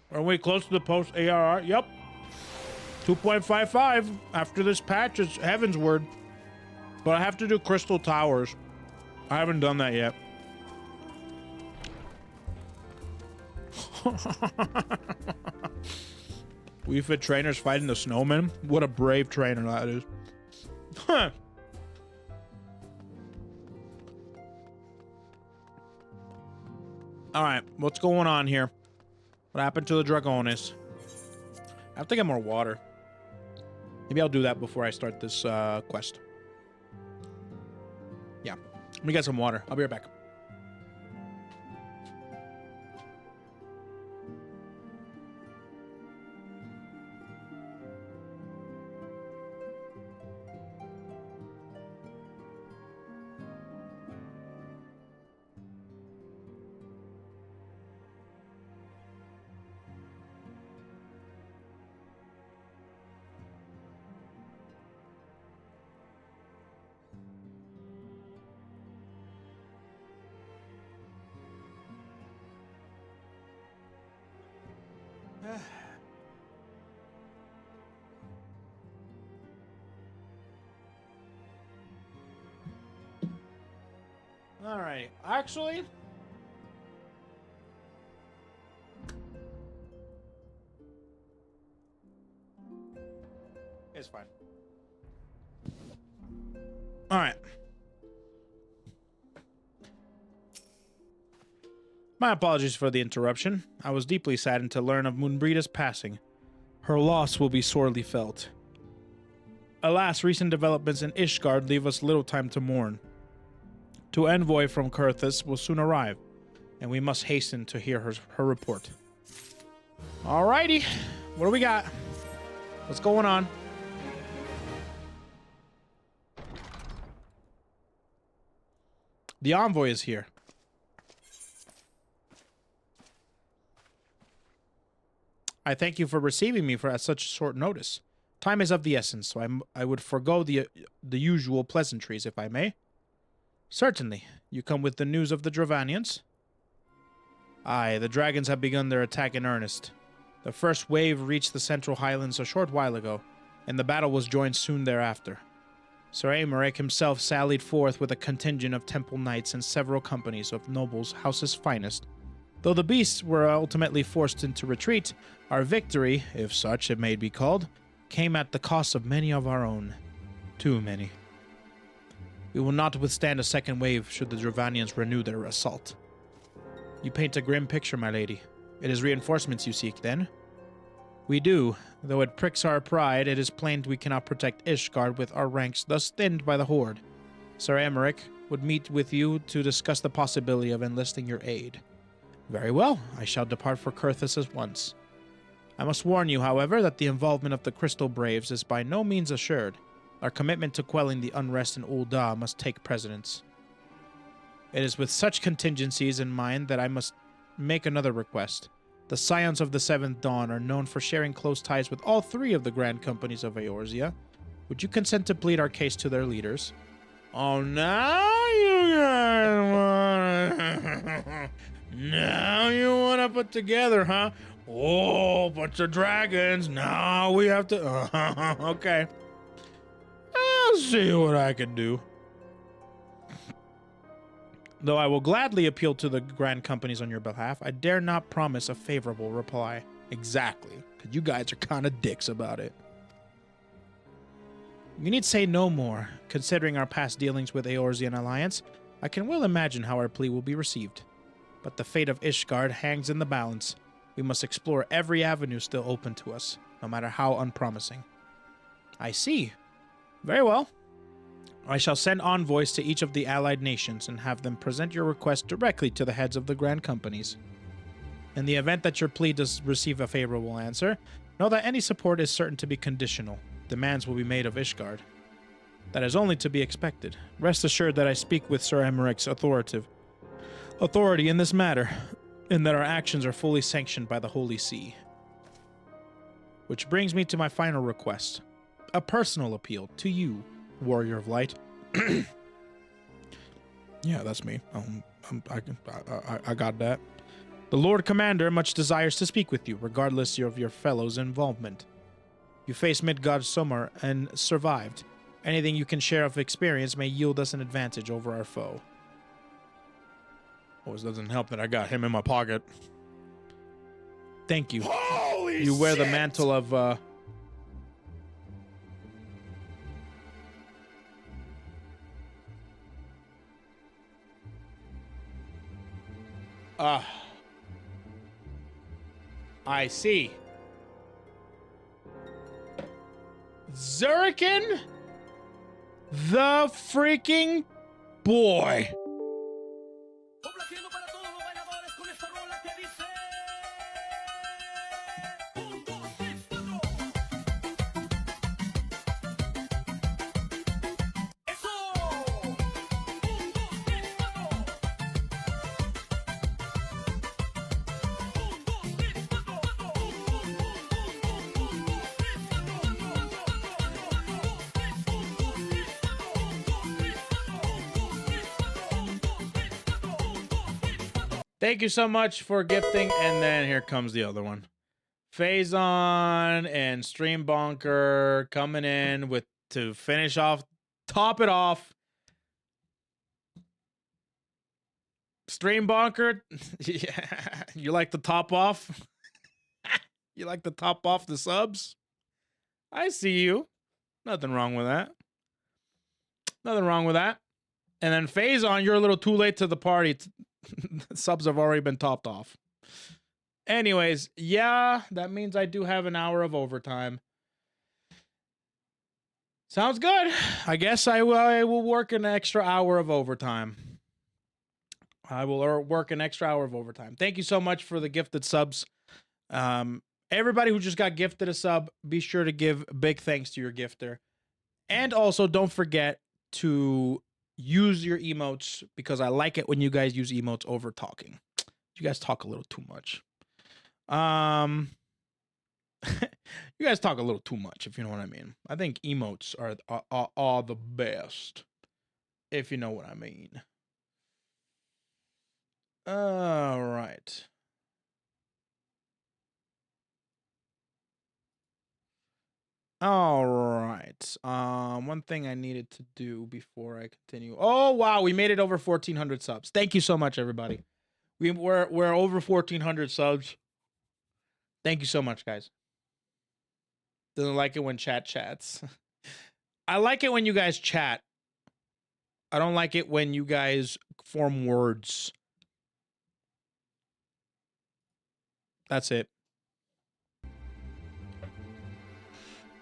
Are we close to the post ARR? Yep. 2.55 after this patch is Heaven's Word. But I have to do Crystal Towers. I haven't done that yet. We fit trainers fighting the snowman. What a brave trainer that is. Huh. All right, what's going on here? What happened to the Dragonis? I have to get more water. Maybe I'll do that before I start this quest. Yeah, let me get some water. I'll be right back. All right, actually, it's fine. All right. My apologies for the interruption. I was deeply saddened to learn of Moenbryda's passing. Her loss will be sorely felt. Alas, recent developments in Ishgard leave us little time to mourn. Two envoy from Kurthus will soon arrive, and we must hasten to hear her report. Alrighty, what do we got? What's going on? The envoy is here. I thank you for receiving me at such short notice. Time is of the essence, so I would forego the usual pleasantries, if I may. Certainly. You come with the news of the Dravanians? Aye, the dragons have begun their attack in earnest. The first wave reached the Central Highlands a short while ago, and the battle was joined soon thereafter. Sir Aymeric himself sallied forth with a contingent of temple knights and several companies of nobles' house's finest. Though the beasts were ultimately forced into retreat, our victory, if such it may be called, came at the cost of many of our own. Too many. We will not withstand a second wave should the Dravanians renew their assault. You paint a grim picture, my lady. It is reinforcements you seek, then? We do. Though it pricks our pride, it is plain we cannot protect Ishgard with our ranks thus thinned by the Horde. Sir Aymeric would meet with you to discuss the possibility of enlisting your aid. Very well. I shall depart for Kurthus at once. I must warn you, however, that the involvement of the Crystal Braves is by no means assured. Our commitment to quelling the unrest in Ul'dah must take precedence. It is with such contingencies in mind that I must make another request. The Scions of the Seventh Dawn are known for sharing close ties with all three of the Grand Companies of Eorzea. Would you consent to plead our case to their leaders? Oh, now you guys now you want to put together, huh? Oh, bunch of dragons. Now we have to... okay. I'll see what I can do. Though I will gladly appeal to the grand companies on your behalf, I dare not promise a favorable reply. Exactly, because you guys are kind of dicks about it. You need say no more. Considering our past dealings with Eorzean Alliance, I can well imagine how our plea will be received. But the fate of Ishgard hangs in the balance. We must explore every avenue still open to us, no matter how unpromising. I see. Very well. I shall send envoys to each of the allied nations and have them present your request directly to the heads of the grand companies. In the event that your plea does receive a favorable answer, know that any support is certain to be conditional. Demands will be made of Ishgard. That is only to be expected. Rest assured that I speak with Sir Emmerich's authority in this matter, and that our actions are fully sanctioned by the Holy See. Which brings me to my final request. A personal appeal to you, Warrior of Light. Yeah, that's me. I got that. The Lord Commander much desires to speak with you, regardless of your fellow's involvement. You faced Midgardsormr and survived. Anything you can share of experience may yield us an advantage over our foe. Always doesn't help that I got him in my pocket. Thank you. Holy you wear shit! the mantle of, I see. Zurikin? The freaking boy. Thank you so much for gifting, and then here comes the other one. Phazon and Stream Bonker coming in with to finish off, top it off. Stream Bonker, yeah, you like to top off? You like to top off the subs? I see you. Nothing wrong with that. Nothing wrong with that. And then Phazon, you're a little too late to the party. Subs have already been topped off. Anyways, yeah, that means I do have an hour of overtime. Sounds good. I guess I will work an extra hour of overtime. I will work an extra hour of overtime. Thank you so much for the gifted subs. Everybody who just got gifted a sub, be sure to give big thanks to your gifter. And also, don't forget to use your emotes, because I like it when you guys use emotes over talking. You guys talk a little too much. You guys talk a little too much, if you know what I mean. I think emotes are the best, if you know what I mean. All right. All right. One thing I needed to do before I continue. Oh wow, we made it over 1,400 subs. Thank you so much, everybody. We're over 1,400 subs. Thank you so much, guys. Doesn't like it when chat chats. I like it when you guys chat. I don't like it when you guys form words. That's it.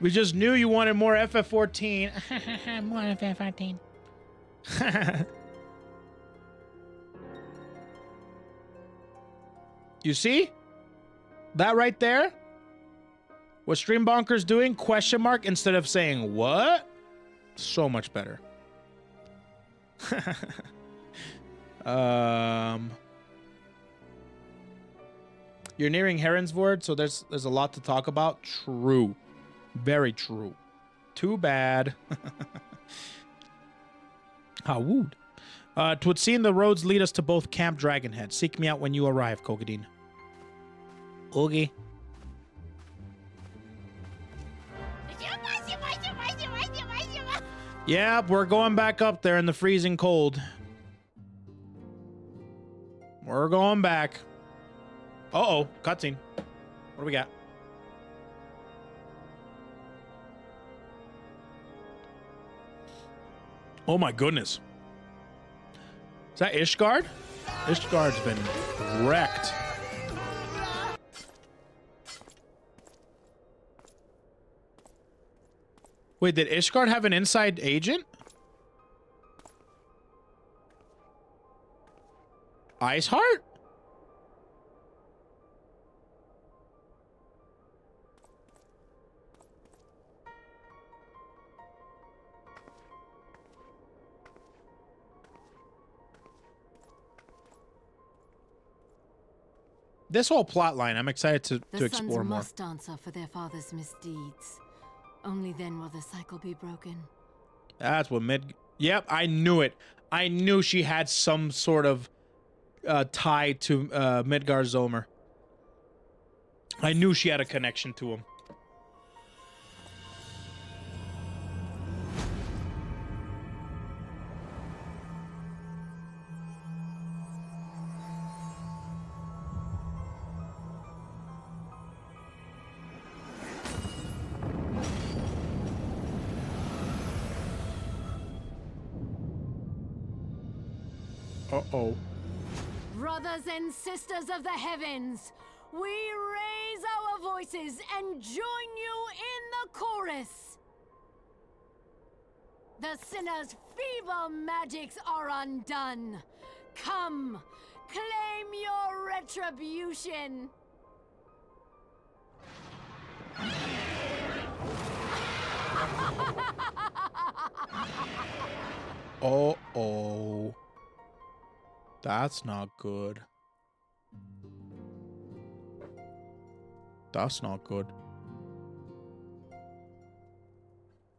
We just knew you wanted more FF14. More FF14. You see? That right there? What Stream Bonker's doing? Question mark instead of saying what? So much better. You're nearing Heronsvord, so there's a lot to talk about. True. Very true. Too bad. How would? 'Twould seem the roads lead us to both Camp Dragonhead. Seek me out when you arrive, Kogadin. Oogie. Yep, we're going back up there in the freezing cold. We're going back. Uh-oh, cutscene. What do we got? Oh my goodness. Is that Ishgard? Ishgard's been wrecked. Wait, did Ishgard have an inside agent? Iceheart? This whole plot line, I'm excited to explore more. The sons must answer for their father's misdeeds. Only then will the cycle be broken. That's what Yep, I knew it. I knew she had some sort of tie to Midgardsormr. I knew she had a connection to him. Uh-oh. Brothers and sisters of the heavens, we raise our voices and join you in the chorus. The sinner's feeble magics are undone. Come, claim your retribution. Uh-oh. That's not good. That's not good.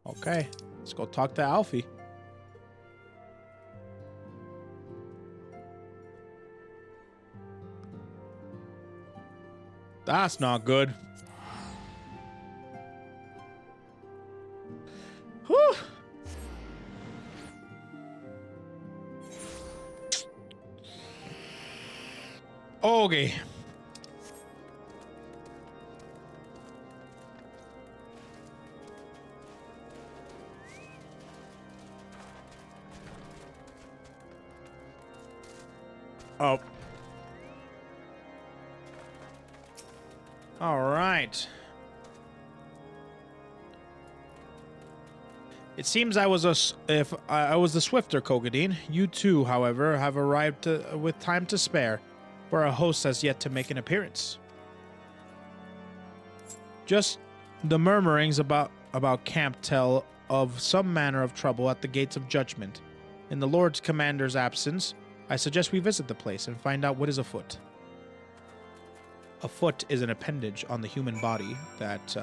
Okay, let's go talk to Alfie. That's not good. Whew. Okay. Oh. All right. It seems I was I was the swifter Kogadin. You too, however, have arrived with time to spare, for our host has yet to make an appearance. Just the murmurings about camp tell of some manner of trouble at the gates of judgment. In the Lord's Commander's absence, I suggest we visit the place and find out what is afoot. A foot is an appendage on the human body that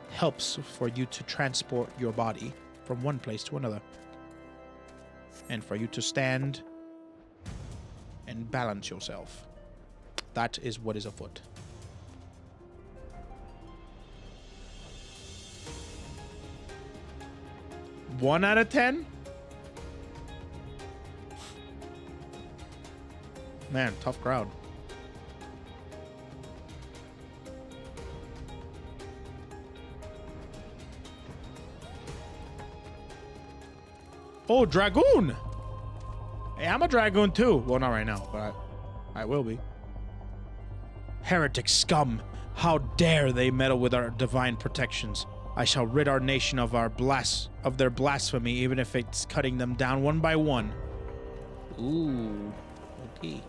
helps for you to transport your body from one place to another. And for you to stand and balance yourself. That is what is afoot. One out of 10? Man, tough crowd. Oh, Dragoon! Hey, I'm a Dragoon too. Well, not right now, but I will be. Heretic scum! How dare they meddle with our divine protections? I shall rid our nation of their blasphemy, even if it's cutting them down one by one. Ooh, okay.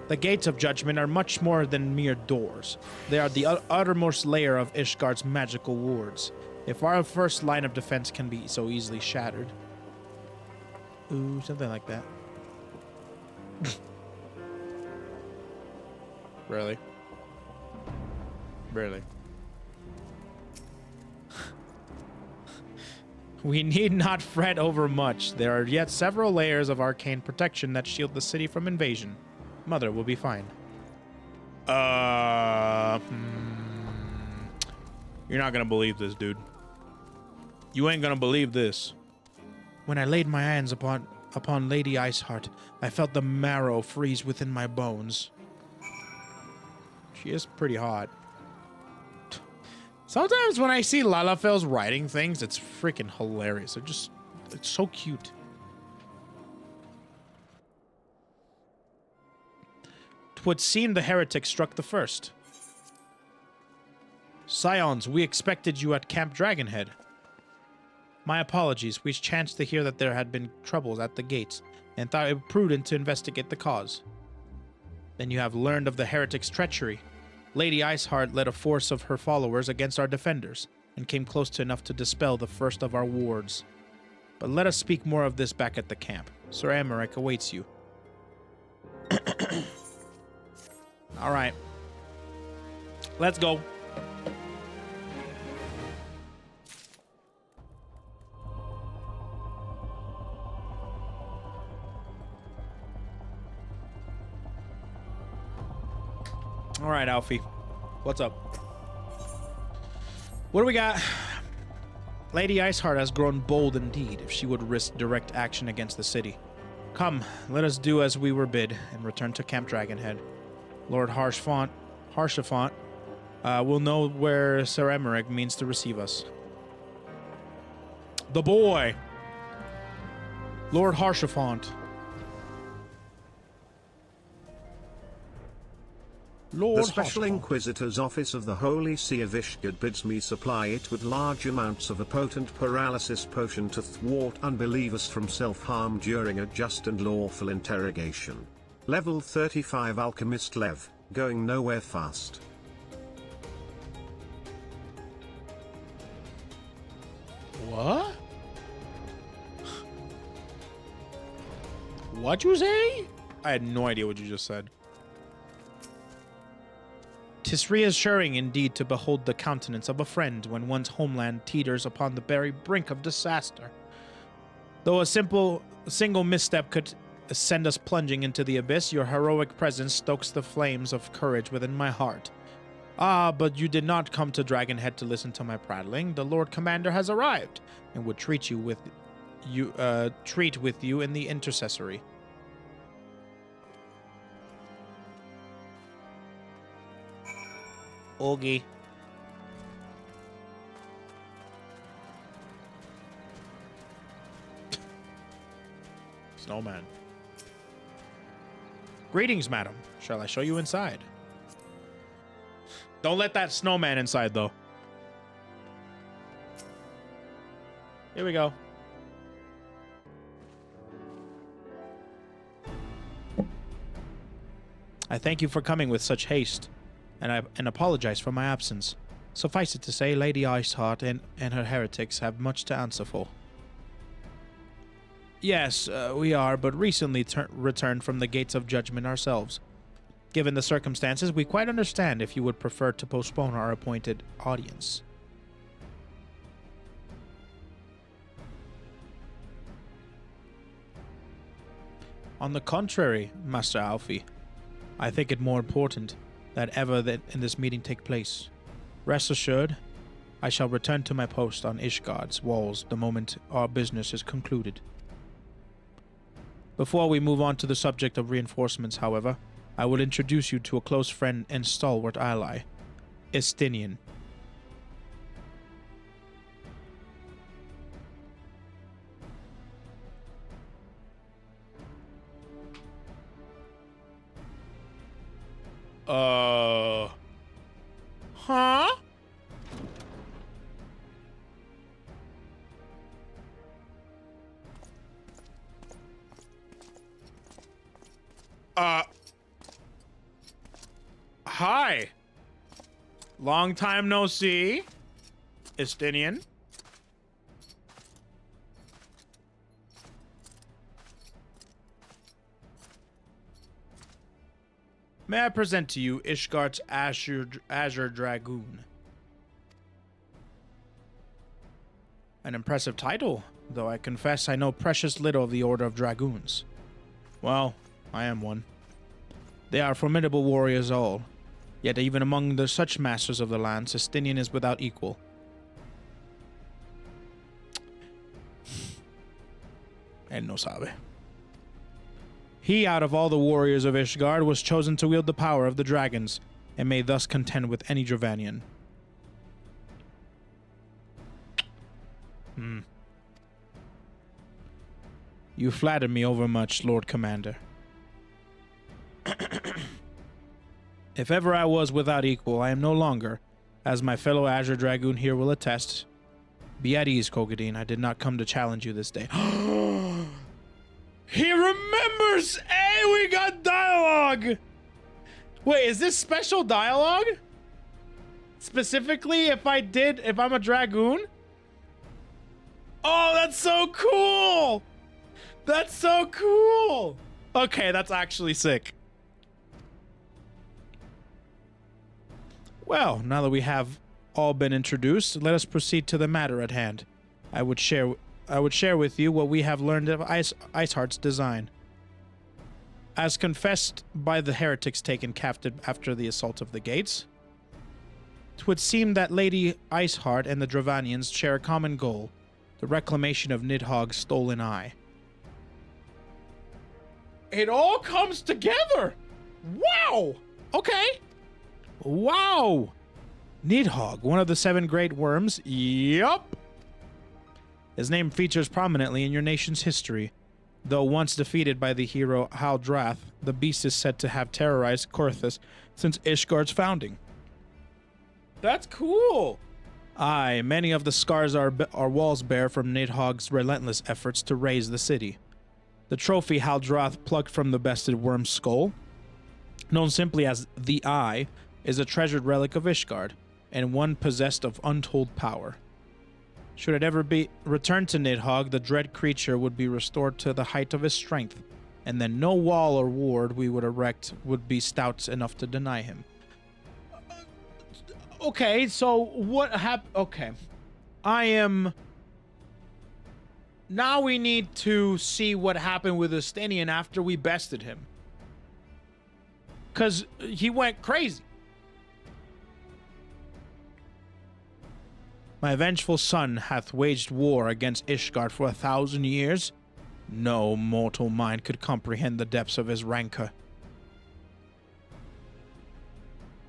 The gates of judgment are much more than mere doors. They are the uttermost layer of Ishgard's magical wards. If our first line of defense can be so easily shattered. Ooh, something like that. Really? Really? We need not fret over much. There are yet several layers of arcane protection that shield the city from invasion. Mother will be fine. You're not gonna believe this, dude. You ain't gonna believe this. When I laid my eyes upon upon Lady Iceheart, I felt the marrow freeze within my bones. She is pretty hot. Sometimes when I see Lalafels writing things, it's freaking hilarious. It's so cute. 'Twould seem the heretic struck the first. Scions, we expected you at Camp Dragonhead. My apologies. We chanced to hear that there had been troubles at the gates, and thought it prudent to investigate the cause. Then you have learned of the heretic's treachery. Lady Iceheart led a force of her followers against our defenders, and came close to enough to dispel the first of our wards. But let us speak more of this back at the camp. Sir Aymeric awaits you. Alright. Let's go. All right, Alfie. What's up? What do we got? Lady Iceheart has grown bold indeed if she would risk direct action against the city. Come, let us do as we were bid and return to Camp Dragonhead. Lord Harshafont will know where Sir Aymeric means to receive us. The boy! Lord Harshafont. The Special Inquisitor's Office of the Holy See of Ishgard bids me supply it with large amounts of a potent paralysis potion to thwart unbelievers from self-harm during a just and lawful interrogation. Level 35 Alchemist Lev, going nowhere fast. What? What'd you say? I had no idea what you just said. 'Tis reassuring indeed to behold the countenance of a friend when one's homeland teeters upon the very brink of disaster. Though a single misstep could send us plunging into the abyss, your heroic presence stokes the flames of courage within my heart. Ah, but you did not come to Dragonhead to listen to my prattling. The Lord Commander has arrived, and would treat with you in the intercessory. Augie. Snowman. Greetings, madam. Shall I show you inside? Don't let that snowman inside, though. Here we go. I thank you for coming with such haste, and apologize for my absence. Suffice it to say, Lady Iceheart and her heretics have much to answer for. Yes, we are but recently returned from the gates of judgment ourselves. Given the circumstances, we quite understand if you would prefer to postpone our appointed audience. On the contrary, Master Alfie, I think it more important than ever that in this meeting take place. Rest assured, I shall return to my post on Ishgard's walls the moment our business is concluded. Before we move on to the subject of reinforcements, however, I will introduce you to a close friend and stalwart ally, Estinian. Huh? Hi. Long time no see, Estinian. May I present to you Ishgard's Azure Dragoon? An impressive title, though I confess I know precious little of the Order of Dragoons. Well, I am one. They are formidable warriors all, yet even among such masters of the land, Estinian is without equal. Él no sabe. He, out of all the warriors of Ishgard, was chosen to wield the power of the dragons, and may thus contend with any Dravanian. You flatter me overmuch, Lord Commander. If ever I was without equal, I am no longer, as my fellow Azure Dragoon here will attest. Be at ease, Kogadin. I did not come to challenge you this day. He remembers! Hey, we got dialogue! Wait, is this special dialogue? Specifically, if I'm a Dragoon? Oh, that's so cool! That's so cool! Okay, that's actually sick. Well, now that we have all been introduced, let us proceed to the matter at hand. I would share with you what we have learned of Iceheart's design. As confessed by the heretics taken captive after the assault of the gates, it would seem that Lady Iceheart and the Dravanians share a common goal, the reclamation of Nidhogg's stolen eye. It all comes together! Wow! Okay. Wow! Nidhogg, one of the 7 great worms. Yup! His name features prominently in your nation's history. Though once defeated by the hero Haldrath, the beast is said to have terrorized Korthus since Ishgard's founding. That's cool! Aye, many of the scars our walls bear from Nidhogg's relentless efforts to raise the city. The trophy Haldrath plucked from the bested worm's skull, known simply as the Eye, is a treasured relic of Ishgard, and one possessed of untold power. Should it ever be returned to Nidhogg, the dread creature would be restored to the height of his strength, and then no wall or ward we would erect would be stout enough to deny him. Okay, so what happened? Okay. Now we need to see what happened with Estinian after we bested him. Because he went crazy. My vengeful son hath waged war against Ishgard for 1,000 years. No mortal mind could comprehend the depths of his rancor.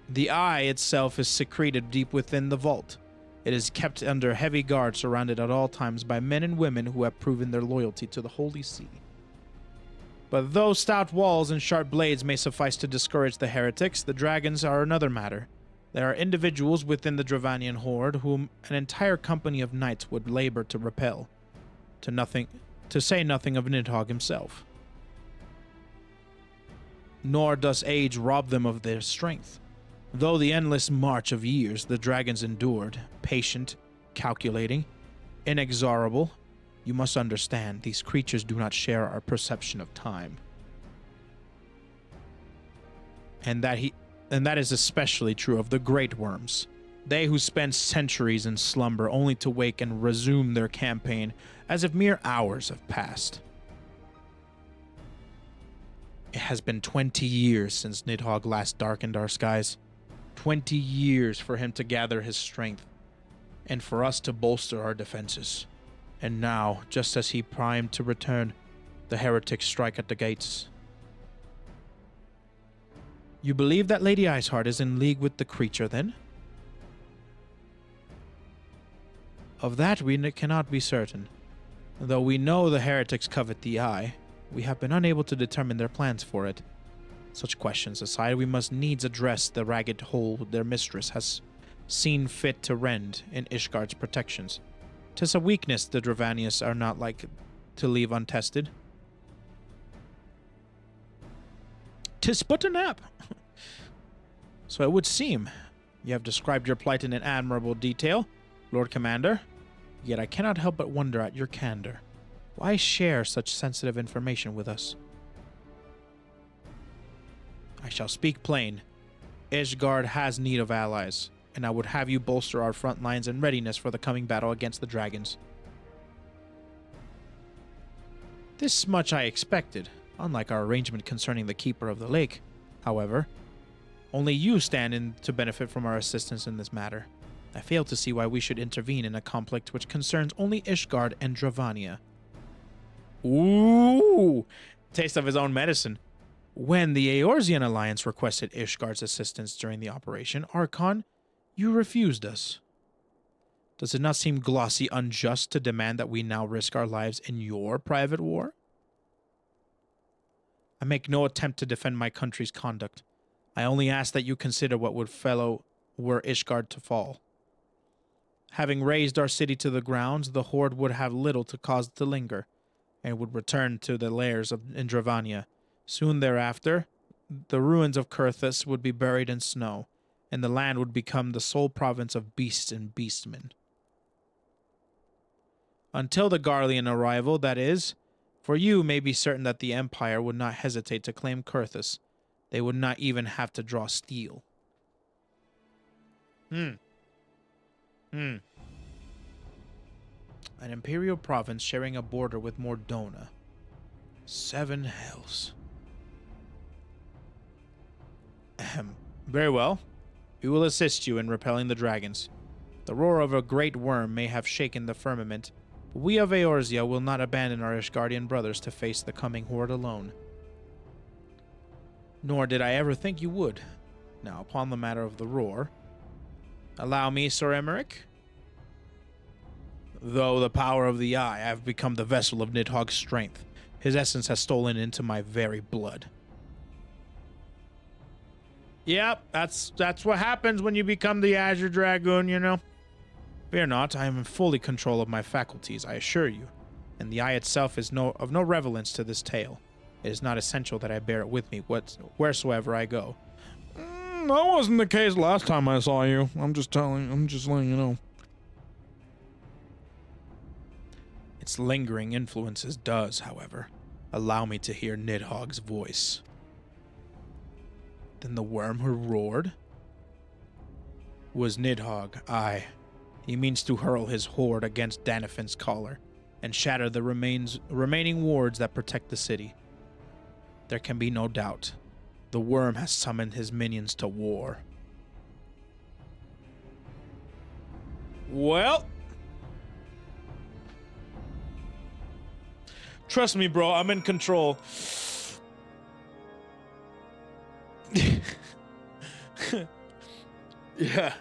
The eye itself is secreted deep within the vault. It is kept under heavy guard, surrounded at all times by men and women who have proven their loyalty to the Holy See. But though stout walls and sharp blades may suffice to discourage the heretics, the dragons are another matter. There are individuals within the Dravanian horde whom an entire company of knights would labor to repel, to say nothing of Nidhogg himself. Nor does age rob them of their strength. Though the endless march of years the dragons endured, patient, calculating, inexorable, you must understand these creatures do not share our perception of time. And that is especially true of the great worms. They who spend centuries in slumber only to wake and resume their campaign as if mere hours have passed. It has been 20 years since Nidhogg last darkened our skies. 20 years for him to gather his strength, and for us to bolster our defenses. And now, just as he primed to return, the heretics strike at the gates. You believe that Lady Iceheart is in league with the creature, then? Of that we cannot be certain. Though we know the heretics covet the eye, we have been unable to determine their plans for it. Such questions aside, we must needs address the ragged hole their mistress has seen fit to rend in Ishgard's protections. 'Tis a weakness the Dravanians are not like to leave untested. 'Tis but a nap. So it would seem. You have described your plight in an admirable detail, Lord Commander. Yet I cannot help but wonder at your candor. Why share such sensitive information with us? I shall speak plain. Ishgard has need of allies, and I would have you bolster our front lines in readiness for the coming battle against the dragons. This much I expected, unlike our arrangement concerning the Keeper of the Lake. However, only you stand in to benefit from our assistance in this matter. I fail to see why we should intervene in a conflict which concerns only Ishgard and Dravania. Ooh! taste of his own medicine. When the Eorzean Alliance requested Ishgard's assistance during the operation, Archon, you refused us. Does it not seem glossy unjust to demand that we now risk our lives in your private war? I make no attempt to defend my country's conduct. I only ask that you consider what would follow were Ishgard to fall. Having razed our city to the ground, the Horde would have little to cause it to linger, and would return to the lairs in Dravania. Soon thereafter, the ruins of Kurthus would be buried in snow, and the land would become the sole province of beasts and beastmen. Until the Garlean arrival, that is, for you may be certain that the Empire would not hesitate to claim Kurthus. They would not even have to draw steel. An Imperial province sharing a border with Mordona. 7 hells. Very well. We will assist you in repelling the dragons. The roar of a great worm may have shaken the firmament, but we of Eorzea will not abandon our Ishgardian brothers to face the coming horde alone. Nor did I ever think you would. Now, upon the matter of the roar, allow me, Sir Emmerich. Though the power of the eye, I have become the vessel of Nidhogg's strength. His essence has stolen into my very blood. Yep, that's what happens when you become the Azure Dragoon, you know. Fear not, I am in fully control of my faculties, I assure you, and the eye itself is of no relevance to this tale. It is not essential that I bear it with me wheresoever I go. That wasn't the case last time I saw you. I'm just letting you know. Its lingering influences does, however, allow me to hear Nidhogg's voice. Then the worm who roared was Nidhogg. Aye, he means to hurl his horde against Danafin's collar and shatter the remaining wards that protect the city. There can be no doubt. The worm has summoned his minions to war. Well, trust me, bro, I'm in control. Yeah.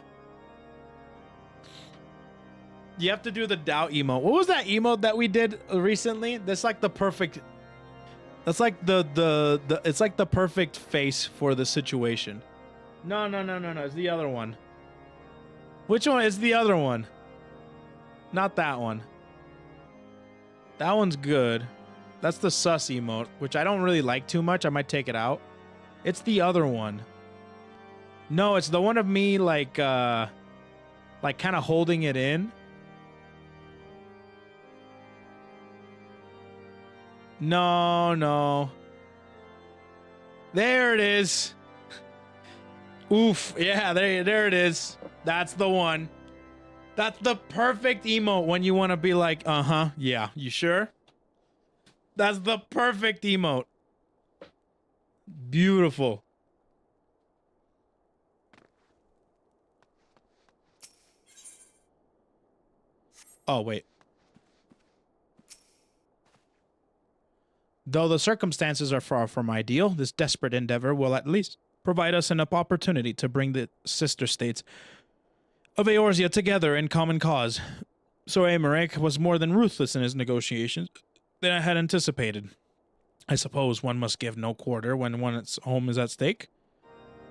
You have to do the doubt emote. What was that emote that we did recently? That's like the perfect. That's like it's like the perfect face for the situation. No. It's the other one. Which one is the other one? Not that one. That one's good. That's the sus emote, which I don't really like too much. I might take it out. It's the other one. No, it's the one of me like kind of holding it in. No. There it is. Oof. Yeah, there it is. That's the one. That's the perfect emote when you want to be like, yeah, you sure? That's the perfect emote. Beautiful. Oh, wait. Though the circumstances are far from ideal, this desperate endeavor will at least provide us an opportunity to bring the sister states of Eorzea together in common cause. So Emmerich was more than ruthless in his negotiations than I had anticipated. I suppose one must give no quarter when one's home is at stake.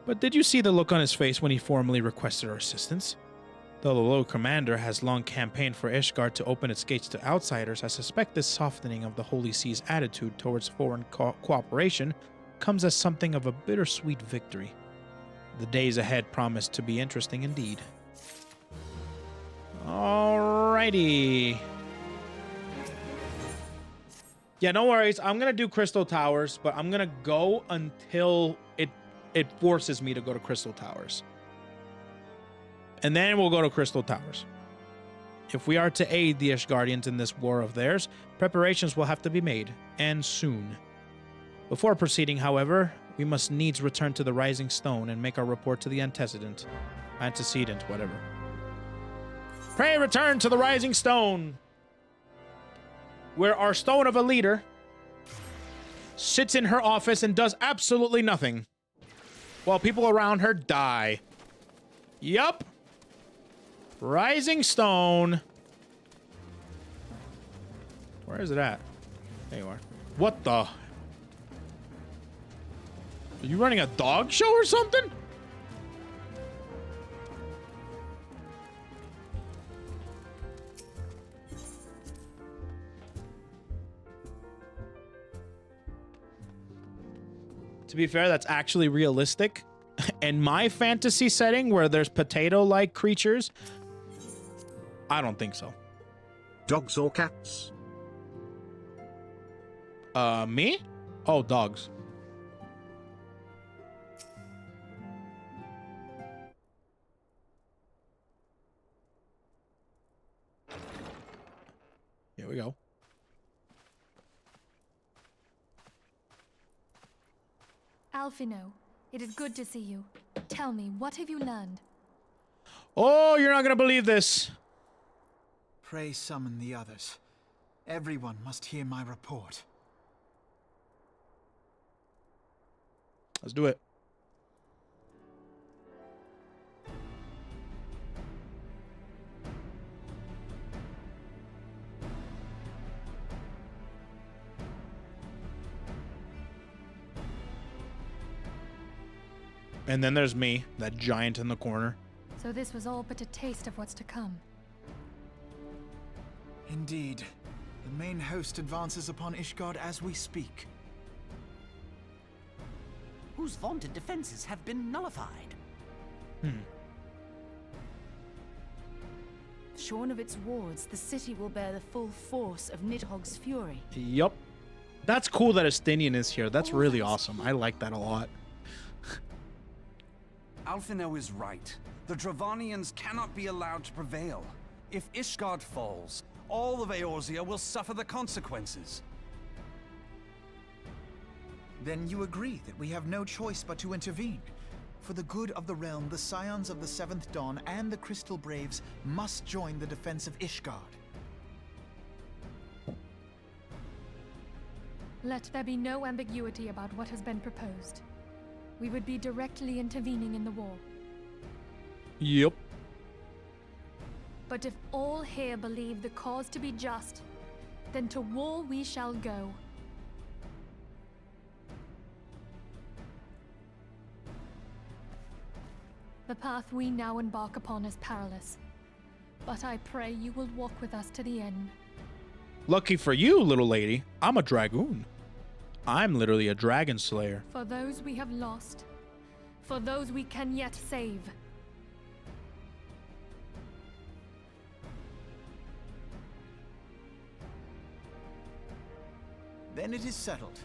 But did you see the look on his face when he formally requested our assistance? Though the Lord Commander has long campaigned for Ishgard to open its gates to outsiders, I suspect this softening of the Holy See's attitude towards foreign cooperation comes as something of a bittersweet victory. The days ahead promise to be interesting indeed. Alrighty. Yeah, no worries. I'm going to do Crystal Towers, but I'm going to go until it forces me to go to Crystal Towers. And then we'll go to Crystal Towers. If we are to aid the Ishgardians in this war of theirs, preparations will have to be made, and soon. Before proceeding, however, we must needs return to the Rising Stone and make our report to the antecedent, whatever. Pray return to the Rising Stone, where our Stone of a Leader sits in her office and does absolutely nothing, while people around her die. Yup. Rising Stone. Where is it at? There you are. What the? Are you running a dog show or something? To be fair, that's actually realistic. In my fantasy setting where there's potato-like creatures, I don't think so. Dogs or cats? Me? Oh, dogs. Here we go. Alphino, it is good to see you. Tell me, what have you learned? Oh, you're not gonna believe this. Pray summon the others. Everyone must hear my report. Let's do it. And then there's me, that giant in the corner. So this was all but a taste of what's to come. Indeed. The main host advances upon Ishgard as we speak. Whose vaunted defenses have been nullified. Shorn of its wards, the city will bear the full force of Nidhogg's fury. Yup. That's cool that Estinian is here. That's really awesome. I like that a lot. Alphino is right. The Dravanians cannot be allowed to prevail. If Ishgard falls, all of Eorzea will suffer the consequences. Then you agree that we have no choice but to intervene. For the good of the realm, the Scions of the Seventh Dawn and the Crystal Braves must join the defense of Ishgard. Let there be no ambiguity about what has been proposed. We would be directly intervening in the war. Yep. But if all here believe the cause to be just, then to war we shall go. The path we now embark upon is perilous, but I pray you will walk with us to the end. Lucky for you, little lady, I'm a dragoon. I'm literally a dragon slayer. For those we have lost, for those we can yet save. Then it is settled.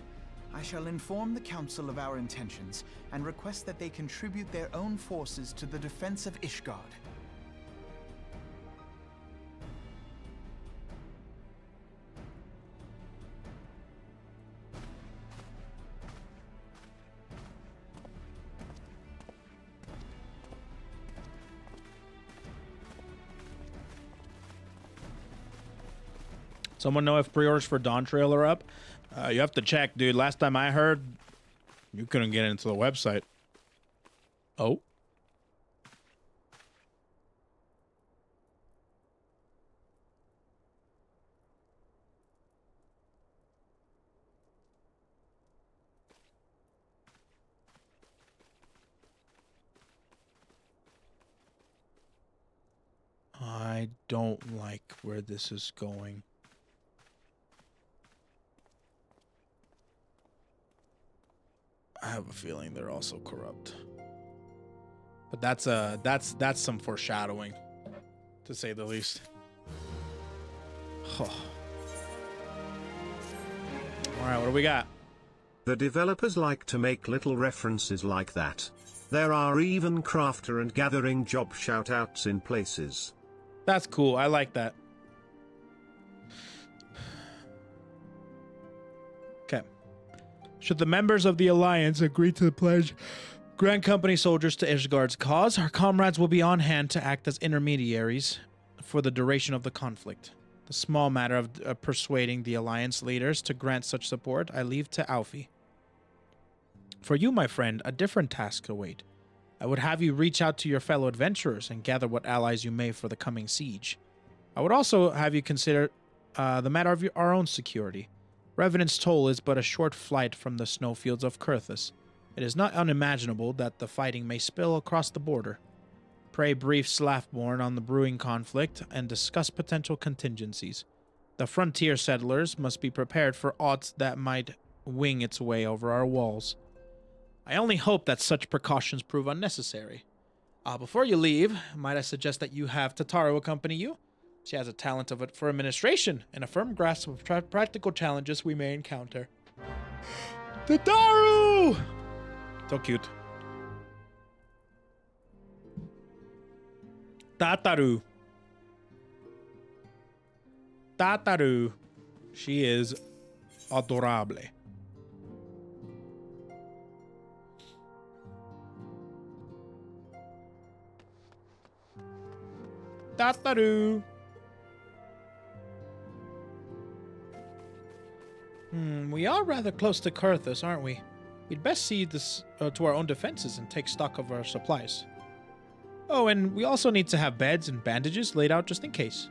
I shall inform the Council of our intentions and request that they contribute their own forces to the defense of Ishgard. Someone know if pre-orders for Dawn Trail are up? You have to check, dude. Last time I heard, you couldn't get into the website. Oh. I don't like where this is going. I have a feeling they're also corrupt. But that's some foreshadowing, to say the least. Oh. All right, what do we got? The developers like to make little references like that. There are even crafter and gathering job shoutouts in places. That's cool. I like that. Okay. Should the members of the Alliance agree to the pledge, grant company soldiers to Ishgard's cause, our comrades will be on hand to act as intermediaries for the duration of the conflict. The small matter of persuading the Alliance leaders to grant such support, I leave to Alfie. For you, my friend, a different task await. I would have you reach out to your fellow adventurers and gather what allies you may for the coming siege. I would also have you consider the matter of our own security. Revenant's Toll is but a short flight from the snowfields of Kurthus. It is not unimaginable that the fighting may spill across the border. Pray brief Slathborn on the brewing conflict and discuss potential contingencies. The frontier settlers must be prepared for aught that might wing its way over our walls. I only hope that such precautions prove unnecessary. Before you leave, might I suggest that you have Tataru accompany you? She has a talent for administration and a firm grasp of practical challenges we may encounter. Tataru! So cute. Tataru. Tataru. She is adorable. Tataru. We are rather close to Kurthus, aren't we? We'd best see this to our own defenses and take stock of our supplies. Oh, and we also need to have beds and bandages laid out just in case.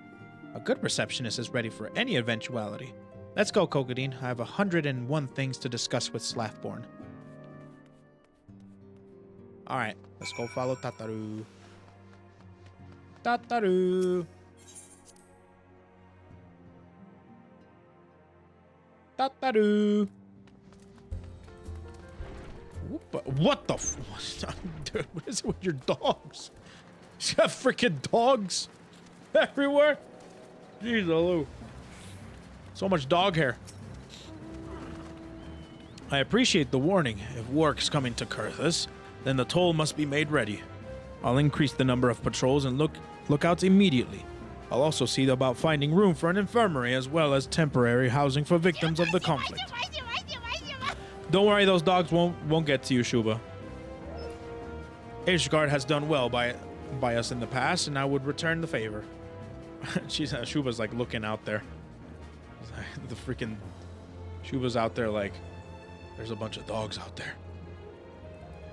A good receptionist is ready for any eventuality. Let's go, Kokadine. I have 101 things to discuss with Slathborn. Alright, let's go follow Tataru. Tataru. Tataru. What the f... Dude, what is it with your dogs? You have freaking dogs everywhere? Jeez, hello. So much dog hair. I appreciate the warning. If work's coming to Kurthus, then the toll must be made ready. I'll increase the number of patrols and lookouts immediately. I'll also see about finding room for an infirmary as well as temporary housing for victims of the conflict. Don't worry, those dogs won't get to you, Shuba. Ishgard has done well by us in the past, and I would return the favor. Shuba's like looking out there. The freaking Shuba's out there like, there's a bunch of dogs out there.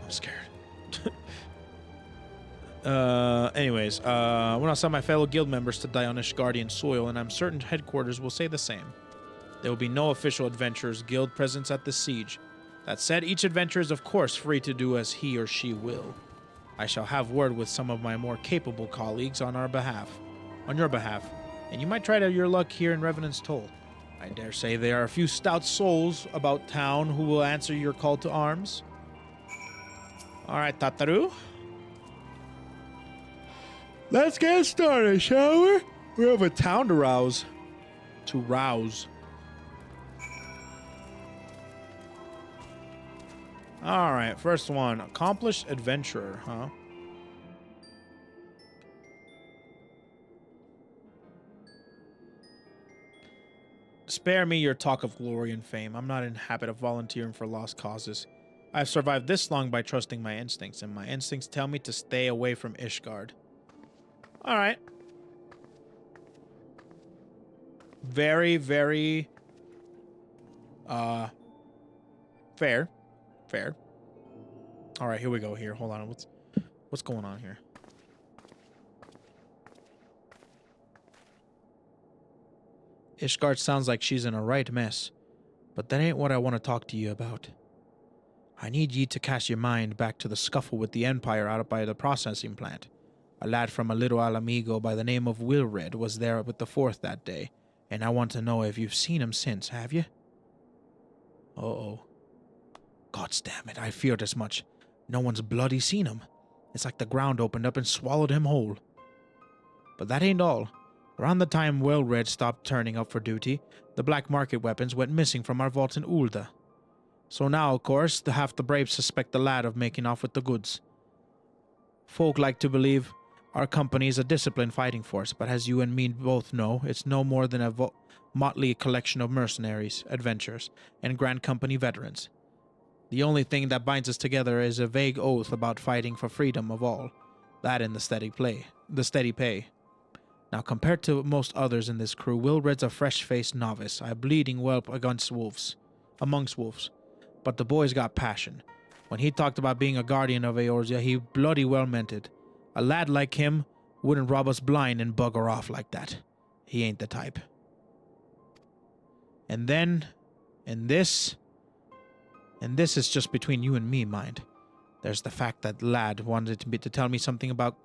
I'm scared. Anyways, I want to send my fellow guild members to die on Ishgardian soil, and I'm certain headquarters will say the same. There will be no official adventurers guild presence at the siege. That said, each adventurer is of course free to do as he or she will. I shall have word with some of my more capable colleagues on your behalf, and you might try your luck here in Revenant's Toll. I dare say there are a few stout souls about town who will answer your call to arms. Alright, Tataru. Let's get started, shall we? We have a town to rouse. Alright, first one. Accomplished adventurer, huh? Spare me your talk of glory and fame. I'm not in the habit of volunteering for lost causes. I've survived this long by trusting my instincts, and my instincts tell me to stay away from Ishgard. Alright. Very, very... Fair. Fair. Alright, here we go here. Hold on. What's going on here? Ishgard sounds like she's in a right mess. But that ain't what I want to talk to you about. I need ye to cast your mind back to the scuffle with the Empire out by the processing plant. A lad from a little Alamigo by the name of Wilred was there with the Fourth that day, and I want to know if you've seen him since, have you? Uh-oh. God damn it, I feared as much. No one's bloody seen him. It's like the ground opened up and swallowed him whole. But that ain't all. Around the time Wilred stopped turning up for duty, the black market weapons went missing from our vault in Ulda. So now, of course, half the braves suspect the lad of making off with the goods. Folk like to believe our company is a disciplined fighting force, but as you and me both know, it's no more than a motley collection of mercenaries, adventurers, and Grand Company veterans. The only thing that binds us together is a vague oath about fighting for freedom of all. That and the steady pay. Now, compared to most others in this crew, Wilred's a fresh-faced novice, a bleeding whelp amongst wolves. But the boy's got passion. When he talked about being a guardian of Eorzea, he bloody well meant it. A lad like him wouldn't rob us blind and bugger off like that. He ain't the type. And then, and this is just between you and me, mind. There's the fact that lad wanted to tell me something about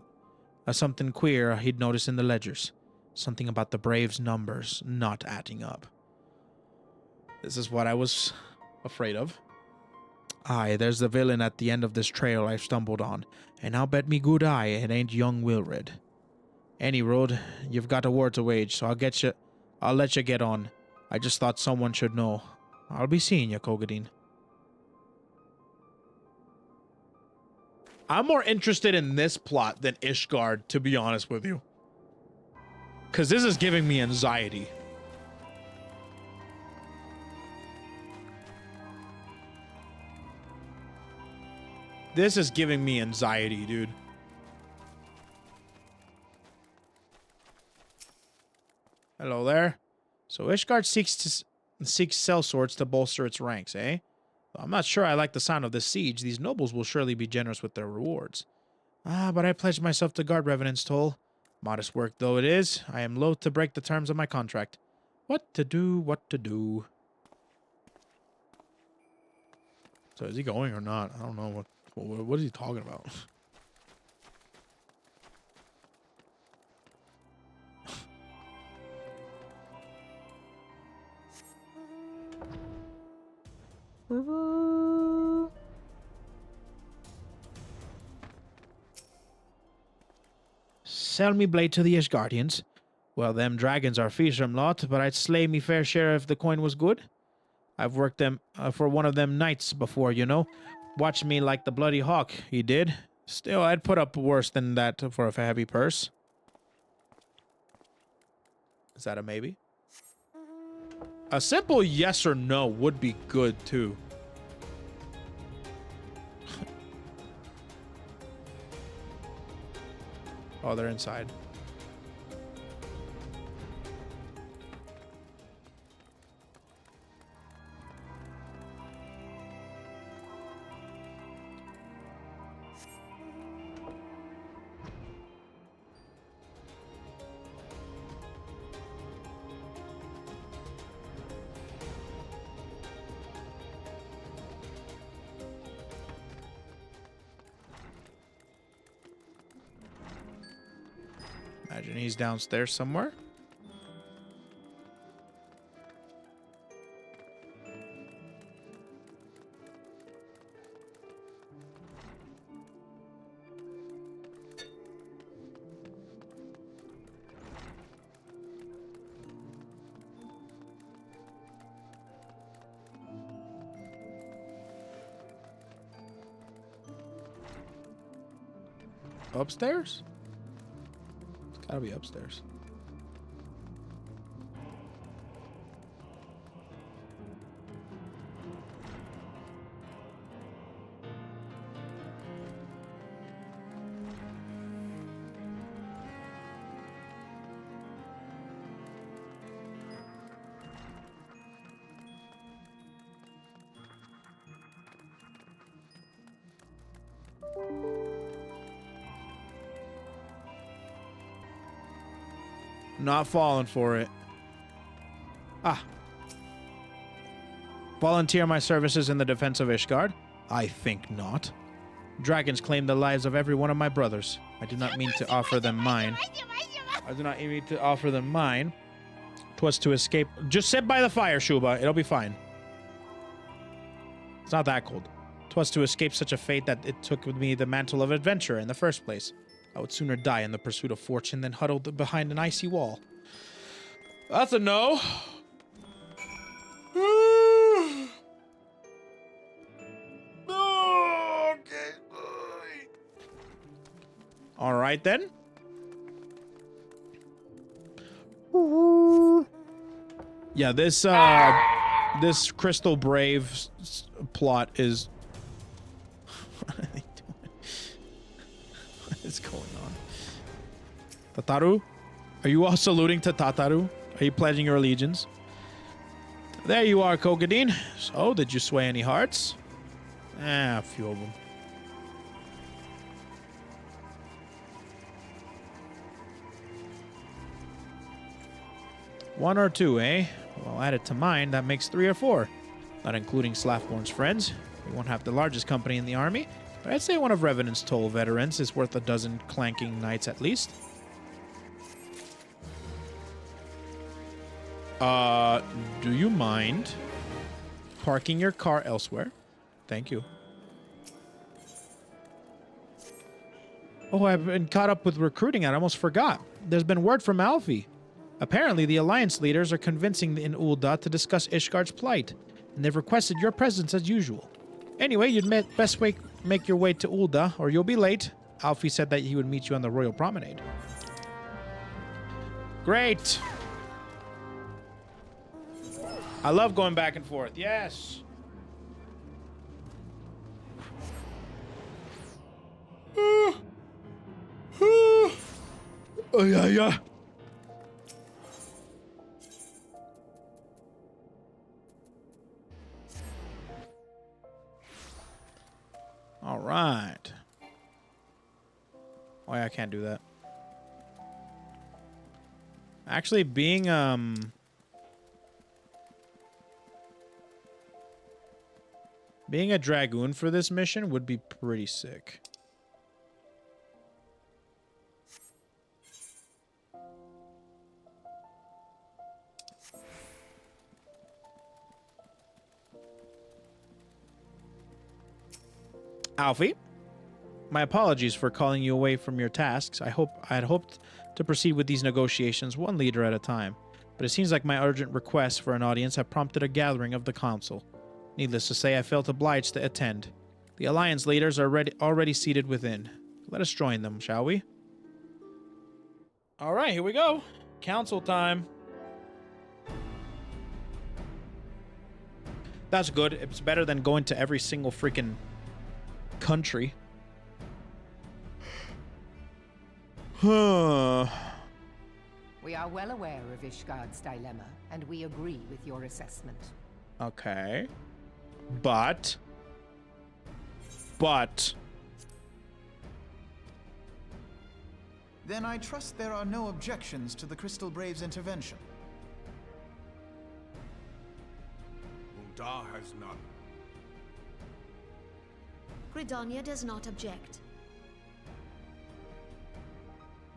something queer he'd noticed in the ledgers. Something about the Braves' numbers not adding up. This is what I was afraid of. Aye, there's the villain at the end of this trail I've stumbled on, and I'll bet me good eye it ain't young Wilred. Any road, you've got a war to wage, so I'll let you get on. I just thought someone should know. I'll be seeing you, Kogadin. I'm more interested in this plot than Ishgard, to be honest with you. Because this is giving me anxiety. This is giving me anxiety, dude. Hello there. So Ishgard seeks sellswords to bolster its ranks, eh? Well, I'm not sure I like the sound of this siege. These nobles will surely be generous with their rewards. But I pledged myself to guard Revenant's toll. Modest work though it is, I am loath to break the terms of my contract. What to do, what to do. So is he going or not? I don't know. What is he talking about? Sell me blade to the Ishgardians. Well, them dragons are fearsome lot, but I'd slay me fair share if the coin was good. I've worked them for one of them knights before, you know. Watch me like the bloody hawk, he did. Still, I'd put up worse than that for a heavy purse. Is that a maybe? A simple yes or no would be good, too. Oh, they're inside. Imagine he's downstairs somewhere. Upstairs? It's gotta be upstairs. Not falling for it. Ah. Volunteer my services in the defense of Ishgard? I think not. Dragons claim the lives of every one of my brothers. I do not mean to offer them mine. I do not mean to offer them mine. 'Twas to escape. Just sit by the fire, Shuba. It'll be fine. It's not that cold. 'Twas to escape such a fate that it took with me the mantle of adventure in the first place. I would sooner die in the pursuit of fortune than huddle behind an icy wall. That's a no. No. Okay. All right then. Yeah, this Crystal Brave plot is. What are they doing? What is going on? Tataru? Are you all saluting to Tataru? Are you pledging your allegiance? There you are, Kogadin. So, did you sway any hearts? A few of them. One or two, eh? Well, added to mine, that makes 3 or 4. Not including Slafborn's friends. We won't have the largest company in the army, but I'd say one of Revenant's Toll veterans is worth a dozen clanking knights at least. Do you mind parking your car elsewhere? Thank you. Oh, I've been caught up with recruiting. I almost forgot. There's been word from Alfie. Apparently, the Alliance leaders are convincing in Ul'dah to discuss Ishgard's plight, and they've requested your presence as usual. Anyway, you'd best make your way to Ul'dah, or you'll be late. Alfie said that he would meet you on the Royal Promenade. Great! I love going back and forth. Yes! Oh, yeah, yeah. All right. Oh, yeah, I can't do that. Actually, being a dragoon for this mission would be pretty sick. Alfie, my apologies for calling you away from your tasks. I had hoped to proceed with these negotiations one leader at a time, but it seems like my urgent requests for an audience have prompted a gathering of the council. Needless to say, I felt obliged to attend. The Alliance leaders are already seated within. Let us join them, shall we? All right, here we go. Council time. That's good. It's better than going to every single freaking country. Huh. We are well aware of Ishgard's dilemma, and we agree with your assessment. Okay. But... Then I trust there are no objections to the Crystal Brave's intervention. Ul'dah has none. Gridania does not object.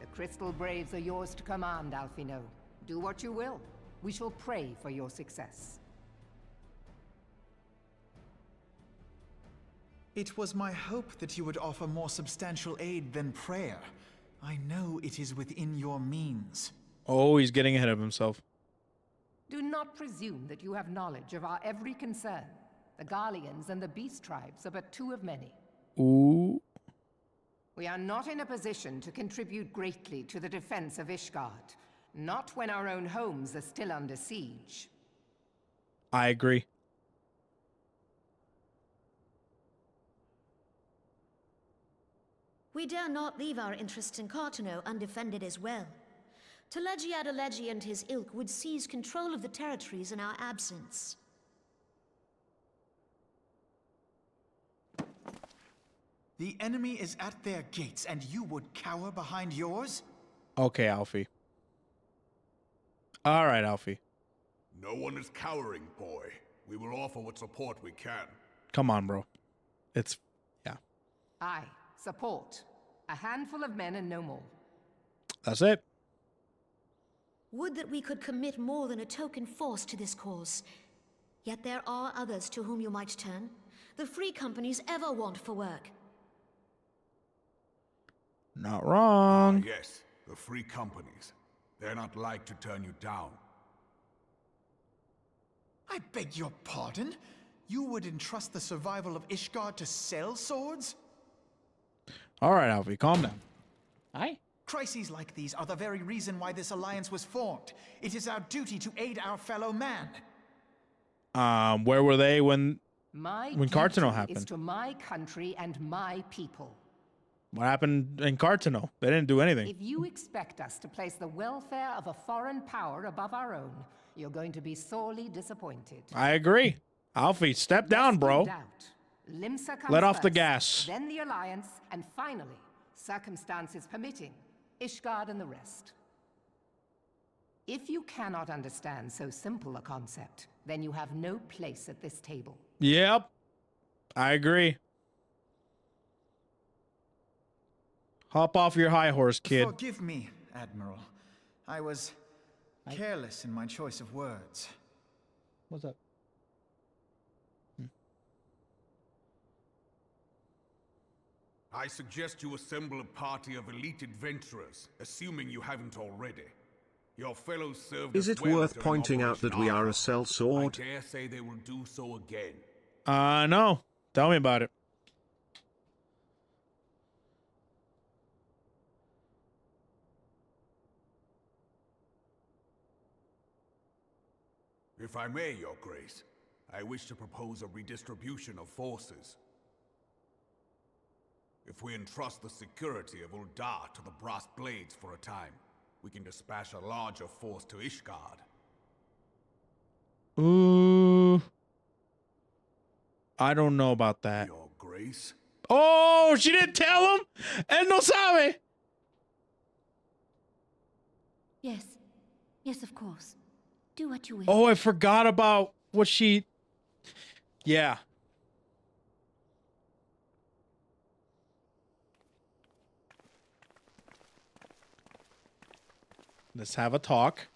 The Crystal Braves are yours to command, Alfino. Do what you will. We shall pray for your success. It was my hope that you would offer more substantial aid than prayer. I know it is within your means. Oh, he's getting ahead of himself. Do not presume that you have knowledge of our every concern. The Garleans and the Beast Tribes are but two of many. Ooh. We are not in a position to contribute greatly to the defense of Ishgard. Not when our own homes are still under siege. I agree. We dare not leave our interests in Cartano undefended as well. Telegi Adalegi and his ilk would seize control of the territories in our absence. The enemy is at their gates, and you would cower behind yours? Okay, Alfie. All right, Alfie. No one is cowering, boy. We will offer what support we can. Come on, bro. It's... yeah. Aye. Support. A handful of men and no more. That's it. Would that we could commit more than a token force to this cause. Yet there are others to whom you might turn. The free companies ever want for work. Not wrong. Yes, the free companies. They're not like to turn you down. I beg your pardon? You would entrust the survival of Ishgard to sell swords? All right, Alfie, calm down. Aye? Crises like these are the very reason why this alliance was formed. It is our duty to aid our fellow man. Where were they when My Cartano duty happened? is to my country and my people. What happened in Cartano? They didn't do anything. If you expect us to place the welfare of a foreign power above our own, you're going to be sorely disappointed. I agree. Alfie, step down, bro. Limsa comes Let off the first, gas. Then the Alliance, and finally, circumstances permitting, Ishgard and the rest. If you cannot understand so simple a concept, then you have no place at this table. Yep. I agree. Hop off your high horse, kid. Forgive me, Admiral. I was careless in my choice of words. What's up? I suggest you assemble a party of elite adventurers, assuming you haven't already. Your fellows served Is us it well worth during pointing out that we are a sellsword? I dare say they will do so again. No. Tell me about it. If I may, Your Grace, I wish to propose a redistribution of forces. If we entrust the security of Uldar to the Brass Blades for a time, we can dispatch a larger force to Ishgard. Ooh. I don't know about that. Your Grace? Oh, she didn't tell him? Él no sabe. Yes. Yes, of course. Do what you wish. Oh, I forgot about what she... Yeah. Let's have a talk.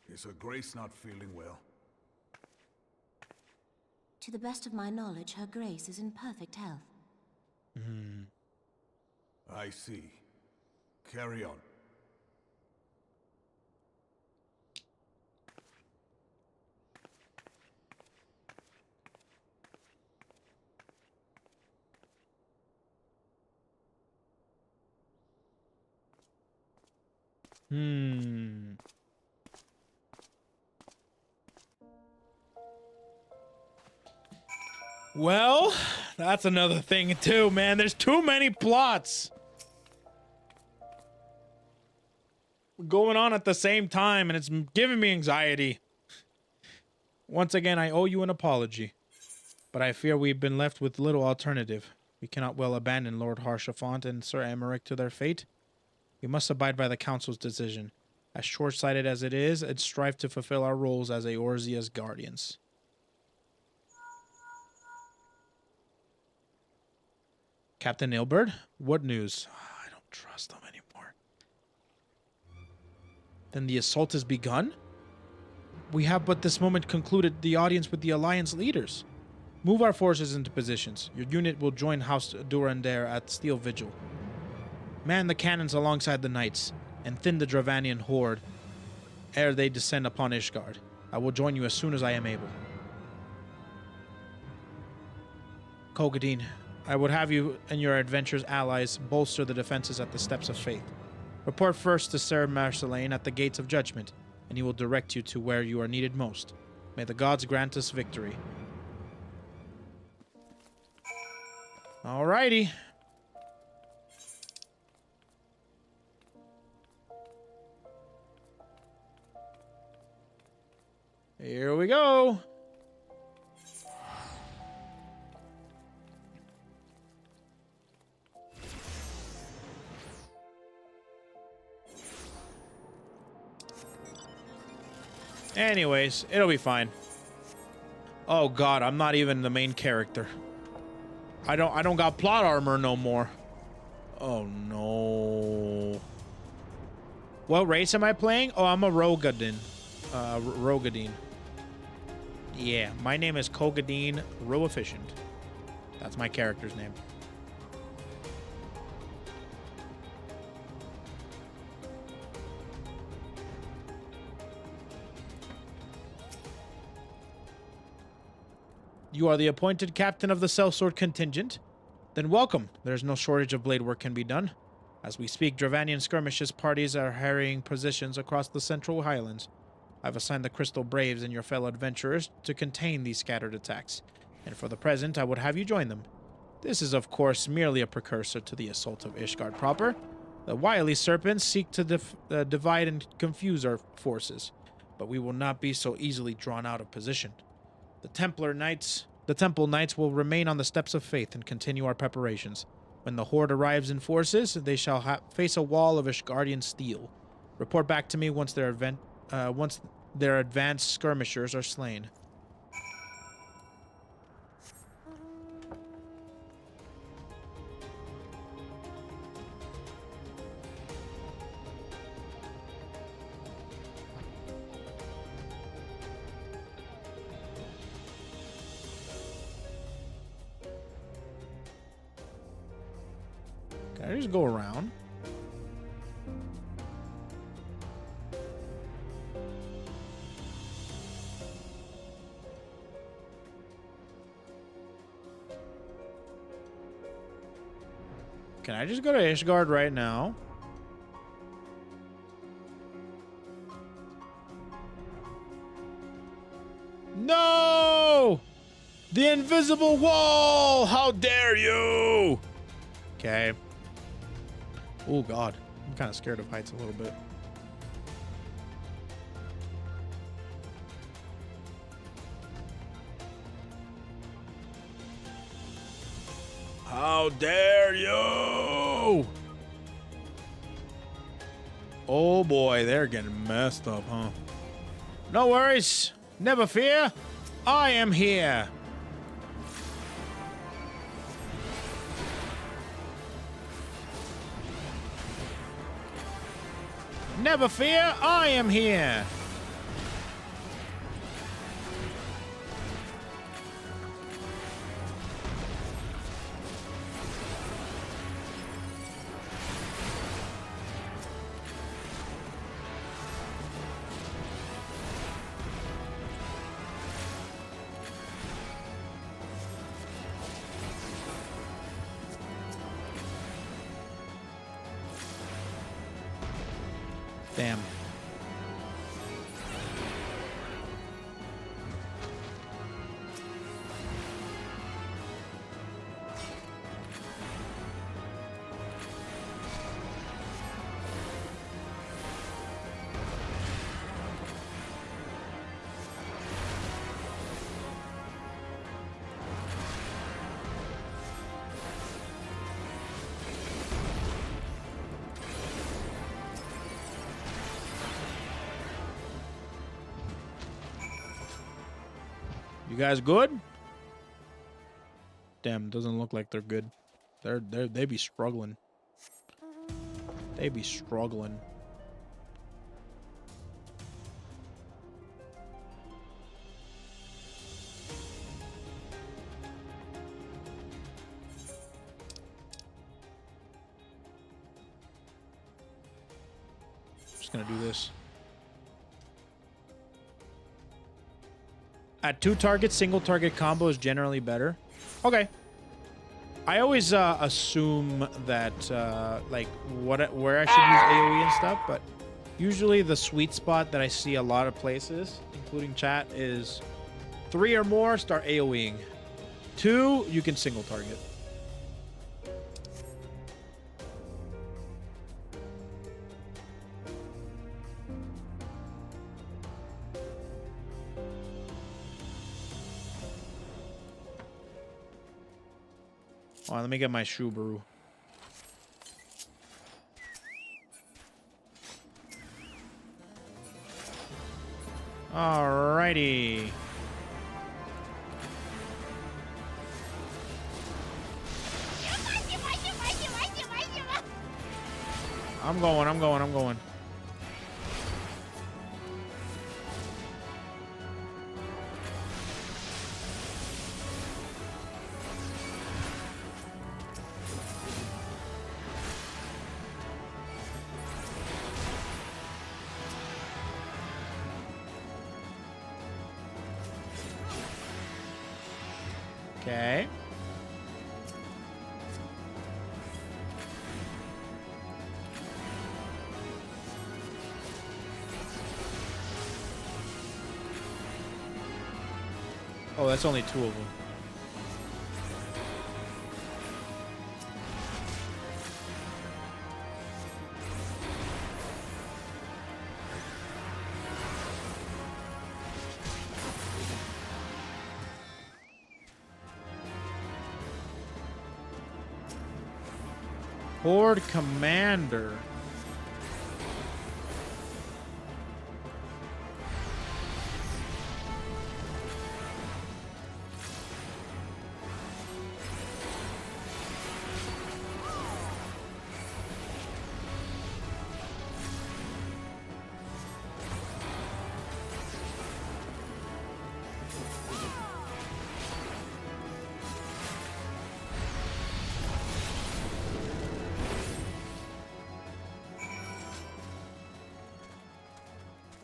Is Her Grace not feeling well? To the best of my knowledge, Her Grace is in perfect health. I see. Carry on. Well, that's another thing too, man. There's too many plots going on at the same time, and it's giving me anxiety. Once again, I owe you an apology, but I fear we've been left with little alternative. We cannot well abandon Lord Harshaphant and Sir Emmerich to their fate. We must abide by the Council's decision, as short-sighted as it is, and strive to fulfill our roles as Eorzea's guardians. Captain Ilbert? What news? I don't trust them anymore. Then the assault has begun? We have but this moment concluded the audience with the Alliance leaders. Move our forces into positions. Your unit will join House Durandare at Steel Vigil. Man the cannons alongside the knights, and thin the Dravanian horde ere they descend upon Ishgard. I will join you as soon as I am able. Kogadin, I would have you and your adventurous allies bolster the defenses at the Steps of Faith. Report first to Sir Marceline at the Gates of Judgment, and he will direct you to where you are needed most. May the gods grant us victory. Alrighty. Here we go. Anyways, it'll be fine. Oh god, I'm not even the main character. I don't got plot armor no more. Oh no. What race am I playing? Oh, I'm a Rogadin. Rogadin. Yeah, my name is Kogadin Roefficient. That's my character's name. You are the appointed captain of the sellsword contingent? Then welcome. There's no shortage of blade work can be done. As we speak, Dravanian skirmishes parties are harrying positions across the Central Highlands. I've assigned the Crystal Braves and your fellow adventurers to contain these scattered attacks, and for the present I would have you join them. This is of course merely a precursor to the assault of Ishgard proper. The wily serpents seek to divide and confuse our forces, but we will not be so easily drawn out of position. The Temple Knights will remain on the steps of faith and continue our preparations. When the Horde arrives in forces, they shall face a wall of Ishgardian steel. Report back to me once their advanced skirmishers are slain. Can I just go around? Can I just go to Ishgard right now? No! The invisible wall! How dare you! Okay. Oh god, I'm kind of scared of heights a little bit. How dare you! Oh boy, they're getting messed up, huh? No worries. Never fear. I am here. Never fear, I am here. Damn. You guys good? Damn, doesn't look like they're good. They be struggling. They be struggling. Just gonna do this. At 2 targets, single target combo is generally better. Okay. I always assume that like where I should use AoE and stuff, but usually the sweet spot that I see a lot of places, including chat, is 3 or more start AoEing. 2, you can single target. Hold on, let me get my shoe brew. Alrighty. I'm going. Okay. Oh, that's only 2 of them. Horde Commander.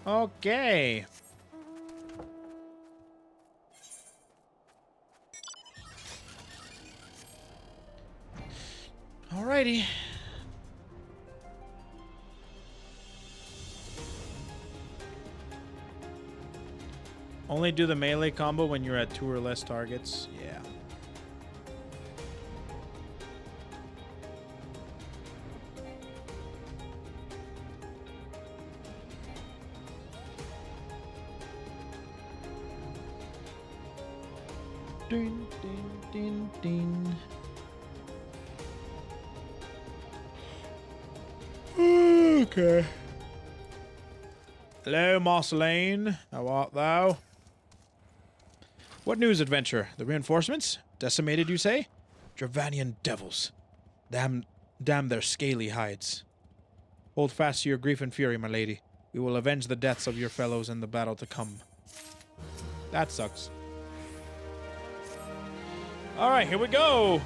Okay. Alrighty. Only do the melee combo when you're at 2 or less targets. Yeah. Ding, ding, ding, ding. Okay. Hello, Moss Lane. How art thou? What news, adventure? The reinforcements? Decimated, you say? Dravanian devils. Damn their scaly hides. Hold fast to your grief and fury, my lady. We will avenge the deaths of your fellows in the battle to come. That sucks. Alright, here we go!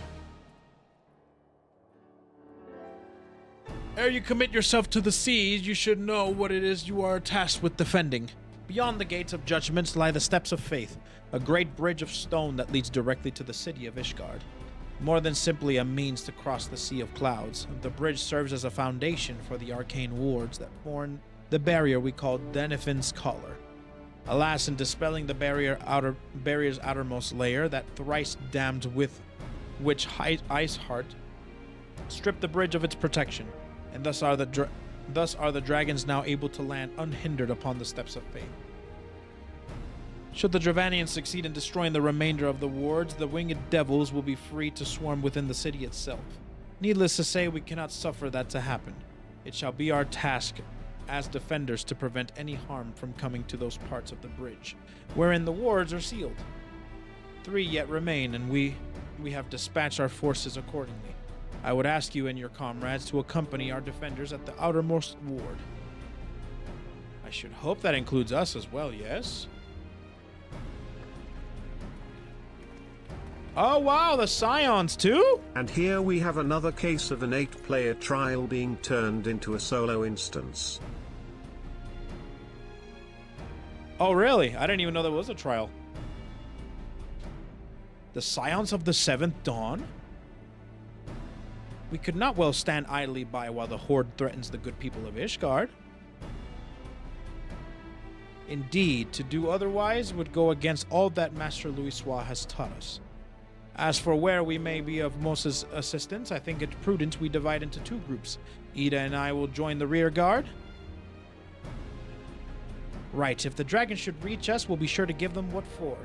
Ere you commit yourself to the seas, you should know what it is you are tasked with defending. Beyond the gates of judgments lie the steps of faith, a great bridge of stone that leads directly to the city of Ishgard. More than simply a means to cross the sea of clouds, the bridge serves as a foundation for the arcane wards that form the barrier we call Denifin's Collar. Alas, in dispelling the barrier's outermost layer, that thrice damned with which Iceheart stripped the bridge of its protection, and thus are the dragons now able to land unhindered upon the steps of faith. Should the Dravanians succeed in destroying the remainder of the wards, the winged devils will be free to swarm within the city itself. Needless to say, we cannot suffer that to happen. It shall be our task as defenders to prevent any harm from coming to those parts of the bridge, wherein the wards are sealed. 3 yet remain, and we have dispatched our forces accordingly. I would ask you and your comrades to accompany our defenders at the outermost ward. I should hope that includes us as well, yes? Oh wow, the Scions too? And here we have another case of an 8-player trial being turned into a solo instance. Oh really? I didn't even know there was a trial. The Scions of the 7th Dawn? We could not well stand idly by while the Horde threatens the good people of Ishgard. Indeed, to do otherwise would go against all that Master Louisoix has taught us. As for where we may be of most assistance, I think it prudent we divide into 2 groups. Ida and I will join the rear guard. Right, if the dragon should reach us, we'll be sure to give them what for.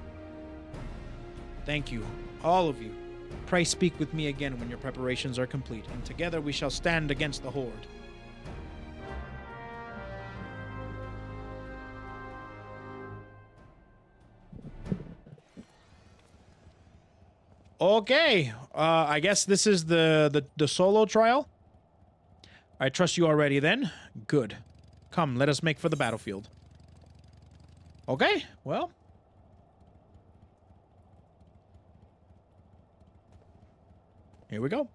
Thank you, all of you. Pray speak with me again when your preparations are complete, and together we shall stand against the Horde. Okay, I guess this is the solo trial. I trust you already then. Good. Come, let us make for the battlefield. Okay, well. Here we go.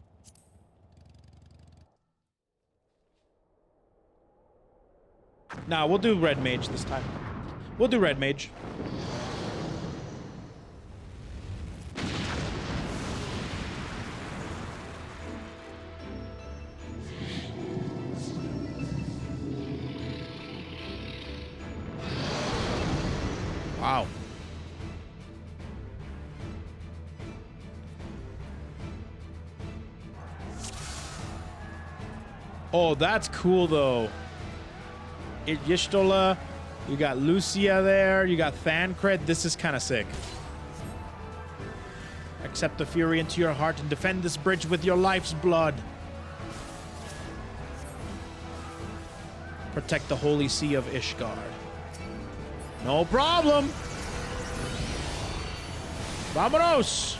Nah, we'll do Red Mage this time. We'll do Red Mage. Wow. Oh, that's cool though. Y'shtola, you got Lucia there, you got Thancred. This is kind of sick. Accept the fury into your heart and defend this bridge with your life's blood. Protect the holy sea of Ishgard. No problem. Vámonos.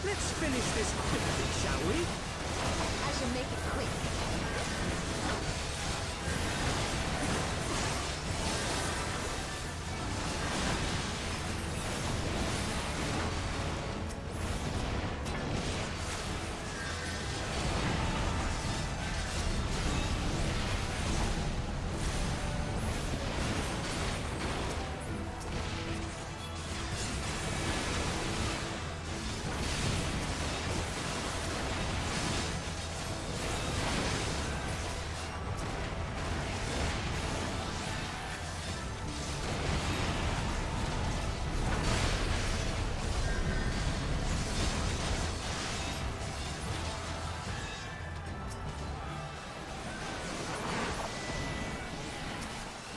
Let's finish this quickly, shall we? I shall make it quick.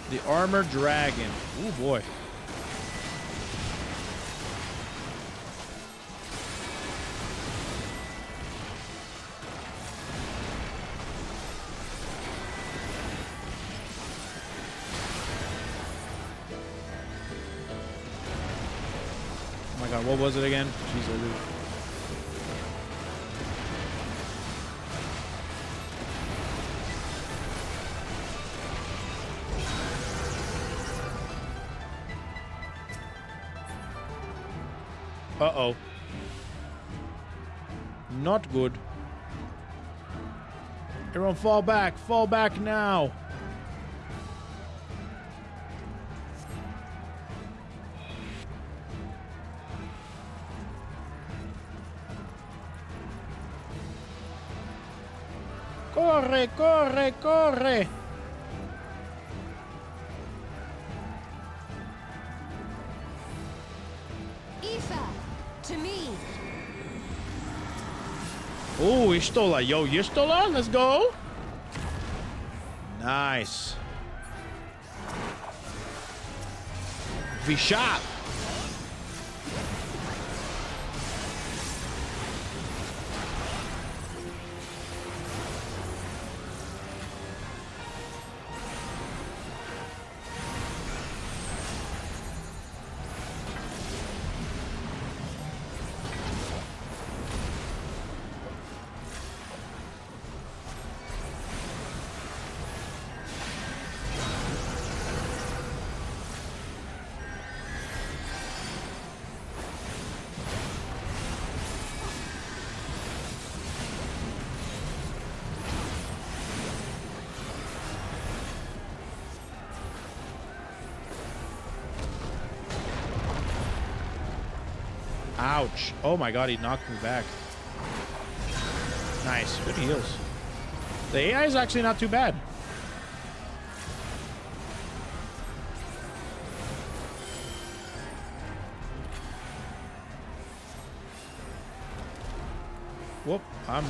The armored dragon. Oh boy. Oh my god, what was it again? Jeez, I did. Uh-oh. Not good. Everyone fall back. Fall back now. Corre, corre, corre. To me. Oh, Y'shtola. Yo, Y'shtola, let's go. Nice. V-shot. Ouch. Oh my god, he knocked me back. Nice. Good heals. The AI is actually not too bad. Whoop. I'm...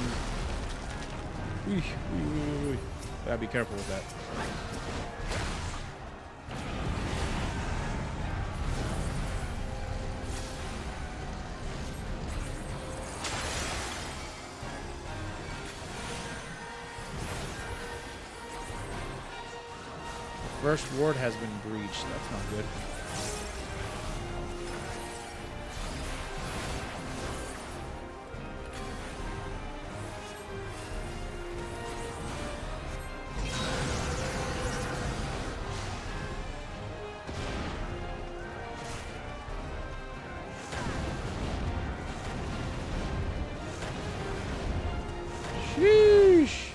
Gotta be careful with that. First ward has been breached. That's not good. Sheesh.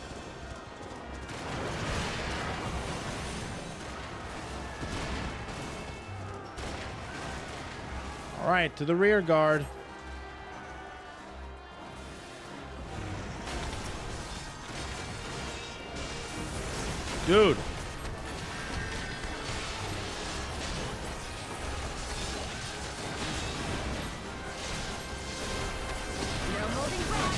All right, to the rear guard. Dude. No holding back.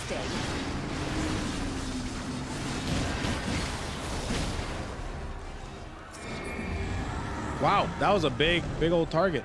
stay. Wow, that was a big old target.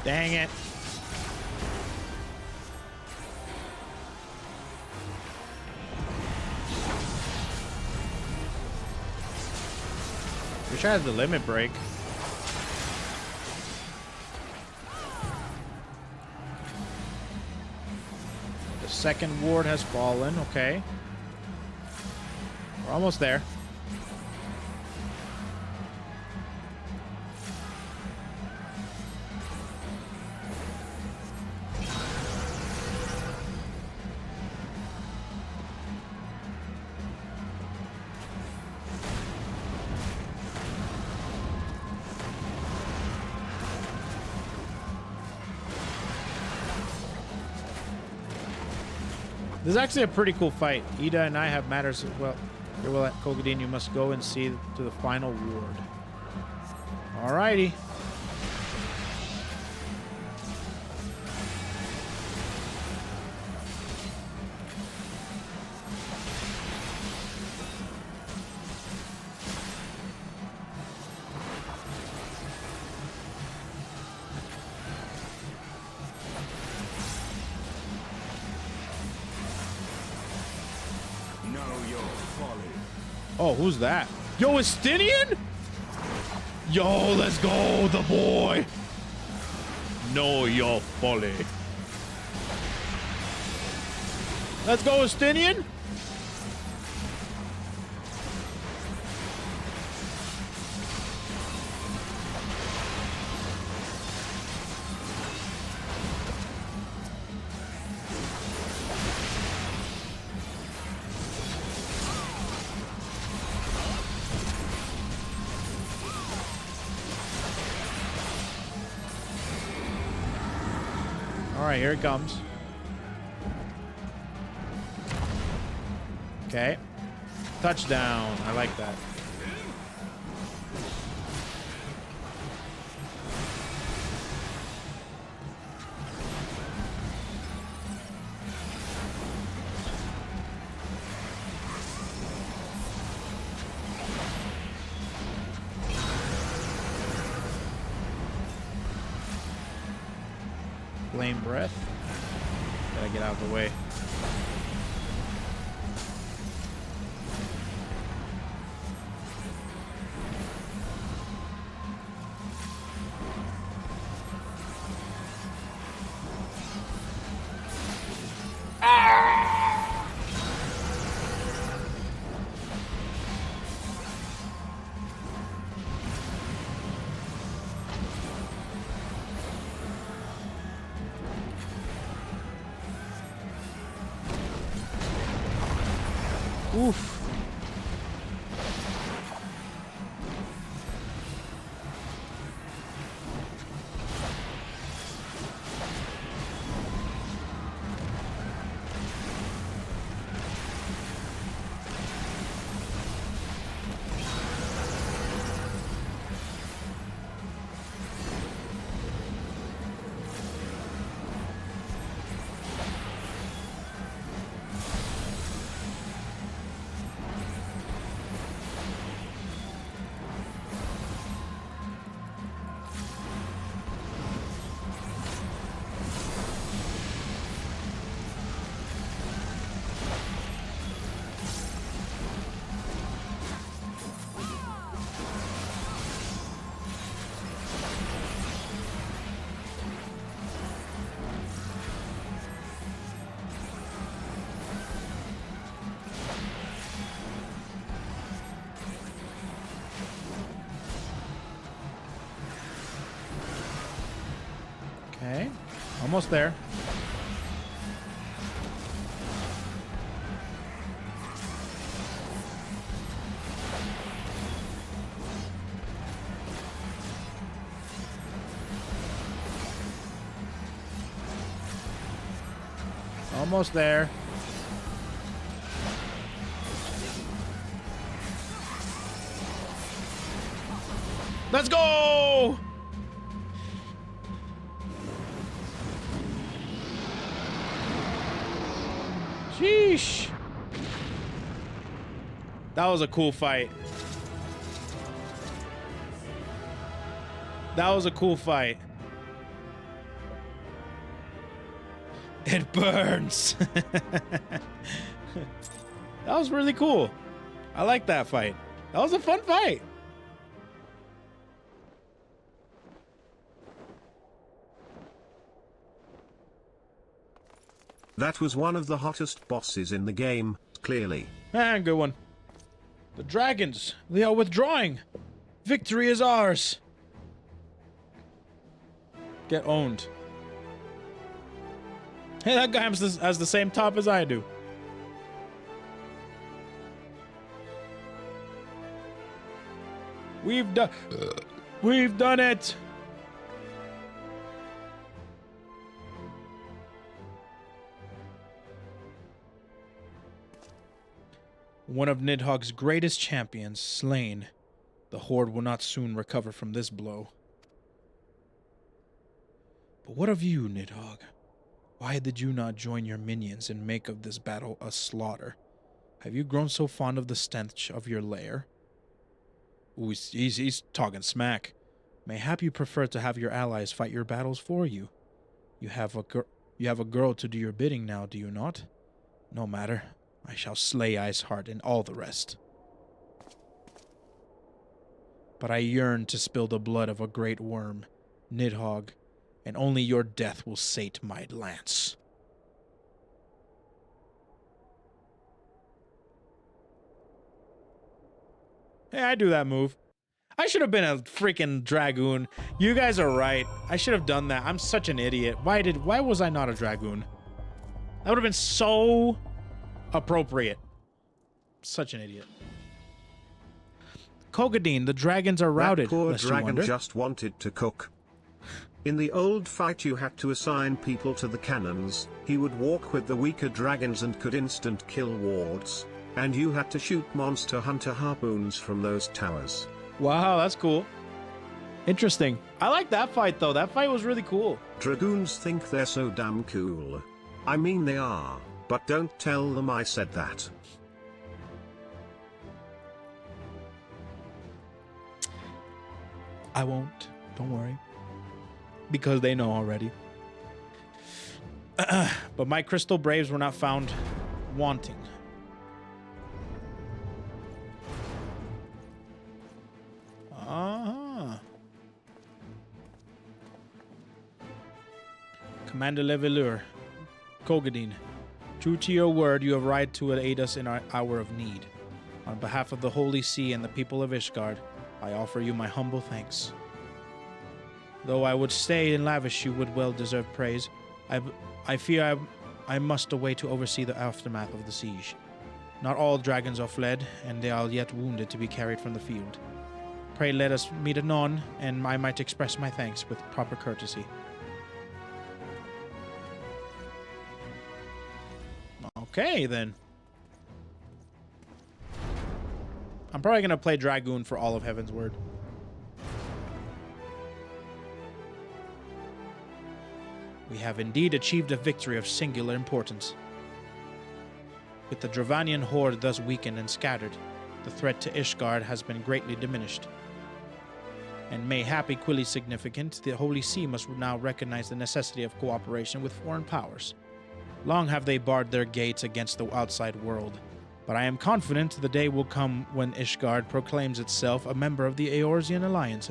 Dang it. Wish I had the limit break. The second ward has fallen. Okay. We're almost there. This is actually a pretty cool fight. Ida and I have matters as well. Here, well, at Kogadin, you must go and see to the final ward. Alrighty. Oh, who's that? Yo, Estinian? Yo, let's go, the boy. Know your folly. Let's go, Estinian. All right, here it comes. Okay. Touchdown. I like that. Flame breath. Gotta get out of the way. Oof. Almost there. Almost there. Let's go! Sheesh. That was a cool fight. That was a cool fight. It burns. That was really cool. I like that fight. That was a fun fight. That was one of the hottest bosses in the game, clearly. Man, good one. The dragons, they are withdrawing. Victory is ours. Get owned. Hey, that guy has the same top as I do. We've done it. One of Nidhogg's greatest champions slain. The Horde will not soon recover from this blow. But what of you, Nidhogg? Why did you not join your minions and make of this battle a slaughter? Have you grown so fond of the stench of your lair? Ooh, he's talking smack. Mayhap you prefer to have your allies fight your battles for you. You have a girl to do your bidding now, do you not? No matter. I shall slay Iceheart and all the rest. But I yearn to spill the blood of a great worm, Nidhogg, and only your death will sate my lance. Hey, I do that move. I should have been a freaking dragoon. You guys are right. I should have done that. I'm such an idiot. Why was I not a dragoon? That would have been so appropriate. Such an idiot. Kogadine, the dragons are routed. That poor dragon just wanted to cook. In the old fight you had to assign people to the cannons, he would walk with the weaker dragons and could instant kill wards, and you had to shoot monster hunter harpoons from those towers. Wow, that's cool. Interesting. I like that fight though, that fight was really cool. Dragoons think they're so damn cool. I mean they are, but don't tell them I said that. I won't. Don't worry. Because they know already. But my crystal braves were not found wanting. Commander Levelure, Kogadine, true to your word, you have arrived to aid us in our hour of need. On behalf of the Holy See and the people of Ishgard, I offer you my humble thanks. Though I would stay and lavish you with well-deserved praise, I fear I must away to oversee the aftermath of the siege. Not all dragons are fled, and they are yet wounded to be carried from the field. Pray let us meet anon, and I might express my thanks with proper courtesy. Okay, then. I'm probably going to play Dragoon for all of Heaven's Word. We have indeed achieved a victory of singular importance. With the Dravanian horde thus weakened and scattered, the threat to Ishgard has been greatly diminished. And mayhap equally significant, the Holy See must now recognize the necessity of cooperation with foreign powers. Long have they barred their gates against the outside world, but I am confident the day will come when Ishgard proclaims itself a member of the Eorzean Alliance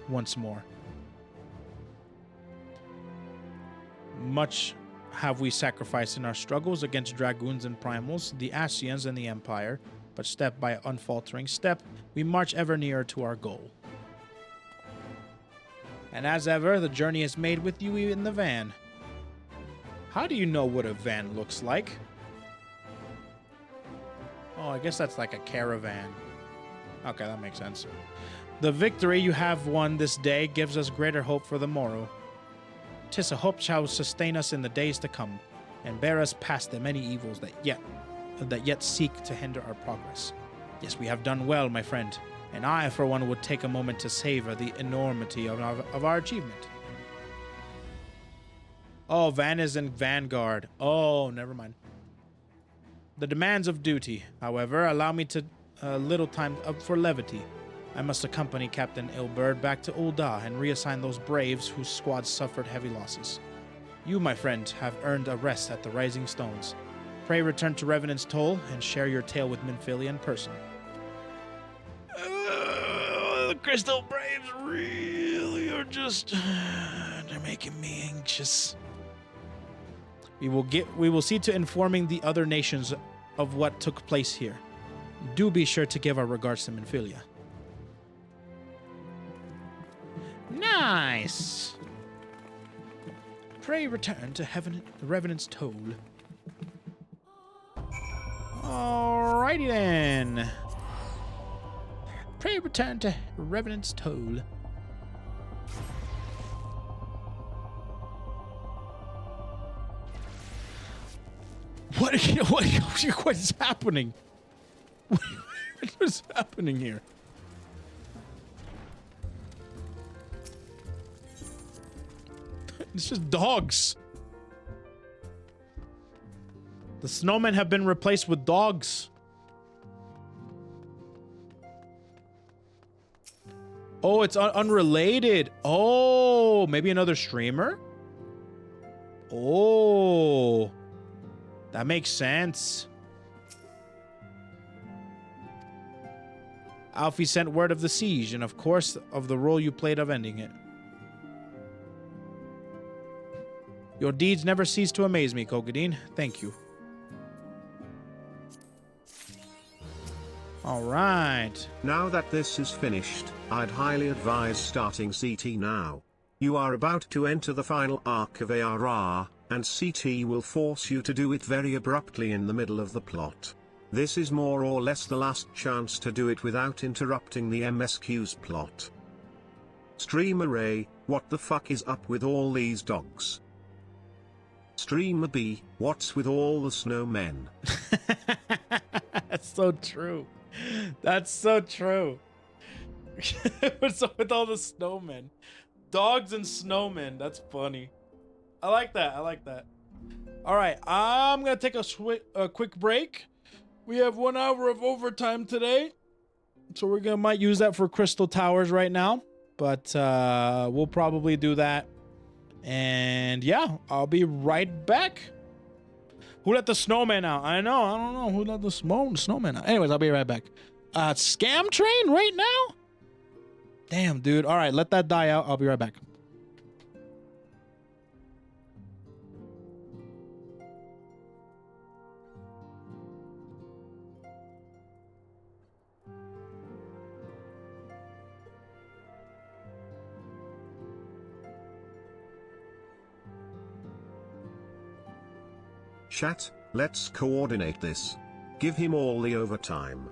once more. Much have we sacrificed in our struggles against dragoons and primals, the Ascians and the Empire, but step by unfaltering step, we march ever nearer to our goal. And as ever, the journey is made with you in the van. How do you know what a van looks like? Oh, I guess that's like a caravan. Okay, that makes sense. The victory you have won this day gives us greater hope for the morrow. 'Tis a hope shall sustain us in the days to come, and bear us past the many evils that yet seek to hinder our progress. Yes, we have done well, my friend, and I, for one, would take a moment to savor the enormity of our achievement. Oh, Van is in Vanguard. Oh, never mind. The demands of duty, however, allow me to little time for levity. I must accompany Captain Ilberd back to Ul'dah and reassign those braves whose squads suffered heavy losses. You, my friend, have earned a rest at the Rising Stones. Pray return to Revenant's Toll and share your tale with Minfilia in person. The Crystal Braves really are just... they're making me anxious. We will see to informing the other nations of what took place here. Do be sure to give our regards to Minfilia. Nice! Pray return to Revenant's Toll. Alrighty then. Pray return to Revenant's Toll. What is happening? What is happening here? It's just dogs. The snowmen have been replaced with dogs. Oh, it's unrelated. Oh, maybe another streamer? Oh, that makes sense. Alfie sent word of the siege and, of course, of the role you played of ending it. Your deeds never cease to amaze me, Kogadin. Thank you. All right. Now that this is finished, I'd highly advise starting CT now. You are about to enter the final arc of ARR, and CT will force you to do it very abruptly in the middle of the plot. This is more or less the last chance to do it without interrupting the MSQ's plot. Streamer A, what the fuck is up with all these dogs? Streamer B, what's with all the snowmen? That's so true. That's so true. What's up with all the snowmen? Dogs and snowmen. That's funny. I like that. I like that. All right. I'm going to take a quick break. We have 1 hour of overtime today. So we're might use that for Crystal Towers right now. But we'll probably do that. And yeah, I'll be right back. Who let the snowman out? I don't know who let the snowman out. Anyways, I'll be right back. Scam train right now? Damn, dude. All right, let that die out. I'll be right back. Chat, let's coordinate this. Give him all the overtime.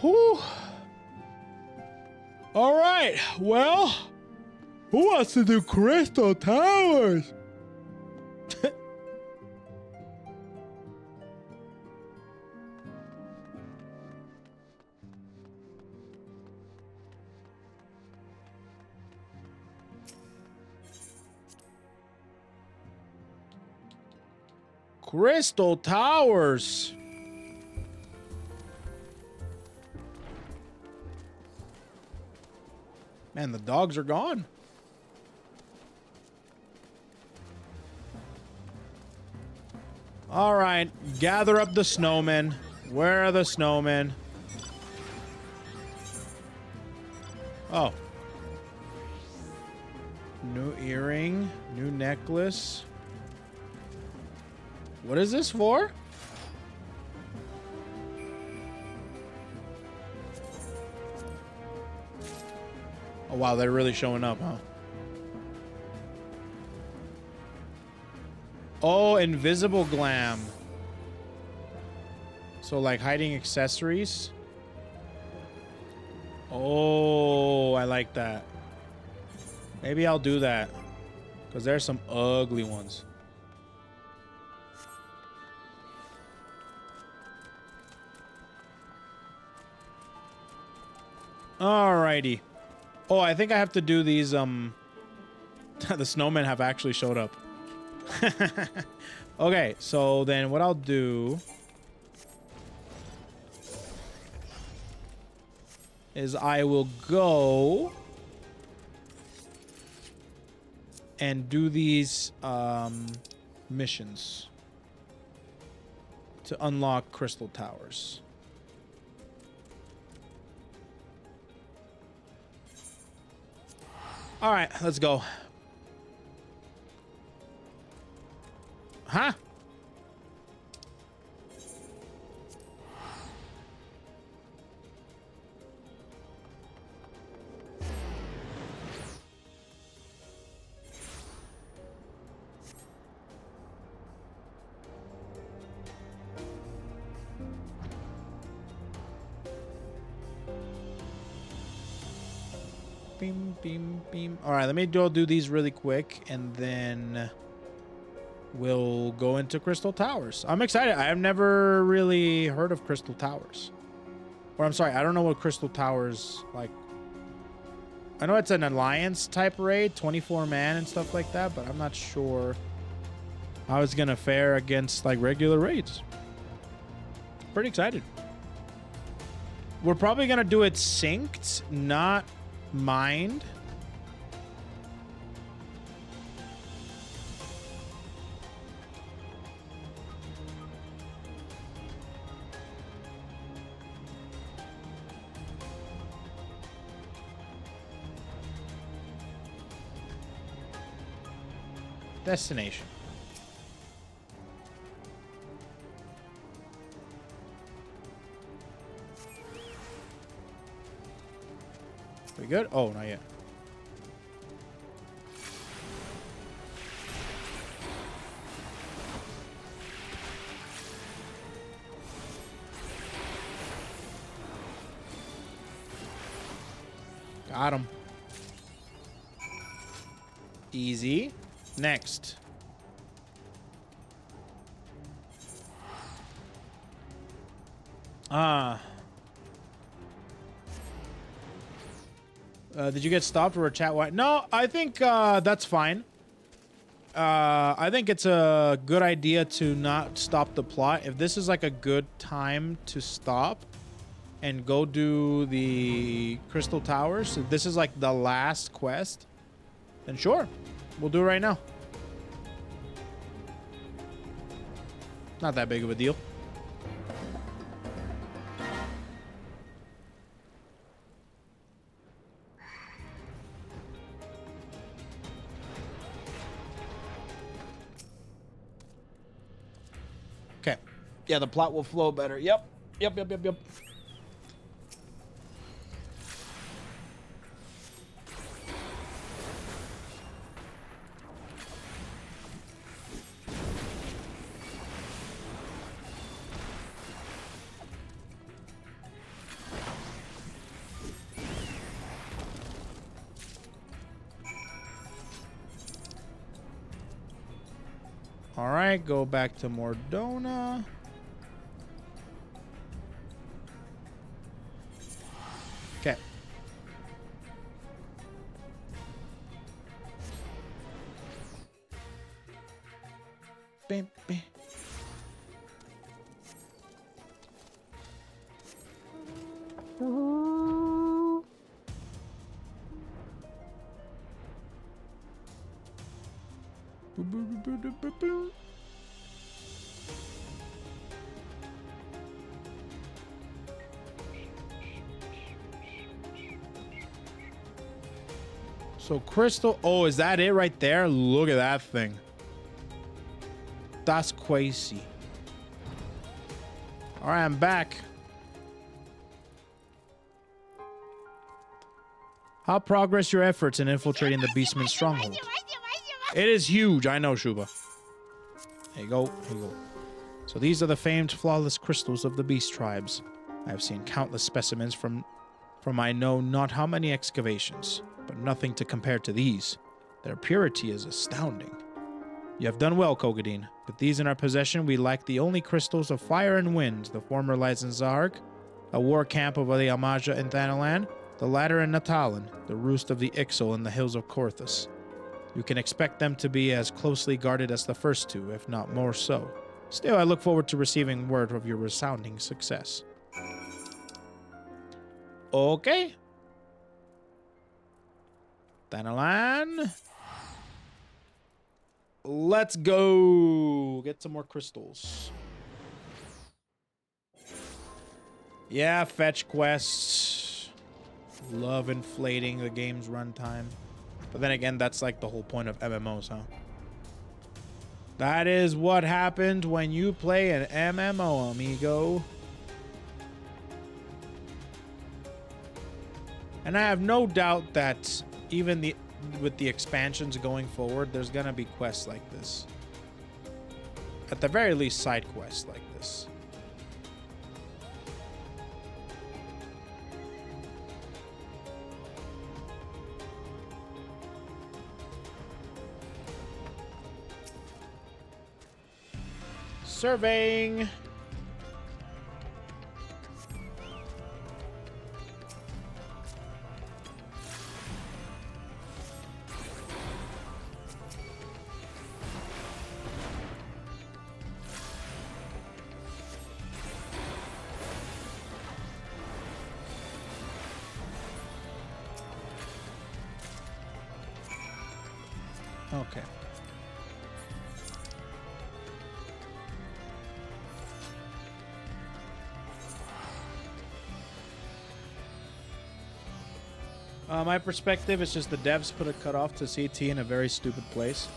Whew. All right. Well, who wants to do Crystal Towers? Crystal Towers. Man, the dogs are gone. All right, gather up the snowmen. Where are the snowmen? Oh. New earring, new necklace. What is this for? Oh, wow, they're really showing up, huh? Oh, invisible glam. So, like, hiding accessories. Oh, I like that. Maybe I'll do that. Because there's some ugly ones. Alrighty. Oh, I think I have to do these, the snowmen have actually showed up. Okay, so then what I'll do is I will go and do these missions to unlock Crystal Towers. All right, let's go. Huh? Beam, beam, beam. All right, let me do these really quick, and then we'll go into Crystal Towers. I'm excited. I have never really heard of Crystal Towers. Or I'm sorry, I don't know what Crystal Towers like. I know it's an alliance type raid, 24 man and stuff like that, but I'm not sure how it's gonna fare against like regular raids. Pretty excited. We're probably gonna do it synced, not mined. Destination. We good? Oh, not yet. Got him. Easy. Next. Did you get stopped or chat? What? No, I think that's fine. I think it's a good idea to not stop the plot. If this is like a good time to stop and go do the Crystal Towers, if this is like the last quest, then sure, we'll do it right now. Not that big of a deal. Okay. Yeah, the plot will flow better. Yep. Yep. All right, go back to Mordona. Okay. Bam, bam. So crystal, oh, is that it right there? Look at that thing. That's crazy. All right, I'm back. How progress your efforts in infiltrating the Beastman's stronghold? It is huge, I know, Shuba. There you go, here you go. So these are the famed flawless crystals of the beast tribes. I have seen countless specimens from I know not how many excavations, but nothing to compare to these. Their purity is astounding. You have done well, Kogadin. With these in our possession, we lack the only crystals of fire and wind. The former lies in Zarg, a war camp of the Amaja in Thanalan, the latter in Natalan, the roost of the Ixal in the hills of Korthus. You can expect them to be as closely guarded as the first two, if not more so. Still, I look forward to receiving word of your resounding success. Okay. Thanalan. Let's go. Get some more crystals. Yeah, fetch quests. Love inflating the game's runtime. But then again, that's like the whole point of MMOs, huh? That is what happened when you play an MMO, amigo. And I have no doubt that even with the expansions going forward, there's gonna be quests like this. At the very least, side quests like this. Surveying. Okay. My perspective is just the devs put a cutoff to CT in a very stupid place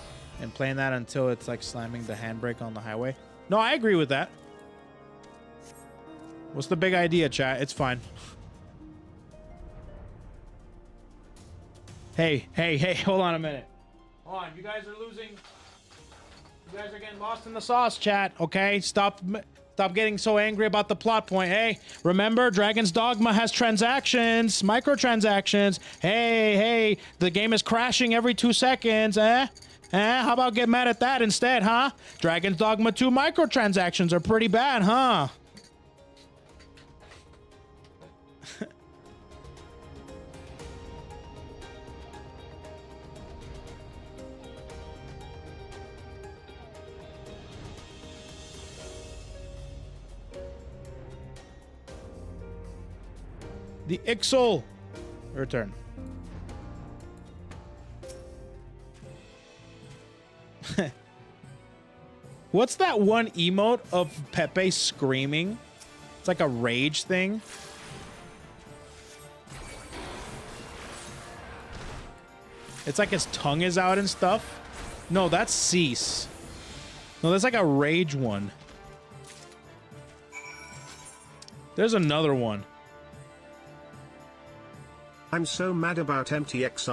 and playing that until it's like slamming the handbrake on the highway. No, I agree with that. What's the big idea, chat? It's fine. Hey, hold on a minute. Hold on, you guys are losing. You guys are getting lost in the sauce, chat, okay? Stop getting so angry about the plot point. Hey, remember, Dragon's Dogma has transactions, microtransactions. Hey, the game is crashing every 2 seconds, eh? How about get mad at that instead, huh? Dragon's Dogma 2 microtransactions are pretty bad, huh? The Ixal. Your turn. What's that one emote of Pepe screaming? It's like a rage thing. It's like his tongue is out and stuff. No, that's Cease. No, that's like a rage one. There's another one. I'm so mad about MTX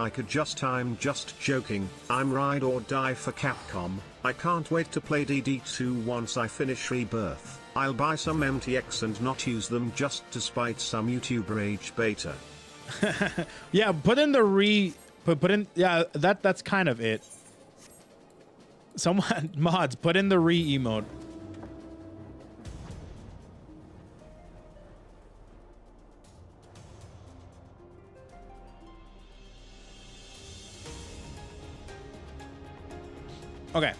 I'm just joking. I'm ride or die for Capcom. I can't wait to play DD2 once I finish Rebirth. I'll buy some MTX and not use them just to spite some YouTube rage beta. Yeah, put in the put in, yeah, that's kind of it. Someone, mods, put in the re-emote. Okay.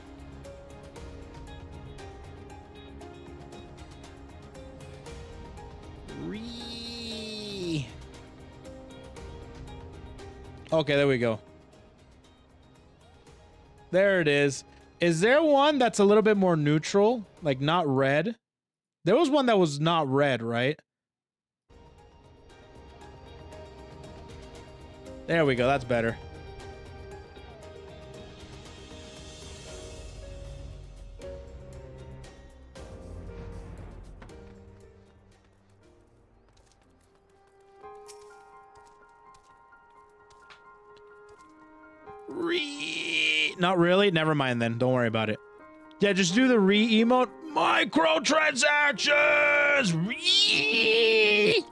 Okay, there we go. There it is. Is there one that's a little bit more neutral? Like not red? There was one that was not red, right? There we go. That's better. Not really? Never mind then. Don't worry about it. Yeah, just do the re-emote. Microtransactions! Re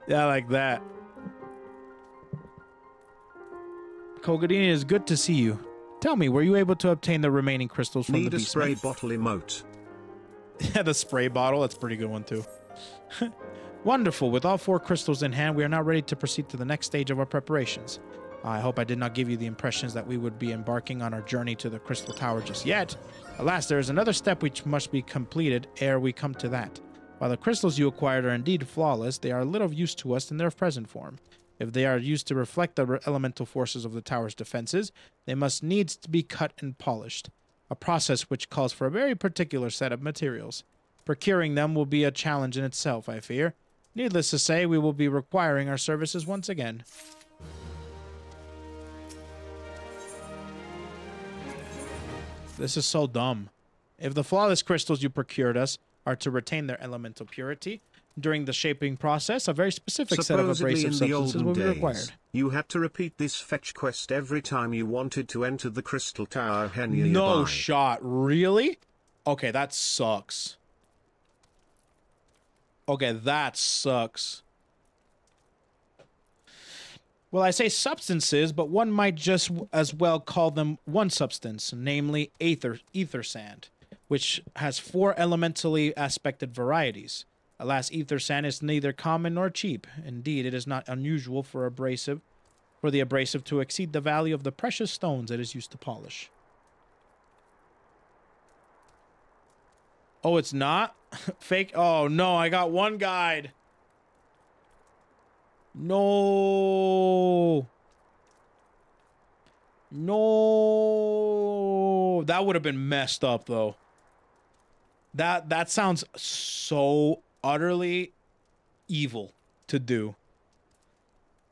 Yeah, like that. Kogadini, is good to see you. Tell me, were you able to obtain the remaining crystals from the beast? Need a spray bottle emote. Yeah, the spray bottle. That's a pretty good one, too. Wonderful. With all 4 crystals in hand, we are now ready to proceed to the next stage of our preparations. I hope I did not give you the impressions that we would be embarking on our journey to the Crystal Tower just yet. Alas, there is another step which must be completed ere we come to that. While the crystals you acquired are indeed flawless, they are little of use to us in their present form. If they are used to reflect the elemental forces of the tower's defenses, they must needs to be cut and polished, a process which calls for a very particular set of materials. Procuring them will be a challenge in itself, I fear. Needless to say, we will be requiring our services once again. This is so dumb. If the flawless crystals you procured us are to retain their elemental purity, during the shaping process, a very specific set of abrasive substances will be required. You had to repeat this fetch quest every time you wanted to enter the Crystal Tower. No shot. Really? Okay, that sucks. Okay, that sucks. Well, I say substances, but one might just as well call them one substance, namely ether sand, which has 4 elementally aspected varieties. Alas, ether sand is neither common nor cheap. Indeed, it is not unusual for the abrasive to exceed the value of the precious stones it is used to polish. Oh, it's not? Fake? Oh, no, I got one guide. No. No. That would have been messed up, though. That sounds so utterly evil to do.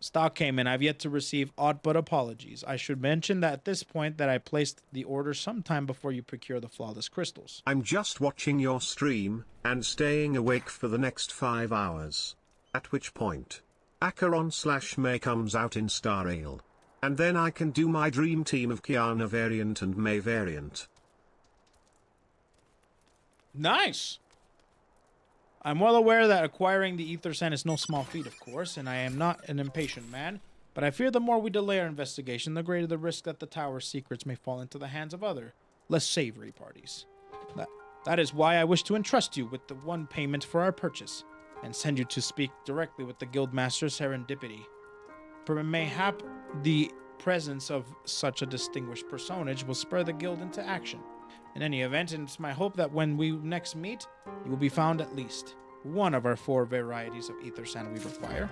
Stock came in. I've yet to receive aught but apologies. I should mention that at this point that I placed the order sometime before you procure the flawless crystals. I'm just watching your stream and staying awake for the next 5 hours. At which point Acheron/May comes out in Star Ale. And then I can do my dream team of Kiana variant and May variant. Nice! I'm well aware that acquiring the ether sand is no small feat, of course, and I am not an impatient man, but I fear the more we delay our investigation, the greater the risk that the tower's secrets may fall into the hands of other, less savory parties. That is why I wish to entrust you with the one payment for our purchase, and send you to speak directly with the Guildmaster Serendipity. Mayhap the presence of such a distinguished personage will spur the guild into action. In any event, it's my hope that when we next meet, you will be found at least one of our 4 varieties of ether sand we require.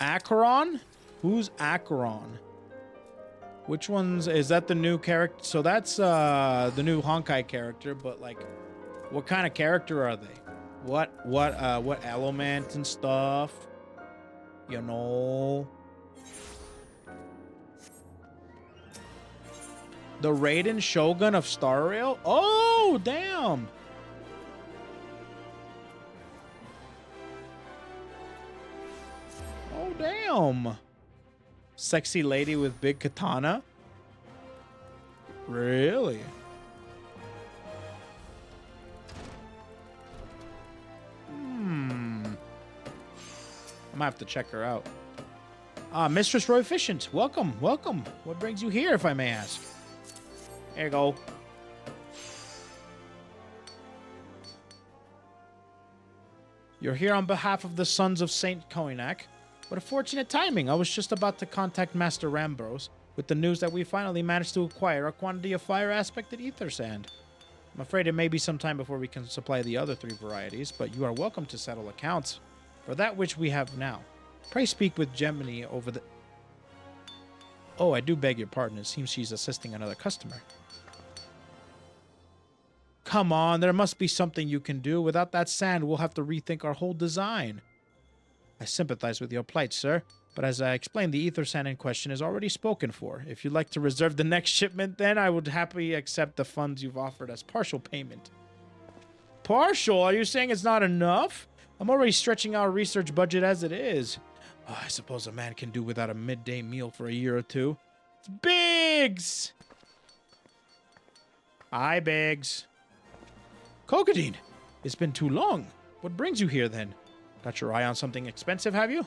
Acheron? Who's Acheron? Which one's... Is that the new character? So that's the new Honkai character, but like, what kind of character are they? What element and stuff? You know... The Raiden Shogun of Star Rail? Oh, damn! Oh, damn! Sexy lady with big katana? Really? I might have to check her out. Mistress Royficient, welcome, welcome. What brings you here, if I may ask? There you go. You're here on behalf of the Sons of Saint Koinak. What a fortunate timing. I was just about to contact Master Rambros with the news that we finally managed to acquire a quantity of fire aspected ether sand. I'm afraid it may be some time before we can supply the other 3 varieties, but you are welcome to settle accounts for that which we have now. Pray speak with Gemini over the... Oh, I do beg your pardon. It seems she's assisting another customer. Come on, there must be something you can do. Without that sand, we'll have to rethink our whole design. I sympathize with your plight, sir, but as I explained, the ether sand in question is already spoken for. If you'd like to reserve the next shipment, then I would happily accept the funds you've offered as partial payment. Partial? Are you saying it's not enough? I'm already stretching our research budget as it is. Oh, I suppose a man can do without a midday meal for a year or two. It's Biggs! Hi, Biggs. Kokadine, it's been too long. What brings you here, then? Got your eye on something expensive, have you?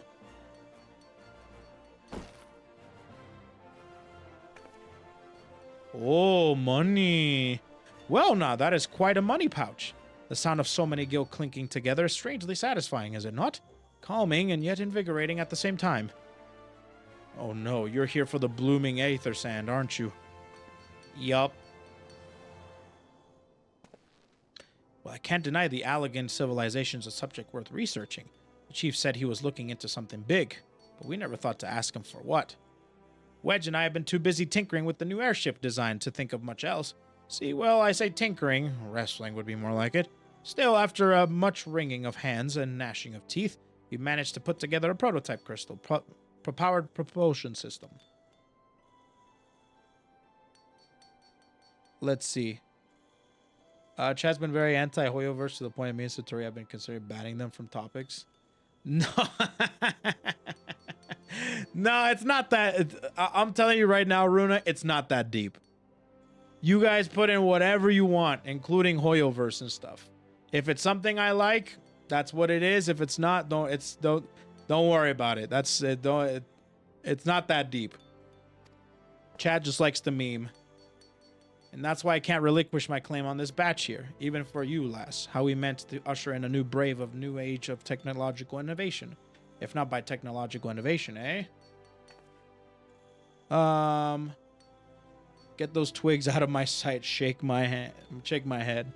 Oh, money. Well, now, that is quite a money pouch. The sound of so many gil clinking together is strangely satisfying, is it not? Calming and yet invigorating at the same time. Oh no, you're here for the blooming aether sand, aren't you? Yup. Well, I can't deny the Allegan civilization's a subject worth researching. The chief said he was looking into something big, but we never thought to ask him for what. Wedge and I have been too busy tinkering with the new airship design to think of much else. See, well, I say tinkering, wrestling would be more like it. Still, after much wringing of hands and gnashing of teeth, we managed to put together a prototype crystal powered propulsion system. Let's see. Chad's been very anti-Hoyoverse to the point of me and Satori have been considering banning them from topics. No. No, it's not that. I'm telling you right now, Runa, it's not that deep. You guys put in whatever you want, including Hoyoverse and stuff. If it's something I like, that's what it is. If it's not, don't worry about it. That's it. It's not that deep. Chad just likes the meme. And that's why I can't relinquish my claim on this batch here, even for you, lass. How we meant to usher in a new brave of new age of technological innovation. If not by technological innovation, eh? Get those twigs out of my sight. Shake my hand. Shake my head.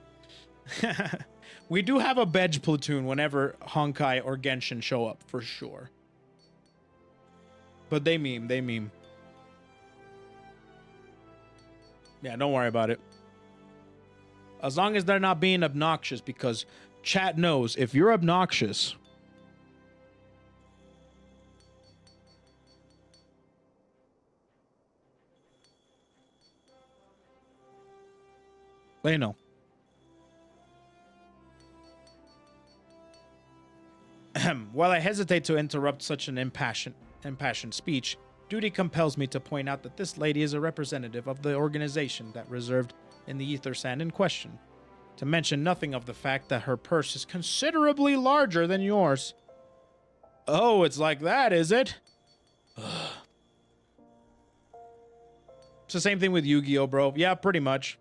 We do have a Bedge platoon whenever Honkai or Genshin show up, for sure. But they meme. Yeah, don't worry about it. As long as they're not being obnoxious, because chat knows if you're obnoxious... They know. While I hesitate to interrupt such an impassioned speech, duty compels me to point out that this lady is a representative of the organization that reserved in the ether sand in question. To mention nothing of the fact that her purse is considerably larger than yours. Oh, it's like that, is it? It's the same thing with Yu-Gi-Oh, bro. Yeah, pretty much.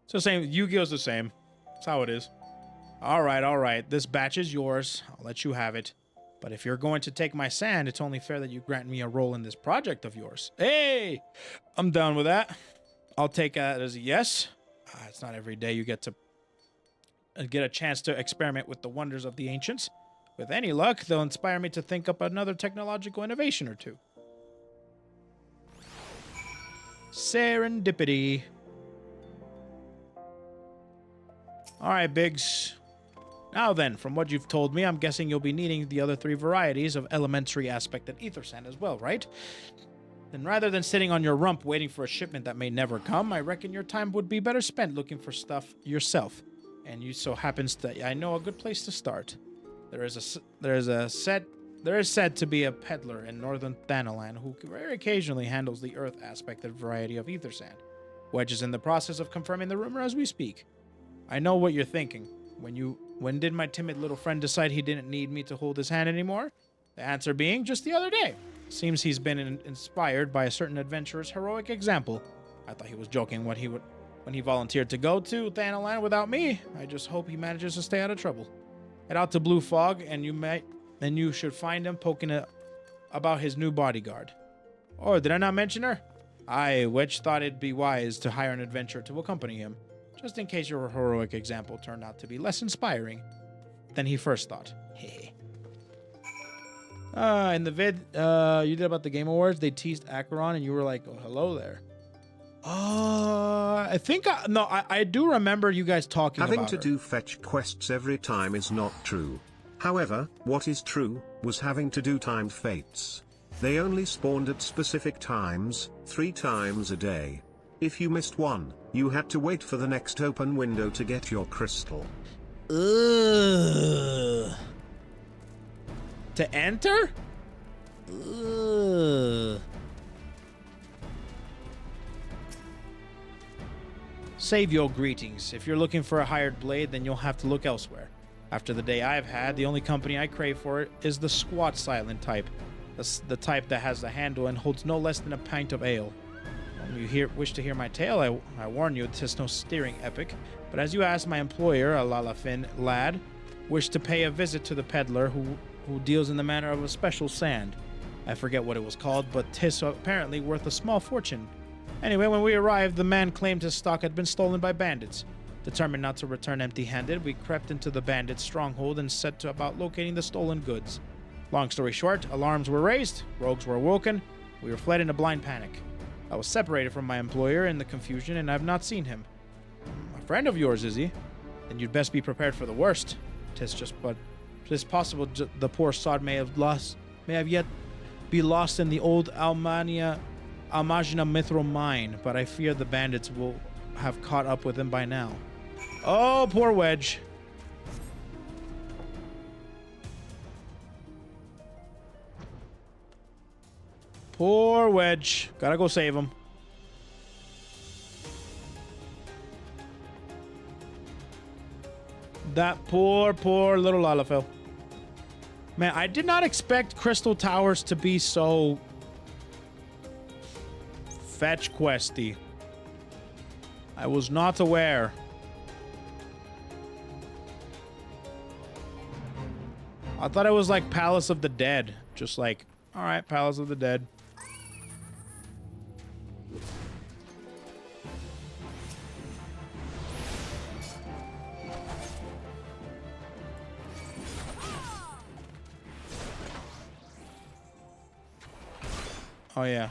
It's the same. Yu-Gi-Oh's the same. That's how it is. All right. This batch is yours. I'll let you have it. But if you're going to take my sand, it's only fair that you grant me a role in this project of yours. Hey! I'm down with that. I'll take that as a yes. It's not every day you get a chance to experiment with the wonders of the ancients. With any luck, they'll inspire me to think up another technological innovation or two. Serendipity. All right, Biggs. Now then, from what you've told me, I'm guessing you'll be needing the other 3 varieties of elementary aspected ether sand as well, right? Then rather than sitting on your rump waiting for a shipment that may never come, I reckon your time would be better spent looking for stuff yourself. And you so happens that I know a good place to start. There is said to be a peddler in northern Thanalan who very occasionally handles the earth aspected variety of ether sand. Wedge is in the process of confirming the rumor as we speak. I know what you're thinking. When did my timid little friend decide he didn't need me to hold his hand anymore? The answer being just the other day. Seems he's been inspired by a certain adventurer's heroic example. I thought he was joking when he volunteered to go to Thanalan without me. I just hope he manages to stay out of trouble. Head out to Blue Fog, and you should find him poking about his new bodyguard. Oh, did I not mention her? Wedge thought it'd be wise to hire an adventurer to accompany him, just in case your heroic example turned out to be less inspiring than he first thought. Hehe. In the vid you did about the Game Awards, they teased Acheron, and you were like, oh, hello there. I think I do remember you guys talking about Having to her. do fetch quests every time is not true. However, what is true was having to do timed fates. They only spawned at specific times, 3 times a day. If you missed one, you had to wait for the next open window to get your crystal. Ugh. To enter? Ugh. Save your greetings. If you're looking for a hired blade, then you'll have to look elsewhere. After the day I've had, the only company I crave for it is the squat silent type. The type that has the handle and holds no less than a pint of ale. When you wish to hear my tale, I warn you, 'tis no steering epic. But as you asked my employer, a Lalafin lad, wished to pay a visit to the peddler who deals in the manner of a special sand. I forget what it was called, but 'tis apparently worth a small fortune. Anyway, when we arrived, the man claimed his stock had been stolen by bandits. Determined not to return empty-handed, we crept into the bandits' stronghold and set to about locating the stolen goods. Long story short, alarms were raised, rogues were awoken, we were fled in a blind panic. I was separated from my employer in the confusion, and I've not seen him. A friend of yours, is he? Then you'd best be prepared for the worst. 'Tis possible the poor sod may have yet be lost in the old Almagna Mithril mine, but I fear the bandits will have caught up with him by now. Oh, poor Wedge. Poor Wedge. Gotta go save him. That poor little Lalafell. Man, I did not expect Crystal Towers to be so fetch questy. I was not aware. I thought it was like Palace of the Dead. Just like, alright, Palace of the Dead. Oh yeah.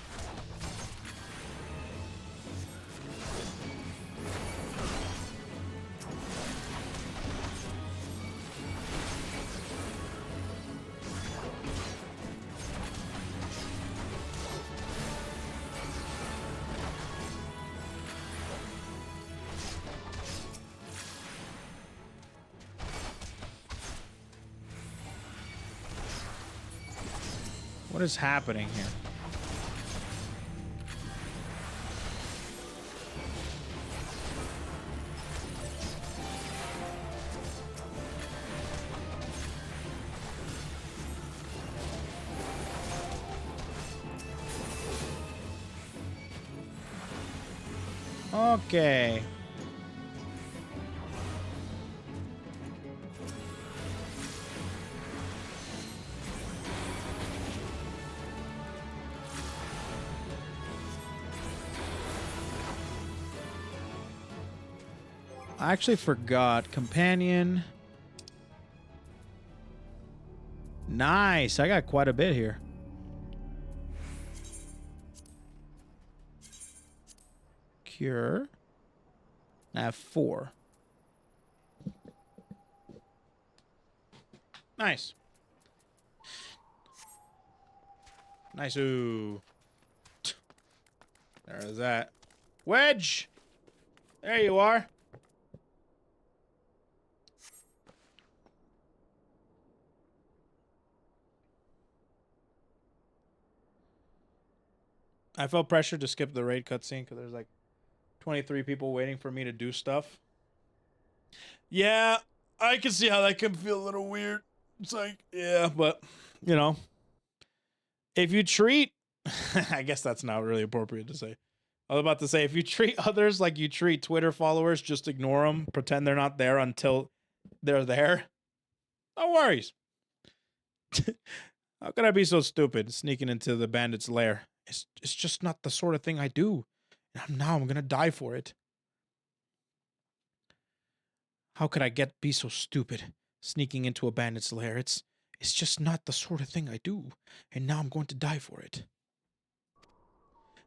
What is happening here? Okay. I actually forgot. Companion. Nice. I got quite a bit here. Cure. I have 4. Nice. Nice. Ooh. There's that. Wedge! There you are. I felt pressured to skip the raid cutscene because there's like 23 people waiting for me to do stuff. Yeah, I can see how that can feel a little weird. It's like, yeah, but, you know, If you treat, I guess that's not really appropriate to say. I was about to say, if you treat others like you treat Twitter followers, just ignore them, pretend they're not there until they're there. No worries. How could I be so stupid sneaking into the bandit's lair? It's just not the sort of thing I do. And now I'm gonna die for it. How could I be so stupid sneaking into a bandit's lair? It's just not the sort of thing I do. And now I'm going to die for it.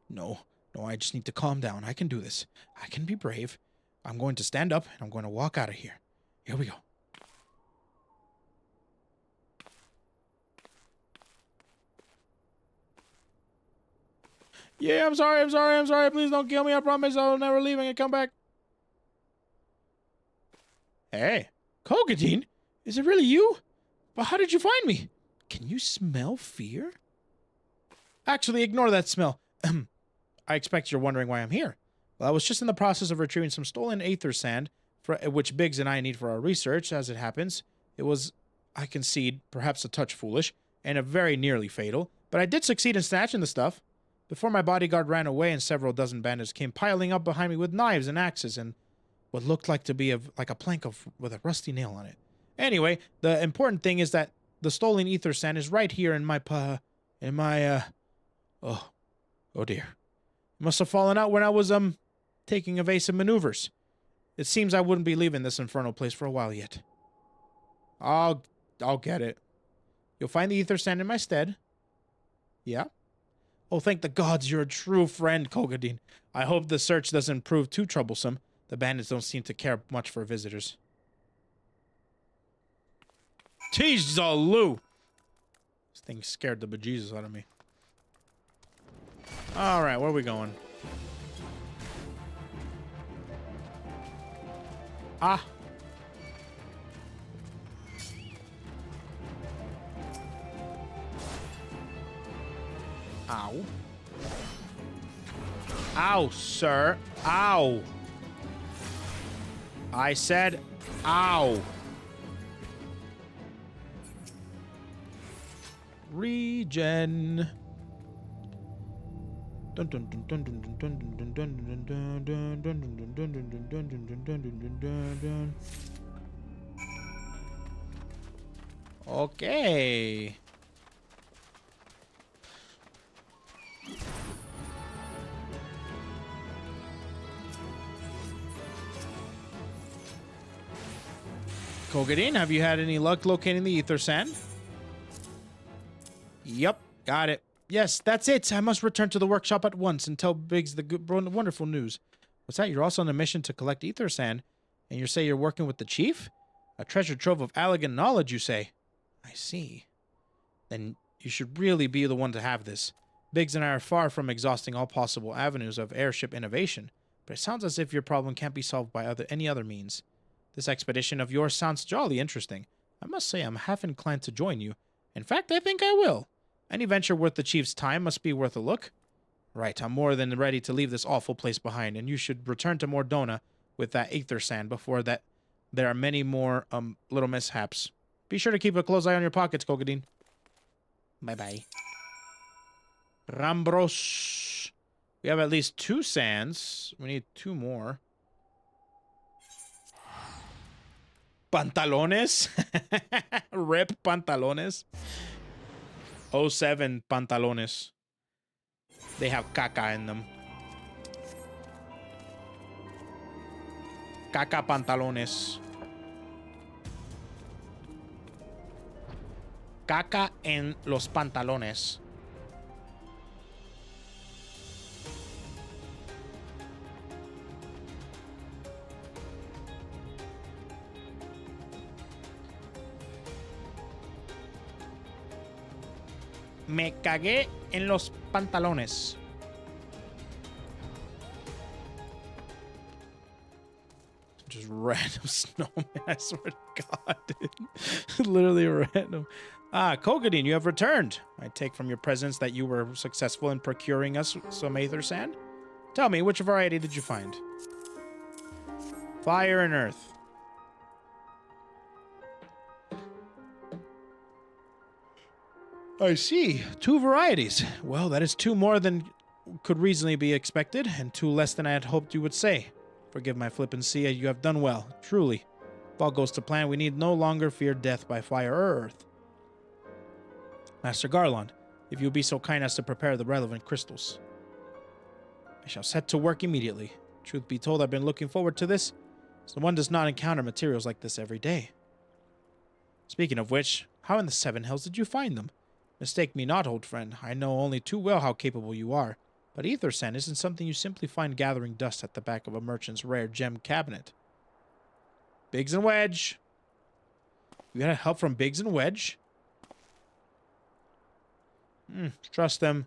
No, I just need to calm down. I can do this. I can be brave. I'm going to stand up and I'm going to walk out of here. Here we go. Yeah, I'm sorry. Please don't kill me. I promise I'll never leave and come back. Hey, Kogadin, is it really you? But how did you find me? Can you smell fear? Actually, ignore that smell. I expect you're wondering why I'm here. Well, I was just in the process of retrieving some stolen aether sand, which Biggs and I need for our research. As it happens, it was, I concede, perhaps a touch foolish, and a very nearly fatal, but I did succeed in snatching the stuff. Before my bodyguard ran away and several dozen bandits came piling up behind me with knives and axes and what looked like to be like a plank with a rusty nail on it. Anyway, the important thing is that the stolen ether sand is right here in my oh dear. It must have fallen out when I was taking evasive maneuvers. It seems I wouldn't be leaving this infernal place for a while yet. I'll get it. You'll find the ether sand in my stead. Yeah? Oh, thank the gods you're a true friend, Kogadin. I hope the search doesn't prove too troublesome. The bandits don't seem to care much for visitors. Jeez-a-loo! This thing scared the bejesus out of me. Alright, where are we going? Ah! Ow. Ow, sir. Ow. I said, ow. Regen. Okay. Kogadin, have you had any luck locating the ether sand? Yep, got it. Yes, that's it. I must return to the workshop at once and tell Biggs the wonderful news. What's that? You're also on a mission to collect ether sand, and you say you're working with the chief? A treasure trove of elegant knowledge, you say? I see. Then you should really be the one to have this. Biggs and I are far from exhausting all possible avenues of airship innovation, but it sounds as if your problem can't be solved by any other means. This expedition of yours sounds jolly interesting. I must say I'm half inclined to join you. In fact, I think I will. Any venture worth the chief's time must be worth a look. Right, I'm more than ready to leave this awful place behind, and you should return to Mordona with that aether sand before that there are many more little mishaps. Be sure to keep a close eye on your pockets, Kogadin. Bye-bye. Rambros. We have at least 2 sands. We need 2 more. Pantalones. Rip pantalones. 07 pantalones. They have caca in them. Caca pantalones. Caca en los pantalones. Me cagué en los pantalones. Just random snowman, I swear to God, dude. Literally random. Ah, Kogadin, you have returned. I take from your presence that you were successful in procuring us some aether sand. Tell me, which variety did you find? Fire and earth. I see. 2 varieties. Well, that is 2 more than could reasonably be expected, and 2 less than I had hoped you would say. Forgive my flippancy, you have done well, truly. If all goes to plan, we need no longer fear death by fire or earth. Master Garland, if you would be so kind as to prepare the relevant crystals. I shall set to work immediately. Truth be told, I've been looking forward to this, so one does not encounter materials like this every day. Speaking of which, how in the 7 hells did you find them? Mistake me not, old friend. I know only too well how capable you are, but ether sand isn't something you simply find gathering dust at the back of a merchant's rare gem cabinet. Biggs and Wedge. You got help from Biggs and Wedge? Trust them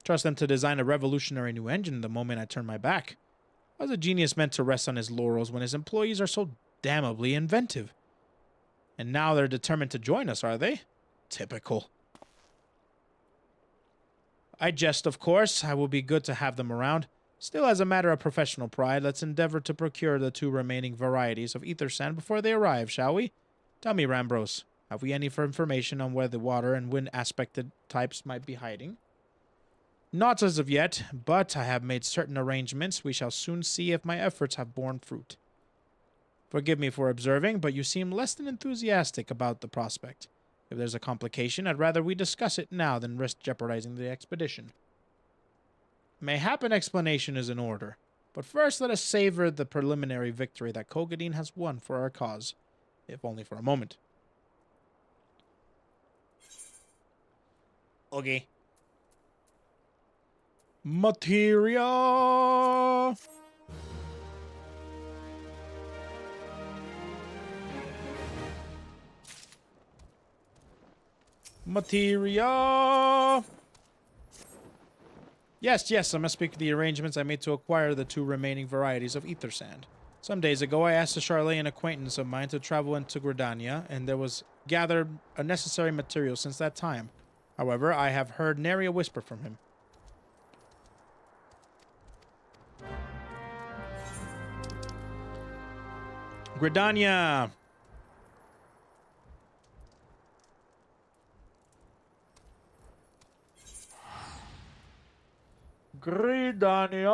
to design a revolutionary new engine the moment I turn my back. How's a genius meant to rest on his laurels when his employees are so damnably inventive? And now they're determined to join us, are they? Typical. I jest, of course. I will be good to have them around. Still, as a matter of professional pride, let's endeavor to procure the 2 remaining varieties of ether sand before they arrive, shall we? Tell me, Rambros, have we any information on where the water and wind aspected types might be hiding? Not as of yet, but I have made certain arrangements. We shall soon see if my efforts have borne fruit. Forgive me for observing, but you seem less than enthusiastic about the prospect. If there's a complication, I'd rather we discuss it now than risk jeopardizing the expedition. Mayhap an explanation is in order, but first let us savor the preliminary victory that Kogadin has won for our cause, if only for a moment. Okay. Materia! Materia! Yes, I must speak of the arrangements I made to acquire the 2 remaining varieties of ether sand. Some days ago, I asked a Charlayan acquaintance of mine to travel into Gridania, and there was gathered a necessary material since that time. However, I have heard nary a whisper from him. Gridania! Gridania!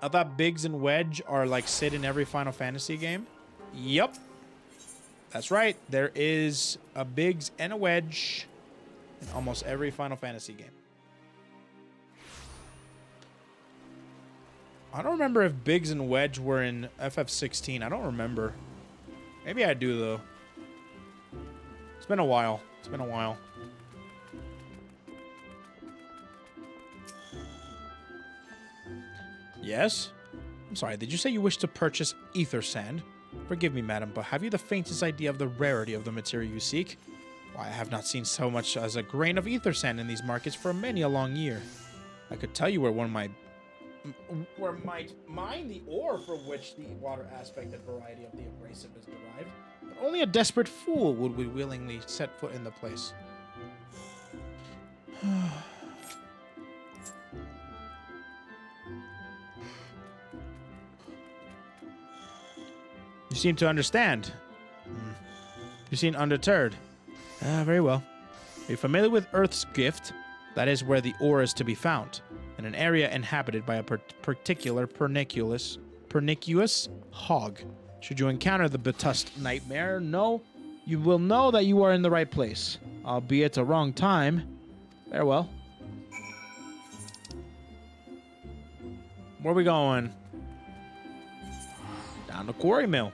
I thought Biggs and Wedge are like Sid in every Final Fantasy game. Yup. That's right. There is a Biggs and a Wedge in almost every Final Fantasy game. I don't remember if Biggs and Wedge were in FF16. I don't remember. Maybe I do, though. It's been a while. It's been a while. Yes? I'm sorry, did you say you wish to purchase ether sand? Forgive me, madam, but have you the faintest idea of the rarity of the material you seek? Why, I have not seen so much as a grain of ether sand in these markets for many a long year. I could tell you where one might mine the ore from which the water aspect and variety of the abrasive is derived, but only a desperate fool would willingly set foot in the place. You seem to understand. You seem undeterred. Very well. Are you familiar with Earth's Gift? That is where the ore is to be found, in an area inhabited by a particular pernicious hog. Should you encounter the Betussed Nightmare, you will know that you are in the right place, albeit a wrong time. Farewell. Where are we going? Down to Quarry Mill.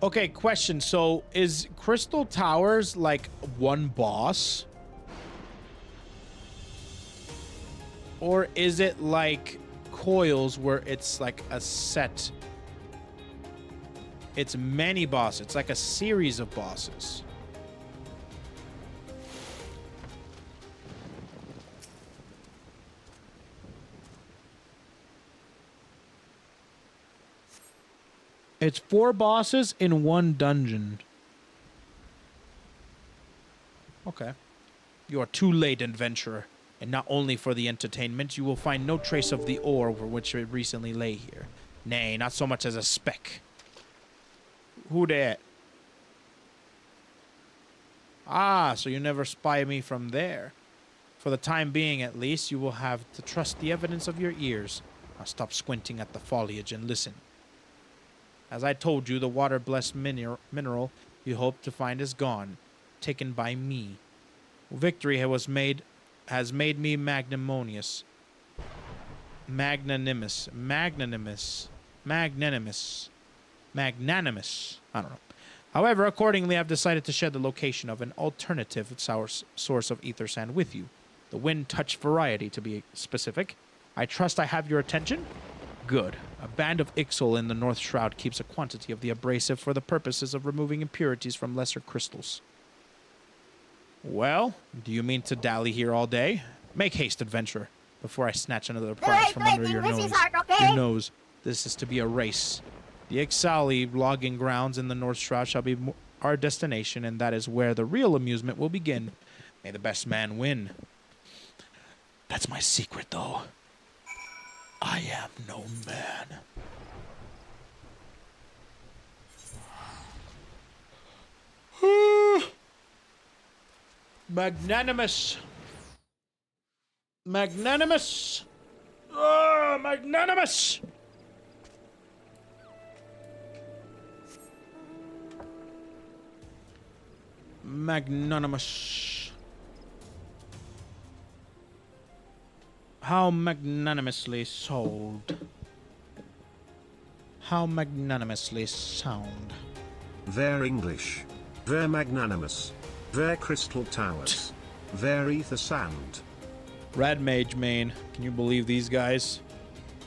Okay, question. So, is Crystal Towers like one boss? Or is it like Coils where it's like a set? It's many bosses. It's like a series of bosses. It's 4 bosses in 1 dungeon. Okay. You are too late, adventurer. And not only for the entertainment, you will find no trace of the ore over which it recently lay here. Nay, not so much as a speck. Who that? Ah, so you never spy me from there. For the time being, at least, you will have to trust the evidence of your ears. Now stop squinting at the foliage and listen. As I told you, the water-blessed mineral you hoped to find is gone, taken by me. Victory has made me magnanimous. Magnanimous. I don't know. However, accordingly, I've decided to share the location of an alternative source of ether sand with you. The wind-touch variety, to be specific. I trust I have your attention? Good. A band of Ixal in the North Shroud keeps a quantity of the abrasive for the purposes of removing impurities from lesser crystals. Well, do you mean to dally here all day? Make haste, adventurer, before I snatch another prize from under your nose. Your nose. This is to be a race. The Ixali logging grounds in the North Shroud shall be our destination, and that is where the real amusement will begin. May the best man win. That's my secret, though. I am no man. Magnanimous. Magnanimous. Oh, magnanimous. Magnanimous. How magnanimously sold. How magnanimously sound. They're English. They're magnanimous. They're crystal towers. They're ether sand. Red Mage main. Can you believe these guys?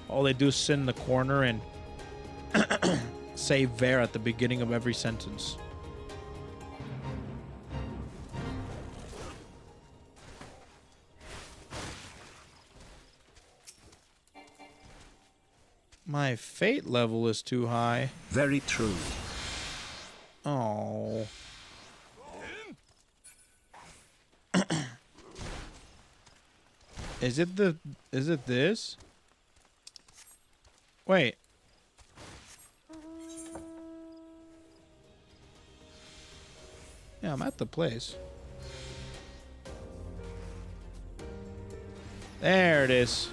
All they do is sit in the corner and say "ver" at the beginning of every sentence. My fate level is too high. Very true. Oh. Is it this? Wait. Yeah, I'm at the place. There it is.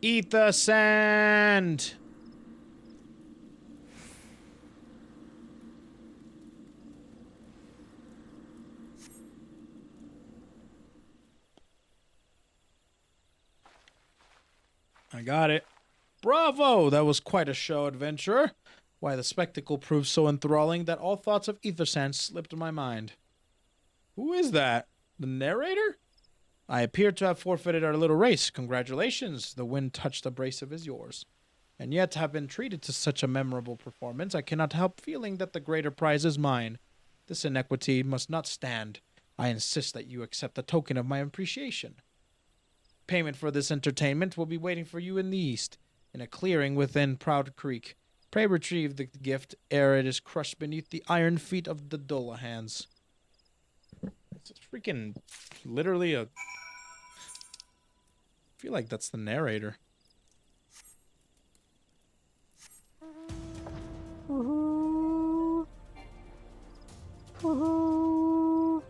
Ether sand. I got it. Bravo! That was quite a show, adventurer. Why, the spectacle proved so enthralling that all thoughts of ether sand slipped my mind. Who is that? The narrator? I appear to have forfeited our little race. Congratulations. The wind-touched abrasive is yours. And yet, have been treated to such a memorable performance, I cannot help feeling that the greater prize is mine. This inequity must not stand. I insist that you accept a token of my appreciation. Payment for this entertainment will be waiting for you in the east, in a clearing within Proud Creek. Pray retrieve the gift ere it is crushed beneath the iron feet of the Dolahans. It's freaking literally a... I feel like that's the narrator. Woohoo! Woohoo!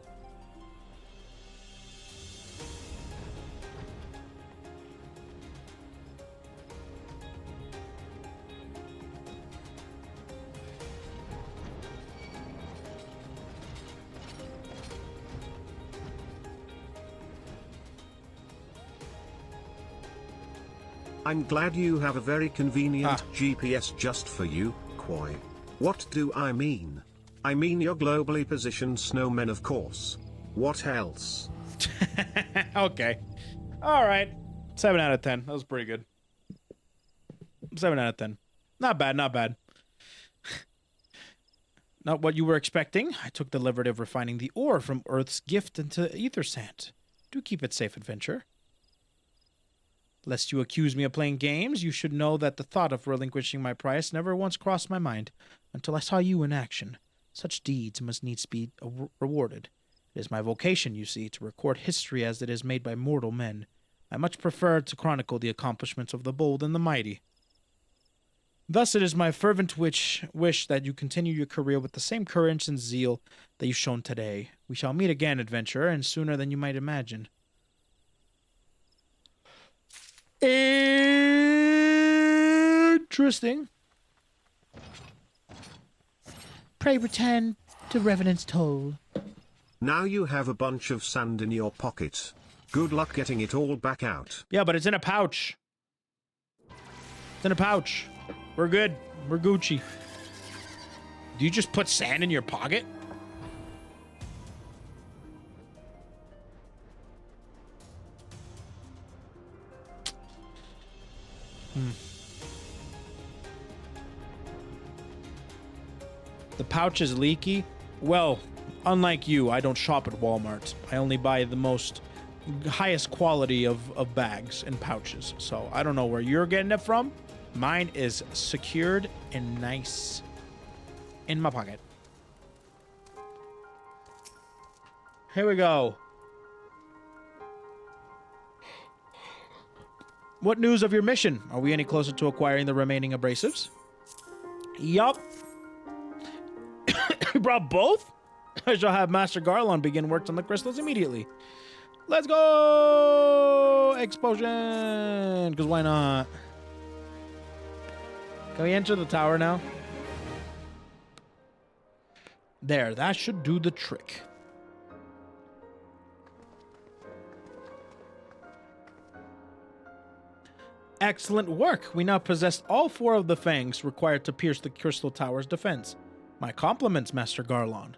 I'm glad you have a very convenient GPS just for you, Koi. What do I mean? I mean your globally positioned snowmen, of course. What else? Okay. All right. 7 out of 10. That was pretty good. 7 out of 10. Not bad, not bad. Not what you were expecting. I took the liberty of refining the ore from Earth's gift into ether sand. Do keep it safe, adventure. Lest you accuse me of playing games, you should know that the thought of relinquishing my prize never once crossed my mind until I saw you in action. Such deeds must needs be rewarded. It is my vocation, you see, to record history as it is made by mortal men. I much prefer to chronicle the accomplishments of the bold and the mighty. Thus it is my fervent wish that you continue your career with the same courage and zeal that you've shown today. We shall meet again, adventurer, and sooner than you might imagine. Interesting. Pray return to Revenant's Toll. Now you have a bunch of sand in your pocket. Good luck getting it all back out. Yeah, but it's in a pouch. It's in a pouch. We're good. We're Gucci. Do you just put sand in your pocket? The pouch is leaky. Well, unlike you, I don't shop at Walmart. I only buy the highest quality of bags and pouches. So I don't know where you're getting it from. Mine is secured and nice in my pocket. Here we go. What news of your mission? Are we any closer to acquiring the remaining abrasives? Yup. We brought both? I shall have Master Garlon begin work on the crystals immediately. Let's go! Explosion! Because why not? Can we enter the tower now? There, that should do the trick. Excellent work. We now possess all 4 of the fangs required to pierce the crystal tower's defense. My compliments, Master Garlon.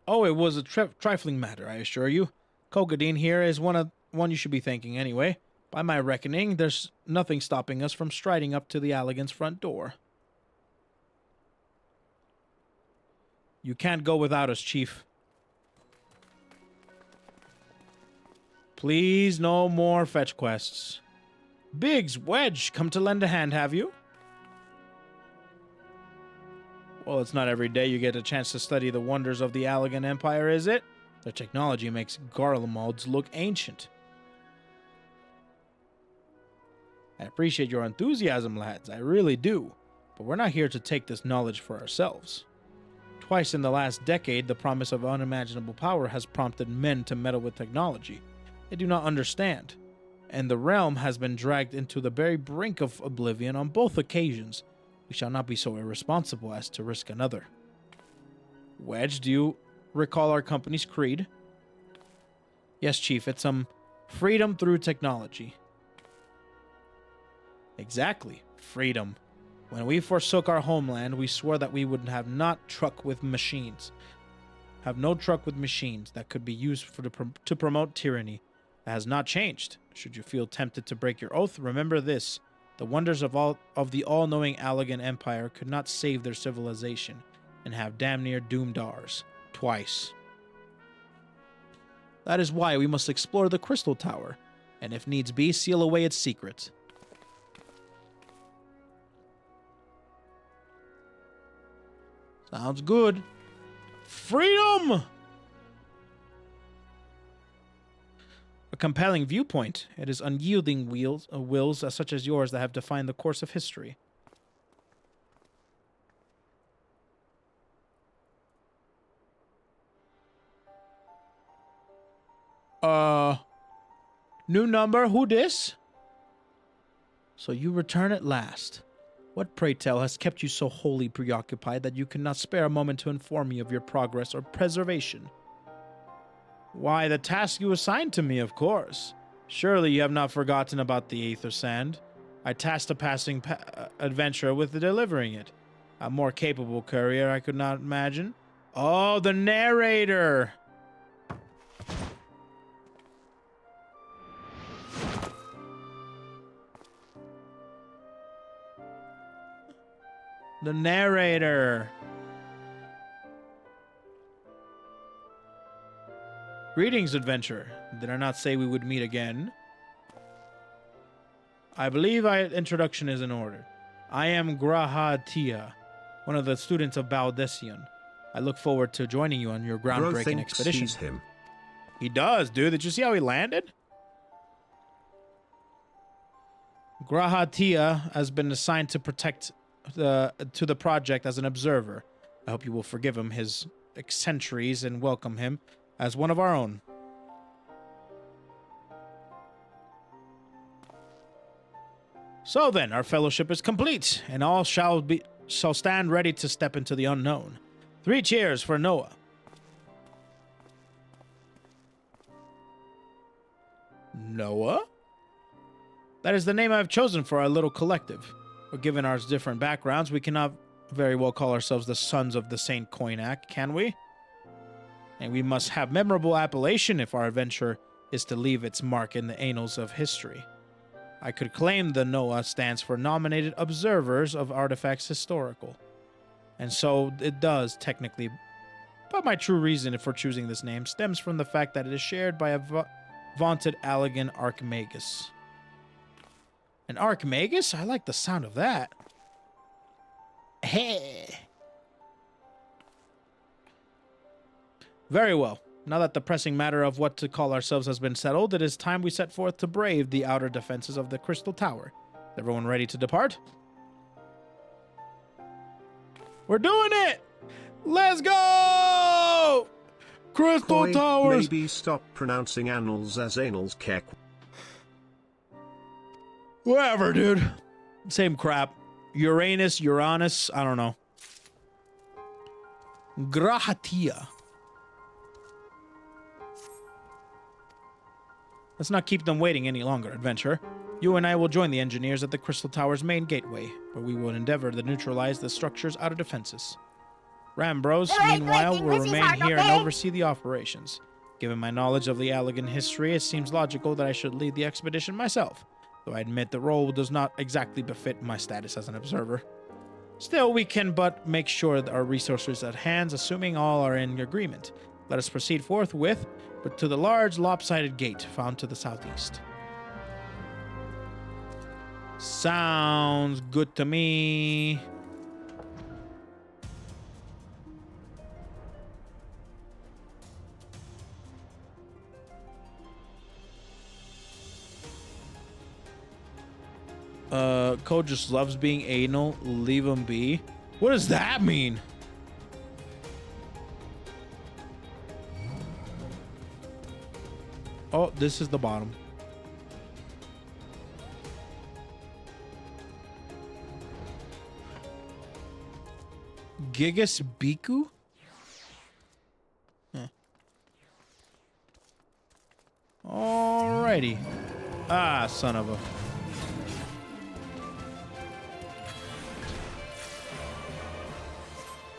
Oh, it was a trifling matter, I assure you. Kogadin here is one you should be thanking anyway. By my reckoning, there's nothing stopping us from striding up to the Allegan's front door. You can't go without us, Chief. Please, no more fetch quests. Biggs, Wedge, come to lend a hand, have you? Well, it's not every day you get a chance to study the wonders of the Allegan Empire, is it? Their technology makes Garlemald's look ancient. I appreciate your enthusiasm, lads, I really do. But we're not here to take this knowledge for ourselves. Twice in the last decade, the promise of unimaginable power has prompted men to meddle with technology. They do not understand. And the realm has been dragged into the very brink of oblivion on both occasions. We shall not be so irresponsible as to risk another. Wedge, do you recall our company's creed? Yes, Chief, it's freedom through technology. Exactly, freedom. When we forsook our homeland, we swore that we would have no truck with machines that could be used to promote tyranny. That has not changed. Should you feel tempted to break your oath, remember this. The wonders of the all-knowing Allegan Empire could not save their civilization, and have damn near doomed ours. Twice. That is why we must explore the Crystal Tower, and if needs be, seal away its secrets. Sounds good. Freedom! A compelling viewpoint. It is unyielding wills such as yours that have defined the course of history. New number, who dis? So you return at last. What, pray tell, has kept you so wholly preoccupied that you cannot spare a moment to inform me of your progress or preservation? Why, the task you assigned to me, of course. Surely you have not forgotten about the Aether Sand. I tasked a passing adventurer with delivering it. A more capable courier I could not imagine. Oh, the narrator. The narrator. Greetings, adventurer. Did I not say we would meet again? I believe introduction is in order. I am Grahatia, one of the students of Baldecian. I look forward to joining you on your groundbreaking expedition. Sees him. He does, dude. Did you see how he landed? Grahatia has been assigned to protect to the project as an observer. I hope you will forgive him his eccentricities and welcome him as one of our own. So then, our fellowship is complete, and all shall stand ready to step into the unknown. 3 cheers for Noah. Noah? That is the name I've chosen for our little collective. But given our different backgrounds, we cannot very well call ourselves the sons of the Saint Koinak, can we? And we must have memorable appellation if our adventure is to leave its mark in the annals of history. I could claim the NOAA stands for Nominated Observers of Artifacts Historical. And so it does, technically. But my true reason for choosing this name stems from the fact that it is shared by a vaunted Allegan Archmagus. An Archmagus? I like the sound of that. Hey. Very well. Now that the pressing matter of what to call ourselves has been settled, it is time we set forth to brave the outer defenses of the Crystal Tower. Is everyone ready to depart? We're doing it! Let's go! Crystal Towers! Maybe stop pronouncing annals as annals, Kek. Whatever, dude. Same crap. Uranus, Uranus, I don't know. Grahatia. Let's not keep them waiting any longer, adventurer. You and I will join the engineers at the Crystal Tower's main gateway, where we will endeavor to neutralize the structure's outer defenses. Rambros, meanwhile, will remain here and oversee the operations. Given my knowledge of the Allegan history, it seems logical that I should lead the expedition myself, though I admit the role does not exactly befit my status as an observer. Still, we can but make sure that our resources at hand, assuming all are in agreement. Let us proceed forthwith, but to the large lopsided gate found to the southeast. Sounds good to me. Code just loves being anal. Leave him be. What does that mean? Oh, this is the bottom. Gigas Biku? Huh. Alrighty. Ah, son of a...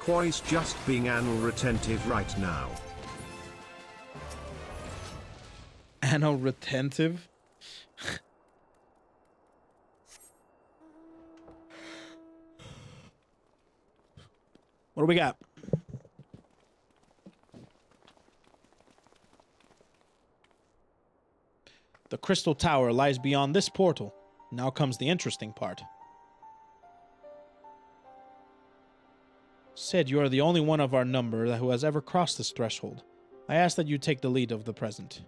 Koi's just being anal retentive right now. Anal retentive? What do we got? The Crystal Tower lies beyond this portal. Now comes the interesting part. Sid, you are the only one of our number who has ever crossed this threshold. I ask that you take the lead of the present.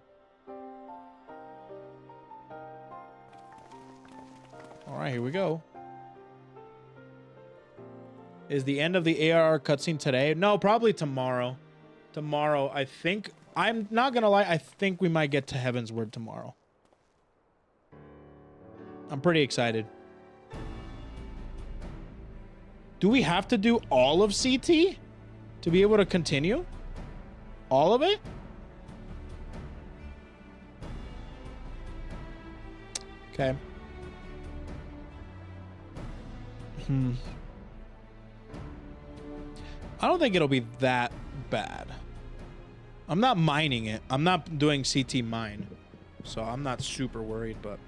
Alright, here we go. Is the end of the ARR cutscene today? No, probably tomorrow. Tomorrow, I think. I'm not gonna lie, I think we might get to Heaven's Word tomorrow. I'm pretty excited. Do we have to do all of CT to be able to continue? All of it? Okay. I don't think it'll be that bad. I'm not mining it. I'm not doing CT mine. So I'm not super worried, but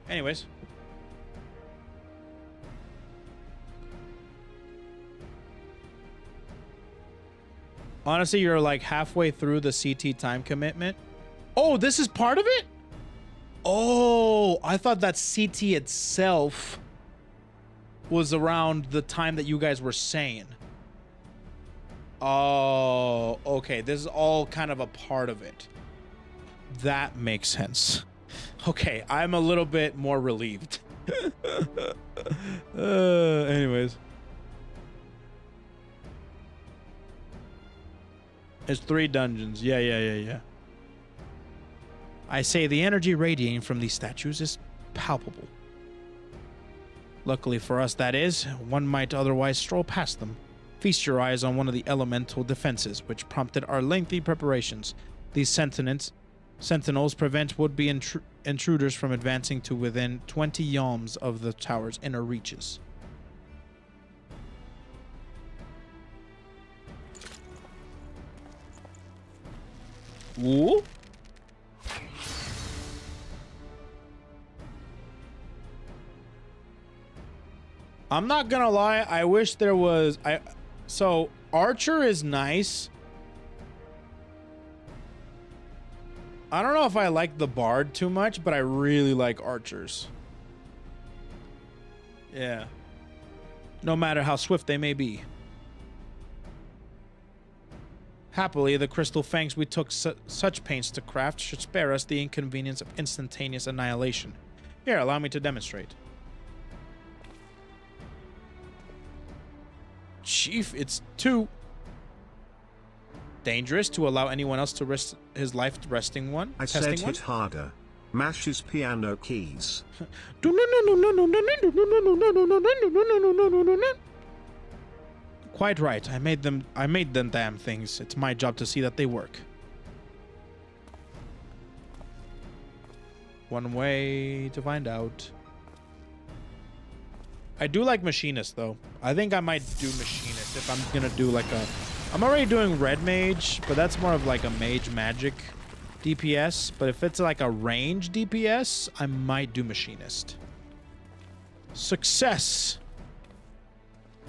anyways. Honestly, you're like halfway through the CT time commitment. Oh, this is part of it? Oh, I thought that CT itself was around the time that you guys were saying. Oh, okay. This is all kind of a part of it. That makes sense. Okay, I'm a little bit more relieved. Anyways. It's 3 dungeons. Yeah. I say the energy radiating from these statues is palpable. Luckily for us, that is. One might otherwise stroll past them. Feast your eyes on one of the elemental defenses, which prompted our lengthy preparations. These sentinels prevent would-be intruders from advancing to within 20 yalms of the tower's inner reaches. Ooh. I'm not gonna lie, I wish there was so Archer is nice. I don't know if I like the Bard too much, but I really like archers. Yeah. No matter how swift they may be. Happily, the crystal fangs we took such pains to craft should spare us the inconvenience of instantaneous annihilation. Here, allow me to demonstrate. Chief, it's 2. Dangerous to allow anyone else to risk his life resting one? I said hit harder. Mash his piano keys. Quite right. I made them damn things. It's my job to see that they work. One way to find out. I do like Machinist, though. I think I might do Machinist if I'm gonna do like a... I'm already doing Red Mage, but that's more of like a Mage Magic DPS. But if it's like a range DPS, I might do Machinist. Success!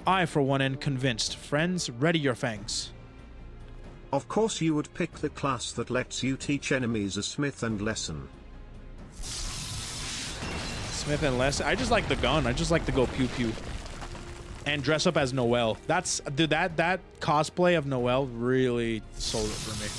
I, for one, am convinced. Friends, ready your fangs. Of course you would pick the class that lets you teach enemies a smith and lesson. Smith and lesson? I just like the gun. I just like to go pew-pew. And dress up as Noelle. That's... Dude, that cosplay of Noelle really sold it for me.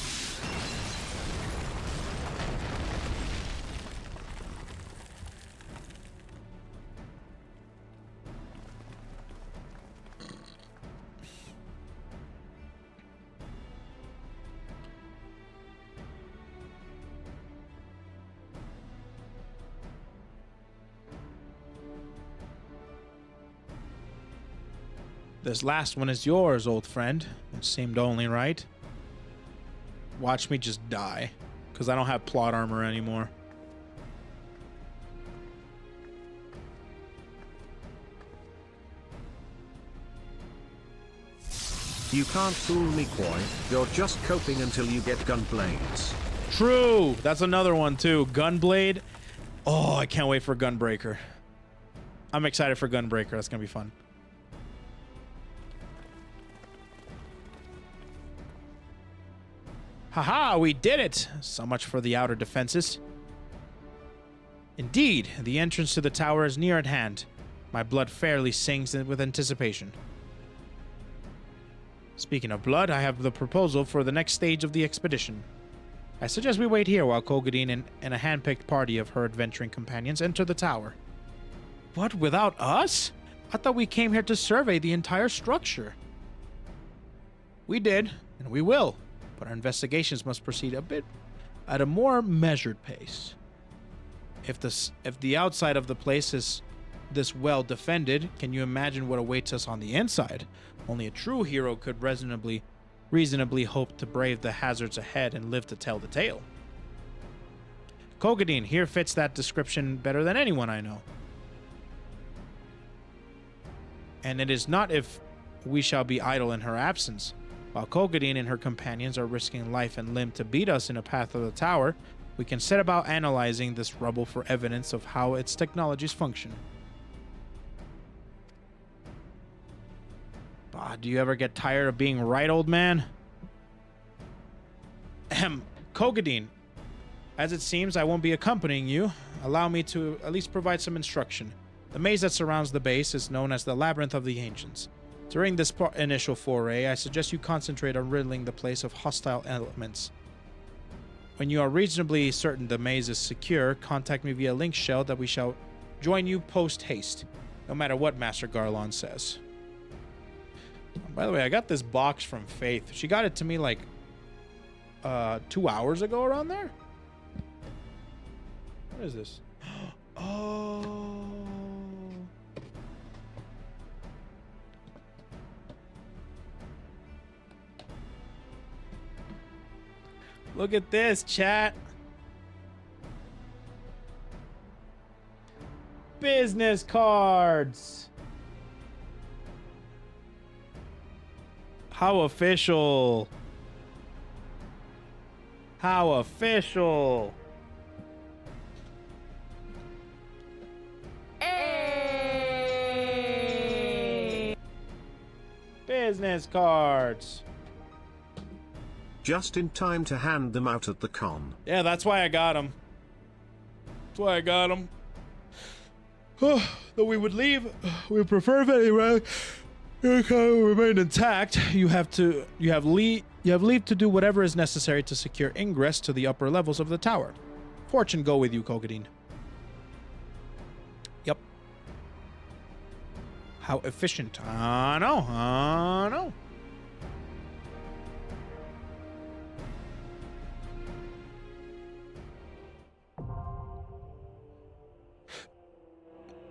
This last one is yours, old friend. It seemed only right. Watch me just die, because I don't have plot armor anymore. You can't fool me, Koi. You're just coping until you get gunblades. True! That's another one, too. Gunblade. Oh, I can't wait for Gunbreaker. I'm excited for Gunbreaker. That's going to be fun. Haha, we did it! So much for the outer defenses. Indeed, the entrance to the tower is near at hand. My blood fairly sings with anticipation. Speaking of blood, I have the proposal for the next stage of the expedition. I suggest we wait here while Kogadin and a hand-picked party of her adventuring companions enter the tower. What, without us? I thought we came here to survey the entire structure. We did, and we will. But our investigations must proceed a bit at a more measured pace. If the outside of the place is this well defended, can you imagine what awaits us on the inside? Only a true hero could reasonably hope to brave the hazards ahead and live to tell the tale. Kogadin here fits that description better than anyone I know. And it is not if we shall be idle in her absence. While Kogadin and her companions are risking life and limb to beat us in a path of the tower, we can set about analyzing this rubble for evidence of how its technologies function. Bah, do you ever get tired of being right, old man? Ahem, Kogadin. As it seems, I won't be accompanying you. Allow me to at least provide some instruction. The maze that surrounds the base is known as the Labyrinth of the Ancients. During this initial foray, I suggest you concentrate on riddling the place of hostile elements. When you are reasonably certain the maze is secure, contact me via link shell that we shall join you post-haste, no matter what Master Garlon says. By the way, I got this box from Faith. She got it to me like 2 hours ago around there. What is this? Oh. Look at this, chat. Business cards. How official. How official. Hey! Business cards. Just in time to hand them out at the con. Yeah, that's why I got them. That's why I got them. Though we would leave, we prefer if anyway. Remain intact. You have leave to do whatever is necessary to secure ingress to the upper levels of the tower. Fortune go with you, Kogadin. Yep. How efficient. I know.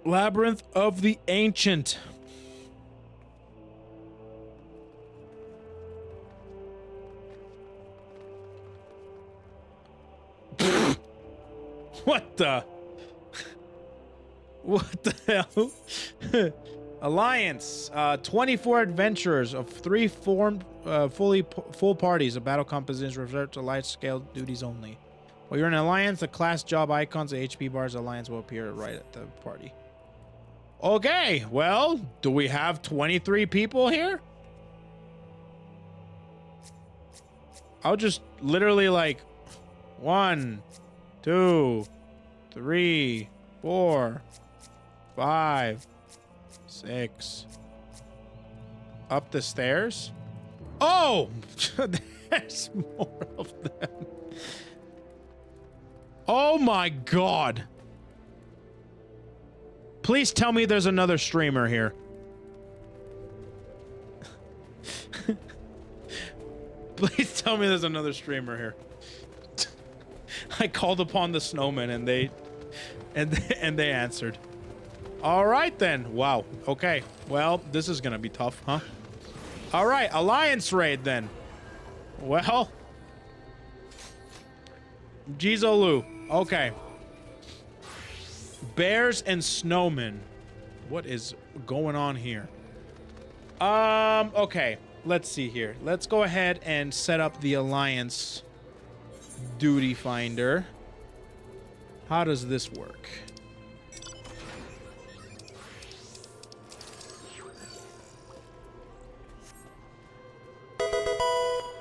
Labyrinth of the Ancient. What the? What the hell? Alliance. 24 adventurers of 3 formed full parties of battle compositions reserved to large scale duties only. While you're in an alliance, the class job icons, the HP bars alliance will appear right at the party. Okay, well, do we have 23 people here? I'll just literally like 1, 2, 3, 4, 5, 6. Up the stairs? Oh! There's more of them. Oh my god. Please tell me there's another streamer here. Please tell me there's another streamer here. I called upon the snowmen and they answered. All right then. Wow. Okay. Well, this is gonna be tough, huh? All right, alliance raid then. Well, Jizolu. Okay. Bears and snowmen. What is going on here? Okay. Let's see here. Let's go ahead and set up the alliance duty finder. How does this work?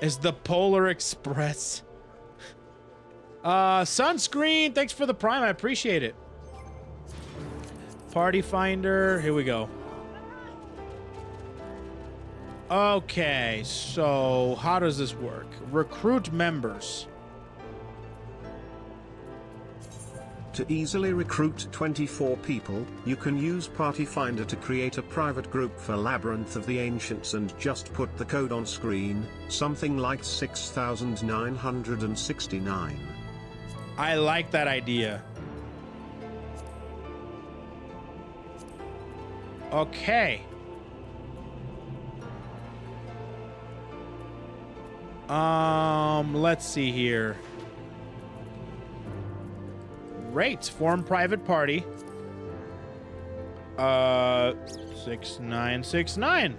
Is the Polar Express. Sunscreen, thanks for the prime. I appreciate it. Party finder, here we go. Okay, so how does this work? Recruit members. To easily recruit 24 people, you can use Party Finder to create a private group for Labyrinth of the Ancients and just put the code on screen, something like 6969. I like that idea. Okay. Let's see here. Rates. Form private party. 6969.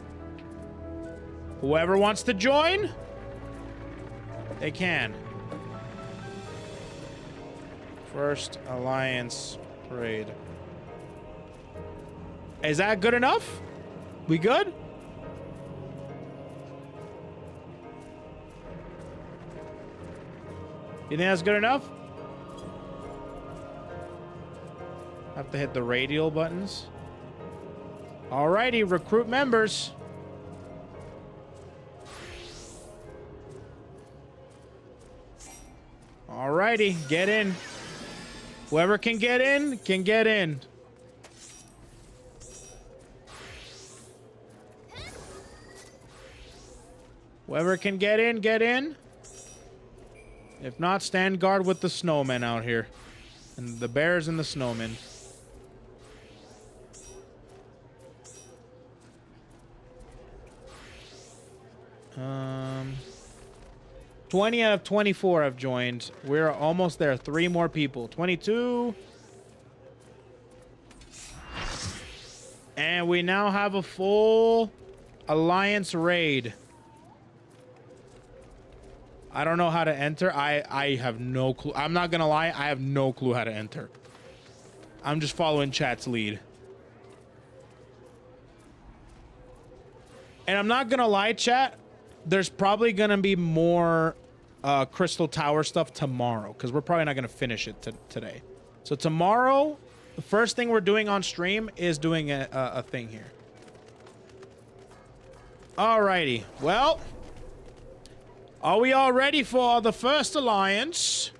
Whoever wants to join, they can. First Alliance Parade. Is that good enough? We good? You think that's good enough? Have to hit the radial buttons. Alrighty, recruit members. Alrighty, get in. Whoever can get in, can get in. Whoever can get in, get in. If not, stand guard with the snowmen out here. And the bears and the snowmen. 20 out of 24 have joined. We're almost there. 3 more people. 22. And we now have a full Alliance raid. I don't know how to enter. I have no clue. I'm not gonna lie. I have no clue how to enter. I'm just following chat's lead. And I'm not gonna lie, chat. There's probably gonna be more Crystal Tower stuff tomorrow, because we're probably not gonna finish it today. So tomorrow, the first thing we're doing on stream is doing a thing here. Alrighty. Well, are we all ready for the first alliance?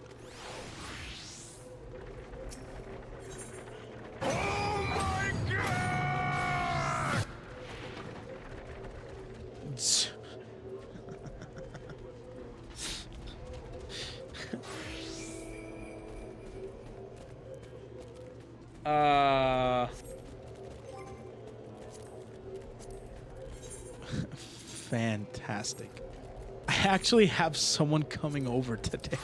Fantastic. I actually have someone coming over today.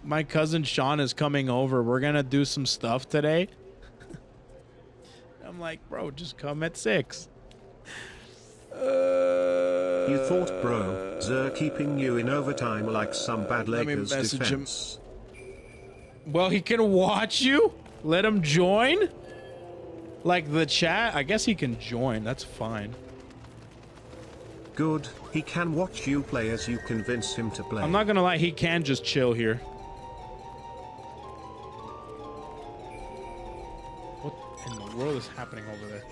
My cousin Sean is coming over. We're gonna do some stuff today. I'm like, bro, just come at 6. You thought, bro, Zer keeping you in overtime like some bad Lakers defense. Well, he can watch you. Let him join. Like the chat. I guess he can join. That's fine. Good. He can watch you play as you convince him to play. I'm not gonna lie. He can just chill here. What in the world is happening over there?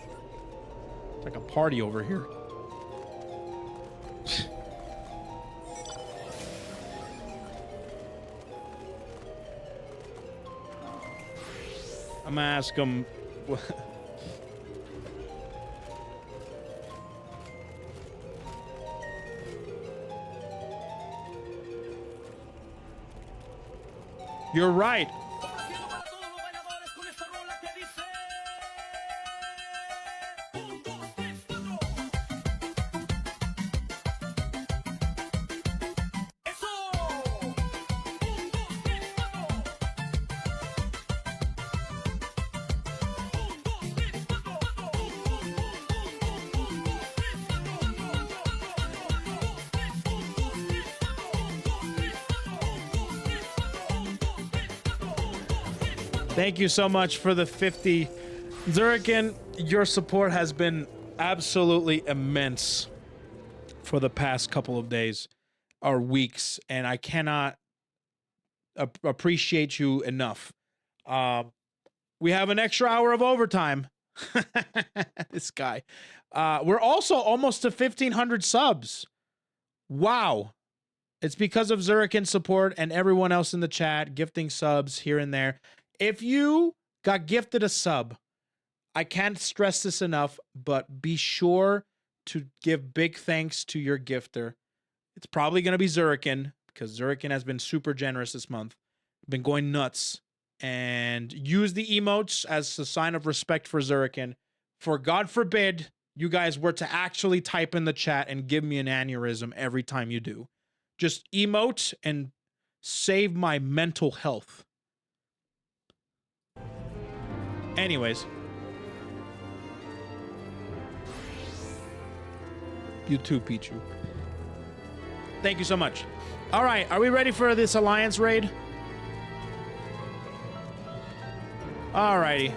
It's like a party over here. I'm gonna ask him. You're right. Thank you so much for the 50. Zurikin, your support has been absolutely immense for the past couple of days or weeks, and I cannot appreciate you enough. We have an extra hour of overtime. This guy. We're also almost to 1,500 subs. Wow. It's because of Zurikin's support and everyone else in the chat gifting subs here and there. If you got gifted a sub, I can't stress this enough, but be sure to give big thanks to your gifter. It's probably going to be Zurikin, because Zurikin has been super generous this month. Been going nuts. And use the emotes as a sign of respect for Zurikin. For God forbid you guys were to actually type in the chat and give me an aneurysm every time you do. Just emote and save my mental health. Anyways. You too, Pichu. Thank you so much. All right, are we ready for this alliance raid? All righty.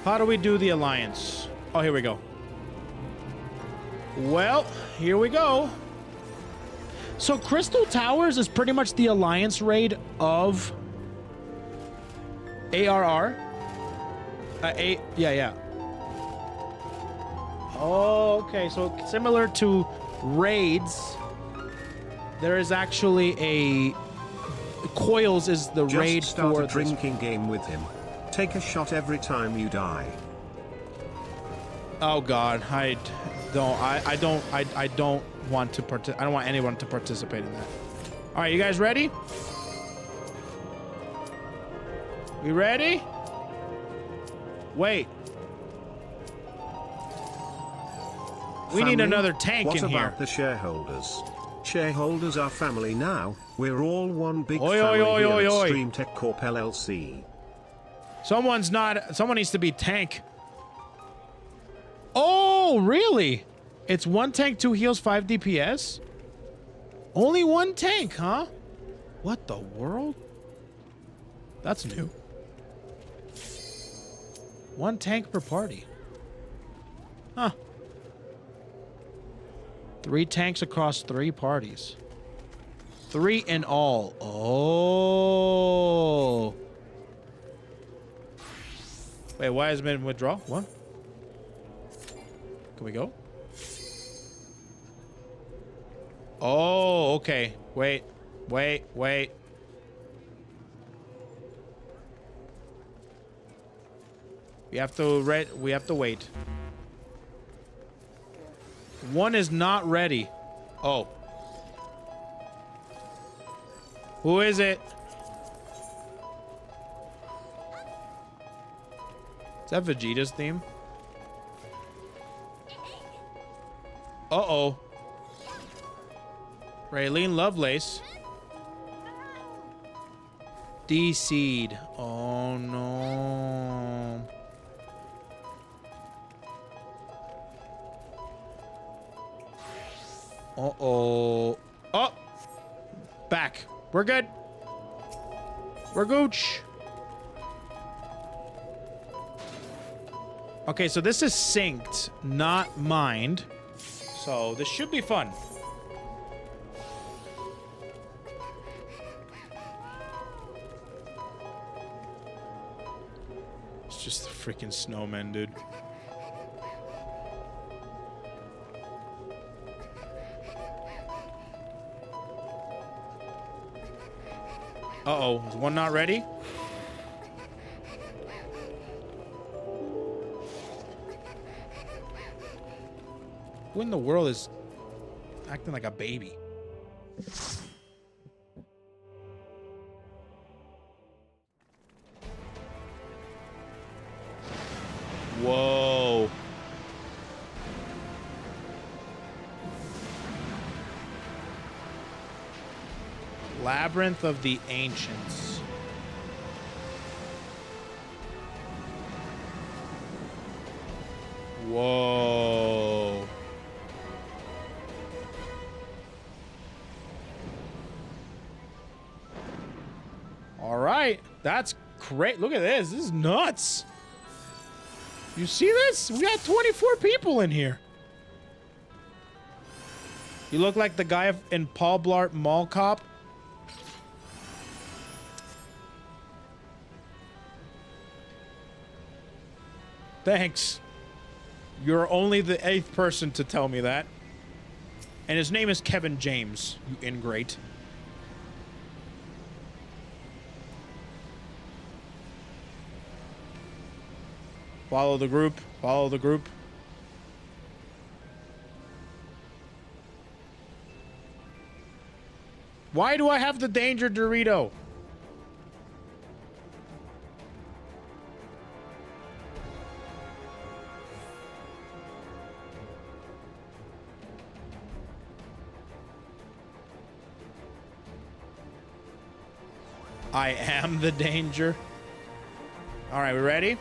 How do we do the alliance? Oh, here we go. Well, here we go. So Crystal Towers is pretty much the alliance raid of ARR. Yeah. Oh, okay. So similar to raids, there is actually a Coils is the Just raid start for a drinking game with him. Take a shot every time you die. Oh God, I don't want to I don't want anyone to participate in that. All right, you guys ready? We ready? Wait. We need another tank in here. What about the shareholders? Shareholders are family now. We're all one big Oi, family oi, here oi, at oi. Stream Tech Corp LLC. Someone needs to be tank. Oh, really? It's 1 tank, 2 heals, 5 DPS? Only 1 tank, huh? What the world? That's new. 1 tank per party. Huh. 3 tanks across 3 parties. 3 in all. Oh. Wait, why has it been withdraw? What? Can we go? Oh, okay. Wait. We have to wait. 1 is not ready. Oh. Who is it? Is that Vegeta's theme? Uh-oh. Raylene Lovelace. DC'd. Oh, no. Uh-oh. Oh! Back. We're good. We're gooch. Okay, so this is synced, not mined. So this should be fun. It's just the freaking snowmen, dude. Uh-oh, is 1 not ready? Who in the world is acting like a baby? Whoa. Labyrinth of the Ancients. Whoa. All right. That's great. Look at this. This is nuts. You see this? We got 24 people in here. You look like the guy in Paul Blart Mall Cop. Thanks. You're only the 8th person to tell me that. And his name is Kevin James, you ingrate. Follow the group. Follow the group. Why do I have the danger Dorito? I am the danger. All right, we ready?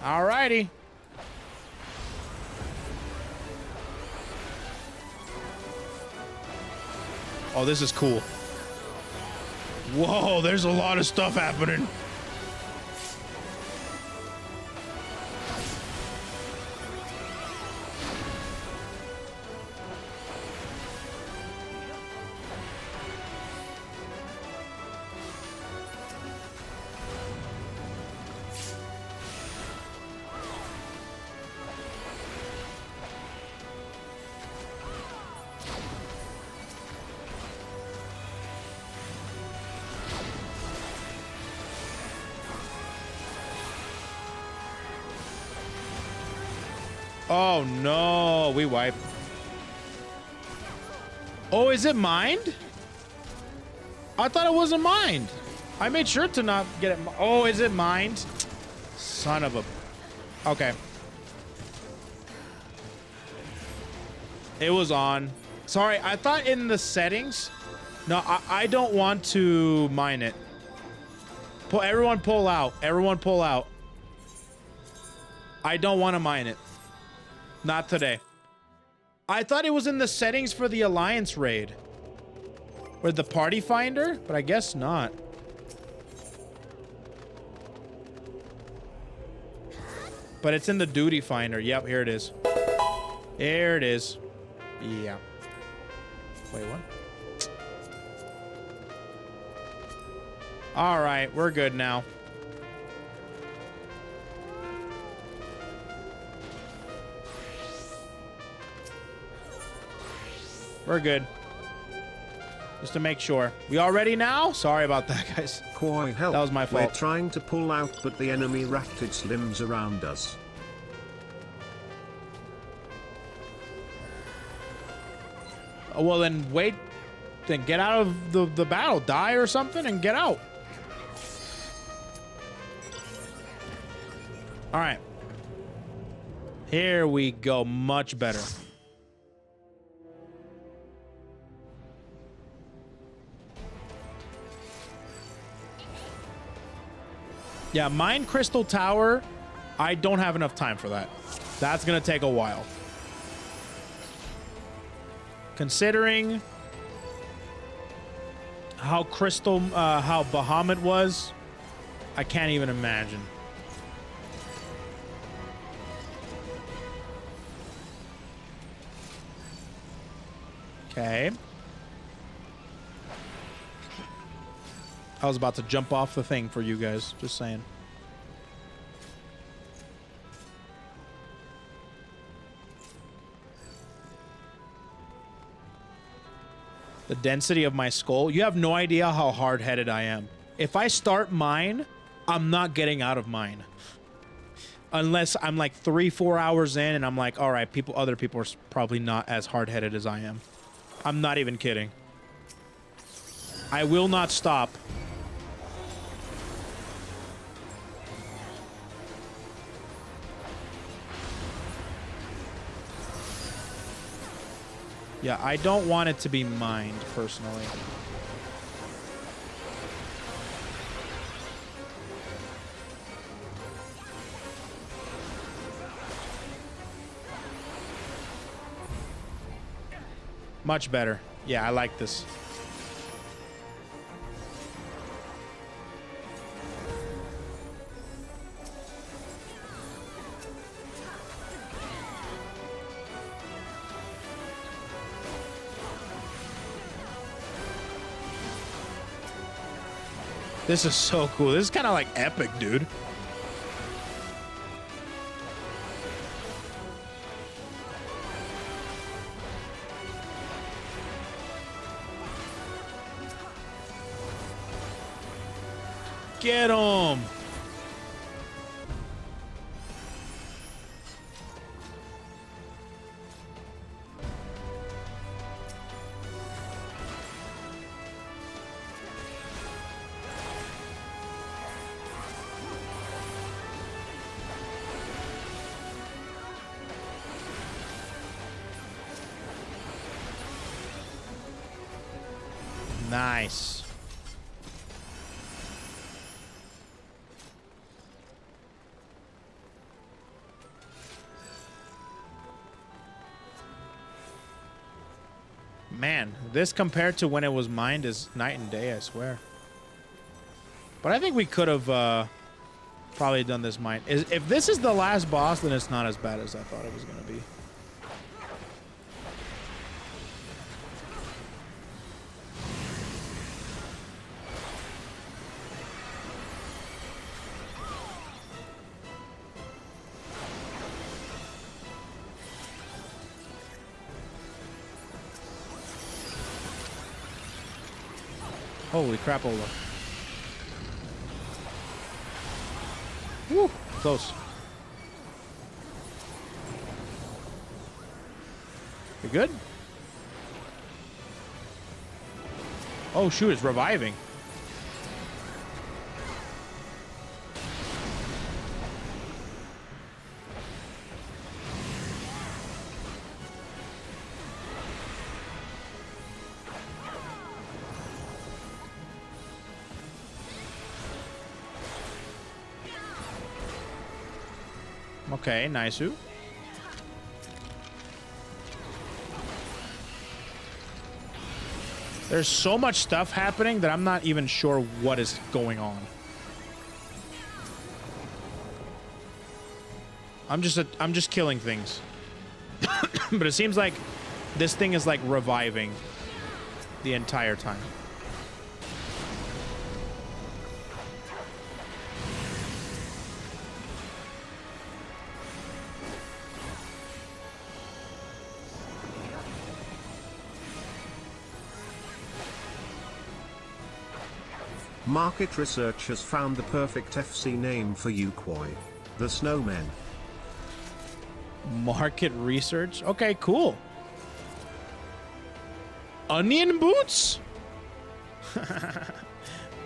All righty. Oh, this is cool. Whoa, there's a lot of stuff happening. Oh no, we wiped. Oh, is it mined? I thought it wasn't mined. I made sure to not get it. Oh, is it mined? Son of a... Okay. It was on. Sorry, I thought in the settings. No, I don't want to mine it. Everyone pull out. Everyone pull out. I don't want to mine it. Not today. I thought it was in the settings for the Alliance raid. Or the party finder, but I guess not. But it's in the duty finder. Yep, here it is. There it is. Yeah. Wait, what? All right, we're good now. We're good. Just to make sure. We all ready now? Sorry about that, guys. Koi, help. That was my fault. We're trying to pull out, but the enemy wrapped its limbs around us. Oh, well, then wait. Then get out of the battle. Die or something and get out. All right. Here we go. Much better. Yeah, mine Crystal Tower. I don't have enough time for that. That's gonna take a while. Considering how how Bahamut was, I can't even imagine. Okay. I was about to jump off the thing for you guys. Just saying. The density of my skull. You have no idea how hard-headed I am. If I start mine, I'm not getting out of mine. Unless I'm like 3-4 hours in and I'm like, all right, other people are probably not as hard-headed as I am. I'm not even kidding. I will not stop. Yeah, I don't want it to be mined, personally. Much better. Yeah, I like this. This is so cool. This is kind of like epic, dude. Get him. Nice. Man, this compared to when it was mined is night and day, I swear. But I think we could have probably done this mine. If this is the last boss, then it's not as bad as I thought it was going to be. Holy crapola. Woo, close. You good? Oh shoot, it's reviving. Okay, nice. There's so much stuff happening that I'm not even sure what is going on. I'm just killing things. But it seems like this thing is like reviving the entire time. Market research has found the perfect FC name for Yukwoi, the Snowmen. Market research? Okay, cool. Onion boots?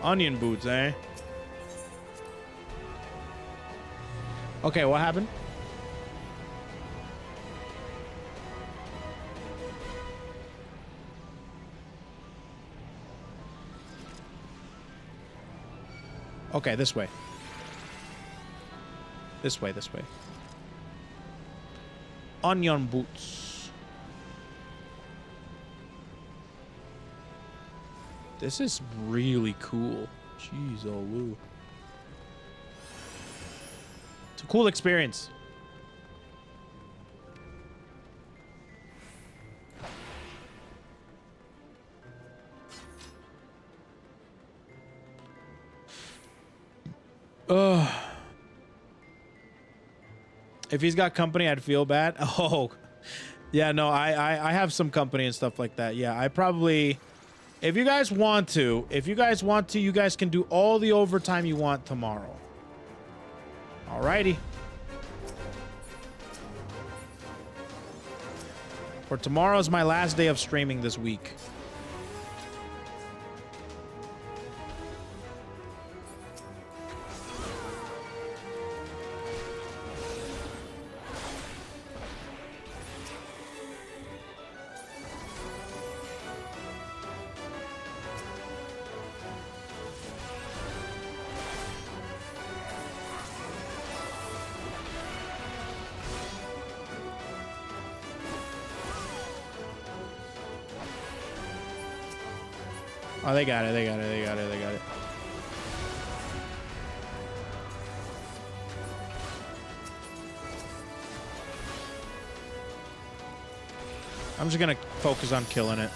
Onion boots, eh? Okay, what happened? Okay, this way. This way, this way. Onion boots. This is really cool. Jeez, oh woo. It's a cool experience. If he's got company, I'd feel bad. Oh, yeah, no, I have some company and stuff like that. Yeah, I probably, if you guys want to, you guys can do all the overtime you want tomorrow. Alrighty. For tomorrow's my last day of streaming this week. Oh, they got it, they got it, they got it, they got it. I'm just gonna focus on killing it.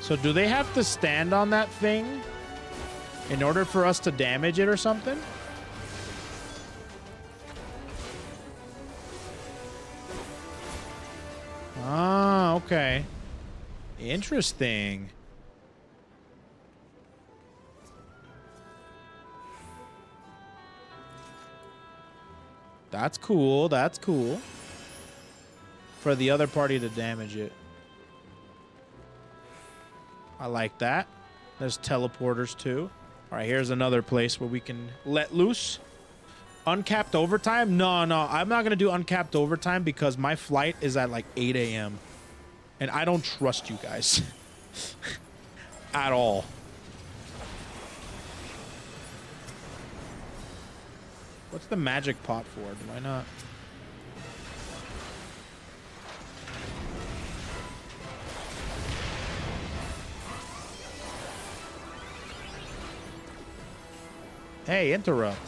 So do they have to stand on that thing in order for us to damage it or something? Ah, okay. Interesting. That's cool. That's cool. For the other party to damage it. I like that. There's teleporters too. All right, here's another place where we can let loose. Uncapped overtime? No, I'm not going to do uncapped overtime because my flight is at like 8 a.m. And I don't trust you guys. At all. What's the magic pot for? Do I not? Hey, interrupt.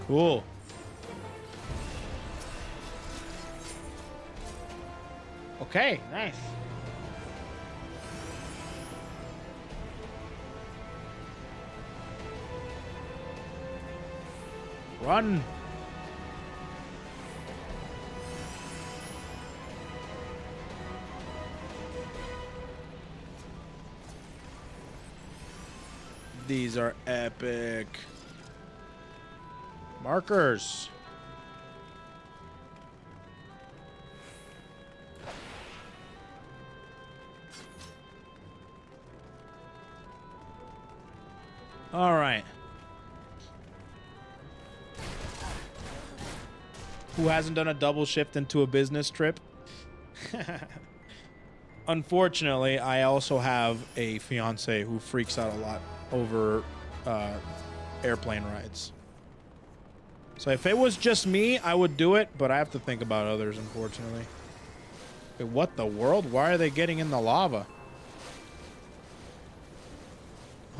Cool. Okay, nice. Run. These are epic. Markers. All right. Who hasn't done a double shift into a business trip? Unfortunately, I also have a fiance who freaks out a lot over airplane rides. So if it was just me, I would do it, but I have to think about others, unfortunately. Wait, what the world? Why are they getting in the lava?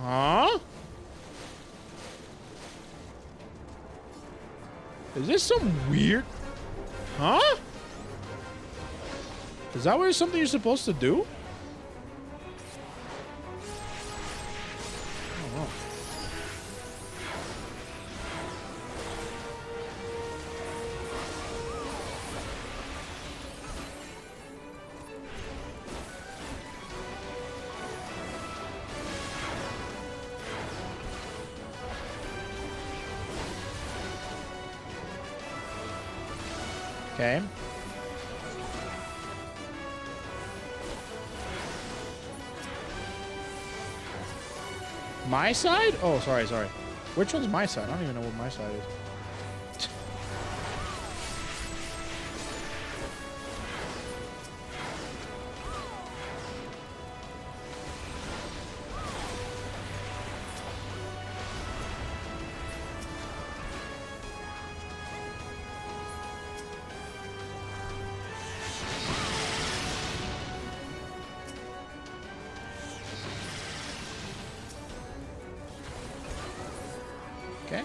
Huh? Is this some weird... Huh? Is that something you're supposed to do? I don't know. Okay. My side? Oh, sorry. Which one's my side? I don't even know what my side is. Okay.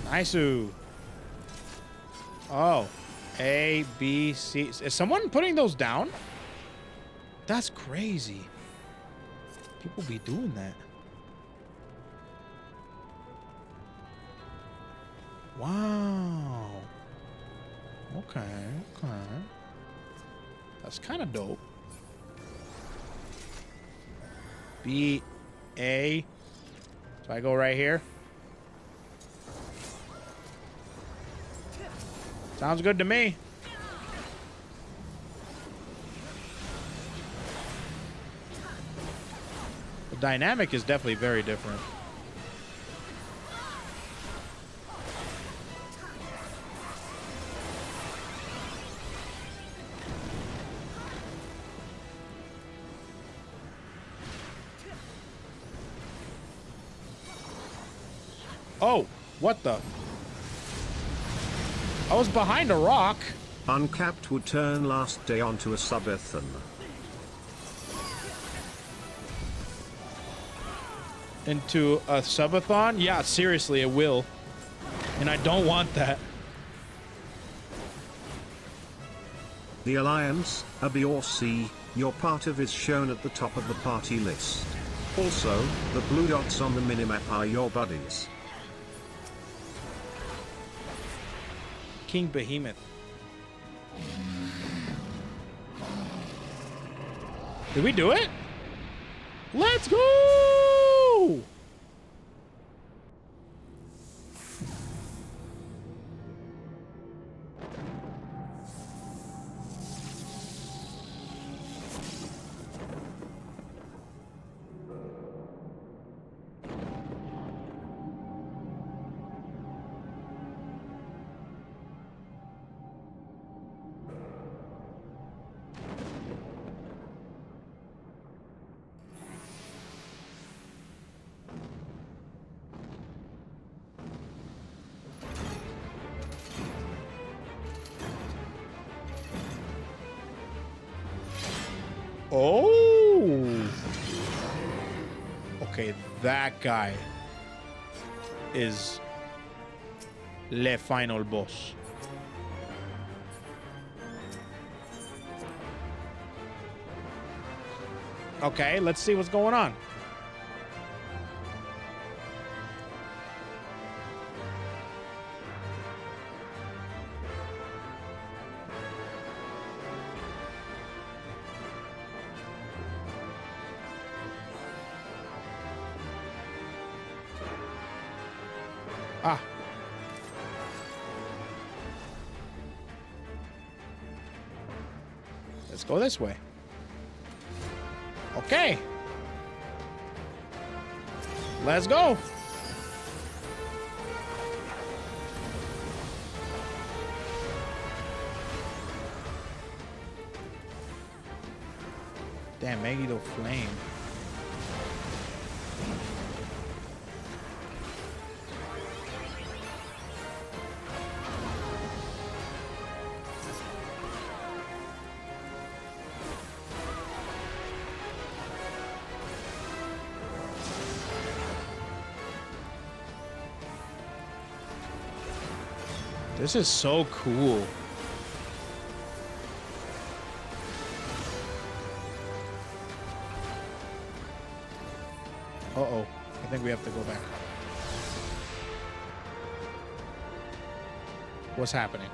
Nice-oo. Oh. A, B, C. Is someone putting those down? That's crazy. People be doing that. Wow. Okay. That's kind of dope. B, A. So I go right here. Sounds good to me. The dynamic is definitely very different. Oh, what the? I was behind a rock. Uncapped would turn last day onto a subathon. Into a subathon? Yeah, seriously, it will. And I don't want that. The Alliance, A, B or C, you're part of is shown at the top of the party list. Also, the blue dots on the minimap are your buddies. King Behemoth. Did we do it? Let's go! Oh! Okay, that guy is le final boss. Okay, let's see what's going on. Ah. Let's go this way. Okay. Let's go. Damn, Megiddo Flame. This is so cool. Uh-oh. I think we have to go back. What's happening?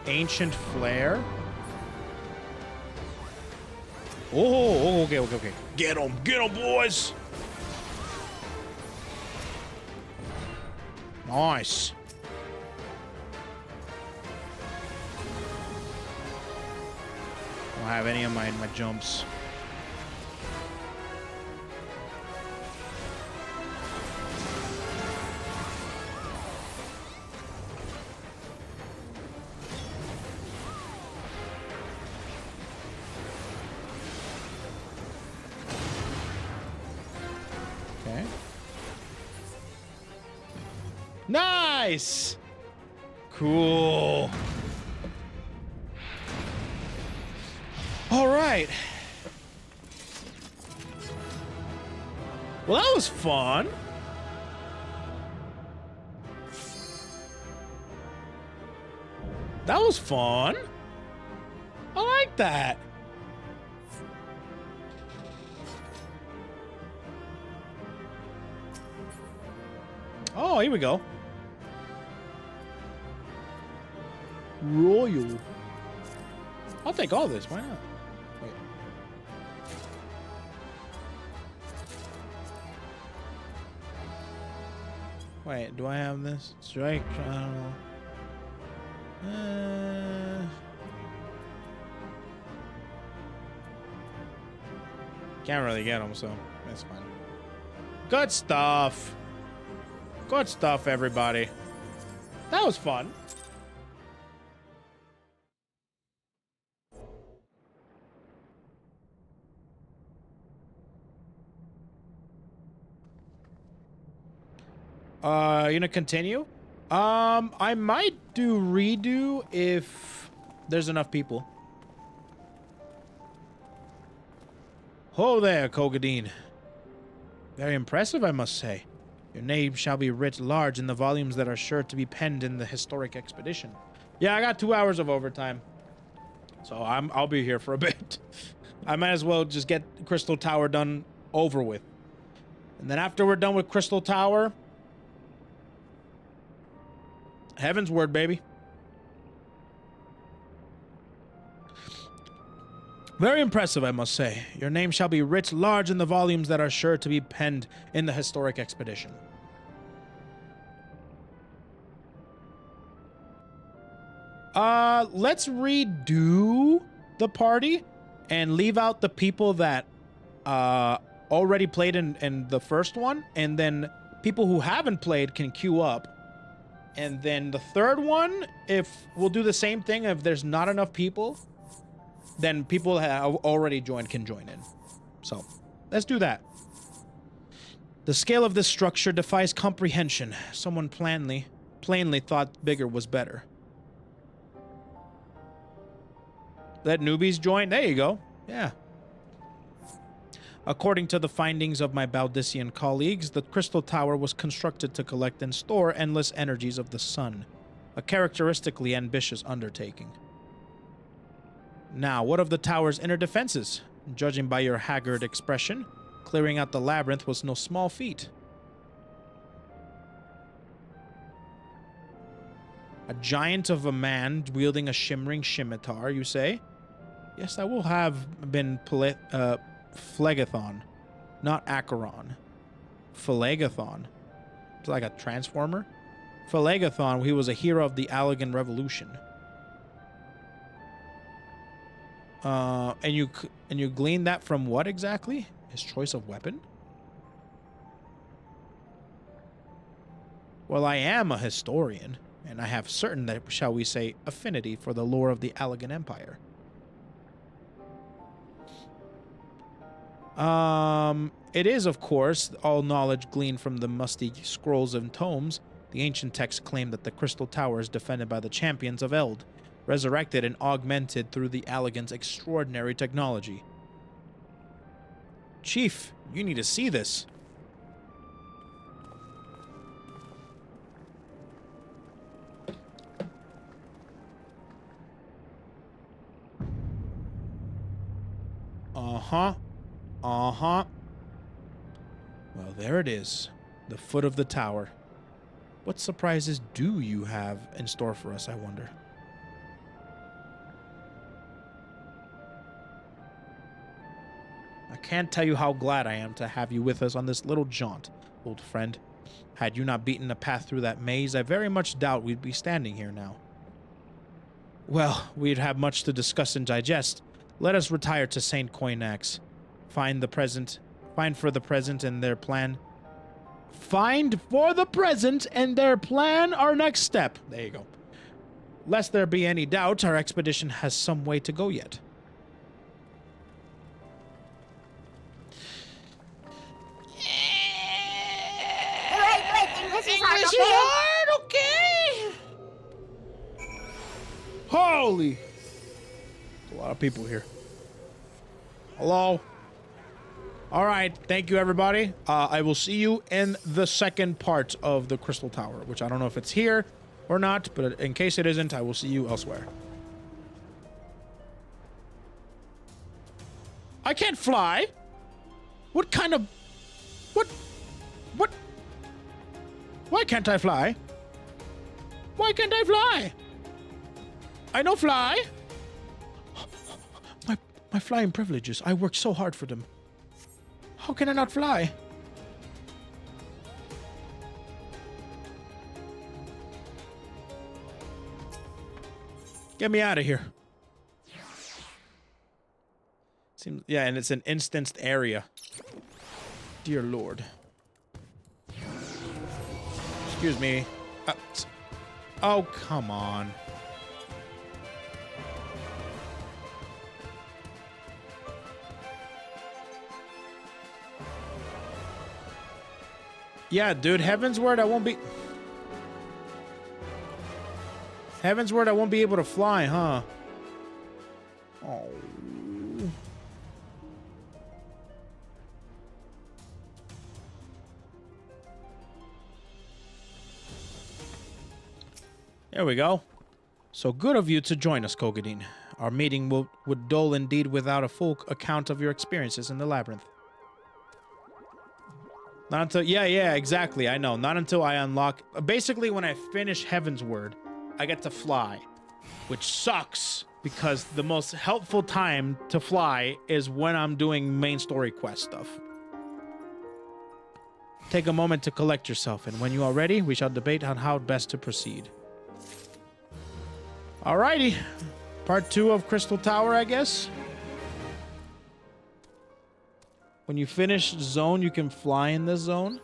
Ancient Flare? Oh, okay, okay, okay. Get 'em, boys! Nice. I don't have any of my jumps. Okay. Nice! Cool. All right. Well, that was fun. That was fun. I like that. Oh, here we go. Royal. I'll take all this. Why not? Wait, do I have this? Strike? I don't know. Can't really get them, so that's fine. Good stuff. Good stuff, everybody. That was fun. You gonna continue? I might do redo if there's enough people. Ho there, Kogadine. Very impressive, I must say. Your name shall be writ large in the volumes that are sure to be penned in the historic expedition. Yeah, I got 2 hours of overtime. So I'll be here for a bit. I might as well just get Crystal Tower done over with. And then after we're done with Crystal Tower, Heaven's Word, baby. Very impressive, I must say. Your name shall be writ large in the volumes that are sure to be penned in the historic expedition. Let's redo the party and leave out the people that already played in the first one, and then people who haven't played can queue up. And then the third one, if we'll do the same thing, if there's not enough people, then people have already joined can join in. So let's do that. The scale of this structure defies comprehension. Someone plainly thought bigger was better. Let newbies join. There you go. Yeah. According to the findings of my Baldician colleagues, the Crystal Tower was constructed to collect and store endless energies of the sun, a characteristically ambitious undertaking. Now, what of the tower's inner defenses? Judging by your haggard expression, clearing out the labyrinth was no small feat. A giant of a man wielding a shimmering scimitar, you say? Yes, that will have been Phlegathon, not Acheron. Phlegathon. It's like a transformer. Phlegathon, he was a hero of the Allegan Revolution. And you glean that from what exactly? His choice of weapon? Well, I am a historian, and I have certain that, shall we say, affinity for the lore of the Allegan Empire. It is, of course, all knowledge gleaned from the musty scrolls and tomes. The ancient texts claim that the Crystal Tower is defended by the champions of Eld, resurrected and augmented through the Allegans' extraordinary technology. Chief, you need to see this. Uh-huh. Uh-huh. Well, there it is. The foot of the tower. What surprises do you have in store for us, I wonder? I can't tell you how glad I am to have you with us on this little jaunt, old friend. Had you not beaten a path through that maze, I very much doubt we'd be standing here now. Well, we'd have much to discuss and digest. Let us retire to St. Coinax. Find for the present and their plan. Find for the present and their plan our next step. There you go. Lest there be any doubt, our expedition has some way to go yet. English is hard, okay? Holy. A lot of people here. Hello. All right. Thank you, everybody. I will see you in the second part of the Crystal Tower, which I don't know if it's here or not, but in case it isn't, I will see you elsewhere. I can't fly. What kind of... What? Why can't I fly? Why can't I fly? I no fly. My flying privileges. I worked so hard for them. How can I not fly? Get me out of here. Seems, yeah, and it's an instanced area. Dear Lord. Excuse me. Oh, come on. Yeah, dude, Heaven's Word, I won't be... Heaven's Word, I won't be able to fly, huh? Oh. There we go. So good of you to join us, Kogadin. Our meeting would dull indeed without a full account of your experiences in the Labyrinth. Not until... Yeah, exactly. I know. Not until I unlock... Basically, when I finish Heavensward, I get to fly. Which sucks, because the most helpful time to fly is when I'm doing main story quest stuff. Take a moment to collect yourself, and when you are ready, we shall debate on how best to proceed. Alrighty. Part 2 of Crystal Tower, I guess. When you finish zone, you can fly in this zone.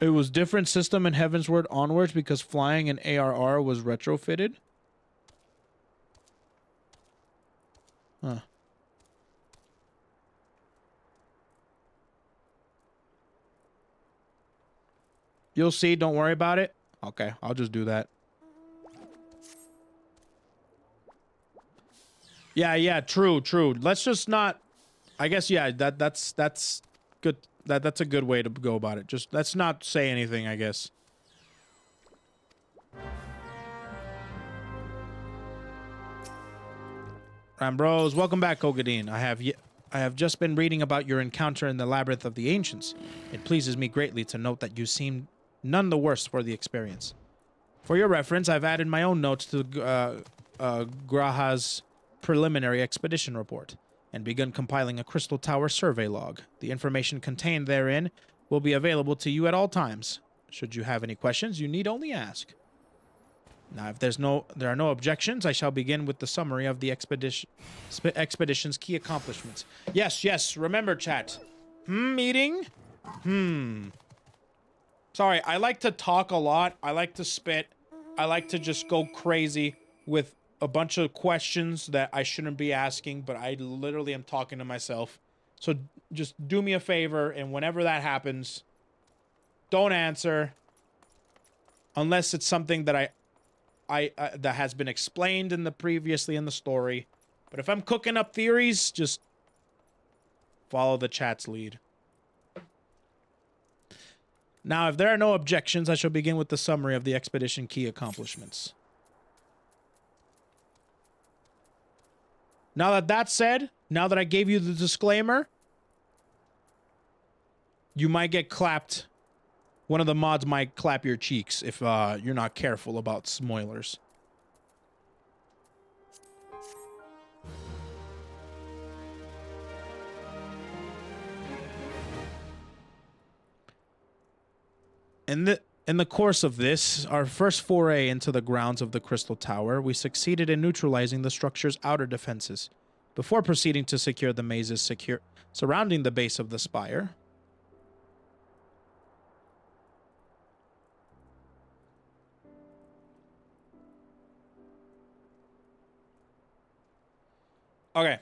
It was different system in Heavensward onwards because flying in ARR was retrofitted. Huh. You'll see, don't worry about it. Okay, I'll just do that. Yeah, true. Let's just not... I guess, yeah, that's good. That's a good way to go about it. Just let's not say anything, I guess. Rambros, welcome back, Ogadine. I have just been reading about your encounter in the Labyrinth of the Ancients. It pleases me greatly to note that you seem none the worse for the experience. For your reference, I've added my own notes to Graha's preliminary expedition report and begun compiling a Crystal Tower survey log. The information contained therein will be available to you at all times. Should you have any questions, you need only ask. Now, if there are no objections, I shall begin with the summary of the expedition's key accomplishments. Yes, remember, chat. Meeting? Sorry, I like to talk a lot. I like to spit. I like to just go crazy with a bunch of questions that I shouldn't be asking, but I literally am talking to myself. So just do me a favor, and whenever that happens, don't answer unless it's something that that has been explained previously in the story. But if I'm cooking up theories, just follow the chat's lead. Now, if there are no objections, I shall begin with the summary of the expedition key accomplishments. Now that that's said, now that I gave you the disclaimer, you might get clapped. One of the mods might clap your cheeks if you're not careful about spoilers. In the course of this, our first foray into the grounds of the Crystal Tower, we succeeded in neutralizing the structure's outer defenses, before proceeding to secure the mazes surrounding the base of the spire. Okay.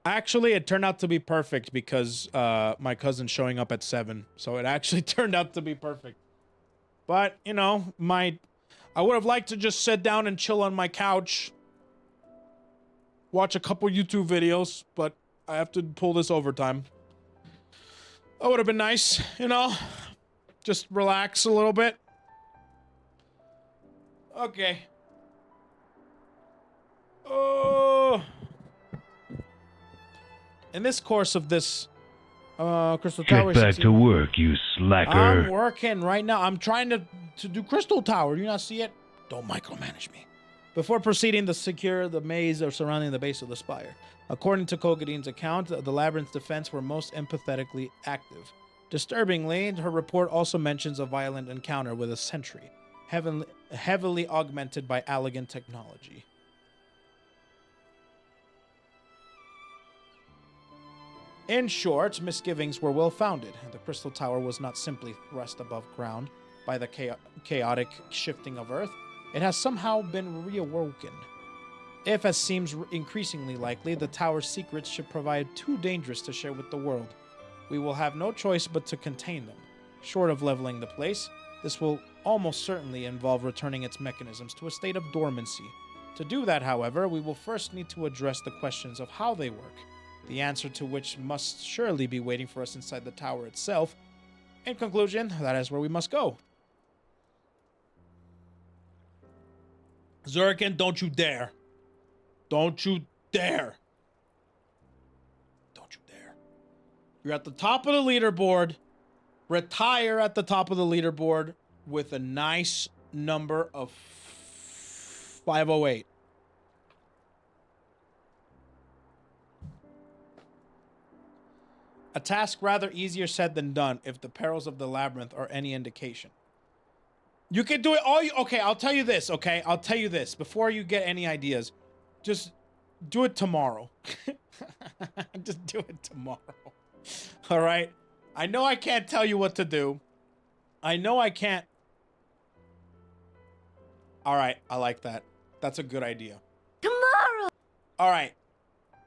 Actually, it turned out to be perfect because my cousin's showing up at 7. So it actually turned out to be perfect. But, you know, I would have liked to just sit down and chill on my couch, watch a couple YouTube videos, but I have to pull this overtime. That would have been nice, you know? Just relax a little bit. Okay. Oh... In this course of this Crystal Tower... Get back to work, you slacker. I'm working right now. I'm trying to do Crystal Tower. Do you not see it? Don't micromanage me. Before proceeding to secure the maze surrounding the base of the spire. According to Kogadine's account, the Labyrinth's defense were most empathetically active. Disturbingly, her report also mentions a violent encounter with a sentry, heavily augmented by elegant technology. In short, misgivings were well-founded. The Crystal Tower was not simply thrust above ground by the chaotic shifting of Earth. It has somehow been reawoken. If, as seems increasingly likely, the tower's secrets should prove too dangerous to share with the world, we will have no choice but to contain them. Short of leveling the place, this will almost certainly involve returning its mechanisms to a state of dormancy. To do that, however, we will first need to address the questions of how they work. the answer to which must surely be waiting for us inside the tower itself. In conclusion, that is where we must go. Zurkin, don't you dare. Don't you dare. Don't you dare. You're at the top of the leaderboard. Retire at the top of the leaderboard with a nice number of 508. A task rather easier said than done, if the perils of the labyrinth are any indication. You can do it all you... Okay, I'll tell you this, okay? I'll tell you this. Before you get any ideas, just do it tomorrow. Just do it tomorrow. All right? I know I can't tell you what to do. I know I can't... All right, I like that. That's a good idea. Tomorrow! All right.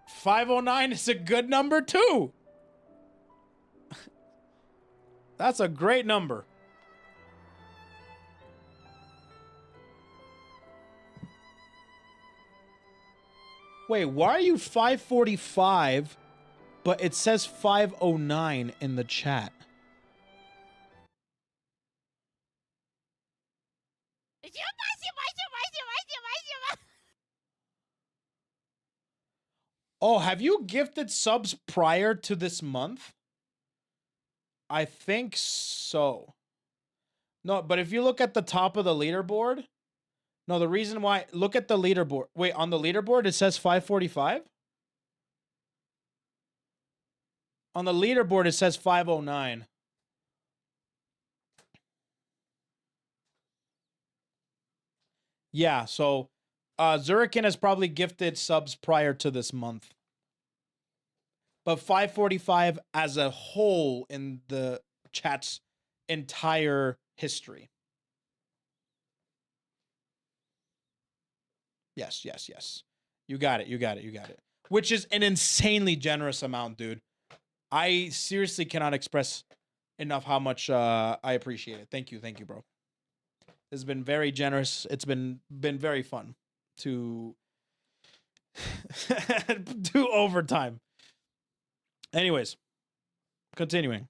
509 is a good number, too. That's a great number. Wait, why are you 545, but it says 509 in the chat? Oh, have you gifted subs prior to this month? I think so. No, but if you look at the top of the leaderboard... No, the reason why... Look at the leaderboard. Wait, on the leaderboard, it says 545? On the leaderboard, it says 509. Yeah, so... Zurikin has probably gifted subs prior to this month. But 545 as a whole in the chat's entire history. Yes, yes, yes. You got it, you got it, you got it. Which is an insanely generous amount, dude. I seriously cannot express enough how much I appreciate it. Thank you, bro. This has been very generous. It's been very fun to do overtime. Anyways, continuing.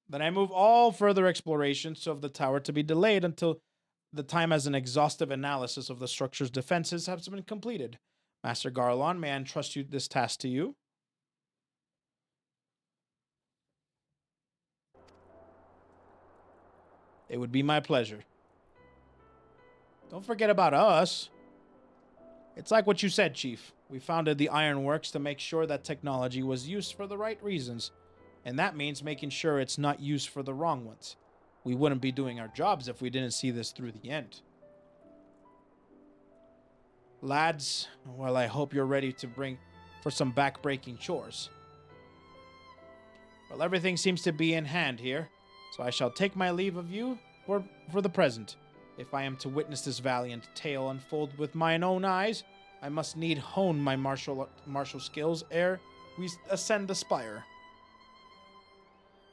Then I move all further explorations of the tower to be delayed until the time as an exhaustive analysis of the structure's defenses has been completed. Master Garlon, may I entrust this task to you? It would be my pleasure. Don't forget about us. It's like what you said, Chief. We founded the Ironworks to make sure that technology was used for the right reasons. And that means making sure it's not used for the wrong ones. We wouldn't be doing our jobs if we didn't see this through the end. Lads, well, I hope you're ready to bring for some back-breaking chores. Well, everything seems to be in hand here, so I shall take my leave of you for the present. If I am to witness this valiant tale unfold with mine own eyes, I must need hone my martial skills ere we ascend the spire.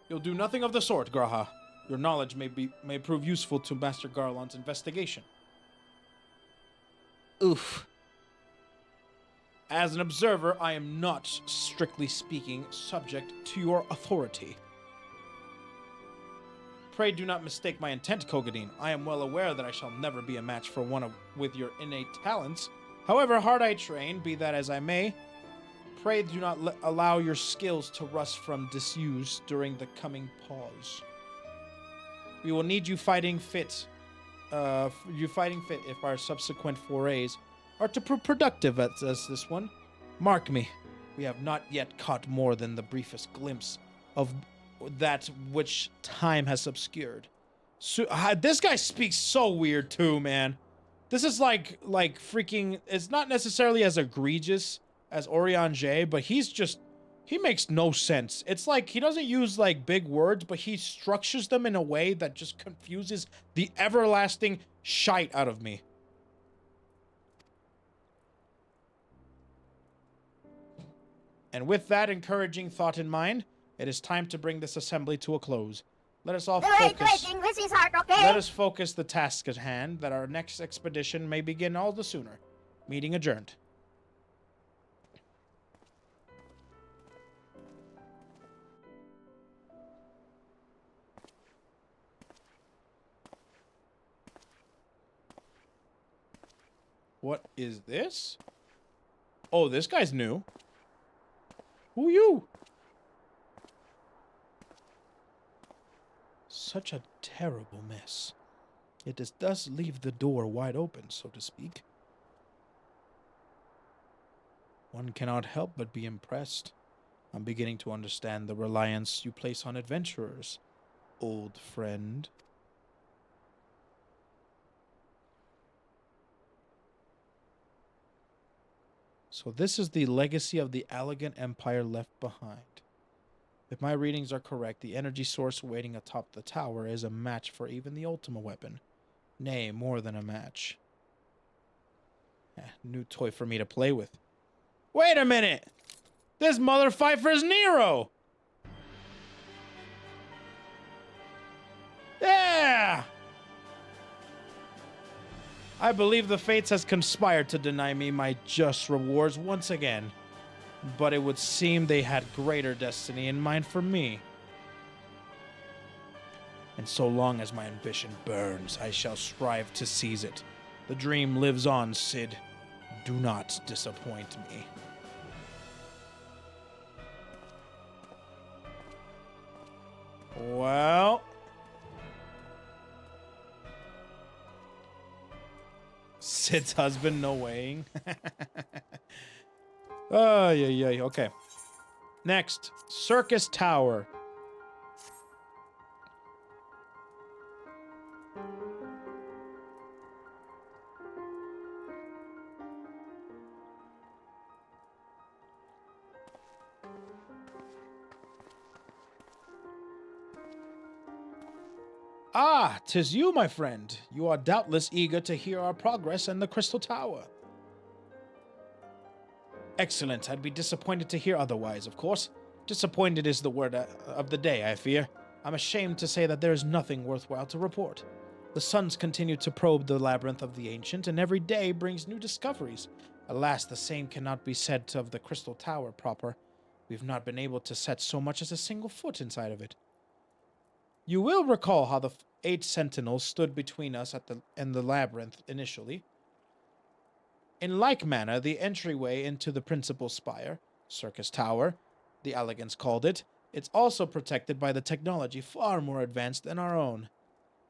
You'll do nothing of the sort, Graha. Your knowledge may prove useful to Master Garlon's investigation. Oof. As an observer, I am not, strictly speaking, subject to your authority. Pray do not mistake my intent, Kogadin. I am well aware that I shall never be a match for one with your innate talents. However hard I train, be that as I may, pray do not allow your skills to rust from disuse during the coming pause. We will need you fighting fit if our subsequent forays are to prove productive as this one. Mark me, we have not yet caught more than the briefest glimpse of that which time has obscured. So, this guy speaks so weird too, man. This is like freaking... It's not necessarily as egregious as Orion J, but he makes no sense. It's like he doesn't use like big words, but he structures them in a way that just confuses the everlasting shite out of me. And with that encouraging thought in mind, it is time to bring this assembly to a close. Let us all focus. Let us focus the task at hand, that our next expedition may begin all the sooner. Meeting adjourned. What is this? Oh, this guy's new. Who you? Such a terrible mess. It does leave the door wide open, so to speak. One cannot help but be impressed. I'm beginning to understand the reliance you place on adventurers, old friend. So this is the legacy of the Allegan Empire left behind. If my readings are correct, the energy source waiting atop the tower is a match for even the Ultima weapon. Nay, more than a match. New toy for me to play with. Wait a minute! This mother Pfeiffer's Nero! Yeah! I believe the fates has conspired to deny me my just rewards once again. But it would seem they had greater destiny in mind for me. And so long as my ambition burns, I shall strive to seize it. The dream lives on, Cid. Do not disappoint me. Well... Cid's husband, no weighing. Oh, yeah, okay. Next, Syrcus Tower. Ah, 'tis you, my friend. You are doubtless eager to hear our progress in the Crystal Tower. Excellent. I'd be disappointed to hear otherwise, of course. Disappointed is the word of the day, I fear. I'm ashamed to say that there is nothing worthwhile to report. The suns continue to probe the Labyrinth of the Ancient, and every day brings new discoveries. Alas, the same cannot be said of the Crystal Tower proper. We've not been able to set so much as a single foot inside of it. You will recall how the 8 sentinels stood between us and the Labyrinth initially. In like manner, the entryway into the principal spire, Syrcus Tower, the Allegans called it, it's also protected by the technology far more advanced than our own.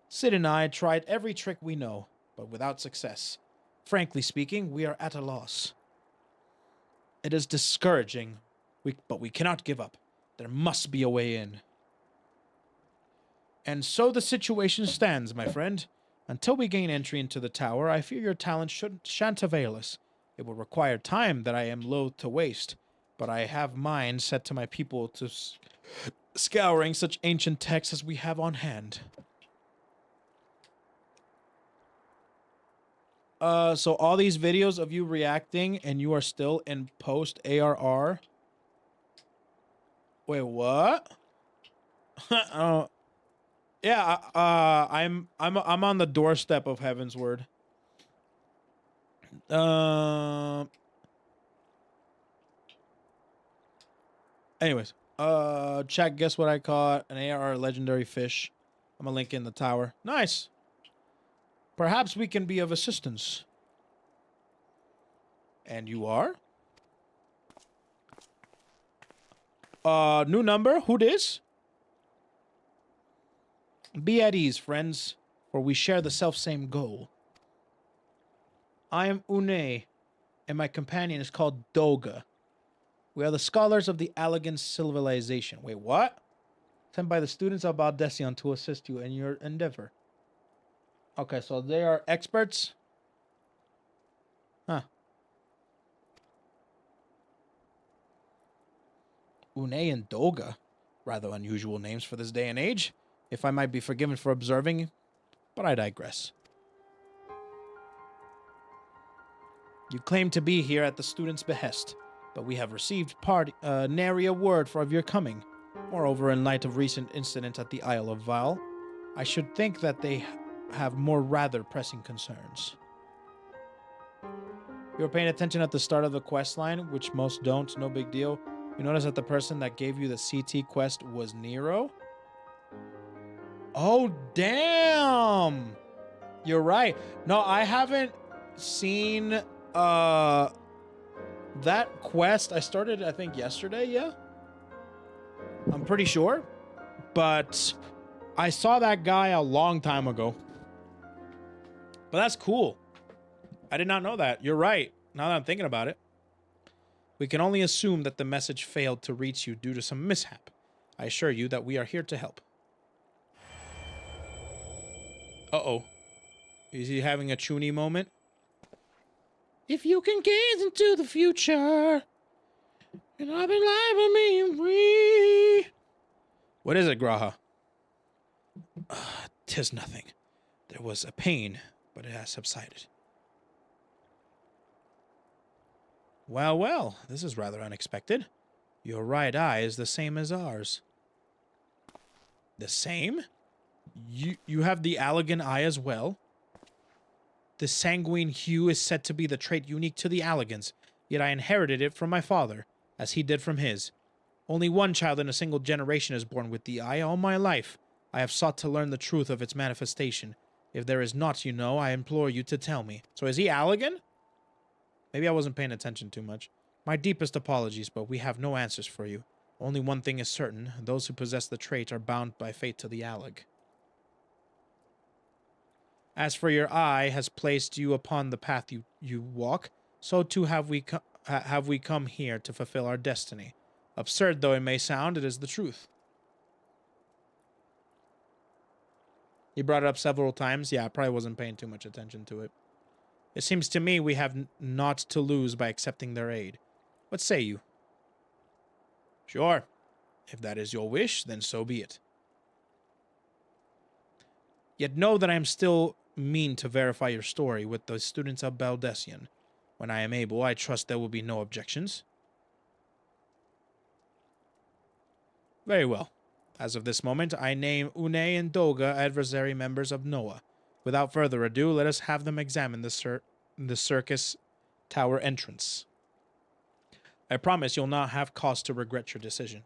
Cid and I tried every trick we know, but without success. Frankly speaking, we are at a loss. It is discouraging, but we cannot give up. There must be a way in. And so the situation stands, my friend. Until we gain entry into the tower, I fear your talent shan't avail us. It will require time that I am loath to waste, but I have mine set to my people to scouring such ancient texts as we have on hand. So all these videos of you reacting and you are still in post ARR? Wait, what? Yeah, I'm on the doorstep of Heaven's Word. Anyways, chat, guess what I caught? An ARR legendary fish. I'm gonna link in the tower. Nice. Perhaps we can be of assistance. And you are? New number? Who dis? Be at ease, friends, for we share the self-same goal. I am Une, and my companion is called Doga. We are the scholars of the Allegan civilization. Wait, what? Sent by the students of Baldecion to assist you in your endeavor. Okay, so they are experts? Huh. Une and Doga. Rather unusual names for this day and age. If I might be forgiven for observing, but I digress. You claim to be here at the students' behest, but we have received nary a word of your coming. Moreover, in light of recent incidents at the Isle of Val, I should think that they have more rather pressing concerns. You were paying attention at the start of the quest line, which most don't, no big deal. You notice that the person that gave you the CT quest was Nero? Oh, damn! You're right. No, I haven't seen that quest. I started, I think, yesterday, yeah? I'm pretty sure. But I saw that guy a long time ago. But that's cool. I did not know that. You're right. Now that I'm thinking about it. We can only assume that the message failed to reach you due to some mishap. I assure you that we are here to help. Uh-oh. Is he having a Chuny moment? If you can gaze into the future, and I've been lying for me and free. What is it, Graha? 'Tis nothing. There was a pain, but it has subsided. Well, well, this is rather unexpected. Your right eye is the same as ours. The same? You have the Allegan eye as well? The sanguine hue is said to be the trait unique to the Allegans, yet I inherited it from my father, as he did from his. Only one child in a single generation is born with the eye. All my life, I have sought to learn the truth of its manifestation. If there is naught you know, I implore you to tell me. So is he Allegan? Maybe I wasn't paying attention too much. My deepest apologies, but we have no answers for you. Only one thing is certain. Those who possess the trait are bound by fate to the Alleg. As for your eye has placed you upon the path you walk, so too have we come here to fulfill our destiny. Absurd though it may sound, it is the truth. He brought it up several times. Yeah, I probably wasn't paying too much attention to it. It seems to me we have naught to lose by accepting their aid. What say you? Sure. If that is your wish, then so be it. Yet know that I am still mean to verify your story with the students of Baldessian. When I am able, I trust there will be no objections. Very well. As of this moment, I name Une and Doga adversary members of Noah. Without further ado, let us have them examine the Syrcus Tower entrance. I promise you'll not have cause to regret your decision.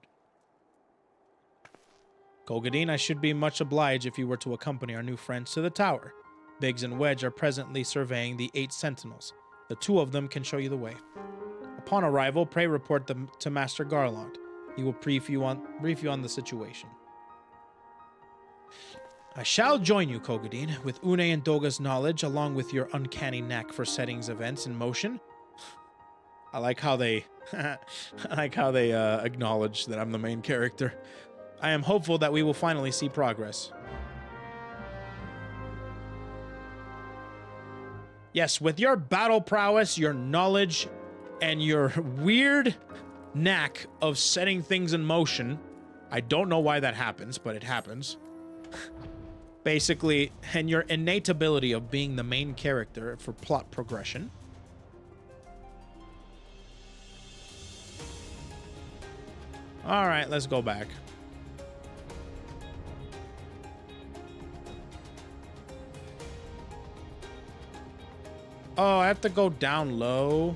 Kolgadine, I should be much obliged if you were to accompany our new friends to the tower. Biggs and Wedge are presently surveying the 8 sentinels. The 2 of them can show you the way. Upon arrival, pray report them to Master Garland. He will brief you on the situation. I shall join you, Kolgadine, with Une and Doga's knowledge, along with your uncanny knack for setting events in motion. I like how they, acknowledge that I'm the main character. I am hopeful that we will finally see progress. Yes, with your battle prowess, your knowledge, and your weird knack of setting things in motion. I don't know why that happens, but it happens. Basically, and your innate ability of being the main character for plot progression. All right, let's go back. Oh, I have to go down low.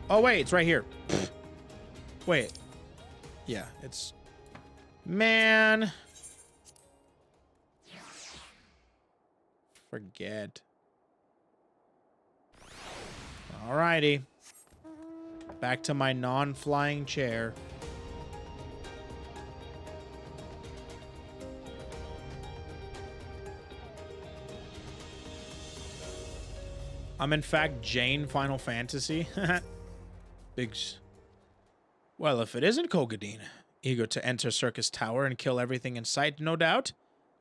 Oh, wait, it's right here. Wait. Yeah, it's... Man. Forget. Alrighty. Back to my non-flying chair. I'm in fact Jane Final Fantasy. Biggs. Well, if it isn't Kolgadine, eager to enter Syrcus Tower and kill everything in sight, no doubt.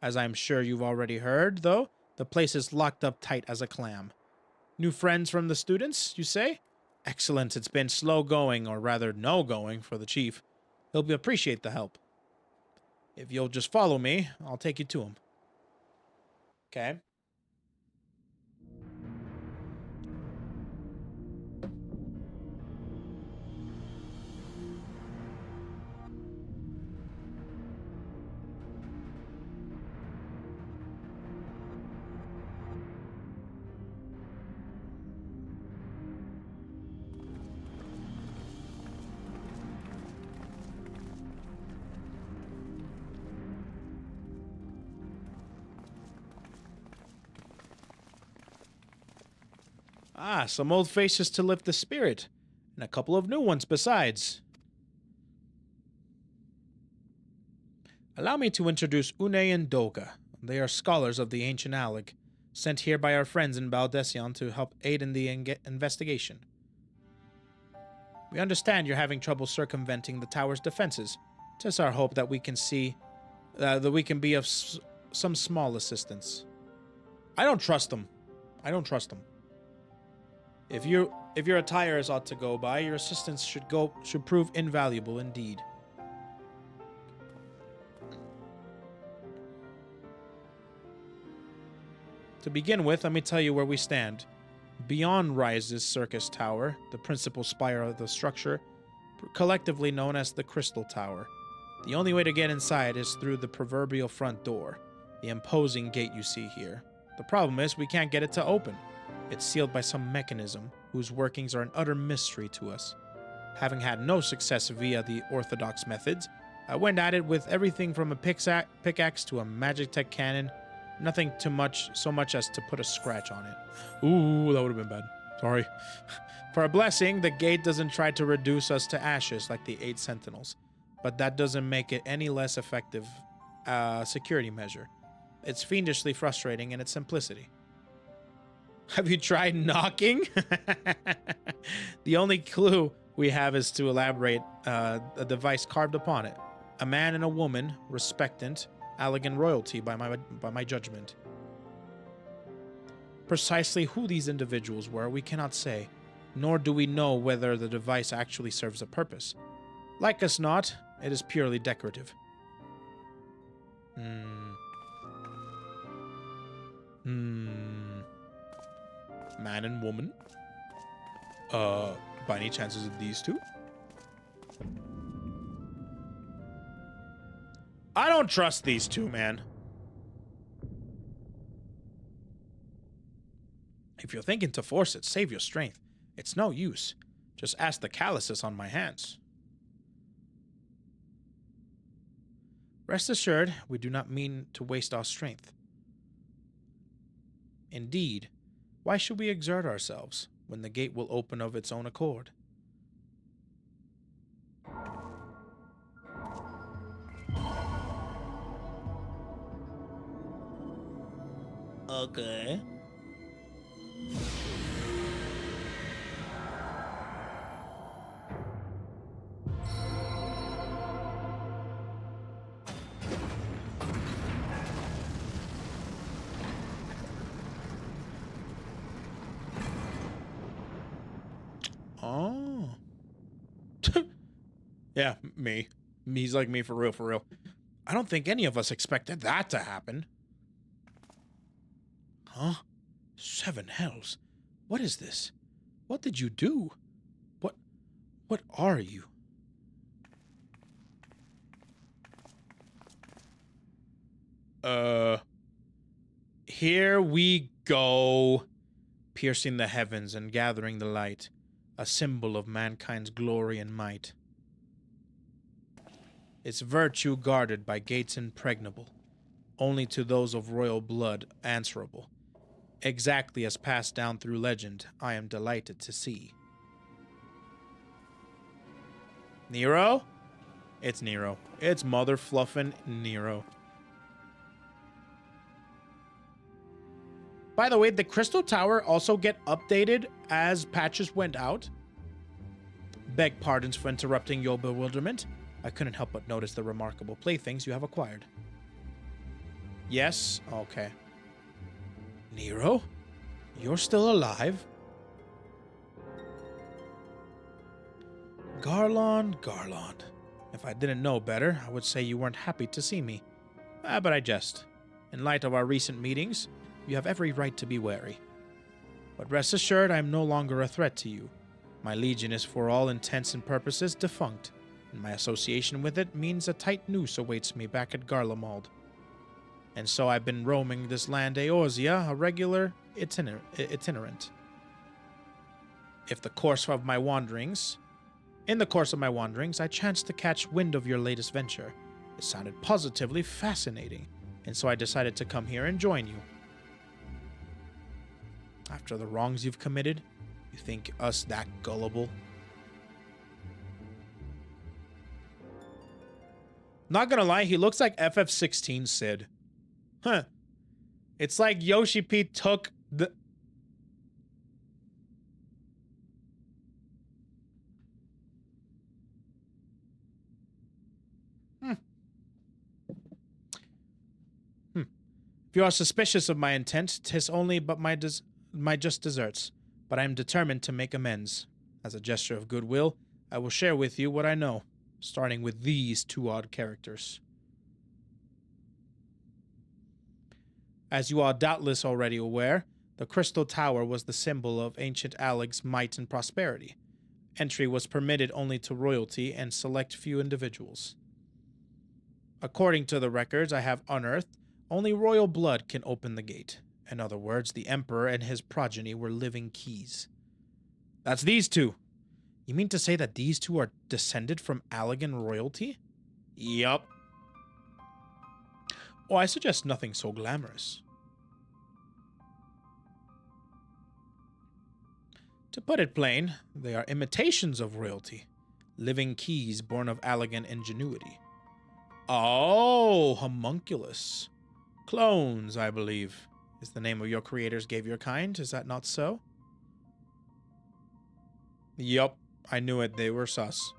As I'm sure you've already heard, though, the place is locked up tight as a clam. New friends from the students, you say? Excellent, it's been slow going, or rather no going, for the chief. He'll appreciate the help. If you'll just follow me, I'll take you to him. Okay. Ah, some old faces to lift the spirit, and a couple of new ones besides. Allow me to introduce Une and Doga. They are scholars of the ancient Alec, sent here by our friends in Baldecion to help aid in the investigation. We understand you're having trouble circumventing the tower's defenses. Tis our hope that we can be of some small assistance. I don't trust them. I don't trust them. If your attire is ought to go by, your assistance should prove invaluable indeed. To begin with, let me tell you where we stand. Beyond rises Syrcus Tower, the principal spire of the structure, collectively known as the Crystal Tower. The only way to get inside is through the proverbial front door, the imposing gate you see here. The problem is we can't get it to open. It's sealed by some mechanism whose workings are an utter mystery to us. Having had no success via the orthodox methods, I went at it with everything from a pickaxe to a magic tech cannon. Nothing so much as to put a scratch on it. Ooh, that would have been bad. Sorry. For a blessing, the gate doesn't try to reduce us to ashes like the 8 sentinels, but that doesn't make it any less effective security measure. It's fiendishly frustrating in its simplicity. Have you tried knocking? The only clue we have is to elaborate a device carved upon it. A man and a woman, respectant, elegant royalty by my judgment. Precisely who these individuals were, we cannot say, nor do we know whether the device actually serves a purpose. Like us not, it is purely decorative. Man and woman? By any chances of these two? I don't trust these two, man. If you're thinking to force it, save your strength. It's no use. Just ask the calluses on my hands. Rest assured, we do not mean to waste our strength. Indeed, why should we exert ourselves when the gate will open of its own accord? Okay. Oh. Yeah, me. He's like me for real, for real. I don't think any of us expected that to happen. Huh? 7 hells. What is this? What did you do? What are you? Here we go. Piercing the heavens and gathering the light, a symbol of mankind's glory and might. Its virtue guarded by gates impregnable, only to those of royal blood answerable. Exactly as passed down through legend, I am delighted to see. Nero? It's Nero. It's mother fluffin' Nero. By the way, the Crystal Tower also get updated as patches went out. Beg pardons for interrupting your bewilderment. I couldn't help but notice the remarkable playthings you have acquired. Yes? Okay. Nero? You're still alive? Garland. If I didn't know better, I would say you weren't happy to see me. But I jest. In light of our recent meetings, you have every right to be wary. But rest assured, I am no longer a threat to you. My legion is for all intents and purposes defunct, and my association with it means a tight noose awaits me back at Garlemald. And so I've been roaming this land Eorzea, a regular itinerant. In the course of my wanderings, I chanced to catch wind of your latest venture. It sounded positively fascinating, and so I decided to come here and join you. After the wrongs you've committed, you think us that gullible? Not gonna lie, he looks like FF16 Sid. Huh. It's like Yoshi P took the... If you are suspicious of my intent, 'tis only but my just deserts. But I am determined to make amends. As a gesture of goodwill, I will share with you what I know, starting with these two odd characters. As you are doubtless already aware, the Crystal Tower was the symbol of ancient Alleg's might and prosperity. Entry was permitted only to royalty and select few individuals. According to the records I have unearthed, only royal blood can open the gate. In other words, the Emperor and his progeny were living keys. That's these two. You mean to say that these two are descended from Allegan royalty? Yup. Oh, I suggest nothing so glamorous. To put it plain, they are imitations of royalty. Living keys born of Allegan ingenuity. Oh, homunculus. Clones, I believe, is the name of your creators gave your kind. Is that not so? Yup, I knew it. They were sus.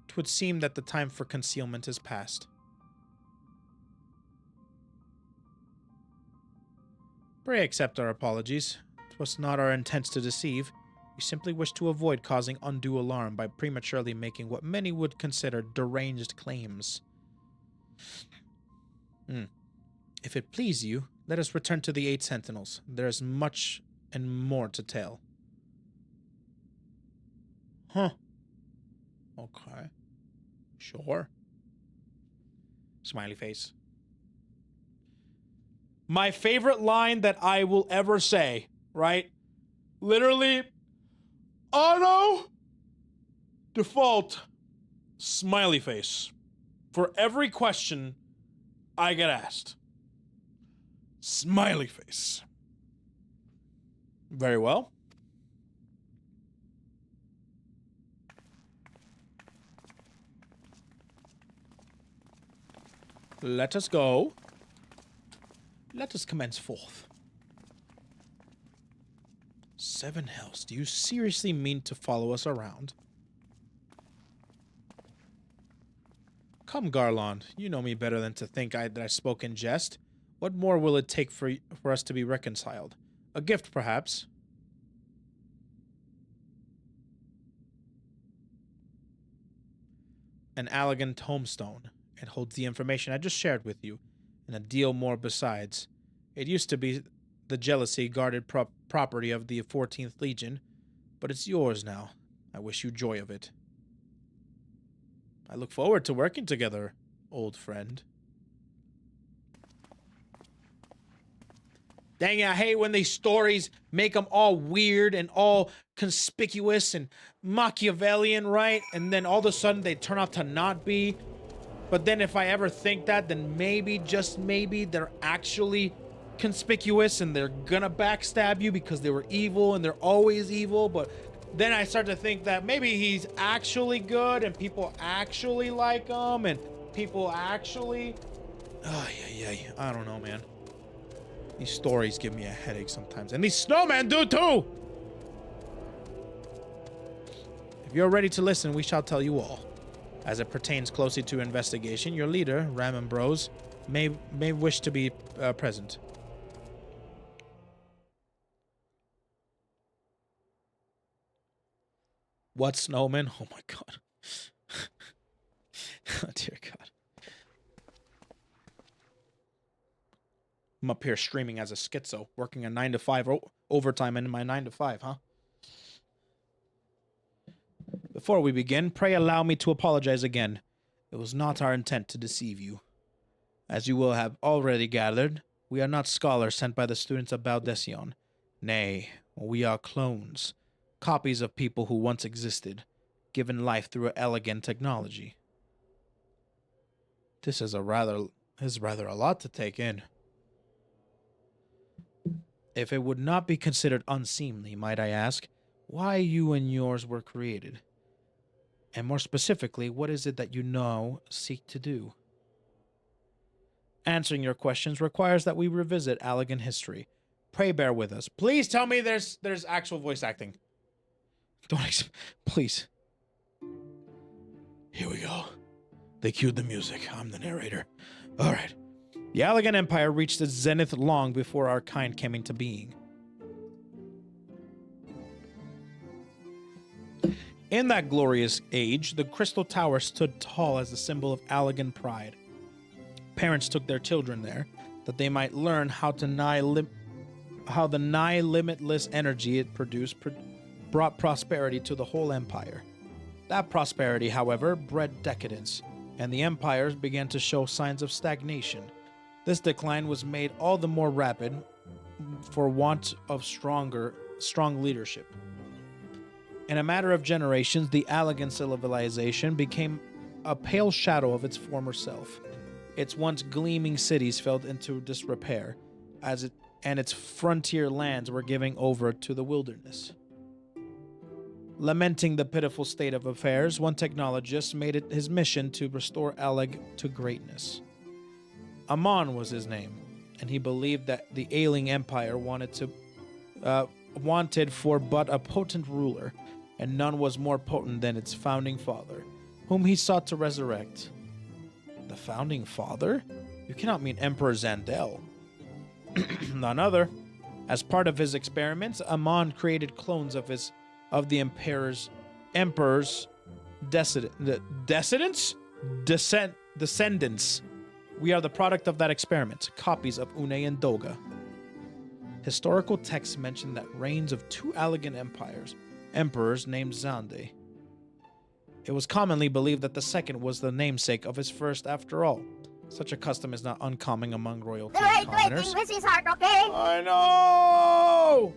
It would seem that the time for concealment is past. Pray accept our apologies. It was not our intent to deceive. We simply wish to avoid causing undue alarm by prematurely making what many would consider deranged claims. If it please you, let us return to the 8 Sentinels. There is much and more to tell. Huh. Okay. Sure. Smiley face. My favorite line that I will ever say, right? Literally, auto default smiley face for every question I get asked. Smiley face. Very well. Let us go. Let us commence forth. 7 hells. Do you seriously mean to follow us around? Come, Garland. You know me better than to think that I spoke in jest. What more will it take for us to be reconciled? A gift, perhaps? An Allegan tombstone. It holds the information I just shared with you, and a deal more besides. It used to be the jealousy-guarded property of the 14th Legion, but it's yours now. I wish you joy of it. I look forward to working together, old friend. Dang it, I hate when these stories make them all weird and all conspicuous and Machiavellian, right? And then all of a sudden they turn out to not be. But then if I ever think that, then maybe, just maybe, they're actually conspicuous and they're gonna backstab you because they were evil and they're always evil. But then I start to think that maybe he's actually good and people actually like him and people actually... Oh, yeah. I don't know, man. These stories give me a headache sometimes. And these snowmen do too! If you're ready to listen, we shall tell you all. As it pertains closely to investigation, your leader, Ram Bros, may wish to be present. What, snowman? Oh my god. Oh, dear god. I'm up here streaming as a schizo, working a 9 to 5 overtime in my 9 to 5, huh? Before we begin, pray allow me to apologize again. It was not our intent to deceive you. As you will have already gathered, we are not scholars sent by the students of Baldesion. Nay, we are clones, copies of people who once existed, given life through elegant technology. This is rather a lot to take in. If it would not be considered unseemly, might I ask, why you and yours were created? And more specifically, what is it that you now seek to do? Answering your questions requires that we revisit Allegan history. Pray bear with us. Please tell me there's actual voice acting. Please. Here we go. They cued the music. I'm the narrator. All right. The Allegan Empire reached its zenith long before our kind came into being. In that glorious age, the Crystal Tower stood tall as a symbol of Allegan pride. Parents took their children there, that they might learn how the nigh limitless energy it produced brought prosperity to the whole empire. That prosperity, however, bred decadence, and the empires began to show signs of stagnation. This decline was made all the more rapid for want of strong leadership. In a matter of generations, the Allegan civilization became a pale shadow of its former self. Its once gleaming cities fell into disrepair, and its frontier lands were given over to the wilderness. Lamenting the pitiful state of affairs, one technologist made it his mission to restore Alleg to greatness. Amon was his name, and he believed that the ailing empire wanted for but a potent ruler, and none was more potent than its founding father, whom he sought to resurrect. The founding father? You cannot mean Emperor Zandel. None other. As part of his experiments, Amon created clones of the emperor's descendants. We are the product of that experiment, copies of Une and Doga. Historical texts mention that reigns of two Allegan emperors named Zande. It was commonly believed that the second was the namesake of his first after all. Such a custom is not uncommon among royalty and commoners. I know!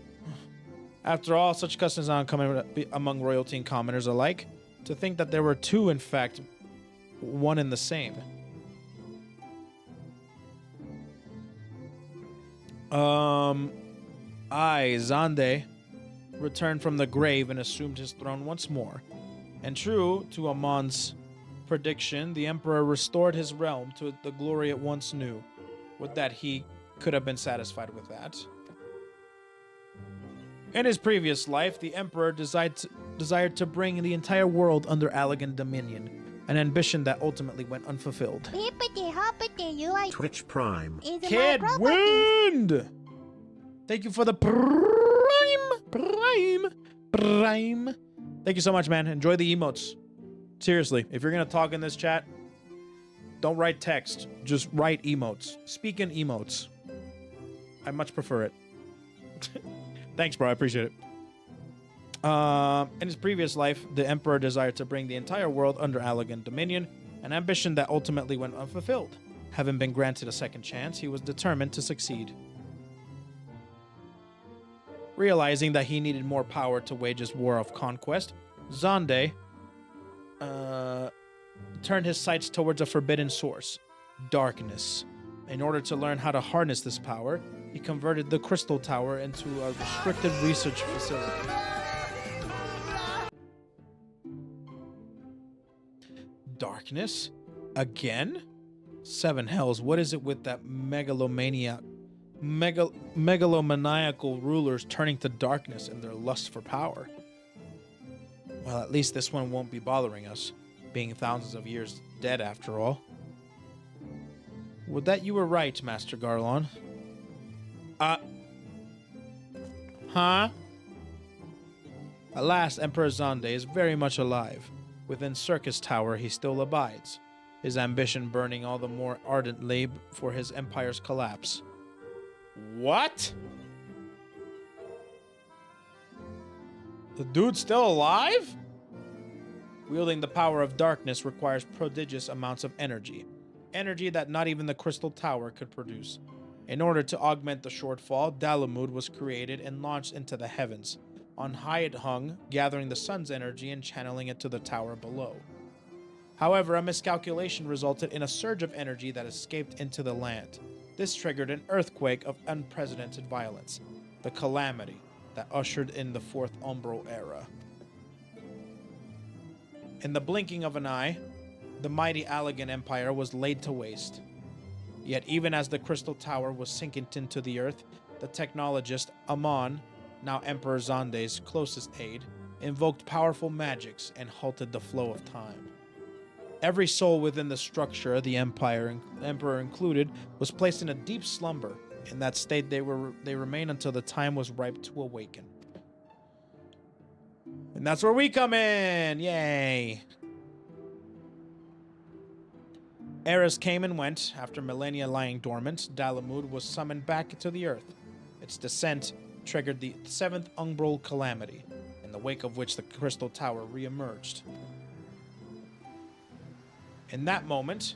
After all, such customs are uncommon among royalty and commoners alike. To think that there were two, in fact, one and the same. Zande returned from the grave and assumed his throne once more. And true to Amon's prediction, the emperor restored his realm to the glory it once knew. Would that he could have been satisfied with that. In his previous life, the emperor desired to bring the entire world under Allegan dominion, an ambition that ultimately went unfulfilled. Twitch Prime. Kid Wind! Thank you for the Prime. Thank you so much, man. Enjoy the emotes. Seriously, if you're going to talk in this chat, don't write text. Just write emotes. Speak in emotes. I much prefer it. Thanks, bro. I appreciate it. In his previous life, the emperor desired to bring the entire world under Allegan dominion, an ambition that ultimately went unfulfilled. Having been granted a second chance, he was determined to succeed. Realizing that he needed more power to wage his war of conquest, Zande turned his sights towards a forbidden source, darkness. In order to learn how to harness this power, he converted the Crystal Tower into a restricted research facility. Darkness? Again? Seven hells, what is it with that megalomaniacal rulers turning to darkness in their lust for power? Well, at least this one won't be bothering us, being thousands of years dead after all. Would that you were right, Master Garlon. Huh? Alas, Emperor Zande is very much alive. Within Syrcus Tower, he still abides, his ambition burning all the more ardently for his empire's collapse. What? The dude's still alive? Wielding the power of darkness requires prodigious amounts of energy. Energy that not even the Crystal Tower could produce. In order to augment the shortfall, Dalamud was created and launched into the heavens. On high it hung, gathering the sun's energy and channeling it to the tower below. However, a miscalculation resulted in a surge of energy that escaped into the land. This triggered an earthquake of unprecedented violence. the calamity that ushered in the Fourth Umbral Era. In the blinking of an eye, the mighty Allegan Empire was laid to waste. Yet even as the Crystal Tower was sinking into the earth, the technologist Amon, now Emperor Zonde's closest aide, invoked powerful magics and halted the flow of time. Every soul within the structure, the Emperor included, was placed in a deep slumber. In that state, they remained until the time was ripe to awaken. And that's where we come in! Yay! Eras came and went. After millennia lying dormant, Dalamud was summoned back to the earth. Its descent triggered the 7th Umbral Calamity, in the wake of which the Crystal Tower re-emerged. At that moment,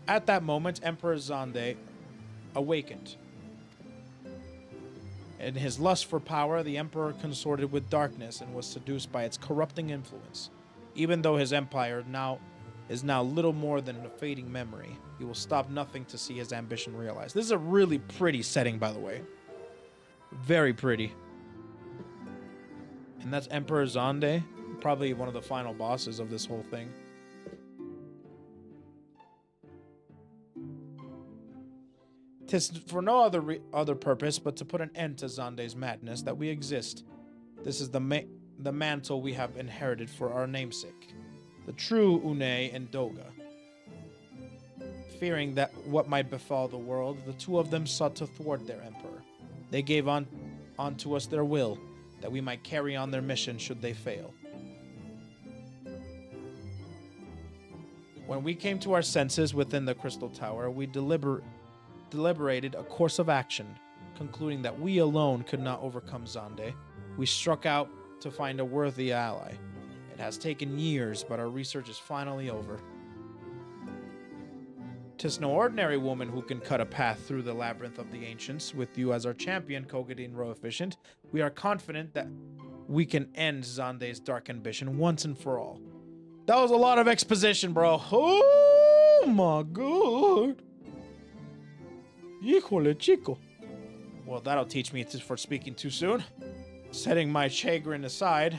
Emperor Zonde awakened. In his lust for power, the Emperor consorted with darkness and was seduced by its corrupting influence. Even though his empire is now little more than a fading memory, he will stop nothing to see his ambition realized. This is a really pretty setting, by the way. Very pretty. And that's Emperor Zonde, probably one of the final bosses of this whole thing. Tis for no other purpose but to put an end to Zonde's madness that we exist. This is the mantle we have inherited for our namesake, the true Une and Doga. Fearing that what might befall the world, the two of them sought to thwart their emperor. They gave onto us their will, that we might carry on their mission should they fail. When we came to our senses within the Crystal Tower, we deliberated a course of action, concluding that we alone could not overcome Zonde. We struck out to find a worthy ally. It has taken years, but our research is finally over. 'Tis no ordinary woman who can cut a path through the labyrinth of the ancients. With you as our champion, Kogadin Roefficient, we are confident that we can end Zonde's dark ambition once and for all. That was a lot of exposition, bro. Oh my god. Híjole, chico. Well, that'll teach me for speaking too soon. Setting my chagrin aside,